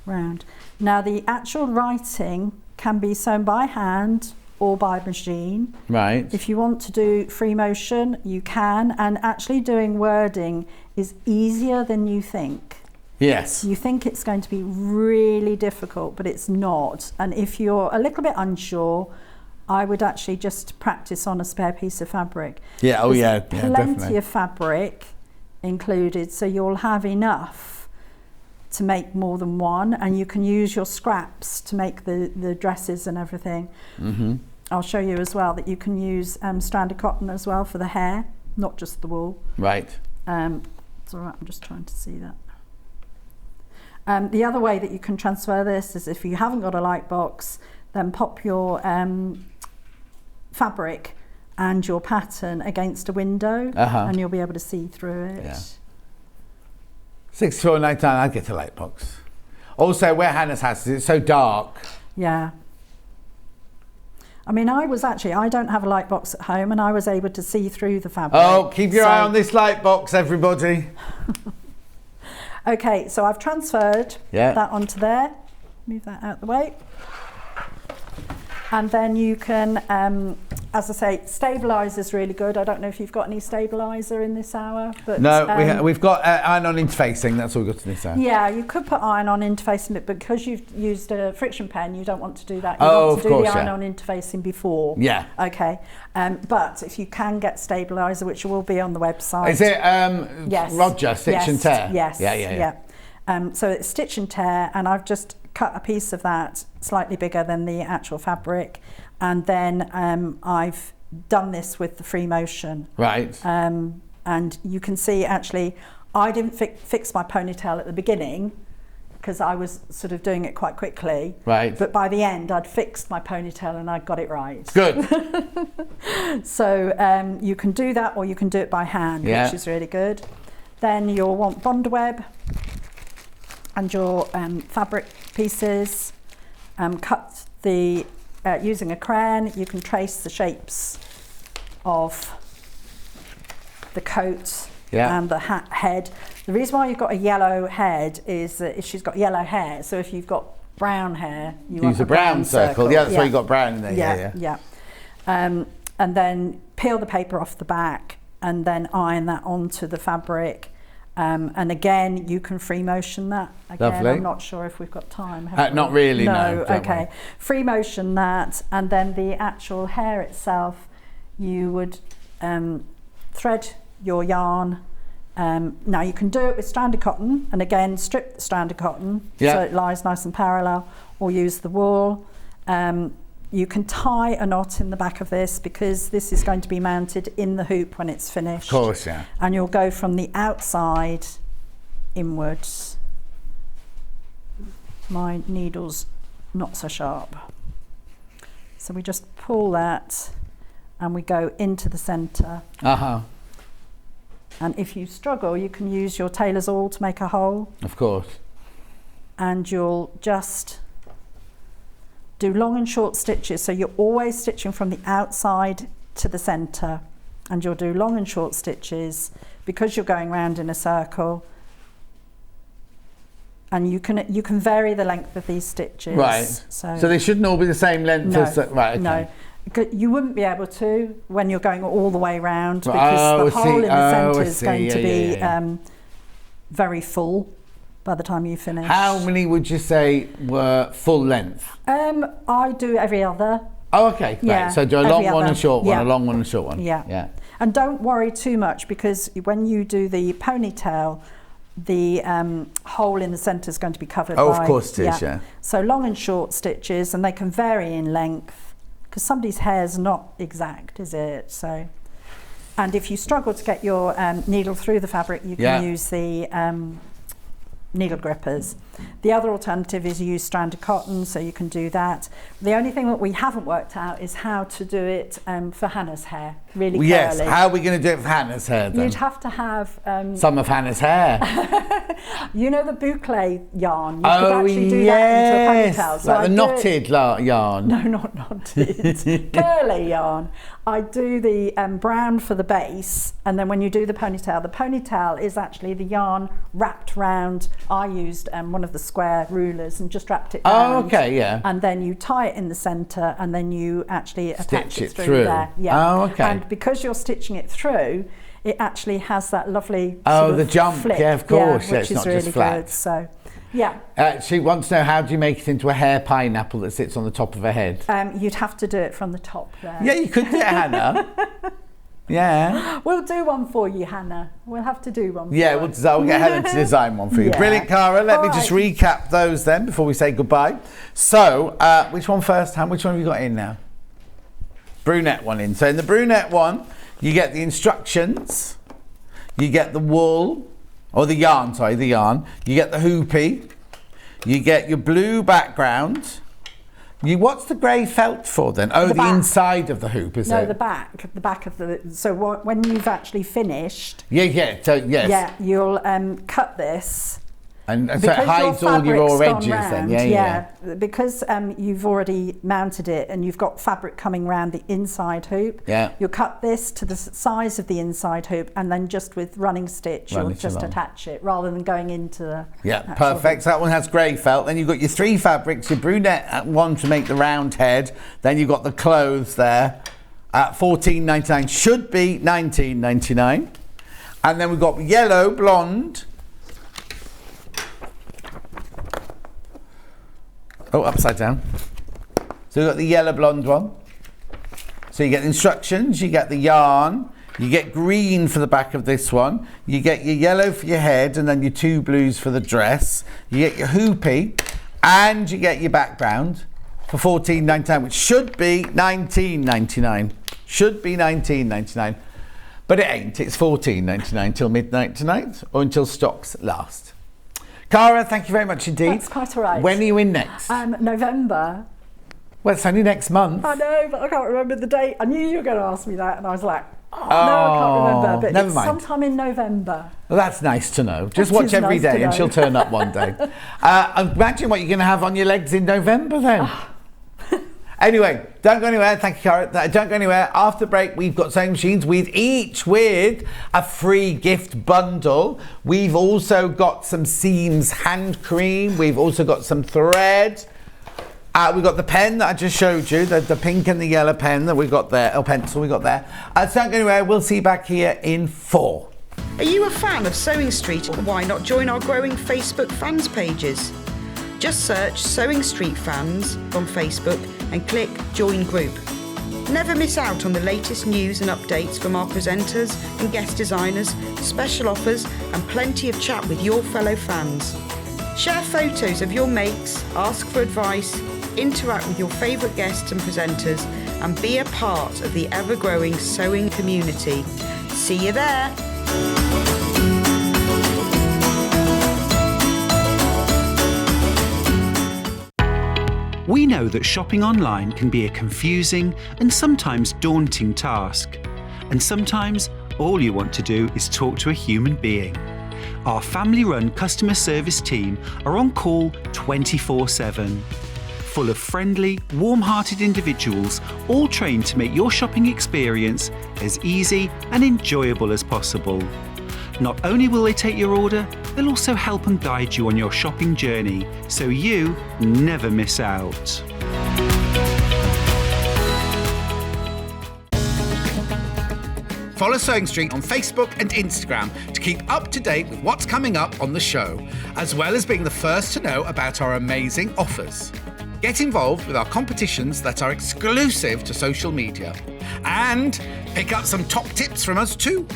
round. Now the actual writing can be sewn by hand or by machine. Right. If you want to do free motion, you can, and actually doing wording is easier than you think. Yes. You think it's going to be really difficult, but it's not. And if you're a little bit unsure, I would actually just practice on a spare piece of fabric. Yeah, oh yeah, plenty definitely. of fabric included, so you'll have enough to make more than one, and you can use your scraps to make the dresses and everything. I'll show you as well that you can use stranded cotton as well for the hair, not just the wool. Right. It's all right, I'm just trying to see that. The other way that you can transfer this is if you haven't got a light box, then pop your fabric and your pattern against a window and you'll be able to see through it. Yeah. 64.99, I'd get a light box. Also, where Hannah's house is, it's so dark. Yeah. I mean, I don't have a light box at home and I was able to see through the fabric. Oh, keep your eye on this light box, everybody. Okay, so I've transferred that onto there. Move that out the way. And then you can, as I say, stabiliser is really good. I don't know if you've got any stabiliser in this hour. But, no, we've got iron-on interfacing. That's all we've got in this hour. Yeah, you could put iron-on interfacing, but because you've used a friction pen, you don't want to do that. You want to do the iron-on interfacing before. Yeah. Okay. But if you can get stabiliser, which will be on the website. Is it yes. Roger, Stitch and Tear? Yes. Yeah. So it's Stitch and Tear, and I've just cut a piece of that slightly bigger than the actual fabric, and then I've done this with the free motion. Right. And you can see actually I didn't fix my ponytail at the beginning because I was sort of doing it quite quickly. Right. But by the end, I'd fixed my ponytail and I got it right. Good. So you can do that, or you can do it by hand, which is really good. Then you'll want bond web and your fabric pieces. Cut the using a crayon. You can trace the shapes of the coat and the head. The reason why you've got a yellow head is that if she's got yellow hair, so if you've got brown hair, you want use a brown circle. Yeah, that's why you got brown in there. Yeah. And then peel the paper off the back and then iron that onto the fabric. And again, you can free motion that. Again, Lovely. I'm not sure if we've got time. Not really, no. Okay. Free motion that, and then the actual hair itself, you would thread your yarn. Now you can do it with stranded cotton, and again, strip the stranded cotton so it lies nice and parallel, or use the wool. You can tie a knot in the back of this because this is going to be mounted in the hoop when it's finished. Of course, yeah. And you'll go from the outside inwards. My needle's not so sharp. So we just pull that and we go into the centre. And if you struggle, you can use your tailor's awl to make a hole. Of course. And you'll just do long and short stitches, so you're always stitching from the outside to the centre, and you'll do long and short stitches because you're going round in a circle, and you can vary the length of these stitches. Right. So they shouldn't all be the same length. No. You wouldn't be able to when you're going all the way round because the hole in the centre is going to be very full by the time you finish. How many would you say were full length? I do every other. Oh, okay. Yeah, right. So do a long one and a short one, yeah. a long one and a short one. Yeah. And don't worry too much because when you do the ponytail, the hole in the centre is going to be covered by... Oh, of course it is, yeah. So long and short stitches, and they can vary in length because somebody's hair's not exact, is it? So, and if you struggle to get your needle through the fabric, you can use the needle grippers. The other alternative is use stranded cotton, so you can do that. The only thing that we haven't worked out is how to do it for Hannah's hair, really curly. Yes, how are we going to do it for Hannah's hair then? You'd have to have... some of Hannah's hair. You know the boucle yarn? You could actually do that into a ponytail. So like the knotted yarn. No, not knotted. Curly yarn. I do the brown for the base, and then when you do the ponytail is actually the yarn wrapped round. I used one of the square rulers and just wrapped it round. Oh, okay, yeah. And then you tie it in the centre, and then you actually attach it through there. Yeah. Oh, okay. And because you're stitching it through, it actually has that lovely the jump, flip, yeah, of course, which it's is not really just flat. good. So, yeah. She wants to know, how do you make it into a hair pineapple that sits on the top of her head? You'd have to do it from the top there. Yeah, you could do it, Hannah. Yeah. We'll do one for you, Hannah. We'll have to do one for Yeah, you. I'll get Helen to design one for you. Yeah. Brilliant, Cara. Let me just recap those then before we say goodbye. So, which one first, Han? Which one have you got in now? Brunette one in. So in the brunette one, you get the instructions, you get the wool, or the yarn, you get the hoopy, you get your blue background. What's the grey felt for then? Oh, the inside of the hoop, is it? No, the back of the... So when you've actually finished... Yeah, so yes. Yeah, you'll cut this... And so it hides all your raw edges then, yeah. Because you've already mounted it and you've got fabric coming around the inside hoop, you'll cut this to the size of the inside hoop, and then just with running stitch, you'll just attach it rather than going into the... Yeah, perfect. So that one has grey felt. Then you've got your three fabrics, your brunette one to make the round head, then you've got the clothes there at $14.99, should be $19.99. And then we've got yellow, blonde... Oh, upside down. So you've got the yellow blonde one. So you get the instructions, you get the yarn, you get green for the back of this one, you get your yellow for your head, and then your two blues for the dress. You get your hoopy, and you get your background for $14.99, which should be $19.99. Should be $19.99. But it ain't. It's $14.99 till midnight tonight, or until stocks last. Cara, thank you very much indeed. That's quite all right. When are you in next? November. Well, it's only next month. I know, but I can't remember the date. I knew you were going to ask me that, and I was like, no, I can't remember. But never it's mind. sometime in November. Well, that's nice to know. Just That watch is every nice to day and know. she'll turn up one day. Imagine what you're going to have on your legs in November then. Anyway, don't go anywhere. Thank you, Cara. Don't go anywhere. After the break, we've got sewing machines with a free gift bundle. We've also got some Seams hand cream. We've also got some thread. We've got the pen that I just showed you, the pink and the yellow pen that we've got there, or pencil we got there. So don't go anywhere. We'll see you back here in 4. Are you a fan of Sewing Street? Why not join our growing Facebook fans pages? Just search Sewing Street Fans on Facebook and click Join Group. Never miss out on the latest news and updates from our presenters and guest designers, special offers and plenty of chat with your fellow fans. Share photos of your makes, ask for advice, interact with your favourite guests and presenters and be a part of the ever-growing sewing community. See you there! We know that shopping online can be a confusing and sometimes daunting task. And sometimes all you want to do is talk to a human being. Our family-run customer service team are on call 24/7. Full of friendly, warm-hearted individuals, all trained to make your shopping experience as easy and enjoyable as possible. Not only will they take your order, they'll also help and guide you on your shopping journey, so you never miss out. Follow Sewing Street on Facebook and Instagram to keep up to date with what's coming up on the show, as well as being the first to know about our amazing offers. Get involved with our competitions that are exclusive to social media. And pick up some top tips from us too.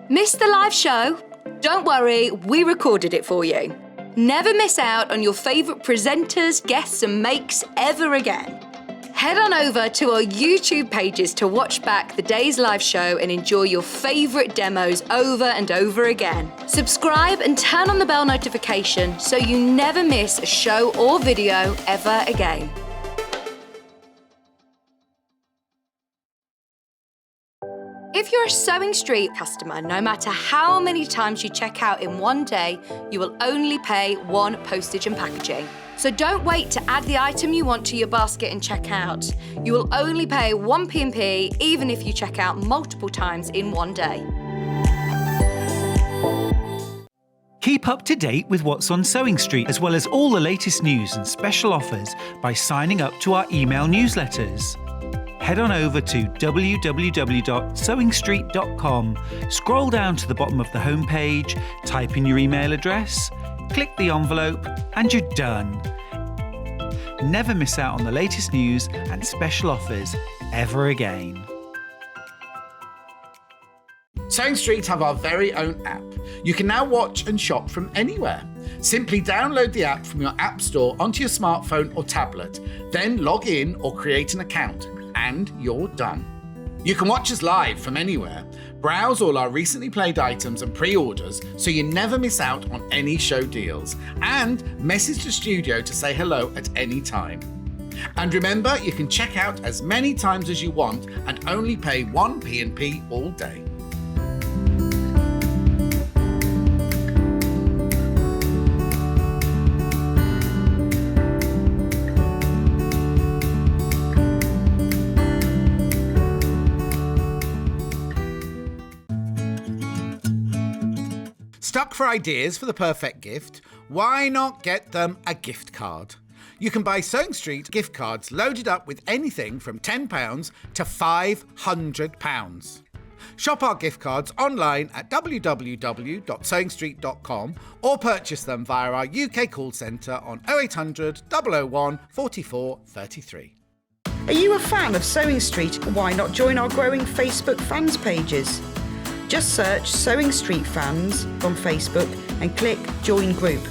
Missed the live show? Don't worry, we recorded it for you. Never miss out on your favourite presenters, guests and makes ever again. Head on over to our YouTube pages to watch back the day's live show and enjoy your favourite demos over and over again. Subscribe and turn on the bell notification so you never miss a show or video ever again. If you're a Sewing Street customer, no matter how many times you check out in one day, you will only pay 1 postage and packaging. So don't wait to add the item you want to your basket and check out. You will only pay 1 P&P even if you check out multiple times in one day. Keep up to date with what's on Sewing Street, as well as all the latest news and special offers by signing up to our email newsletters. Head on over to www.sewingstreet.com, scroll down to the bottom of the homepage, type in your email address, click the envelope, and you're done. Never miss out on the latest news and special offers ever again. Sewing Street have our very own app. You can now watch and shop from anywhere. Simply download the app from your app store onto your smartphone or tablet, then log in or create an account, and you're done. You can watch us live from anywhere, browse all our recently played items and pre-orders so you never miss out on any show deals, and message the studio to say hello at any time. And remember, you can check out as many times as you want and only pay 1 P&P all day. Stuck for ideas for the perfect gift? Why not get them a gift card? You can buy Sewing Street gift cards loaded up with anything from £10 to £500. Shop our gift cards online at www.sewingstreet.com or purchase them via our UK call centre on 0800 001 44 33. Are you a fan of Sewing Street? Why not join our growing Facebook fans pages? Just search Sewing Street Fans on Facebook and click Join Group.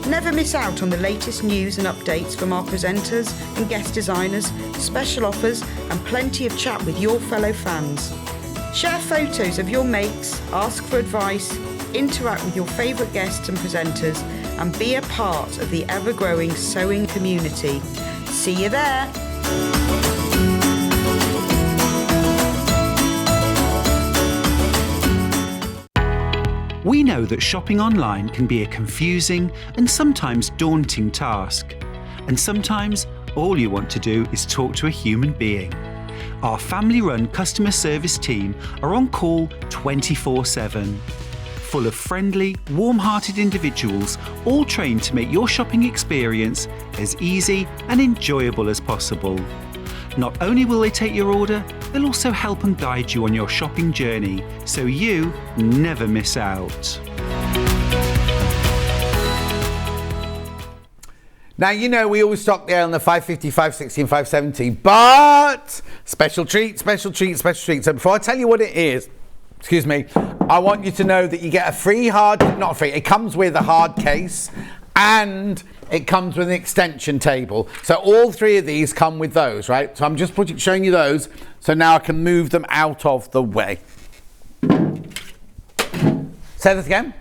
Never miss out on the latest news and updates from our presenters and guest designers, special offers and plenty of chat with your fellow fans. Share photos of your makes, ask for advice, interact with your favourite guests and presenters and be a part of the ever-growing sewing community. See you there! We know that shopping online can be a confusing and sometimes daunting task. And sometimes all you want to do is talk to a human being. Our family-run customer service team are on call 24/7. Full of friendly, warm-hearted individuals, all trained to make your shopping experience as easy and enjoyable as possible. Not only will they take your order, they'll also help and guide you on your shopping journey, so you never miss out. Now, you know, we always stock the ale in the 550, 560 and 570, but special treat, special treat, special treat. So before I tell you what it is, excuse me, I want you to know that you get a free not free, it comes with a hard case and it comes with an extension table. So all three of these come with those, right? So I'm just showing you those, so now I can move them out of the way. Say that again.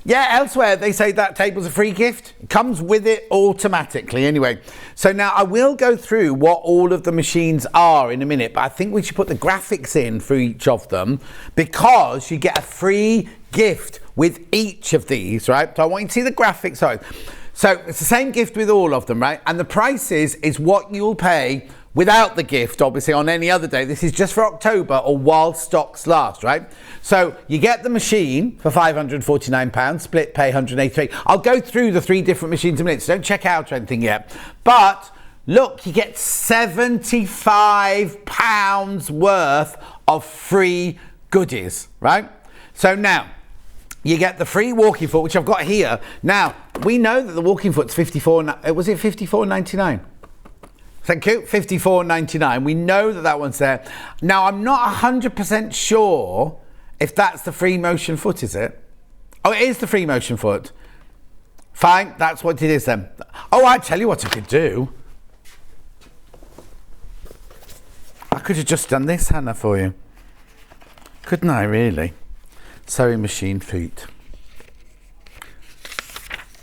Yeah, elsewhere they say that table's a free gift. It comes with it automatically anyway. So now I will go through what all of the machines are in a minute, but I think we should put the graphics in for each of them because you get a free gift with each of these, right? So I want you to see the graphics. So it's the same gift with all of them, right? And the prices is what you'll pay without the gift, obviously, on any other day. This is just for October or while stocks last, right? So you get the machine for £549, split pay £183. I'll go through the three different machines in a minute, so don't check out or anything yet. But look, you get £75 worth of free goodies, right? So now, you get the free walking foot, which I've got here. Now, we know that the walking foot's £54.99? Thank you, £54.99. We know that one's there. Now, I'm not 100% sure if that's the free motion foot, is it? Oh, it is the free motion foot. Fine, that's what it is then. Oh, I tell you what I could do. I could have just done this, Hannah, for you. Couldn't I, really? Sewing machine feet.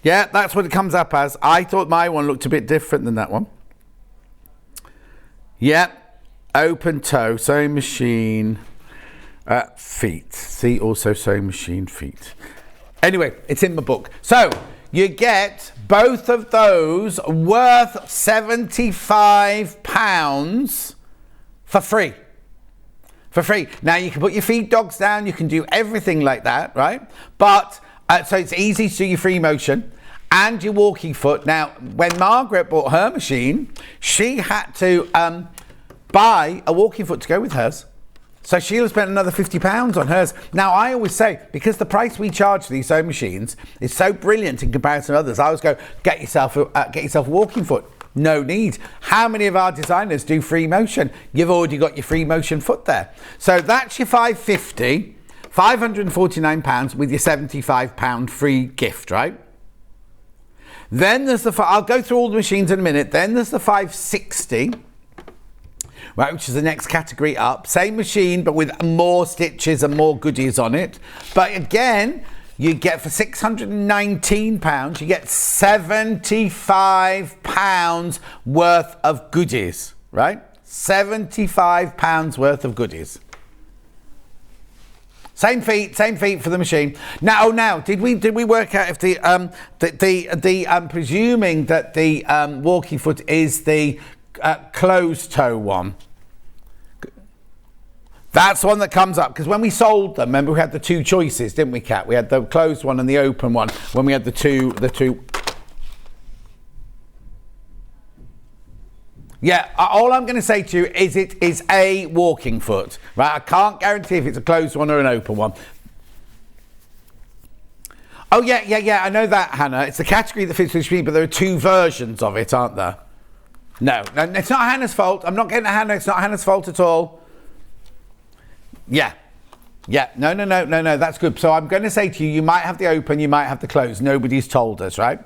Yeah, that's what it comes up as. I thought my one looked a bit different than that one. Yep, open toe, sewing machine, feet. See, also sewing machine feet. Anyway, it's in my book. So, you get both of those worth £75 for free. For free. Now, you can put your feed dogs down, you can do everything like that, right? But, so it's easy to do your free motion. And your walking foot. Now, when Margaret bought her machine, she had to buy a walking foot to go with hers. So she'll have spent another £50 on hers. Now, I always say, because the price we charge for these sewing machines is so brilliant in comparison to others, I always go, get yourself a walking foot. No need. How many of our designers do free motion? You've already got your free motion foot there. So that's your £550, £549 with your £75 free gift, right? Then there's I'll go through all the machines in a minute. Then there's the 560, right, which is the next category up. Same machine, but with more stitches and more goodies on it. But again, you get for £619, you get £75 worth of goodies, right? £75 worth of goodies. Same feet for the machine. Now, did we work out if I'm presuming that the walking foot is the closed toe one? That's the one that comes up, because when we sold them, remember we had the two choices, didn't we, Kat? We had the closed one and the open one when we had the two. Yeah, all I'm going to say to you is it is a walking foot, right? I can't guarantee if it's a closed one or an open one. Oh, yeah, I know that, Hannah. It's the category that fits with me, but there are two versions of it, aren't there? No, it's not Hannah's fault. I'm not getting at Hannah. It's not Hannah's fault at all. Yeah. Yeah, no, that's good. So I'm going to say to you, you might have the open, you might have the close. Nobody's told us, right?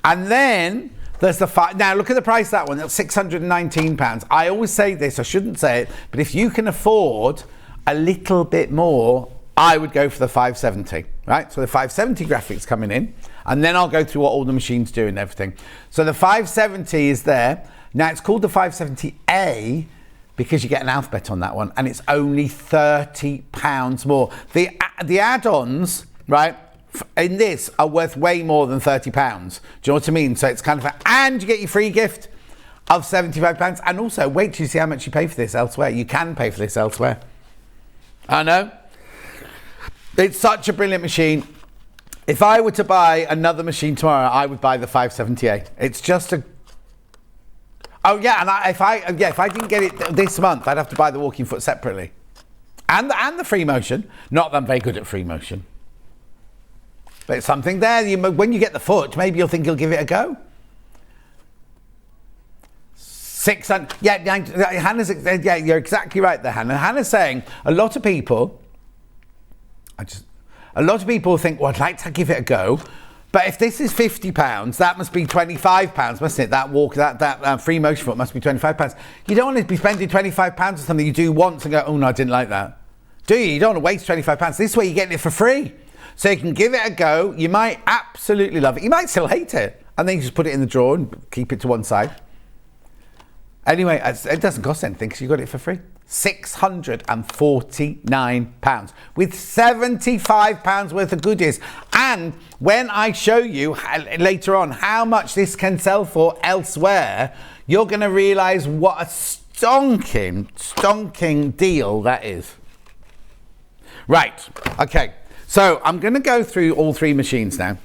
And then there's the now look at the price of that one. That's £619. I always say this, I shouldn't say it, but if you can afford a little bit more, I would go for the 570, right? So the 570 graphics coming in, and then I'll go through what all the machines do and everything. So the 570 is there. Now it's called the 570A because you get an alphabet on that one, and it's only £30 more. The add-ons, right, in this are worth way more than £30. Do you know what I mean? So it's kind of and you get your free gift of £75. And also, wait till you see how much you pay for this elsewhere. You can pay for this elsewhere. I know. It's such a brilliant machine. If I were to buy another machine tomorrow, I would buy the 570A. It's just a... Oh yeah, and if I didn't get it this month, I'd have to buy the walking foot separately. And the free motion. Not that I'm very good at free motion. But it's something there. When you get the foot, maybe you'll think you'll give it a go. 600. Yeah, Hannah's. Yeah, you're exactly right there, Hannah. Hannah's saying a lot of people think, well, I'd like to give it a go. But if this is £50, that must be £25, mustn't it? That free motion foot must be £25. You don't want to be spending £25 on something you do once and go, oh no, I didn't like that. Do you? You don't want to waste £25. This way you're getting it for free. So you can give it a go. You might absolutely love it. You might still hate it. And then you just put it in the drawer and keep it to one side. Anyway, it doesn't cost anything because you got it for free. £649 with £75 worth of goodies. And when I show you later on how much this can sell for elsewhere, you're going to realise what a stonking deal that is. Right, okay. So I'm going to go through all three machines now.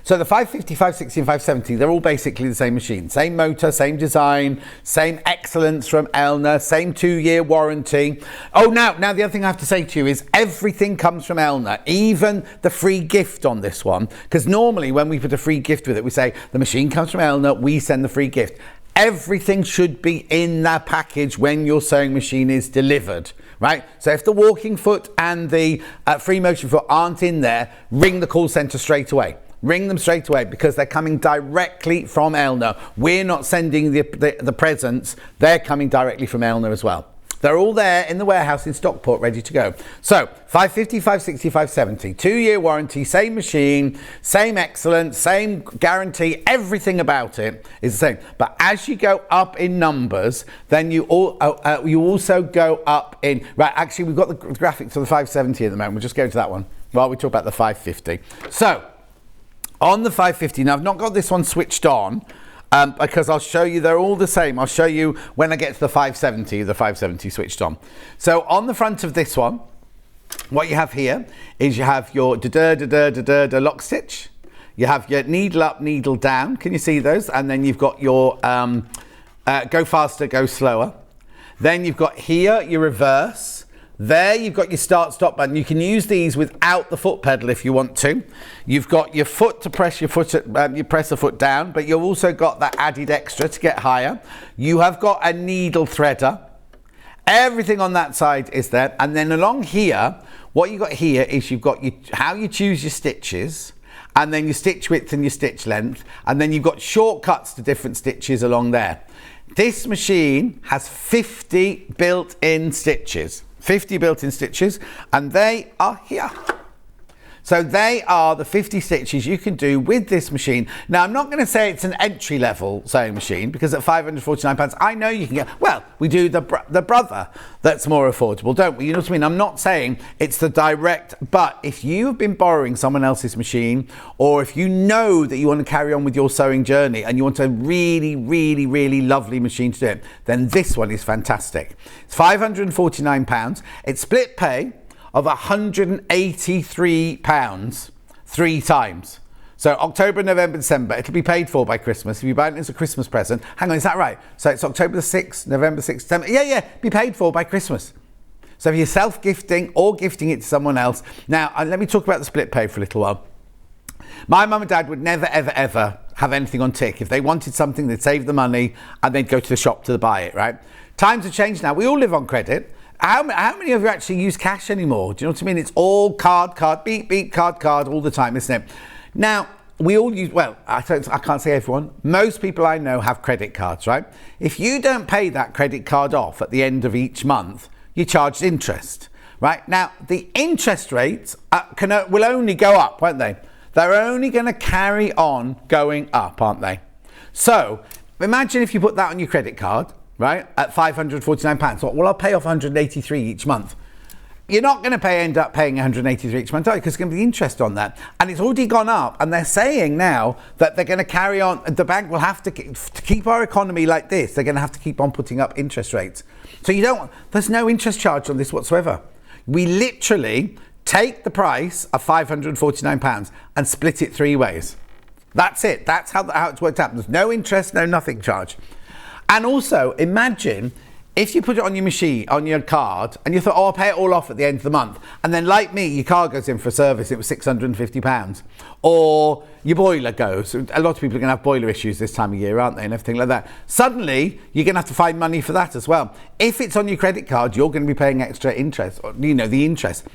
So the 550, 560 and 570, they're all basically the same machine. Same motor, same design, same excellence from Elna, same 2-year warranty. Oh, now the other thing I have to say to you is everything comes from Elna, even the free gift on this one. Because normally when we put a free gift with it, we say the machine comes from Elna, we send the free gift. Everything should be in that package when your sewing machine is delivered, right? So if the walking foot and the free motion foot aren't in there, ring the call centre straight away. Ring them straight away because they're coming directly from Elna. We're not sending the presents. They're coming directly from Elna as well. They're all there in the warehouse in Stockport, ready to go. So 550, 560, 570, 2-year warranty, same machine, same excellence, same guarantee, everything about it is the same. But as you go up in numbers, then you also go up in, right, actually we've got the graphics for the 570 at the moment. We'll just go to that one while we talk about the 550. So on the 550, now I've not got this one switched on, because I'll show you they're all the same. I'll show you when I get to the 570 switched on. So on the front of this one, what you have here is you have your lock stitch. You have your needle up, needle down. Can you see those? And then you've got your go faster, go slower. Then you've got here your reverse. There you've got your start stop button. You can use these without the foot pedal if you want to. You've got your foot to press your foot, you press the foot down, but you've also got that added extra to get higher. You have got a needle threader. Everything on that side is there. And then along here, what you've got here is you've got how you choose your stitches, and then your stitch width and your stitch length, and then you've got shortcuts to different stitches along there. This machine has 50 built-in stitches. 50 built-in stitches, and they are here. So they are the 50 stitches you can do with this machine. Now, I'm not going to say it's an entry-level sewing machine because at £549, I know you can get, well, we do the brother that's more affordable, don't we? You know what I mean? I'm not saying it's the direct, but if you've been borrowing someone else's machine, or if you know that you want to carry on with your sewing journey and you want a really, really, really lovely machine to do it, then this one is fantastic. It's £549. It's split pay of £183 3 times. So October, November, December. It'll be paid for by Christmas. If you buy it as a Christmas present. Hang on, is that right? So it's October the 6th, November 6th, December. Yeah, be paid for by Christmas. So if you're self-gifting or gifting it to someone else. Now, let me talk about the split pay for a little while. My mum and dad would never, ever, ever have anything on tick. If they wanted something, they'd save the money and they'd go to the shop to buy it, right? Times have changed now. We all live on credit. How many of you actually use cash anymore? Do you know what I mean? It's all card, beep, beep, card all the time, isn't it? Now, we all use, well, I can't say everyone. Most people I know have credit cards, right? If you don't pay that credit card off at the end of each month, you're charged interest, right? Now, the interest rates will only go up, won't they? They're only going to carry on going up, aren't they? So, imagine if you put that on your credit card, right, at £549. Well, I'll pay off 183 each month. You're not going to end up paying 183 each month, because there's going to be interest on that. And it's already gone up, and they're saying now that they're going to carry on. The bank will have to keep our economy like this. They're going to have to keep on putting up interest rates. So there's no interest charge on this whatsoever. We literally take the price of £549 and split it 3 ways. That's it. That's how it's worked out. There's no interest, no nothing charge. And also, imagine if you put it on your machine, on your card, and you thought, I'll pay it all off at the end of the month. And then, like me, your car goes in for a service, it was £650. Or your boiler goes. A lot of people are going to have boiler issues this time of year, aren't they? And everything like that. Suddenly, you're going to have to find money for that as well. If it's on your credit card, you're going to be paying extra interest, or, the interest.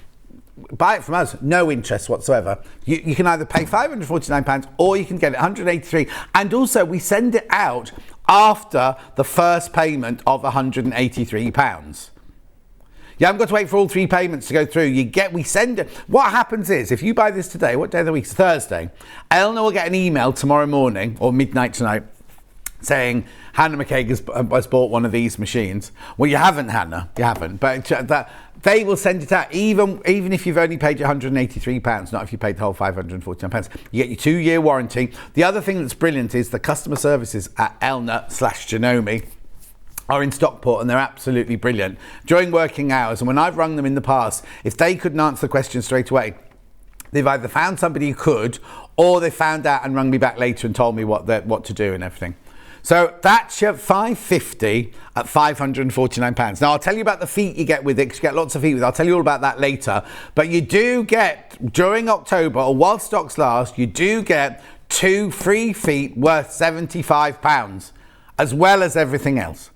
Buy it from us, no interest whatsoever. You can either pay £549 or you can get it 183. And also, we send it out after the first payment of £183. You haven't got to wait for all 3 payments to go through. We send it. What happens is, if you buy this today, what day of the week? It's Thursday. Eleanor will get an email tomorrow morning or midnight tonight saying Hannah McCaig has bought one of these machines. Well, you haven't, Hannah. You haven't. But they will send it out, even if you've only paid your £183, not if you paid the whole £549. You get your 2-year warranty. The other thing that's brilliant is the customer services at Elna/Janome are in Stockport, and they're absolutely brilliant during working hours. And when I've rung them in the past, if they couldn't answer the question straight away, they've either found somebody who could, or they found out and rung me back later and told me what to do and everything. So that's your £550 at £549. Now, I'll tell you about the feet you get with it, because you get lots of feet with it. I'll tell you all about that later. But you do get, during October, or while stocks last, you do get 2 free feet worth £75, as well as everything else.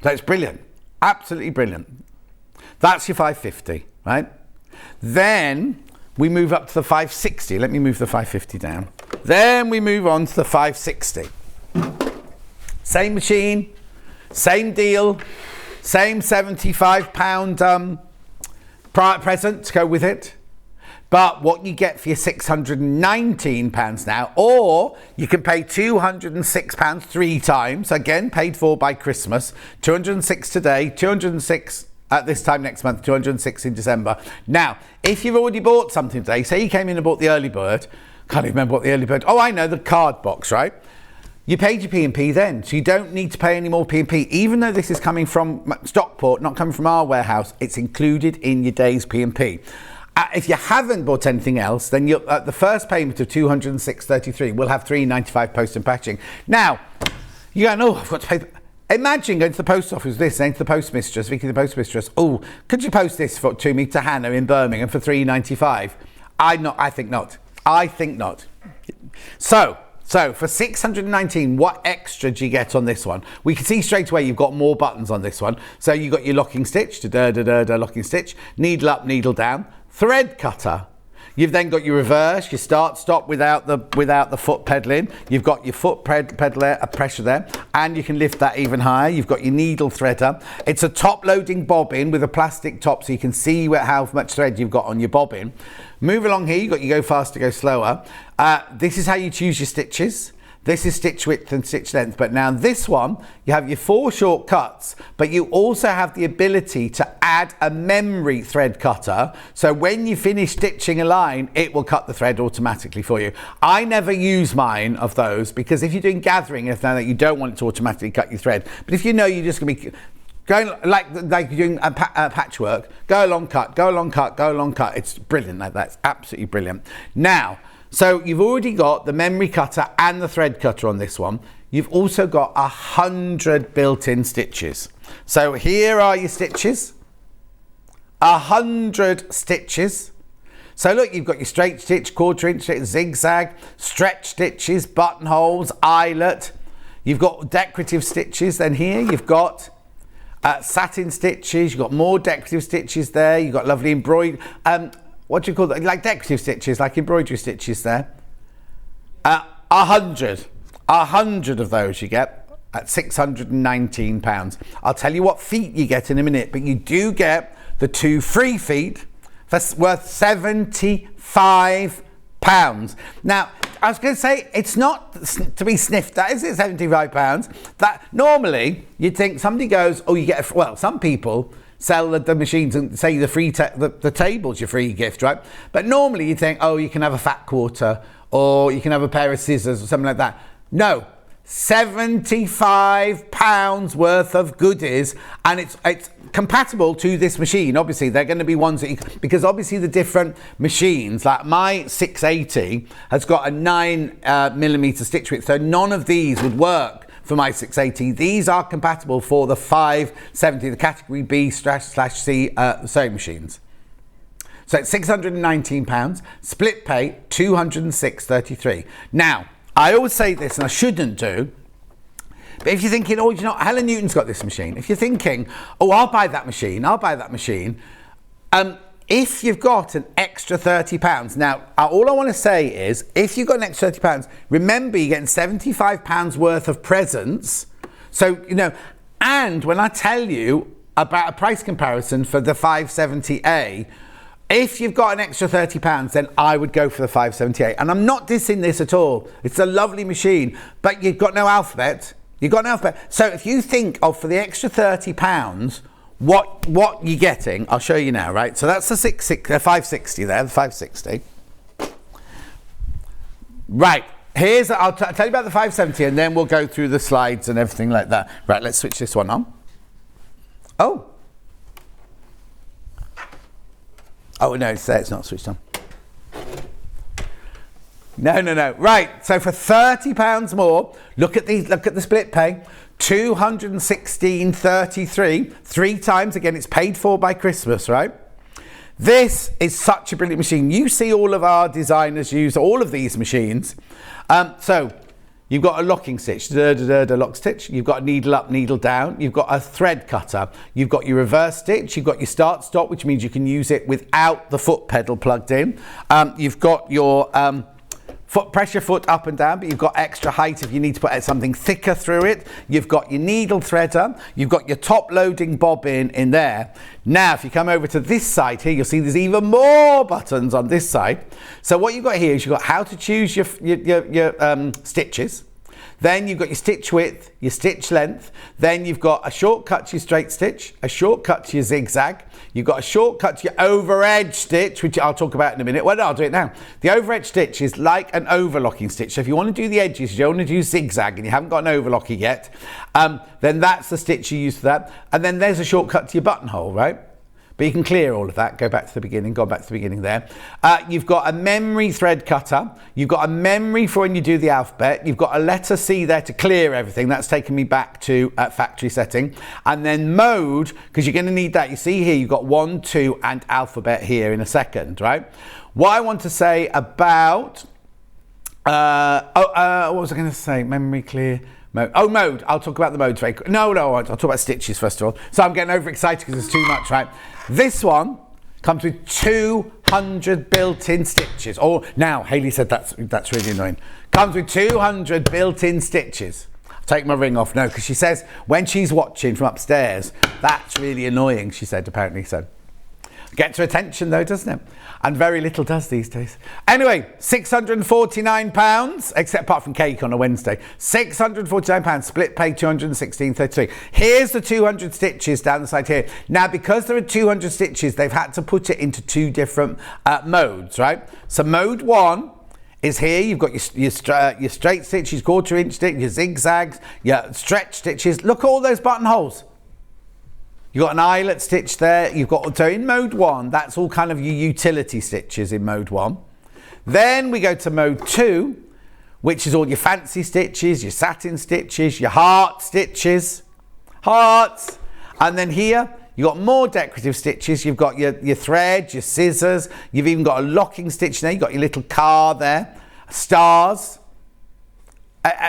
So it's brilliant. Absolutely brilliant. That's your £550, right? Then we move up to the £560. Let me move the £550 down. Then we move on to the £560. Same machine, same deal, same £75 present to go with it. But what you get for your £619 now, or you can pay £206 3 times, again paid for by Christmas, 206 today, 206 at this time next month, 206 in December. Now, if you've already bought something today, say you came in and bought the early bird, can't even remember what the early bird, oh, I know, the card box, right? You paid your P&P then, so you don't need to pay any more P&P. Even though this is coming from Stockport, not coming from our warehouse, it's included in your day's P&P. If you haven't bought anything else, then the first payment of £206.33 will have £3.95 post and packaging. Now, you go, oh, I've got to pay. Imagine going to the post office with this, saying to the postmistress, Vicky the postmistress, oh, could you post this to me to Hannah in Birmingham for £3.95? I think not. I think not. So for £619, what extra do you get on this one? We can see straight away you've got more buttons on this one. So you've got your locking stitch, locking stitch, needle up, needle down, thread cutter. You've then got your reverse, your start, stop without the foot pedaling. You've got your foot pedal pressure there, and you can lift that even higher. You've got your needle threader. It's a top-loading bobbin with a plastic top, so you can see how much thread you've got on your bobbin. Move along here, you've got your go faster, go slower. This is how you choose your stitches. This is stitch width and stitch length, but now this one, you have your 4 shortcuts, but you also have the ability to add a memory thread cutter. So when you finish stitching a line, it will cut the thread automatically for you. I never use mine of those, because if you're doing gathering, if you don't want it to automatically cut your thread. But if you know you're just going to be going like you're doing a patchwork, go along, cut, go along, cut, go along, cut. It's brilliant like that. It's absolutely brilliant. Now, so you've already got the memory cutter and the thread cutter on this one. You've also got 100 built-in stitches. So here are your stitches. 100 stitches. So look, you've got your straight stitch, quarter-inch stitch, zigzag, stretch stitches, buttonholes, eyelet. You've got decorative stitches. Then here you've got satin stitches, you've got more decorative stitches there, you've got lovely embroidery, what do you call that? Like decorative stitches, like embroidery stitches there. 100 of those you get at £619. I'll tell you what feet you get in a minute, but you do get the 2 free feet worth £75. Now, I was going to say, it's not to be sniffed at, is it, £75? That normally you'd think somebody goes, oh, you get some people sell the machines and say the table's your free gift, right? But normally you'd think, oh, you can have a fat quarter or you can have a pair of scissors or something like that. No, £75 worth of goodies, and it's compatible to this machine. Obviously, they're going to be ones that because obviously the different machines, like my 680 has got a 9mm stitch width, so none of these would work for my 680. These are compatible for the 570, the category B/C sewing machines. So it's £619, split pay £206.33. Now, I always say this, and I shouldn't do, but if you're thinking, oh, Helen Newton's got this machine. If you're thinking, oh, I'll buy that machine. If you've got an extra £30, now, all I want to say is, if you've got an extra £30, remember you're getting £75 worth of presents. So, and when I tell you about a price comparison for the 570A, if you've got an extra £30, then I would go for the 570A. And I'm not dissing this at all. It's a lovely machine, but you've got no alphabet. So if you think of, for the extra £30, what you're getting, I'll show you now, right? So that's the 560 there, the 560. Right, I'll tell you about the 570 and then we'll go through the slides and everything like that. Right, let's switch this one on. Oh, no, it's there, it's not switched on. No. Right, so for £30 more, look at the split pay, £216.33, 3 times. Again, it's paid for by Christmas, right? This is such a brilliant machine. You see all of our designers use all of these machines. So you've got a locking stitch, lock stitch. You've got a needle up, needle down. You've got a thread cutter. You've got your reverse stitch. You've got your start stop, which means you can use it without the foot pedal plugged in. You've got your pressure foot up and down, but you've got extra height if you need to put something thicker through it. You've got your needle threader. You've got your top loading bobbin in there. Now, if you come over to this side here, you'll see there's even more buttons on this side. So what you've got here is you've got how to choose your stitches. Then you've got your stitch width, your stitch length. Then you've got a shortcut to your straight stitch, a shortcut to your zigzag. You've got a shortcut to your over edge stitch, which I'll talk about in a minute. Well, no, I'll do it now. The over edge stitch is like an overlocking stitch. So if you want to do the edges, you don't want to do zigzag and you haven't got an overlocker yet, then that's the stitch you use for that. And then there's a shortcut to your buttonhole, right? But you can clear all of that, go back to the beginning there. You've got a memory thread cutter. You've got a memory for when you do the alphabet. You've got a letter C there to clear everything. That's taken me back to factory setting. And then mode, because you're going to need that. You see here, you've got 1, 2, and alphabet here in a second, right? What I want to say about, what was I going to say? Memory clear. Mode. Oh, mode. I'll talk about the modes very quick. No, I'll talk about stitches first of all. So I'm getting overexcited because there's too much, right? This one comes with 200 built-in stitches. Oh, now Hayley said that's really annoying. Comes with 200 built-in stitches. I'll take my ring off now because she says when she's watching from upstairs, that's really annoying. She said apparently so. Gets her attention though, doesn't it? And very little does these days. Anyway, £649, except apart from cake on a Wednesday. £649, split pay £216.33. Here's the 200 stitches down the side here. Now, because there are 200 stitches, they've had to put it into 2 different modes, right? So mode 1 is here. You've got your straight stitches, 1/4 inch stitch, your zigzags, your stretch stitches. Look at all those buttonholes. You've got an eyelet stitch there. So in mode 1, that's all kind of your utility stitches in mode 1. Then we go to mode 2, which is all your fancy stitches, your satin stitches, your heart stitches, hearts. And then here, you've got more decorative stitches. You've got your thread, your scissors. You've even got a locking stitch there. You've got your little car there, stars.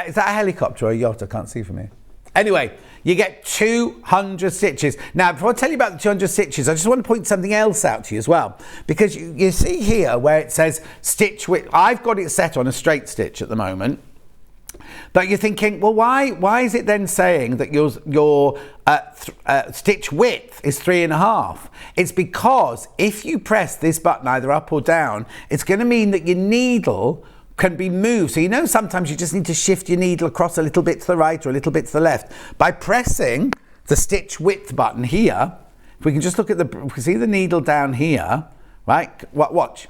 Is that a helicopter or a yacht? I can't see from here. Anyway, you get 200 stitches. Now, before I tell you about the 200 stitches, I just want to point something else out to you as well. Because you see here where it says stitch width. I've got it set on a straight stitch at the moment. But you're thinking, well, why is it then saying that your stitch width is 3.5? It's because if you press this button either up or down, it's going to mean that your needle can be moved. So you know sometimes you just need to shift your needle across a little bit to the right or a little bit to the left. By pressing the stitch width button here, if we can just look at we can see the needle down here, right? Watch.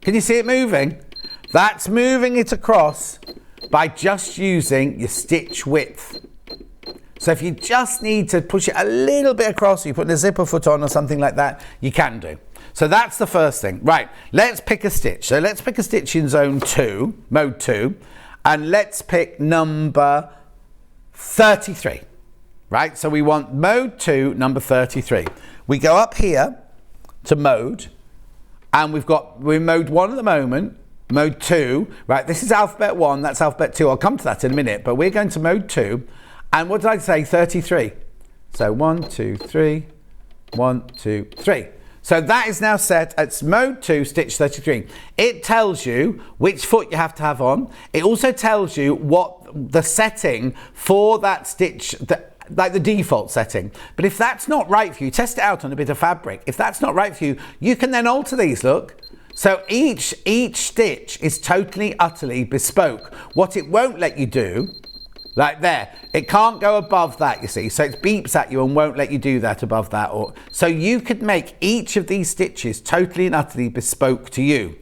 Can you see it moving? That's moving it across by just using your stitch width. So if you just need to push it a little bit across, you put a zipper foot on or something like that, you can do. So that's the first thing. Right, let's pick a stitch. So let's pick a stitch in zone 2, mode 2, and let's pick number 33. Right, so we want mode 2, number 33. We go up here to mode, and we're in mode 1 at the moment. Mode 2, right, this is alphabet 1, that's alphabet 2. I'll come to that in a minute, but we're going to mode 2. And what did I say? 33. So 1, 2, 3, 1, 2, 3. So that is now set at mode 2, stitch 33. It tells you which foot you have to have on. It also tells you what the setting for that stitch, like the default setting. But if that's not right for you, test it out on a bit of fabric. If that's not right for you, you can then alter these, look. So each stitch is totally, utterly bespoke. What it won't let you do, like there, it can't go above that, you see. So it beeps at you and won't let you do that above that. So you could make each of these stitches totally and utterly bespoke to you.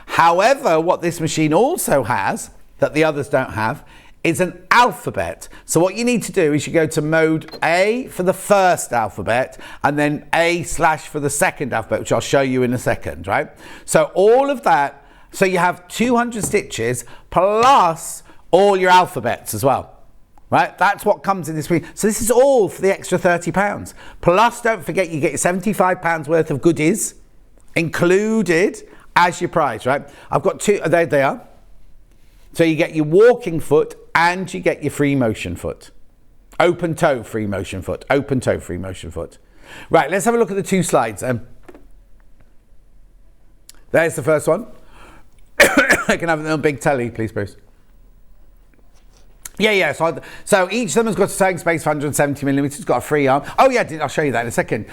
However, what this machine also has, that the others don't have, is an alphabet. So what you need to do is you go to mode A for the first alphabet and then A/ for the second alphabet, which I'll show you in a second, right? So all of that, so you have 200 stitches plus all your alphabets as well, right? That's what comes in this week. So this is all for the extra £30. Plus, don't forget, you get your £75 worth of goodies included as your prize, right? I've got two, there they are. So you get your walking foot and you get your free motion foot. Open toe free motion foot. Open toe free motion foot. Right, let's have a look at the two slides. There's the first one. I can have it on big telly, please, Bruce. Yeah. So each of them has got a sewing space for 170 millimeters. It's got a free arm. Oh yeah, I'll show you that in a second.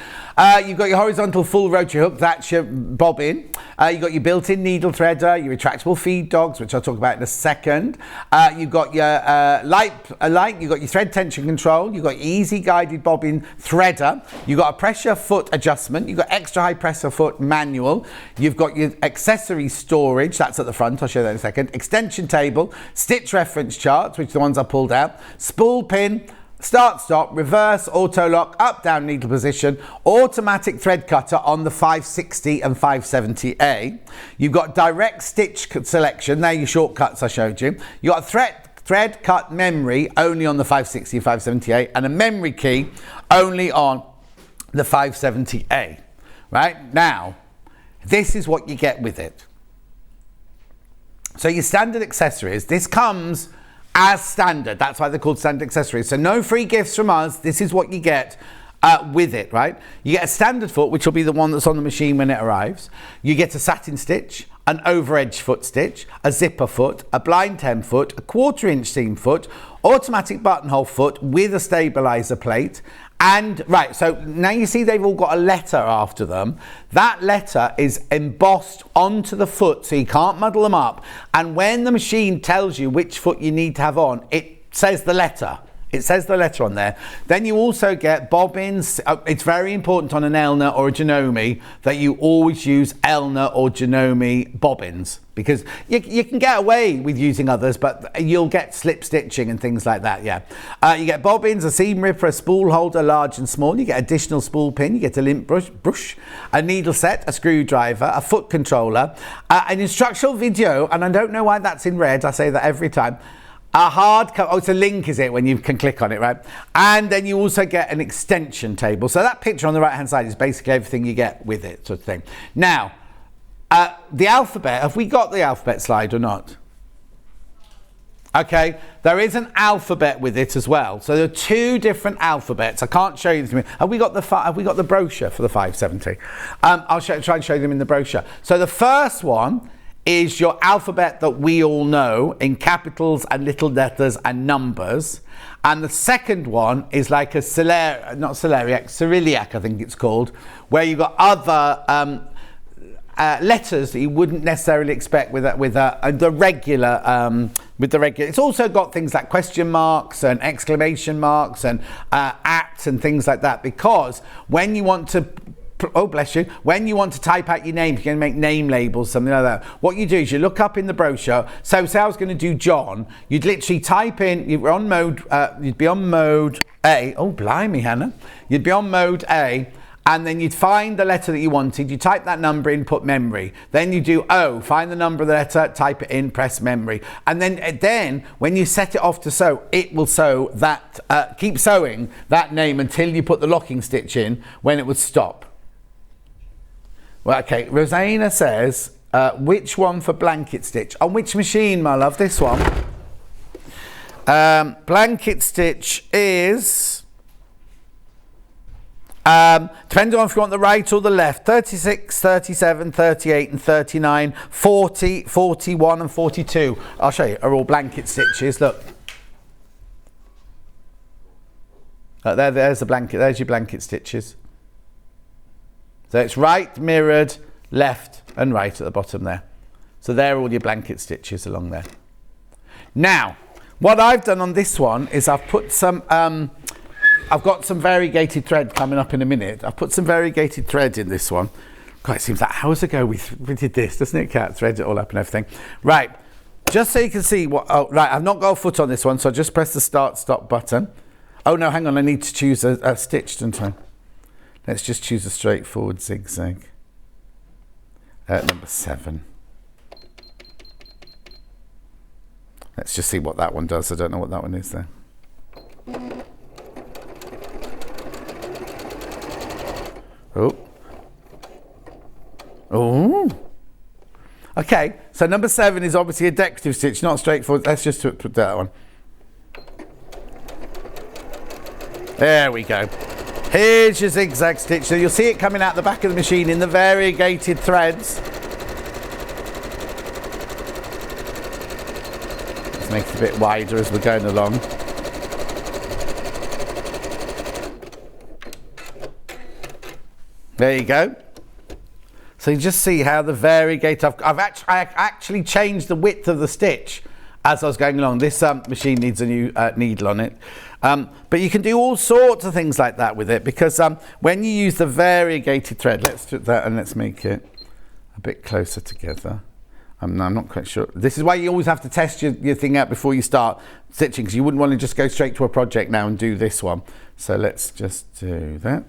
You've got your horizontal full rotary hook. That's your bobbin. You've got your built-in needle threader, your retractable feed dogs, which I'll talk about in a second. You've got your light. You've got your thread tension control. You've got your easy guided bobbin threader. You've got a pressure foot adjustment. You've got extra high pressure foot manual. You've got your accessory storage. That's at the front. I'll show you that in a second. Extension table, stitch reference charts, which are the ones I pulled out, spool pin, start stop, reverse auto lock, up down needle position, automatic thread cutter on the 560 and 570A. You've got direct stitch selection. There are your shortcuts I showed you. You've got thread cut memory only on the 560 and 570A, and a memory key only on the 570A. Right now, this is what you get with it. So your standard accessories, this comes as standard. That's why they're called standard accessories. So no free gifts from us. This is what you get with it, right? You get a standard foot, which will be the one that's on the machine when it arrives. You get a satin stitch, an over edge foot stitch, a zipper foot, a blind hem foot, a 1/4 inch seam foot, automatic buttonhole foot with a stabilizer plate. And right, so now you see they've all got a letter after them. That letter is embossed onto the foot so you can't muddle them up. And when the machine tells you which foot you need to have on, it says the letter. It says the letter on there. Then you also get bobbins. It's very important on an Elna or a Janome that you always use Elna or Janome bobbins, because you can get away with using others, but you'll get slip stitching and things like that, yeah. You get bobbins, a seam ripper, a spool holder, large and small. You get additional spool pin. You get a lint brush, a needle set, a screwdriver, a foot controller, an instructional video, and I don't know why that's in red. I say that every time. A hard cover, it's a link, is it, when you can click on it, right? And then you also get an extension table. So that picture on the right-hand side is basically everything you get with it, sort of thing. Now, the alphabet, have we got the alphabet slide or not? Okay, there is an alphabet with it as well. So there are 2 different alphabets. I can't show you them. Have we got the brochure for the 570? I'll try and show them in the brochure. So the first one is your alphabet that we all know in capitals and little letters and numbers. And the second one is like a Cyrillic, I think it's called, where you've got other letters that you wouldn't necessarily expect with the regular. It's also got things like question marks and exclamation marks and @ and things like that, because when you want to when you want to type out your name, you're going to make name labels, something like that. What you do is you look up in the brochure. So say I was going to do John, you'd literally type in, you'd be on mode A. Oh, blimey, Hannah. You'd be on mode A, and then you'd find the letter that you wanted. You type that number in, put memory. Then you do O, find the number of the letter, type it in, press memory. And then when you set it off to sew, it will sew that, keep sewing that name until you put the locking stitch in, when it would stop. Well, okay, Rosanna says, which one for blanket stitch? On which machine, my love? This one. Blanket stitch is, depends on if you want the right or the left, 36, 37, 38 and 39, 40, 41 and 42. I'll show you, are all blanket stitches, look. There's the blanket, there's your blanket stitches. So it's right, mirrored, left and right at the bottom there. So there are all your blanket stitches along there. Now, what I've done on this one is I've put some, I've got some variegated thread coming up in a minute. I've put some variegated thread in this one. God, it seems like hours ago we did this, doesn't it, Kat? Thread it all up and everything. Right, just so you can see what, oh, right, I've not got a foot on this one, so I just press the start, stop button. Oh no, hang on, I need to choose a stitch, don't I? Let's just choose a straightforward zigzag. Number 7. Let's just see what that one does. I don't know what that one is there. Oh. Oh. Okay, so number 7 is obviously a decorative stitch, not straightforward. Let's just put that one. There we go. Here's your zigzag stitch. So you'll see it coming out the back of the machine in the variegated threads. Let's make it a bit wider as we're going along. There you go. So you just see how the variegated, I actually changed the width of the stitch as I was going along. This machine needs a new needle on it. But you can do all sorts of things like that with it, because when you use the variegated thread, let's do that and let's make it a bit closer together. I'm not quite sure. This is why you always have to test your thing out before you start stitching, because you wouldn't want to just go straight to a project now and do this one. So let's just do that.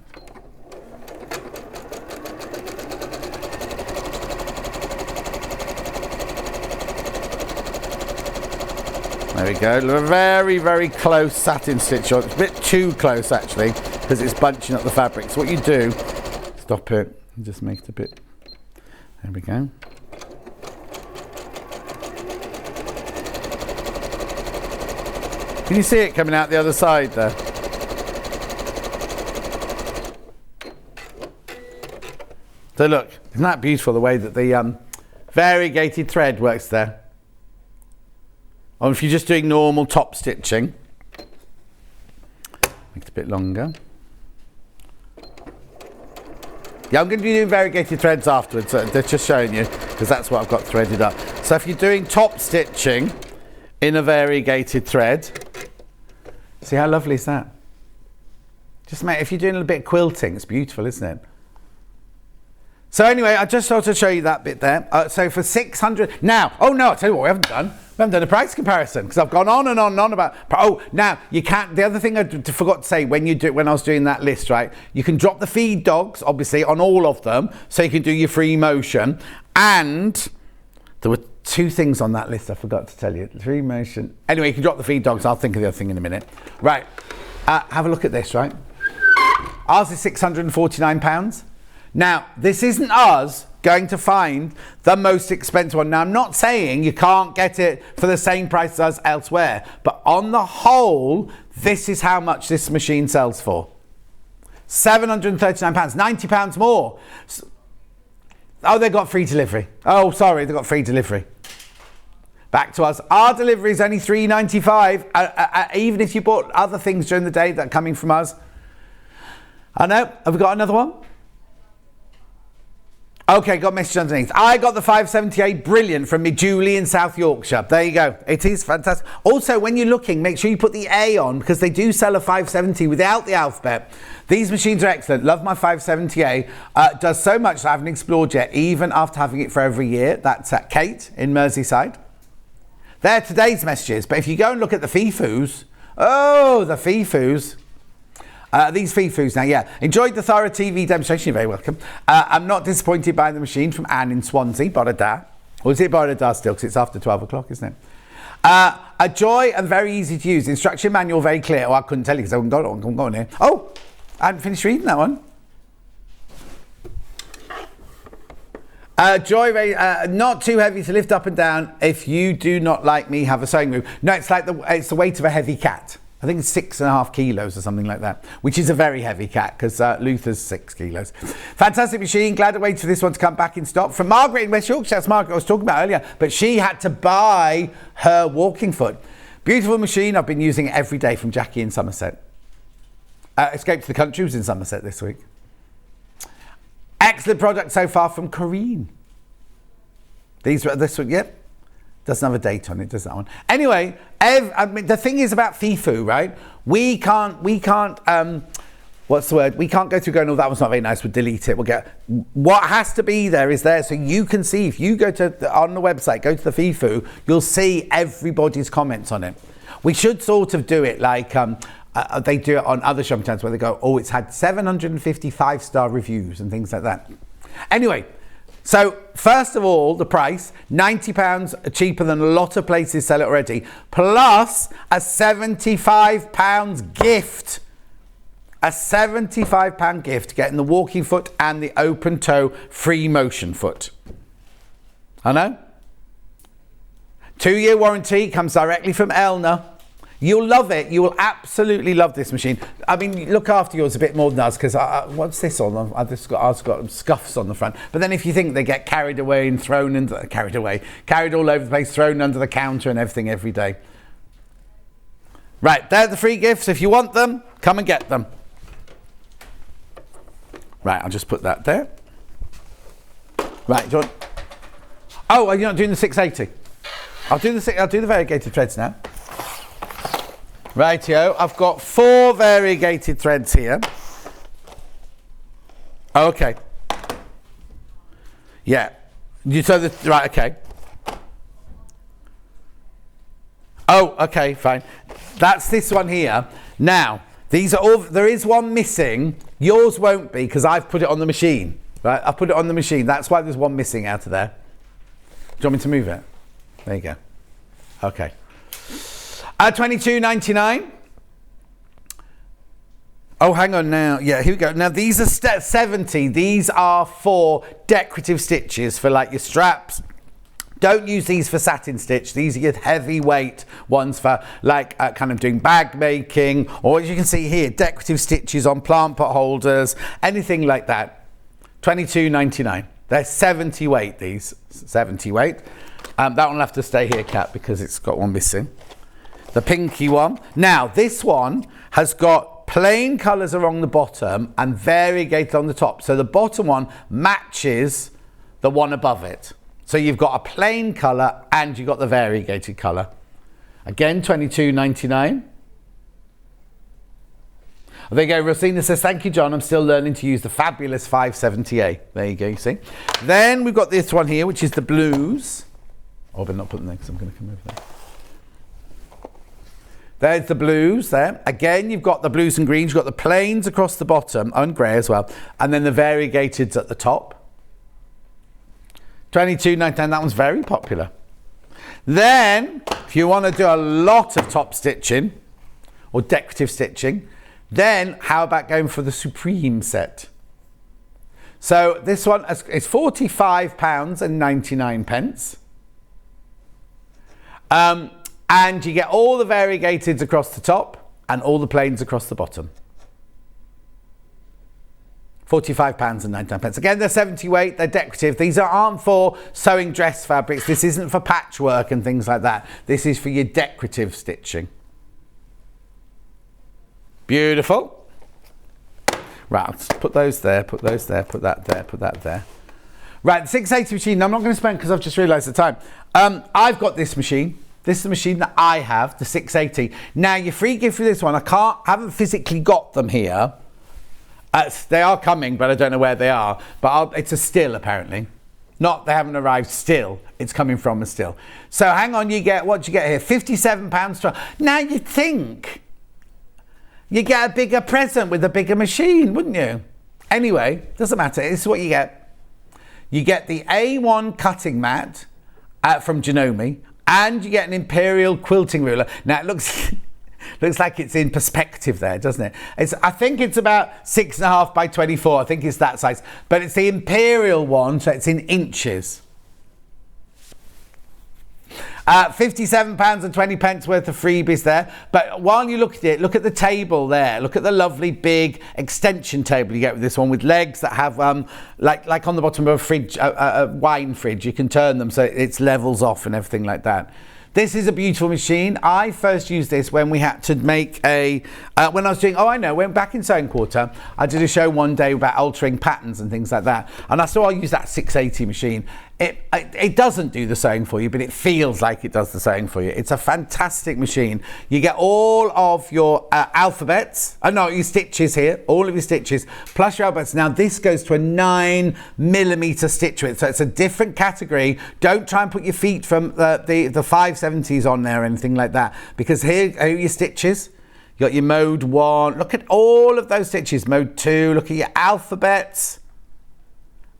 There we go, very, very close satin stitch on. It's a bit too close actually, because it's bunching up the fabric. So what you do, stop it, and just make it a bit, there we go. Can you see it coming out the other side there? So look, isn't that beautiful the way that the variegated thread works there? Or if you're just doing normal top stitching, make it a bit longer. Yeah, I'm going to be doing variegated threads afterwards, so they're just showing you, because that's what I've got threaded up. So if you're doing top stitching in a variegated thread, see how lovely is that? Just make, if you're doing a little bit of quilting, it's beautiful, isn't it? So anyway, I just thought to show you that bit there. So for 600, now, oh no, I'll tell you what we haven't done. We haven't done a price comparison, because I've gone on and on and on about, oh, now you can't, the other thing I forgot to say when I was doing that list, right, you can drop the feed dogs, obviously, on all of them, so you can do your free motion. And there were 2 things on that list I forgot to tell you. Free motion. Anyway, you can drop the feed dogs. I'll think of the other thing in a minute. Right, have a look at this, right? Ours is £649. Now, this isn't us going to find the most expensive one. Now, I'm not saying you can't get it for the same price as elsewhere, but on the whole, this is how much this machine sells for. £739, £90 more. Oh, they got free delivery. Oh, sorry, they got free delivery. Back to us. Our delivery is only £3.95, even if you bought other things during the day that are coming from us. I know. Have we got another one? Okay, got a message underneath. I got the 578 brilliant from me Julie in South Yorkshire. There you go. It is fantastic. Also, when you're looking, make sure you put the A on because they do sell a 570 without the alphabet. These machines are excellent. Love my 570A. Does so much that I haven't explored yet, even after having it for over a year. That's Kate in Merseyside. They're today's messages. But if you go and look at the FIFUs, oh, the FIFUs. These FIFUs now, yeah. Enjoyed the thorough TV demonstration. You're very welcome. I'm not disappointed by the machine from Anne in Swansea, Borada. Or is it Borada still? Because it's after 12 o'clock, isn't it? A joy and very easy to use. Instruction manual very clear. Oh, I couldn't tell you because I haven't got it on. Go on here. Oh, I hadn't finished reading that one. Joy, not too heavy to lift up and down. If you do not like me, have a sewing room. No, it's like it's the weight of a heavy cat. I think it's 6.5 kilos or something like that, which is a very heavy cat because Luther's 6 kilos. Fantastic machine. Glad to wait for this one to come back in stock. From Margaret in West Yorkshire. That's Margaret I was talking about earlier, but she had to buy her walking foot. Beautiful machine. I've been using it every day from Jackie in Somerset. Escape to the Country was in Somerset this week. Excellent product so far from Corrine. This one, yep. Doesn't have a date on it, does that one? Anyway, I mean, the thing is about FIFU, right? We can't, what's the word? We can't go through going, oh, that one's not very nice, we'll delete it, we'll get, what has to be there is there so you can see, if you go to, on the website, go to the FIFU, you'll see everybody's comments on it. We should sort of do it like, they do it on other shopping channels where they go, oh, it's had 755 star reviews and things like that. Anyway, so first of all, the price, £90 cheaper than a lot of places sell it already, plus a £75 gift. A £75 gift, getting the walking foot and the open toe free motion foot. I know. 2-year warranty, comes directly from Elna. You'll love it. You will absolutely love this machine. I mean, look after yours a bit more than us because what's this on? I've got scuffs on the front. But then if you think they get carried away and thrown into, carried all over the place, thrown under the counter and everything every day. Right, they're the free gifts. If you want them, come and get them. Right, I'll just put that there. Right, do you want... Oh, you're not doing the 680? I'll do the variegated threads now. Rightio, I've got 4 variegated threads here. Okay. Yeah. Right, okay. Oh, okay, fine. That's this one here. Now, these are all, there is one missing. Yours won't be because I've put it on the machine. Right, I've put it on the machine. That's why there's one missing out of there. Do you want me to move it? There you go. Okay. $22.99. Oh, hang on now. Yeah, here we go. Now, these are 70. These are for decorative stitches for like your straps. Don't use these for satin stitch. These are your heavyweight ones for like kind of doing bag making, or as you can see here, decorative stitches on plant pot holders, anything like that. $22.99. They're 70 weight, these. 70 weight. That one will have to stay here, Kat, because it's got one missing. The pinky one. Now, this one has got plain colours along the bottom and variegated on the top. So the bottom one matches the one above it. So you've got a plain colour and you've got the variegated colour. Again, $22.99. There you go. Rosina says, thank you, John. I'm still learning to use the fabulous 570A. There you go, you see. Then we've got this one here, which is the blues. Oh, but not putting there because I'm going to come over there. There's the blues there. Again, you've got the blues and greens. You've got the plains across the bottom, and grey as well. And then the variegateds at the top. $22.99, that one's very popular. Then, if you want to do a lot of top stitching, or decorative stitching, then how about going for the Supreme set? So this one is £45.99. And you get all the variegateds across the top and all the plains across the bottom. £45.99. Again, they're 70 weight, they're decorative. These aren't for sewing dress fabrics. This isn't for patchwork and things like that. This is for your decorative stitching. Beautiful. Right, I'll just put those there, put those there, put that there, put that there. Right, the 680 machine, I'm not going to spend because I've just realised the time. I've got this machine. This is the machine that I have, the 680. Now, your free gift for this one, I haven't physically got them here. They are coming, but I don't know where they are. But it's a still, apparently. Not, they haven't arrived still. It's coming from a still. So hang on, what do you get here? £57. Now, you'd think you get a bigger present with a bigger machine, wouldn't you? Anyway, doesn't matter. This is what you get. You get the A1 cutting mat from Janome, and you get an Imperial quilting ruler. Now, it looks... looks like it's in perspective there, doesn't it? I think it's about 6.5 by 24. I think it's that size. But it's the Imperial one, so it's in inches. £57.20 worth of freebies there. But while you look at it, look at the table there. Look at the lovely big extension table you get with this one, with legs that have, like on the bottom of a fridge, a wine fridge. You can turn them so it levels off and everything like that. This is a beautiful machine. I first used this when we had to make when I was doing, went back in Sewing Quarter, I did a show one day about altering patterns and things like that. And I thought I'll use that 680 machine. It doesn't do the sewing for you, but it feels like it does the sewing for you. It's a fantastic machine. You get all of your alphabets, your stitches here, all of your stitches, plus your alphabets. Now this goes to a 9mm stitch width, so it's a different category. Don't try and put your feet from the 570s on there or anything like that, because here are your stitches. You got your mode 1. Look at all of those stitches. Mode 2. Look at your alphabets.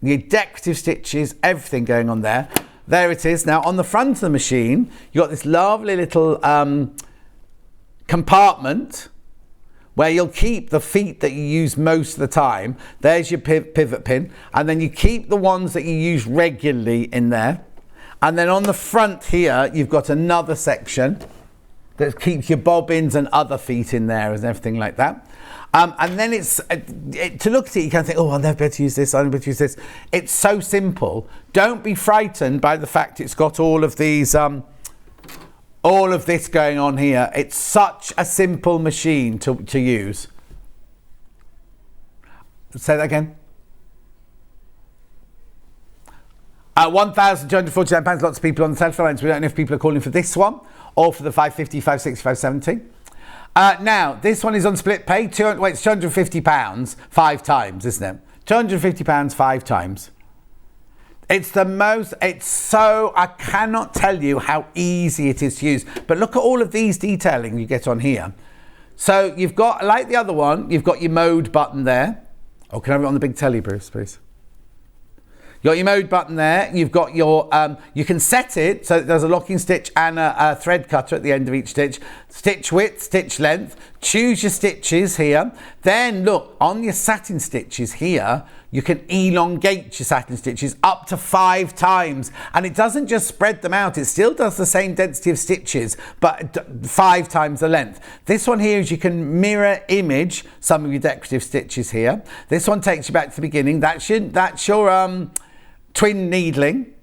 Your decorative stitches, everything going on there. There it is. Now on the front of the machine, you got this lovely little compartment where you'll keep the feet that you use most of the time. There's your pivot pin, and then you keep the ones that you use regularly in there. And then on the front here, you've got another section that keeps your bobbins and other feet in there and everything like that. And then to look at it, you can think, I'll never be able to use this, I'll never be able to use this. It's so simple. Don't be frightened by the fact it's got all of these, all of this going on here. It's such a simple machine to use. Say that again. £1,249, lots of people on the telephone lines. We don't know if people are calling for this one or for the 550, 560, 570. Now, this one is on split pay. It's £250 5 times, isn't it? £250 5 times. I cannot tell you how easy it is to use. But look at all of these detailing you get on here. So you've got, like the other one, you've got your mode button there. Oh, can I have it on the big telly, Bruce, please? You got your mode button there. You've got your, you can set it so there's a locking stitch and a thread cutter at the end of each stitch. Stitch width, stitch length. Choose your stitches here. Then look, on your satin stitches here, you can elongate your satin stitches up to 5 times. And it doesn't just spread them out. It still does the same density of stitches, but 5 times the length. This one here is you can mirror image some of your decorative stitches here. This one takes you back to the beginning. That's your twin needling.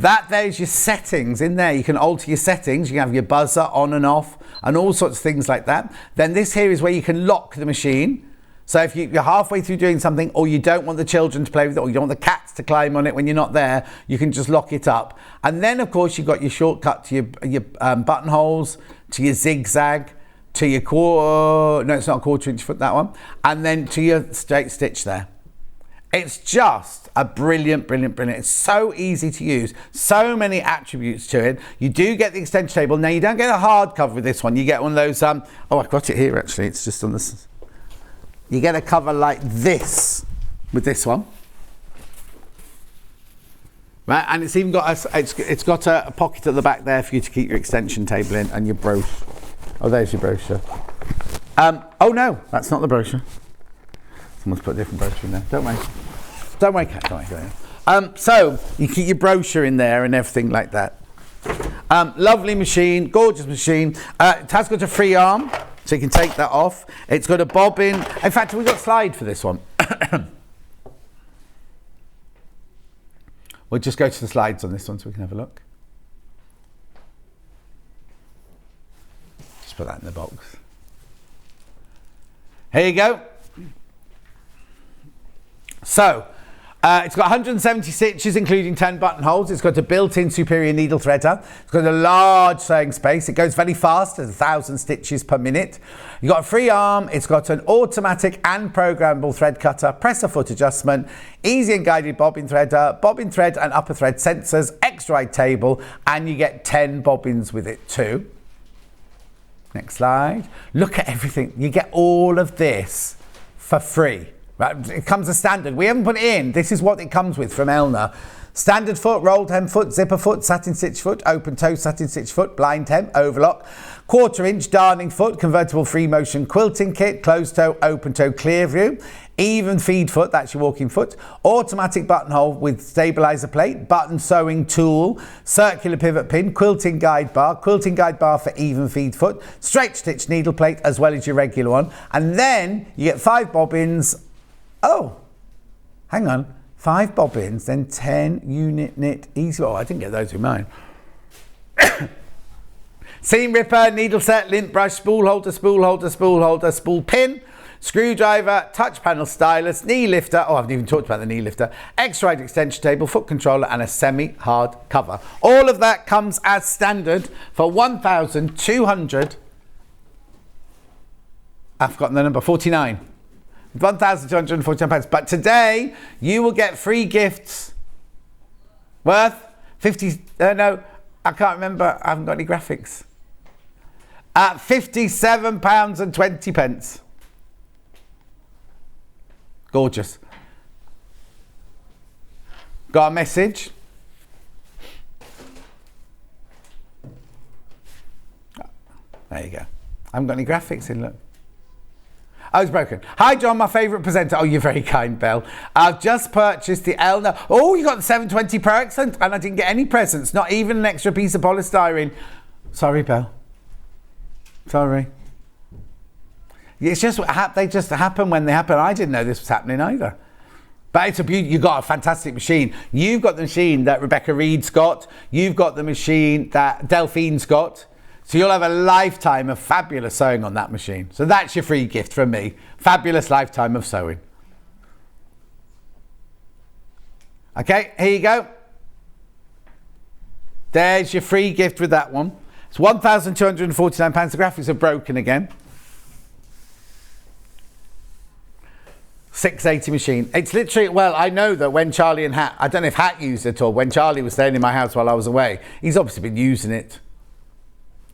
There's your settings in there. You can alter your settings. You can have your buzzer on and off and all sorts of things like that. Then this here is where you can lock the machine. So if you're halfway through doing something, or you don't want the children to play with it, or you don't want the cats to climb on it when you're not there, you can just lock it up. And then of course you've got your shortcut to your buttonholes, to your zigzag, to your it's not a 1/4 inch foot, that one, and then to your straight stitch there. It's just a brilliant. It's so easy to use. So many attributes to it. You do get the extension table. Now, you don't get a hard cover with this one. You get one of those, I've got it here actually. It's just on this. You get a cover like this with this one. Right, and it's even got it's got a pocket at the back there for you to keep your extension table in and your brochure. Oh, there's your brochure. Oh no, that's not the brochure. Someone's put a different brochure in there. Don't worry. Don't worry, Kat, don't worry. So you keep your brochure in there and everything like that. Lovely machine, gorgeous machine. It has got a free arm, so you can take that off. It's got a bobbin. In fact, we've got a slide for this one. We'll just go to the slides on this one so we can have a look. Just put that in the box. Here you go. So, it's got 170 stitches, including 10 buttonholes. It's got a built-in superior needle threader. It's got a large sewing space. It goes very fast at 1,000 stitches per minute. You've got a free arm. It's got an automatic and programmable thread cutter, presser foot adjustment, easy and guided bobbin threader, bobbin thread and upper thread sensors, extra wide table, and you get 10 bobbins with it too. Next slide. Look at everything. You get all of this for free. Right? It comes as standard. We haven't put it in. This is what it comes with from Elna. Standard foot, rolled hem foot, zipper foot, satin stitch foot, open toe, satin stitch foot, blind hem, overlock, 1/4 inch darning foot, convertible free motion quilting kit, closed toe, open toe, clear view, even feed foot, that's your walking foot, automatic buttonhole with stabilizer plate, button sewing tool, circular pivot pin, quilting guide bar for even feed foot, straight stitch needle plate as well as your regular one, and then you get 5 bobbins. Oh, hang on. 5 bobbins, then 10 unit knit easy. Oh, I didn't get those with mine. Seam ripper, needle set, lint brush, spool holder, spool pin, screwdriver, touch panel stylus, knee lifter. Oh, I haven't even talked about the knee lifter. Extra wide extension table, foot controller, and a semi-hard cover. All of that comes as standard for 1,200. I've forgotten the number, 49. £1,249. But today you will get free gifts worth 50. No, I can't remember. I haven't got any graphics. At £57.20. Gorgeous. Got a message. There you go. I haven't got any graphics in. Look. I was broken. Hi, John, my favourite presenter. Oh, you're very kind, Belle. I've just purchased the Elna. Oh, you got the 720 Pro Accent, and I didn't get any presents, not even an extra piece of polystyrene. Sorry, Belle. Sorry. It's just they just happen when they happen. I didn't know this was happening either. But it's a beauty. You've got a fantastic machine. You've got the machine that Rebecca Reed's got. You've got the machine that Delphine's got. So you'll have a lifetime of fabulous sewing on that machine. So that's your free gift from me. Fabulous lifetime of sewing. Okay, here you go. There's your free gift with that one. It's £1,249. The graphics are broken again. 680 machine. It's literally, well, I know that when Charlie and Hat, I don't know if Hat used it or when Charlie was staying in my house while I was away, he's obviously been using it.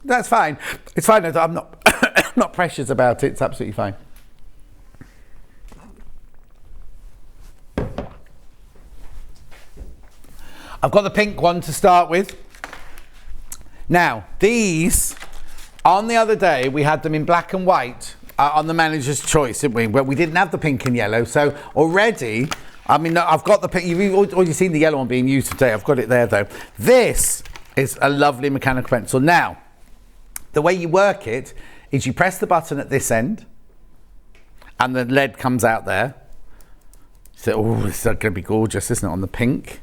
That's fine. It's fine. I'm not not precious about it. It's absolutely fine. I've got the pink one to start with. Now, these, on the other day, we had them in black and white on the manager's choice, didn't we? Well, we didn't have the pink and yellow. So already, I mean, I've got the pink. You've already seen the yellow one being used today. I've got it there, though. This is a lovely mechanical pencil. Now, the way you work it is you press the button at this end and the lead comes out there. So, oh, this is going to be gorgeous, isn't it, on the pink?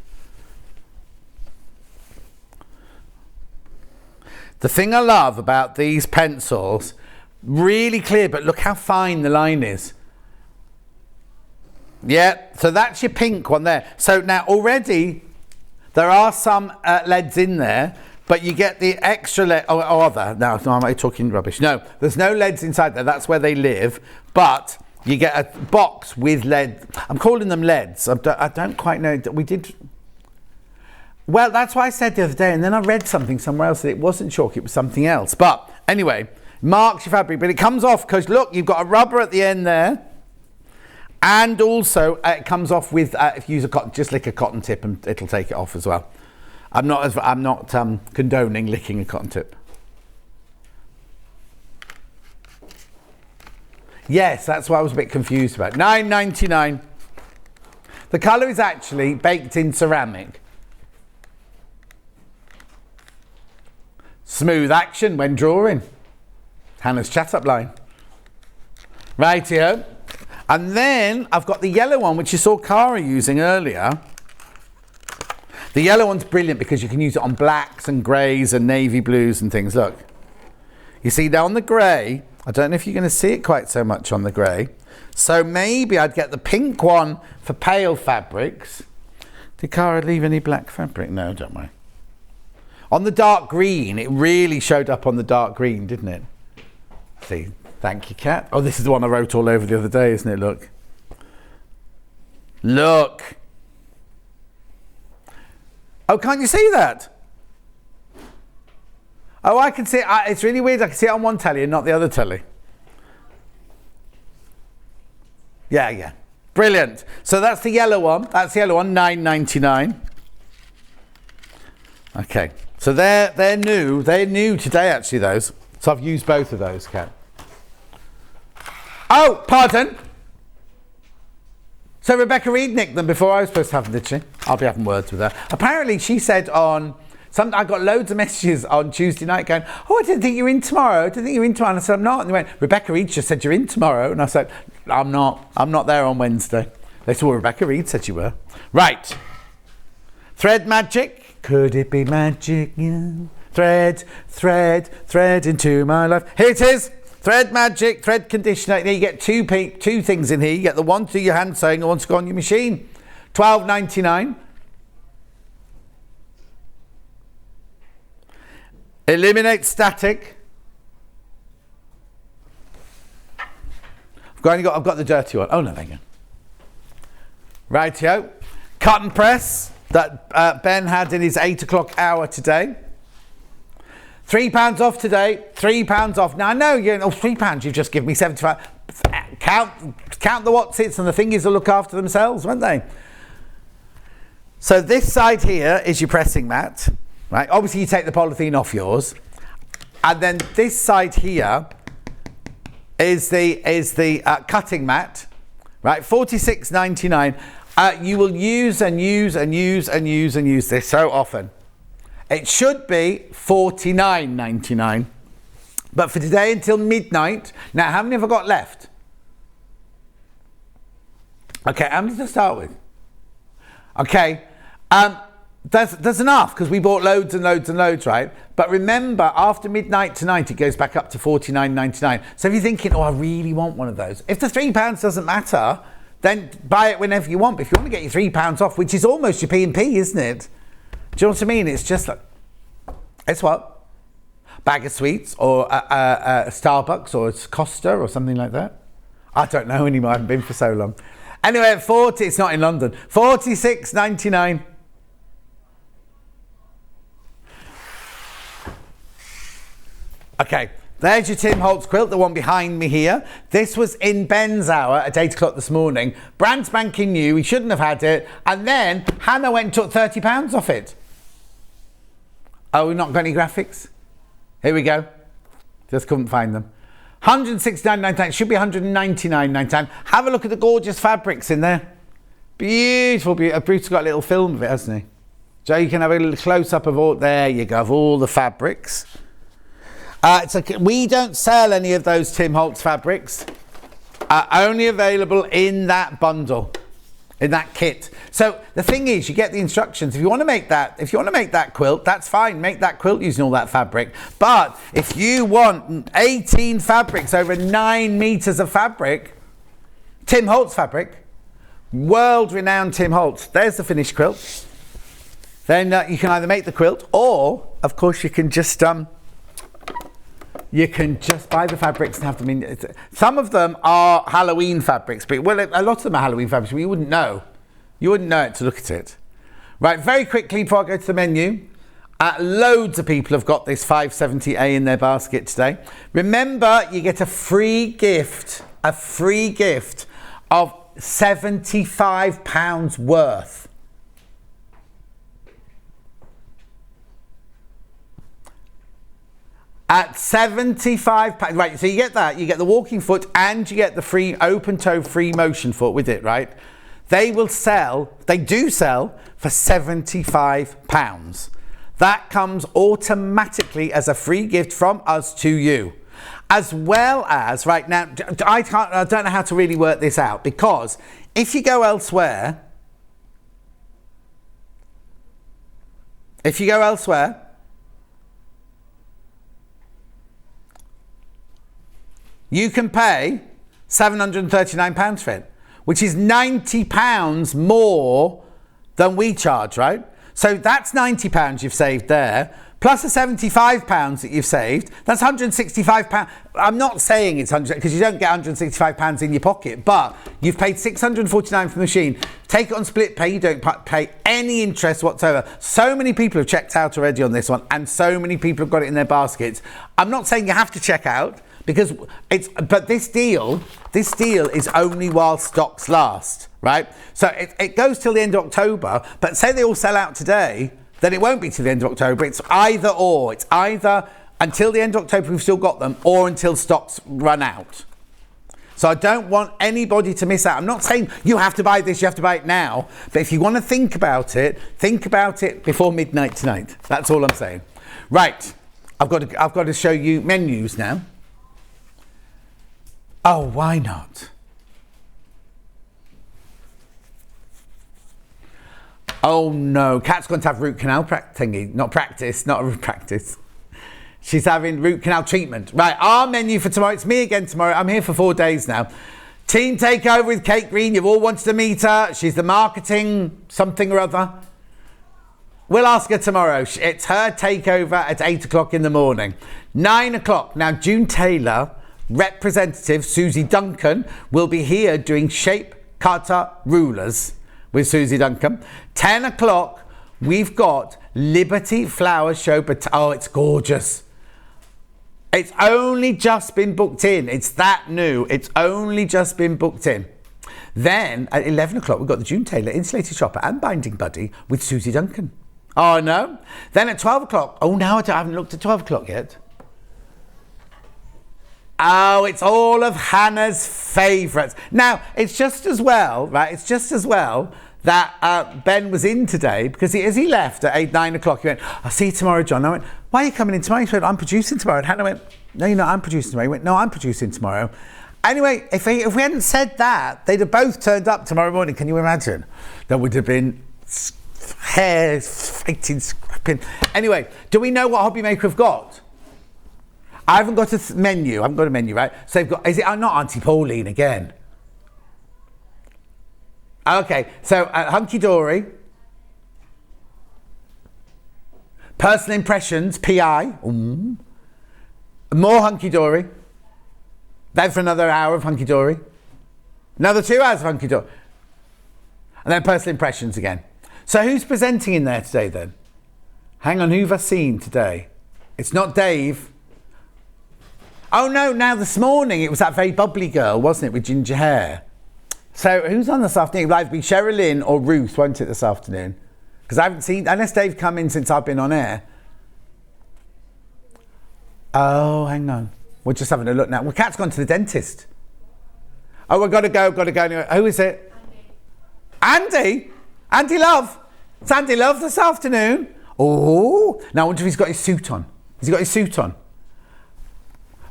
The thing I love about these pencils, really clear, but look how fine the line is. Yeah, so that's your pink one there. So now already there are some leads in there, but you get the extra lead. Oh, are there? No, I'm talking rubbish. No, there's no leads inside there. That's where they live. But you get a box with lead. I'm calling them leads. I don't quite know. We did. Well, that's what I said the other day. And then I read something somewhere else that it wasn't chalk. It was something else. But anyway, marks your fabric. But it comes off because, look, you've got a rubber at the end there. And also, it comes off with, if you use a cotton, just lick a cotton tip and it'll take it off as well. I'm not condoning licking a cotton tip. Yes, that's what I was a bit confused about. $9.99. The colour is actually baked in ceramic. Smooth action when drawing. Hannah's chat-up line. Rightio. And then I've got the yellow one, which you saw Cara using earlier. The yellow one's brilliant because you can use it on blacks and greys and navy blues and things. Look. You see now on the grey, I don't know if you're going to see it quite so much on the grey. So maybe I'd get the pink one for pale fabrics. Did Cara leave any black fabric? No, don't worry. On the dark green, it really showed up on the dark green, didn't it? See, thank you, Kat. Oh, this is the one I wrote all over the other day, isn't it? Look. Look. Oh, can't you see that? Oh, I can see it. It's really weird. I can see it on one telly and not the other telly. Yeah. Brilliant. So that's the yellow one. That's the yellow one, $9.99. Okay. So they're new. They're new today, actually, those. So I've used both of those, Kat. Oh, pardon. So Rebecca Reed nicked them before I was supposed to have them, did she? I'll be having words with her. Apparently, she said I got loads of messages on Tuesday night going, oh, I didn't think you were in tomorrow. And I said, I'm not. And they went, Rebecca Reed just said you're in tomorrow. And I said, I'm not. I'm not there on Wednesday. They said, well, Rebecca Reed said you were. Right. Thread magic. Could it be magic? Yeah. Thread into my life. Here it is. Thread magic, thread conditioner. You get two things in here. You get the one to do your hand sewing and one to go on your machine. $12.99. Eliminate static. I've got the dirty one. Oh no, there you go. Rightio. Cotton press that Ben had in his 8 o'clock hour today. £3 off today. £3 off. Now I know you're £3. You've just given me 75. Count the whatsits and the thingies will look after themselves, won't they? So this side here is your pressing mat. Right, obviously you take the polythene off yours, and then this side here is the cutting mat, right? $46.99. You will use this so often. It should be $49.99, but for today until midnight. Now, how many have I got left? Okay, how many to start with? Okay. There's enough because we bought loads and loads, right? But remember, after midnight tonight, it goes back up to $49.99. So if you're thinking, oh, I really want one of those, if the £3 doesn't matter, then buy it whenever you want. But if you want to get your £3 off, which is almost your P&P, isn't it? Do you know what I mean? It's just like, it's what? Bag of sweets or a Starbucks or a Costa or something like that. I don't know anymore. I haven't been for so long. Anyway, it's not in London. $46.99. Okay, there's your Tim Holtz quilt, the one behind me here. This was in Ben's hour at 8 o'clock this morning. Brand spanking new, he shouldn't have had it. And then Hannah went and took £30 off it. Oh, we've not got any graphics? Here we go. Just couldn't find them. $169.99, should be $199.99. Have a look at the gorgeous fabrics in there. Beautiful, beautiful. Bruce's got a little film of it, hasn't he? So you can have a little close-up of all, there you go, of all the fabrics. We don't sell any of those Tim Holtz fabrics. Only available in that bundle, in that kit. So the thing is, you get the instructions. If you want to make that quilt, that's fine. Make that quilt using all that fabric. But if you want 18 fabrics over 9 meters of fabric, Tim Holtz fabric, world-renowned Tim Holtz. There's the finished quilt. Then you can either make the quilt, or of course you can just buy the fabrics and have them in. Some of them are Halloween fabrics, but a lot of them are Halloween fabrics, but you wouldn't know. You wouldn't know it to look at it. Right, very quickly before I go to the menu, loads of people have got this 570A in their basket today. Remember, you get a free gift of £75 worth. At £75, right, so you get that, you get the walking foot and you get the free open toe free motion foot with it, right? they do sell for £75. That comes automatically as a free gift from us to you. As well as, right now, I don't know how to really work this out, because if you go elsewhere, you can pay £739 for it, which is £90 more than we charge, right? So that's £90 you've saved there, plus the £75 that you've saved. That's £165. I'm not saying it's 100, because you don't get £165 in your pocket, but you've paid £649 for the machine. Take it on split pay, you don't pay any interest whatsoever. So many people have checked out already on this one, and so many people have got it in their baskets. I'm not saying you have to check out, because but this deal is only while stocks last, right? So it goes till the end of October, but say they all sell out today, then it won't be till the end of October. It's either or. It's either until the end of October we've still got them, or until stocks run out. So I don't want anybody to miss out. I'm not saying you have to buy this, you have to buy it now, but if you want to think about it before midnight tonight. That's all I'm saying. Right, I've got to show you menus now. Oh, why not? Oh no, Kat's going to have root canal practice. She's having root canal treatment. Right, our menu for tomorrow, it's me again tomorrow. I'm here for 4 days now. Team Takeover with Kate Green, you've all wanted to meet her. She's the marketing something or other. We'll ask her tomorrow. It's her takeover at 8 o'clock in the morning. 9 o'clock, now June Taylor, representative Susie Duncan, will be here doing shape cutter rulers with Susie Duncan. 10 o'clock, we've got Liberty Flower Show, but oh, it's gorgeous. It's only just been booked in. It's that new. It's only just been booked in. Then at 11 o'clock, we've got the June Taylor Insulated Shopper and Binding Buddy with Susie Duncan. Oh no. Then at 12 o'clock, oh now I haven't looked at 12 o'clock yet. Oh, it's all of Hannah's favourites. Now, it's just as well, right? It's just as well that Ben was in today, because as he left at 9 o'clock, he went, I'll see you tomorrow, John. I went, why are you coming in tomorrow? He said, I'm producing tomorrow. And Hannah went, no, you're not, I'm producing tomorrow. He went, no, I'm producing tomorrow. Anyway, if we hadn't said that, they'd have both turned up tomorrow morning. Can you imagine? There would have been hair fighting, scrapping. Anyway, do we know what Hobby Maker have got? I haven't got a menu. I haven't got a menu, right? So they've got, is it not Auntie Pauline again? Okay, so Hunky Dory, Personal Impressions, PI, more Hunky Dory, then for another hour of Hunky Dory, another 2 hours of Hunky Dory, and then Personal Impressions again. So who's presenting in there today then? Hang on, who have I seen today? It's not Dave. Oh no, now this morning it was that very bubbly girl, wasn't it, with ginger hair? So who's on this afternoon? It'll either be Sherilyn or Ruth, won't it, this afternoon? Because I haven't seen, unless they've come in since I've been on air. Oh, hang on. We're just having a look now. Well, Kat's gone to the dentist. Oh, we've got to go. Anyway. Who is it? Andy? Andy Love? It's Andy Love this afternoon. Oh, now I wonder if he's got his suit on. Has he got his suit on?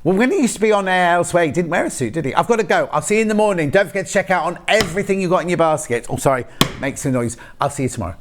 Well, when he used to be on air elsewhere, he didn't wear a suit, did he? I've got to go. I'll see you in the morning. Don't forget to check out on everything you got in your basket. Oh, sorry, makes a noise. I'll see you tomorrow.